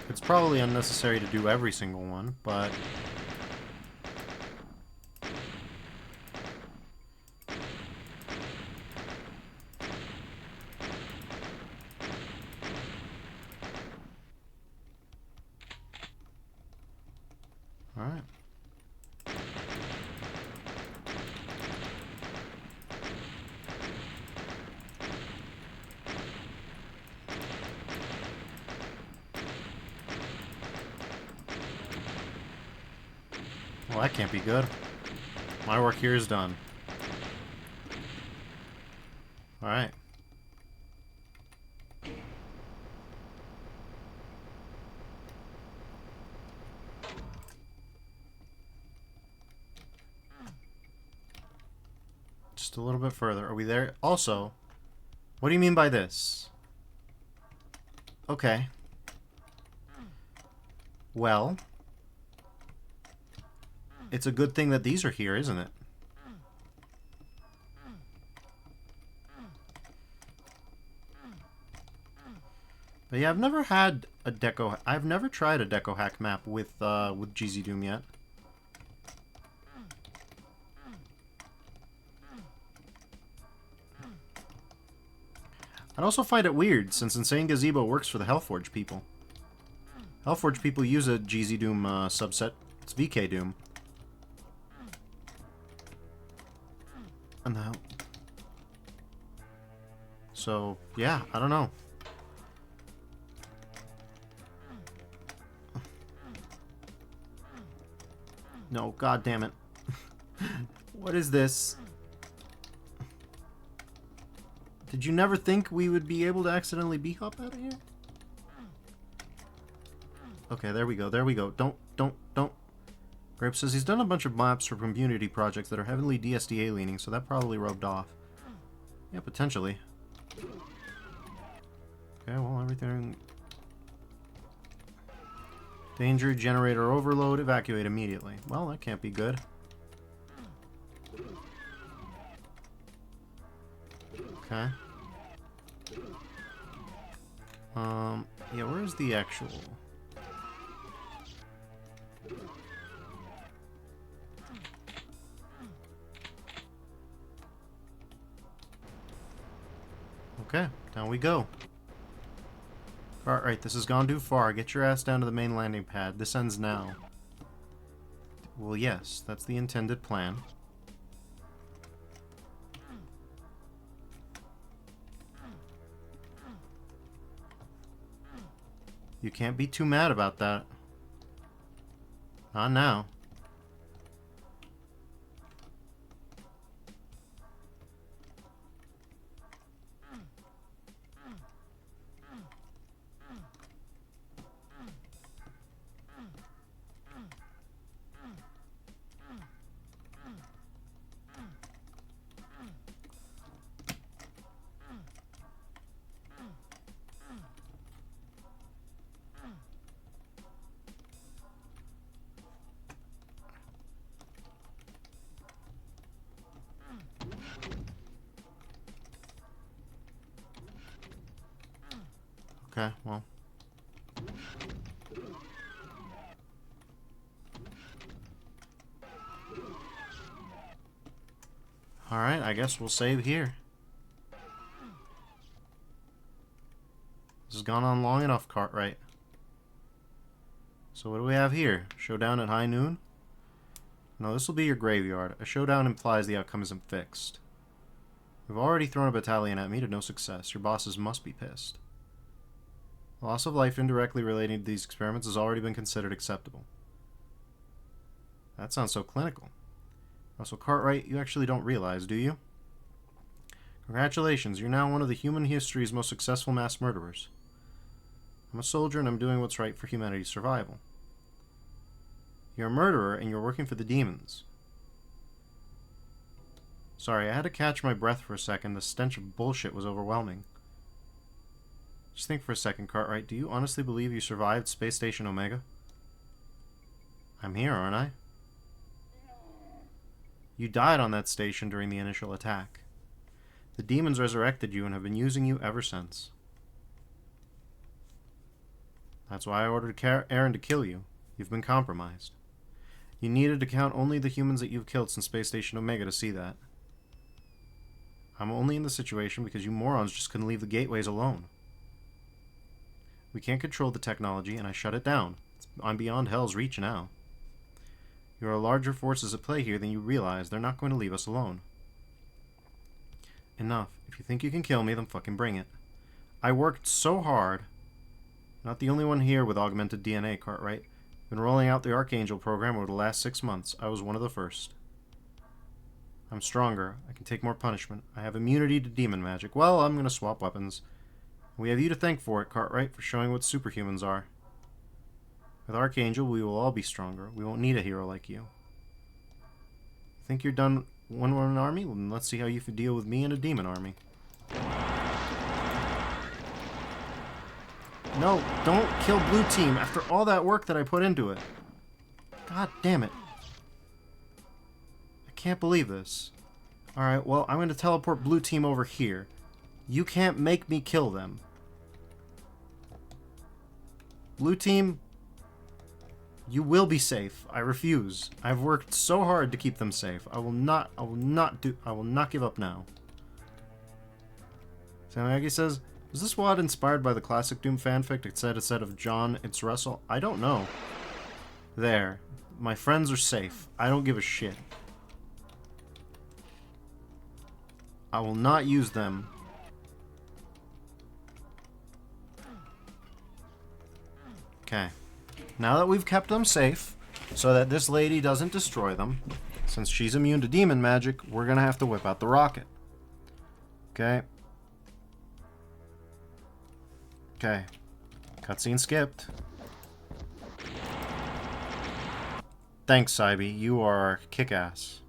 It's probably unnecessary to do every single one, but... Alright. Well, that can't be good. My work here is done. Alright. Just a little bit further. Are we there? Also, what do you mean by this? Okay. Well, it's a good thing that these are here, isn't it? But yeah, I've never had a deco... I've never tried a deco hack map with GZDOOM yet. I'd also find it weird, since Insane Gazebo works for the Hellforge people. Hellforge people use a GZDOOM subset. It's VK-Doom. And the hell... So, yeah, I don't know. No, god damn it. What is this? Did you never think we would be able to accidentally B-hop out of here? Okay, there we go, there we go. Don't. Grape says he's done a bunch of maps for community projects that are heavily DSDA leaning, so that probably rubbed off. Yeah, potentially. Okay, well, everything... Danger, generator overload, evacuate immediately. Well, that can't be good. Okay. Yeah, where's the actual... Okay, down we go. Alright, this has gone too far. Get your ass down to the main landing pad. This ends now. Well, yes, that's the intended plan. You can't be too mad about that. Not now. Okay, well. Alright, I guess we'll save here. This has gone on long enough, Cartwright. So what do we have here? Showdown at high noon? No, this will be your graveyard. A showdown implies the outcome isn't fixed. We've already thrown a battalion at me to no success. Your bosses must be pissed. Loss of life indirectly relating to these experiments has already been considered acceptable. That sounds so clinical. Also, Cartwright, you actually don't realize, do you? Congratulations, you're now one of the human history's most successful mass murderers. I'm a soldier and I'm doing what's right for humanity's survival. You're a murderer and you're working for the demons. Sorry, I had to catch my breath for a second. The stench of bullshit was overwhelming. Just think for a second, Cartwright. Do you honestly believe you survived Space Station Omega? I'm here, aren't I? You died on that station during the initial attack. The demons resurrected you and have been using you ever since. That's why I ordered Aaron to kill you. You've been compromised. You needed to count only the humans that you've killed since Space Station Omega to see that. I'm only in this situation because you morons just couldn't leave the gateways alone. We can't control the technology, and I shut it down. I'm beyond Hell's reach now. There are larger forces at play here than you realize. They're not going to leave us alone. Enough. If you think you can kill me, then fucking bring it. I worked so hard. Not the only one here with augmented DNA, Cartwright. Been rolling out the Archangel program over the last 6 months. I was one of the first. I'm stronger. I can take more punishment. I have immunity to demon magic. Well, I'm going to swap weapons. We have you to thank for it, Cartwright, for showing what superhumans are. With Archangel, we will all be stronger. We won't need a hero like you. Think you're done one army? Well, then let's see how you can deal with me and a demon army. No, don't kill Blue Team after all that work that I put into it. God damn it. I can't believe this. Alright, well, I'm going to teleport Blue Team over here. You can't make me kill them. Blue Team, you will be safe. I refuse. I've worked so hard to keep them safe. I will not give up now. Samaggie says, is this WOD inspired by the classic Doom fanfic? It said instead of John, it's Russell. I don't know. There. My friends are safe. I don't give a shit. I will not use them. Okay. Now that we've kept them safe, so that this lady doesn't destroy them, since she's immune to demon magic, we're gonna have to whip out the rocket. Okay. Okay. Cutscene skipped. Thanks, Cybe. You are kick-ass.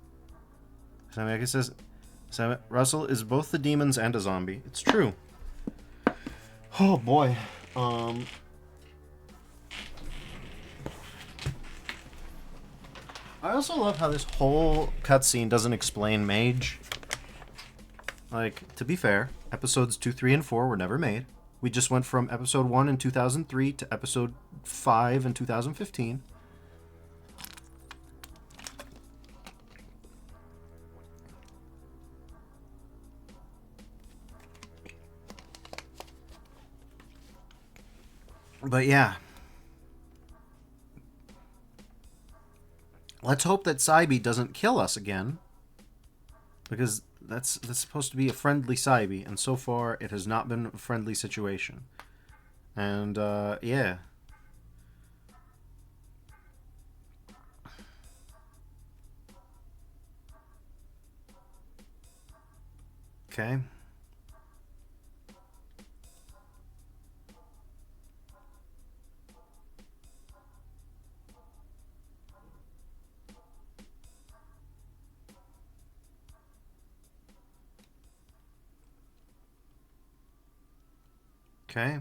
Sammy says, Russell is both the demons and a zombie. It's true. Oh, boy. I also love how this whole cutscene doesn't explain Mage. Like, to be fair, episodes 2, 3, and 4 were never made. We just went from episode 1 in 2003 to episode 5 in 2015. But yeah. Let's hope that Cybe doesn't kill us again. Because that's supposed to be a friendly Cybe, and so far it has not been a friendly situation. And, yeah. Okay. Okay.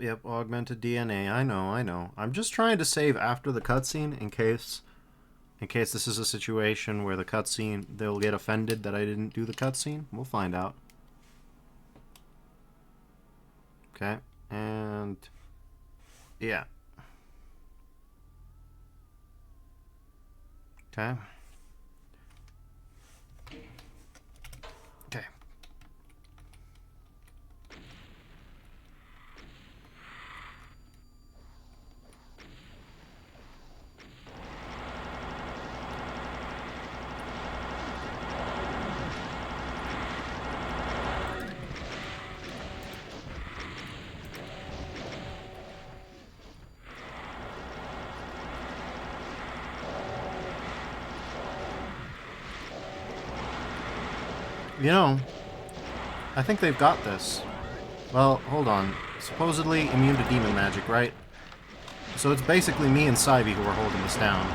Yep, augmented DNA. I know. I'm just trying to save after the cutscene in case this is a situation where the cutscene, they'll get offended that I didn't do the cutscene. We'll find out. Okay, and yeah. Okay. Okay. You know, I think they've got this. Well, hold on. Supposedly immune to demon magic, right? So it's basically me and Cybe who are holding this down.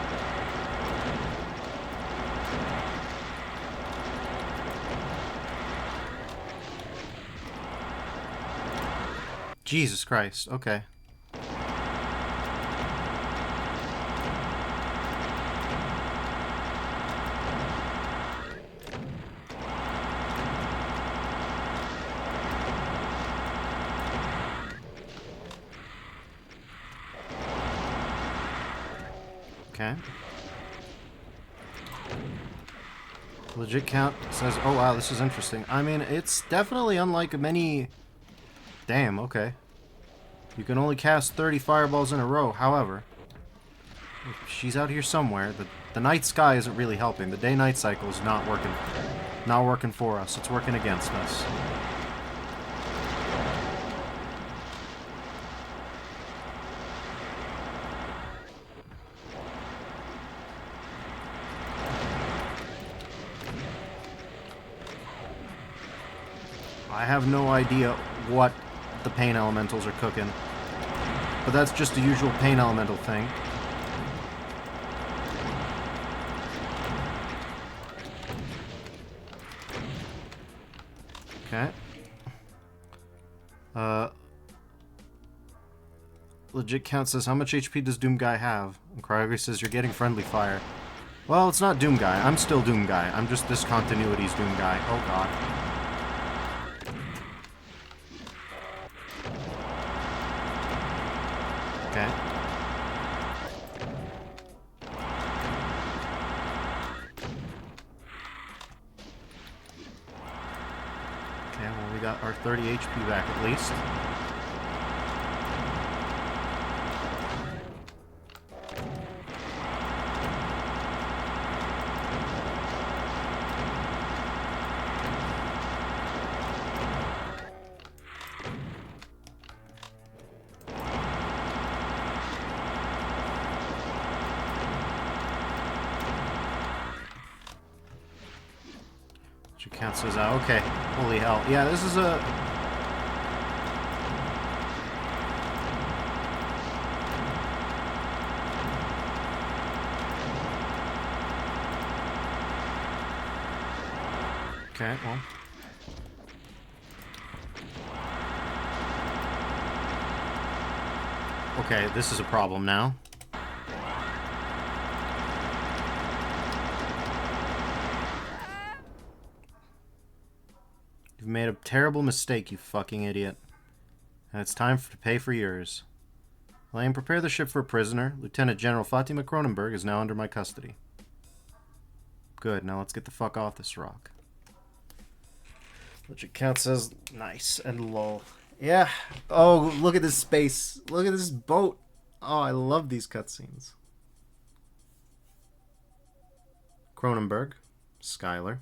Jesus Christ, okay. Okay. Legit count says, oh wow, this is interesting. I mean, it's definitely unlike many... Damn, okay. You can only cast 30 fireballs in a row. However, she's out here somewhere. The night sky isn't really helping. The day-night cycle is not working. Not working for us. It's working against us. I have no idea what the pain elementals are cooking. But that's just the usual pain elemental thing. Okay. Legit count says, how much HP does Doom Guy have? And Cryogre says, you're getting friendly fire. Well, it's not Doom Guy. I'm still Doom Guy. I'm just this continuity's Doom Guy. Oh god. Okay. Okay, well, we got our 30 HP back at least. Count says, okay, holy hell. Yeah, this is a... Okay, well... Okay, this is a problem now. You've made a terrible mistake, you fucking idiot. And it's time to pay for yours. Lane, prepare the ship for a prisoner. Lieutenant General Fatima Cronenberg is now under my custody. Good, now let's get the fuck off this rock. Which account says nice and lol. Yeah. Oh, look at this space. Look at this boat. Oh, I love these cutscenes. Cronenberg. Skylar.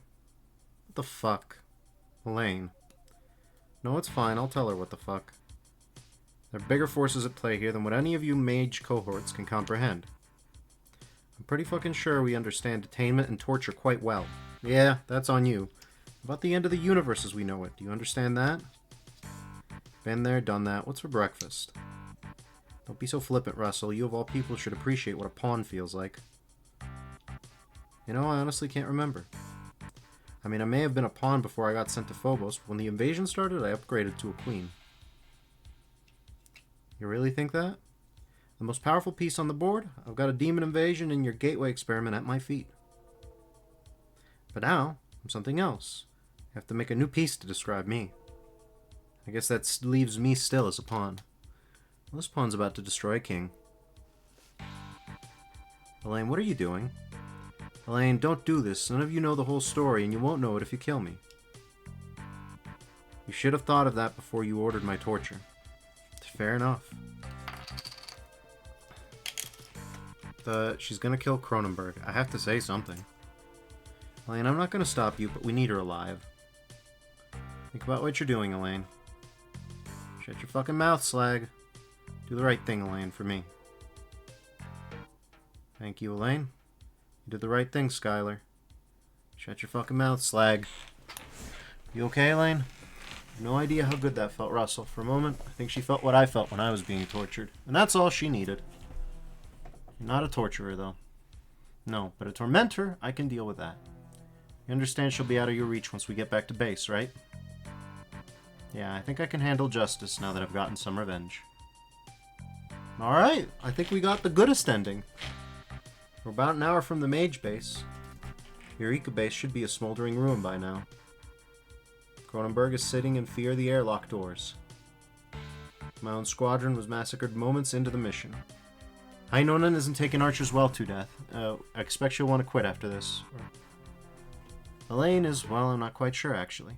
What the fuck? Elaine. No, it's fine. I'll tell her what the fuck. There are bigger forces at play here than what any of you mage cohorts can comprehend. I'm pretty fucking sure we understand detainment and torture quite well. Yeah, that's on you. About the end of the universe as we know it. Do you understand that? Been there, done that. What's for breakfast? Don't be so flippant, Russell. You of all people should appreciate what a pawn feels like. You know, I honestly can't remember. I mean, I may have been a pawn before I got sent to Phobos, but when the invasion started, I upgraded to a queen. You really think that? The most powerful piece on the board? I've got a demon invasion and your gateway experiment at my feet. But now, I'm something else. You have to make a new piece to describe me. I guess that leaves me still as a pawn. Well, this pawn's about to destroy a king. Elaine, what are you doing? Elaine, don't do this. None of you know the whole story, and you won't know it if you kill me. You should have thought of that before you ordered my torture. Fair enough. She's gonna kill Cronenberg. I have to say something. Elaine, I'm not gonna stop you, but we need her alive. Think about what you're doing, Elaine. Shut your fucking mouth, slag. Do the right thing, Elaine, for me. Thank you, Elaine. You did the right thing, Skylar. Shut your fucking mouth, slag. You okay, Elaine? No idea how good that felt, Russell. For a moment, I think she felt what I felt when I was being tortured. And that's all she needed. You're not a torturer, though. No, but a tormentor, I can deal with that. You understand she'll be out of your reach once we get back to base, right? Yeah, I think I can handle justice now that I've gotten some revenge. Alright, I think we got the goodest ending. We're about an hour from the mage base. Eureka base should be a smoldering ruin by now. Cronenberg is sitting in fear of the airlock doors. My own squadron was massacred moments into the mission. Hainonen isn't taking Archer's well to death. I expect she'll want to quit after this. Elaine is, well, I'm not quite sure, actually.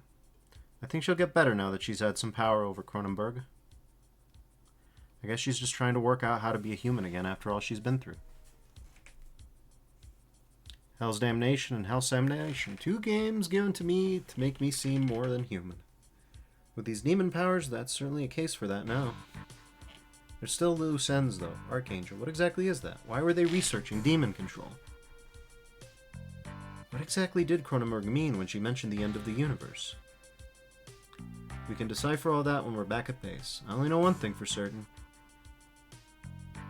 I think she'll get better now that she's had some power over Cronenberg. I guess she's just trying to work out how to be a human again after all she's been through. Hell's Damnation and Hell's Damnation. 2 games given to me to make me seem more than human. With these demon powers, that's certainly a case for that now. There's still loose ends, though. Archangel, what exactly is that? Why were they researching demon control? What exactly did Cronenberg mean when she mentioned the end of the universe? We can decipher all that when we're back at base. I only know one thing for certain.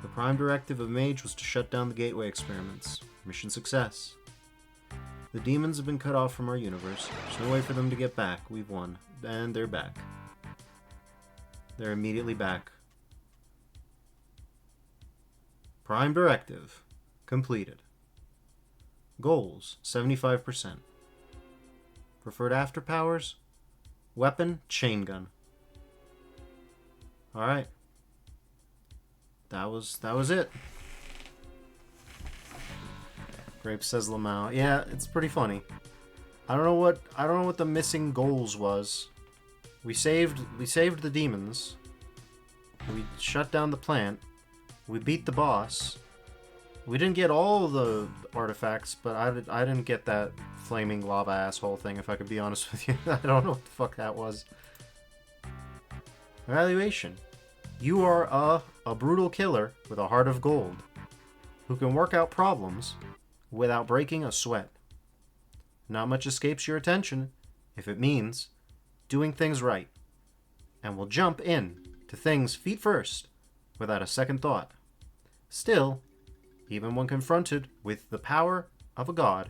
The prime directive of Mage was to shut down the gateway experiments. Mission success. The demons have been cut off from our universe. There's no way for them to get back. We've won. And they're back. They're immediately back. Prime directive. Completed. Goals, 75%. Preferred after powers? Weapon, chain gun. Alright. That was it. Grape says Lamau. Yeah, it's pretty funny. I don't know what the missing goals was. We saved the demons. We shut down the plant. We beat the boss. We didn't get all the artifacts, but I didn't get that flaming lava asshole thing, if I could be honest with you. I don't know what the fuck that was. Evaluation. You are a brutal killer with a heart of gold, who can work out problems without breaking a sweat. Not much escapes your attention if it means doing things right, and will jump in to things feet first without a second thought. Still, even when confronted with the power of a god,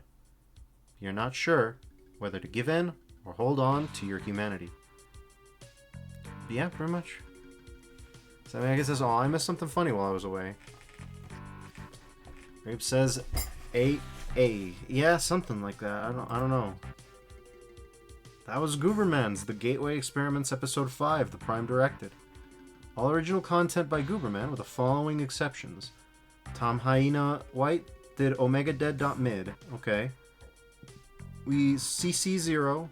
you're not sure whether to give in or hold on to your humanity. But yeah, pretty much. So I guess that's all. I missed something funny while I was away. Grape says A. Yeah, something like that. I don't know. That was Gooberman's The Gateway Experiments Episode 5, The Prime Directed. All original content by Gooberman with the following exceptions. Tom Hyena White did Omega Dead.mid. Okay. We CC0.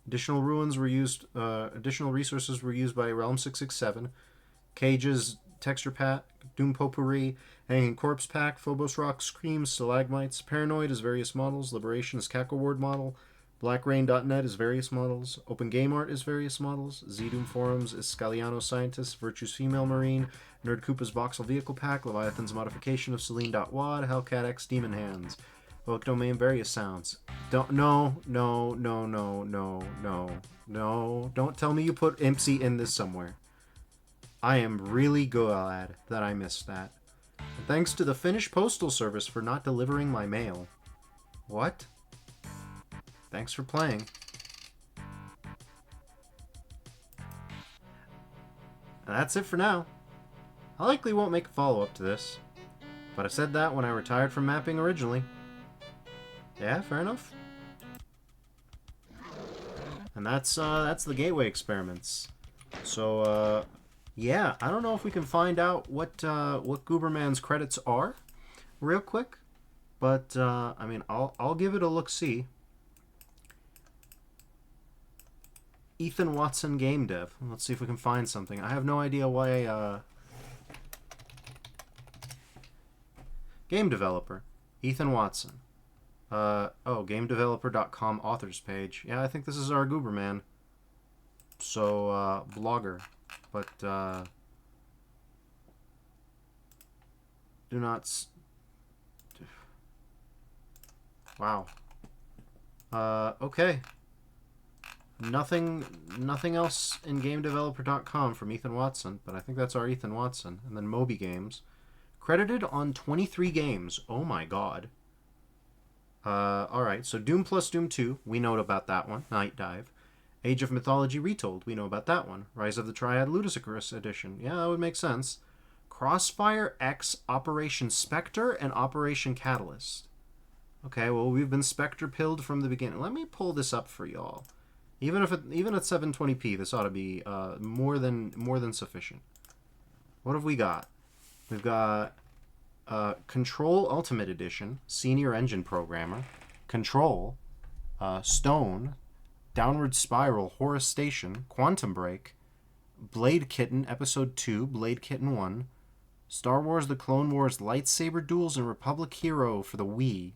Additional ruins were used. Additional resources were used by Realm 667. Cages, Texture Pack, Doom Potpourri, Hanging Corpse Pack, Phobos Rock, Screams, Stalagmites, Paranoid as various models, Liberation as Cackle Ward model, BlackRain.net is various models. OpenGameArt is various models. ZDOOM Forums is Scaliano Scientist. Virtue's Female Marine. Nerd Koopa's Voxel Vehicle Pack. Leviathan's Modification of Celine.wad. Hellcat X Demon Hands. Public Domain Various Sounds. No. Don't tell me you put IMPSI in this somewhere. I am really glad that I missed that. And thanks to the Finnish Postal Service for not delivering my mail. What? Thanks for playing. And that's it for now. I likely won't make a follow-up to this, but I said that when I retired from mapping originally. Yeah, fair enough. And that's the gateway experiments. So yeah, I don't know if we can find out what Gooberman's credits are, real quick, but I mean I'll give it a look-see. Ethan Watson game dev. Let's see if we can find something. I have no idea why. Game developer, Ethan Watson. GameDeveloper.com authors page. Yeah, I think this is our Gooberman. So, blogger. But, do not... Wow. Okay. Nothing else in GameDeveloper.com from Ethan Watson, but I think that's our Ethan Watson. And then Moby Games. Credited on 23 games. Oh my god. Alright, so Doom plus Doom 2, we know about that one. Night Dive. Age of Mythology Retold, we know about that one. Rise of the Triad Ludicrous Edition. Yeah, that would make sense. Crossfire X, Operation Spectre, and Operation Catalyst. Okay, well, we've been Spectre-pilled from the beginning. Let me pull this up for y'all. Even at 720p, this ought to be more than sufficient. What have we got? We've got Control Ultimate Edition, Senior Engine Programmer, Control, Stone, Downward Spiral, Horus Station, Quantum Break, Blade Kitten Episode 2, Blade Kitten 1, Star Wars The Clone Wars Lightsaber Duels and Republic Hero for the Wii,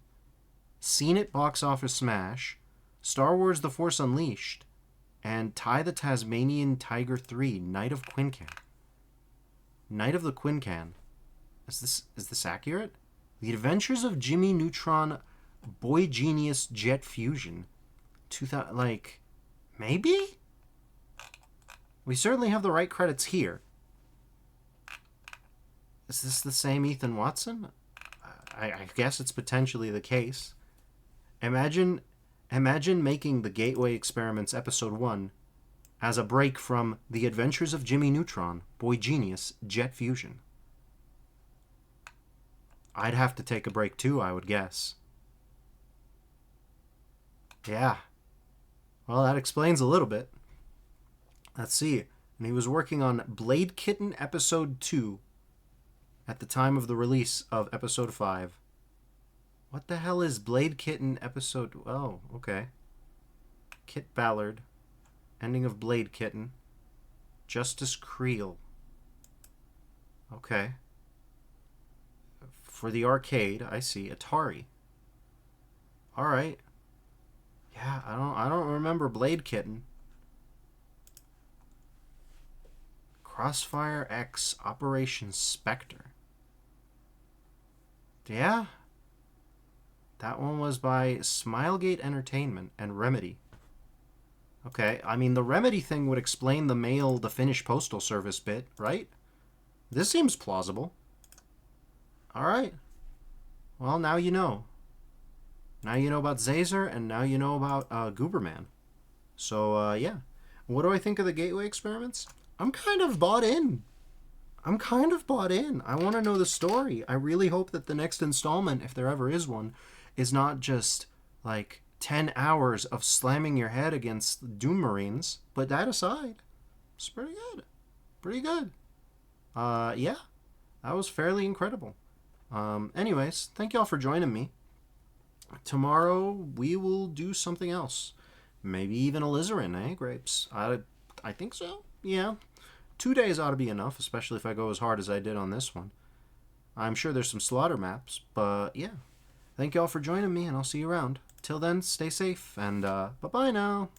Seen It Box Office Smash, Star Wars The Force Unleashed, and Ty the Tasmanian Tiger 3, Night of Quincan. Night of the Quincan. Is this accurate? The Adventures of Jimmy Neutron Boy Genius Jet Fusion. 2000, like, maybe? We certainly have the right credits here. Is this the same Ethan Watson? I guess it's potentially the case. Imagine making the Gateway Experiments Episode 1 as a break from The Adventures of Jimmy Neutron, Boy Genius, Jet Fusion. I'd have to take a break too, I would guess. Yeah. Well, that explains a little bit. Let's see. And he was working on Blade Kitten Episode 2 at the time of the release of Episode 5. What the hell is Blade Kitten Episode... Oh, okay. Kit Ballard. Ending of Blade Kitten. Justice Creel. Okay. For the arcade, I see. Atari. Alright. Yeah, I don't remember Blade Kitten. Crossfire X Operation Spectre. Yeah. That one was by Smilegate Entertainment and Remedy. Okay, I mean, the Remedy thing would explain the Finnish Postal Service bit, right? This seems plausible. Alright. Well, now you know. Now you know about Zazer, and now you know about Gooberman. So, yeah. What do I think of the Gateway Experiments? I'm kind of bought in. I want to know the story. I really hope that the next installment, if there ever is one, is not just, like, 10 hours of slamming your head against Doom Marines. But that aside, it's pretty good. Pretty good. Yeah. That was fairly incredible. Anyways, thank y'all for joining me. Tomorrow, we will do something else. Maybe even alizarin, eh, Grapes? I think so. Yeah. 2 days ought to be enough, especially if I go as hard as I did on this one. I'm sure there's some slaughter maps, but yeah. Thank you all for joining me, and I'll see you around. Till then, stay safe, and bye-bye now.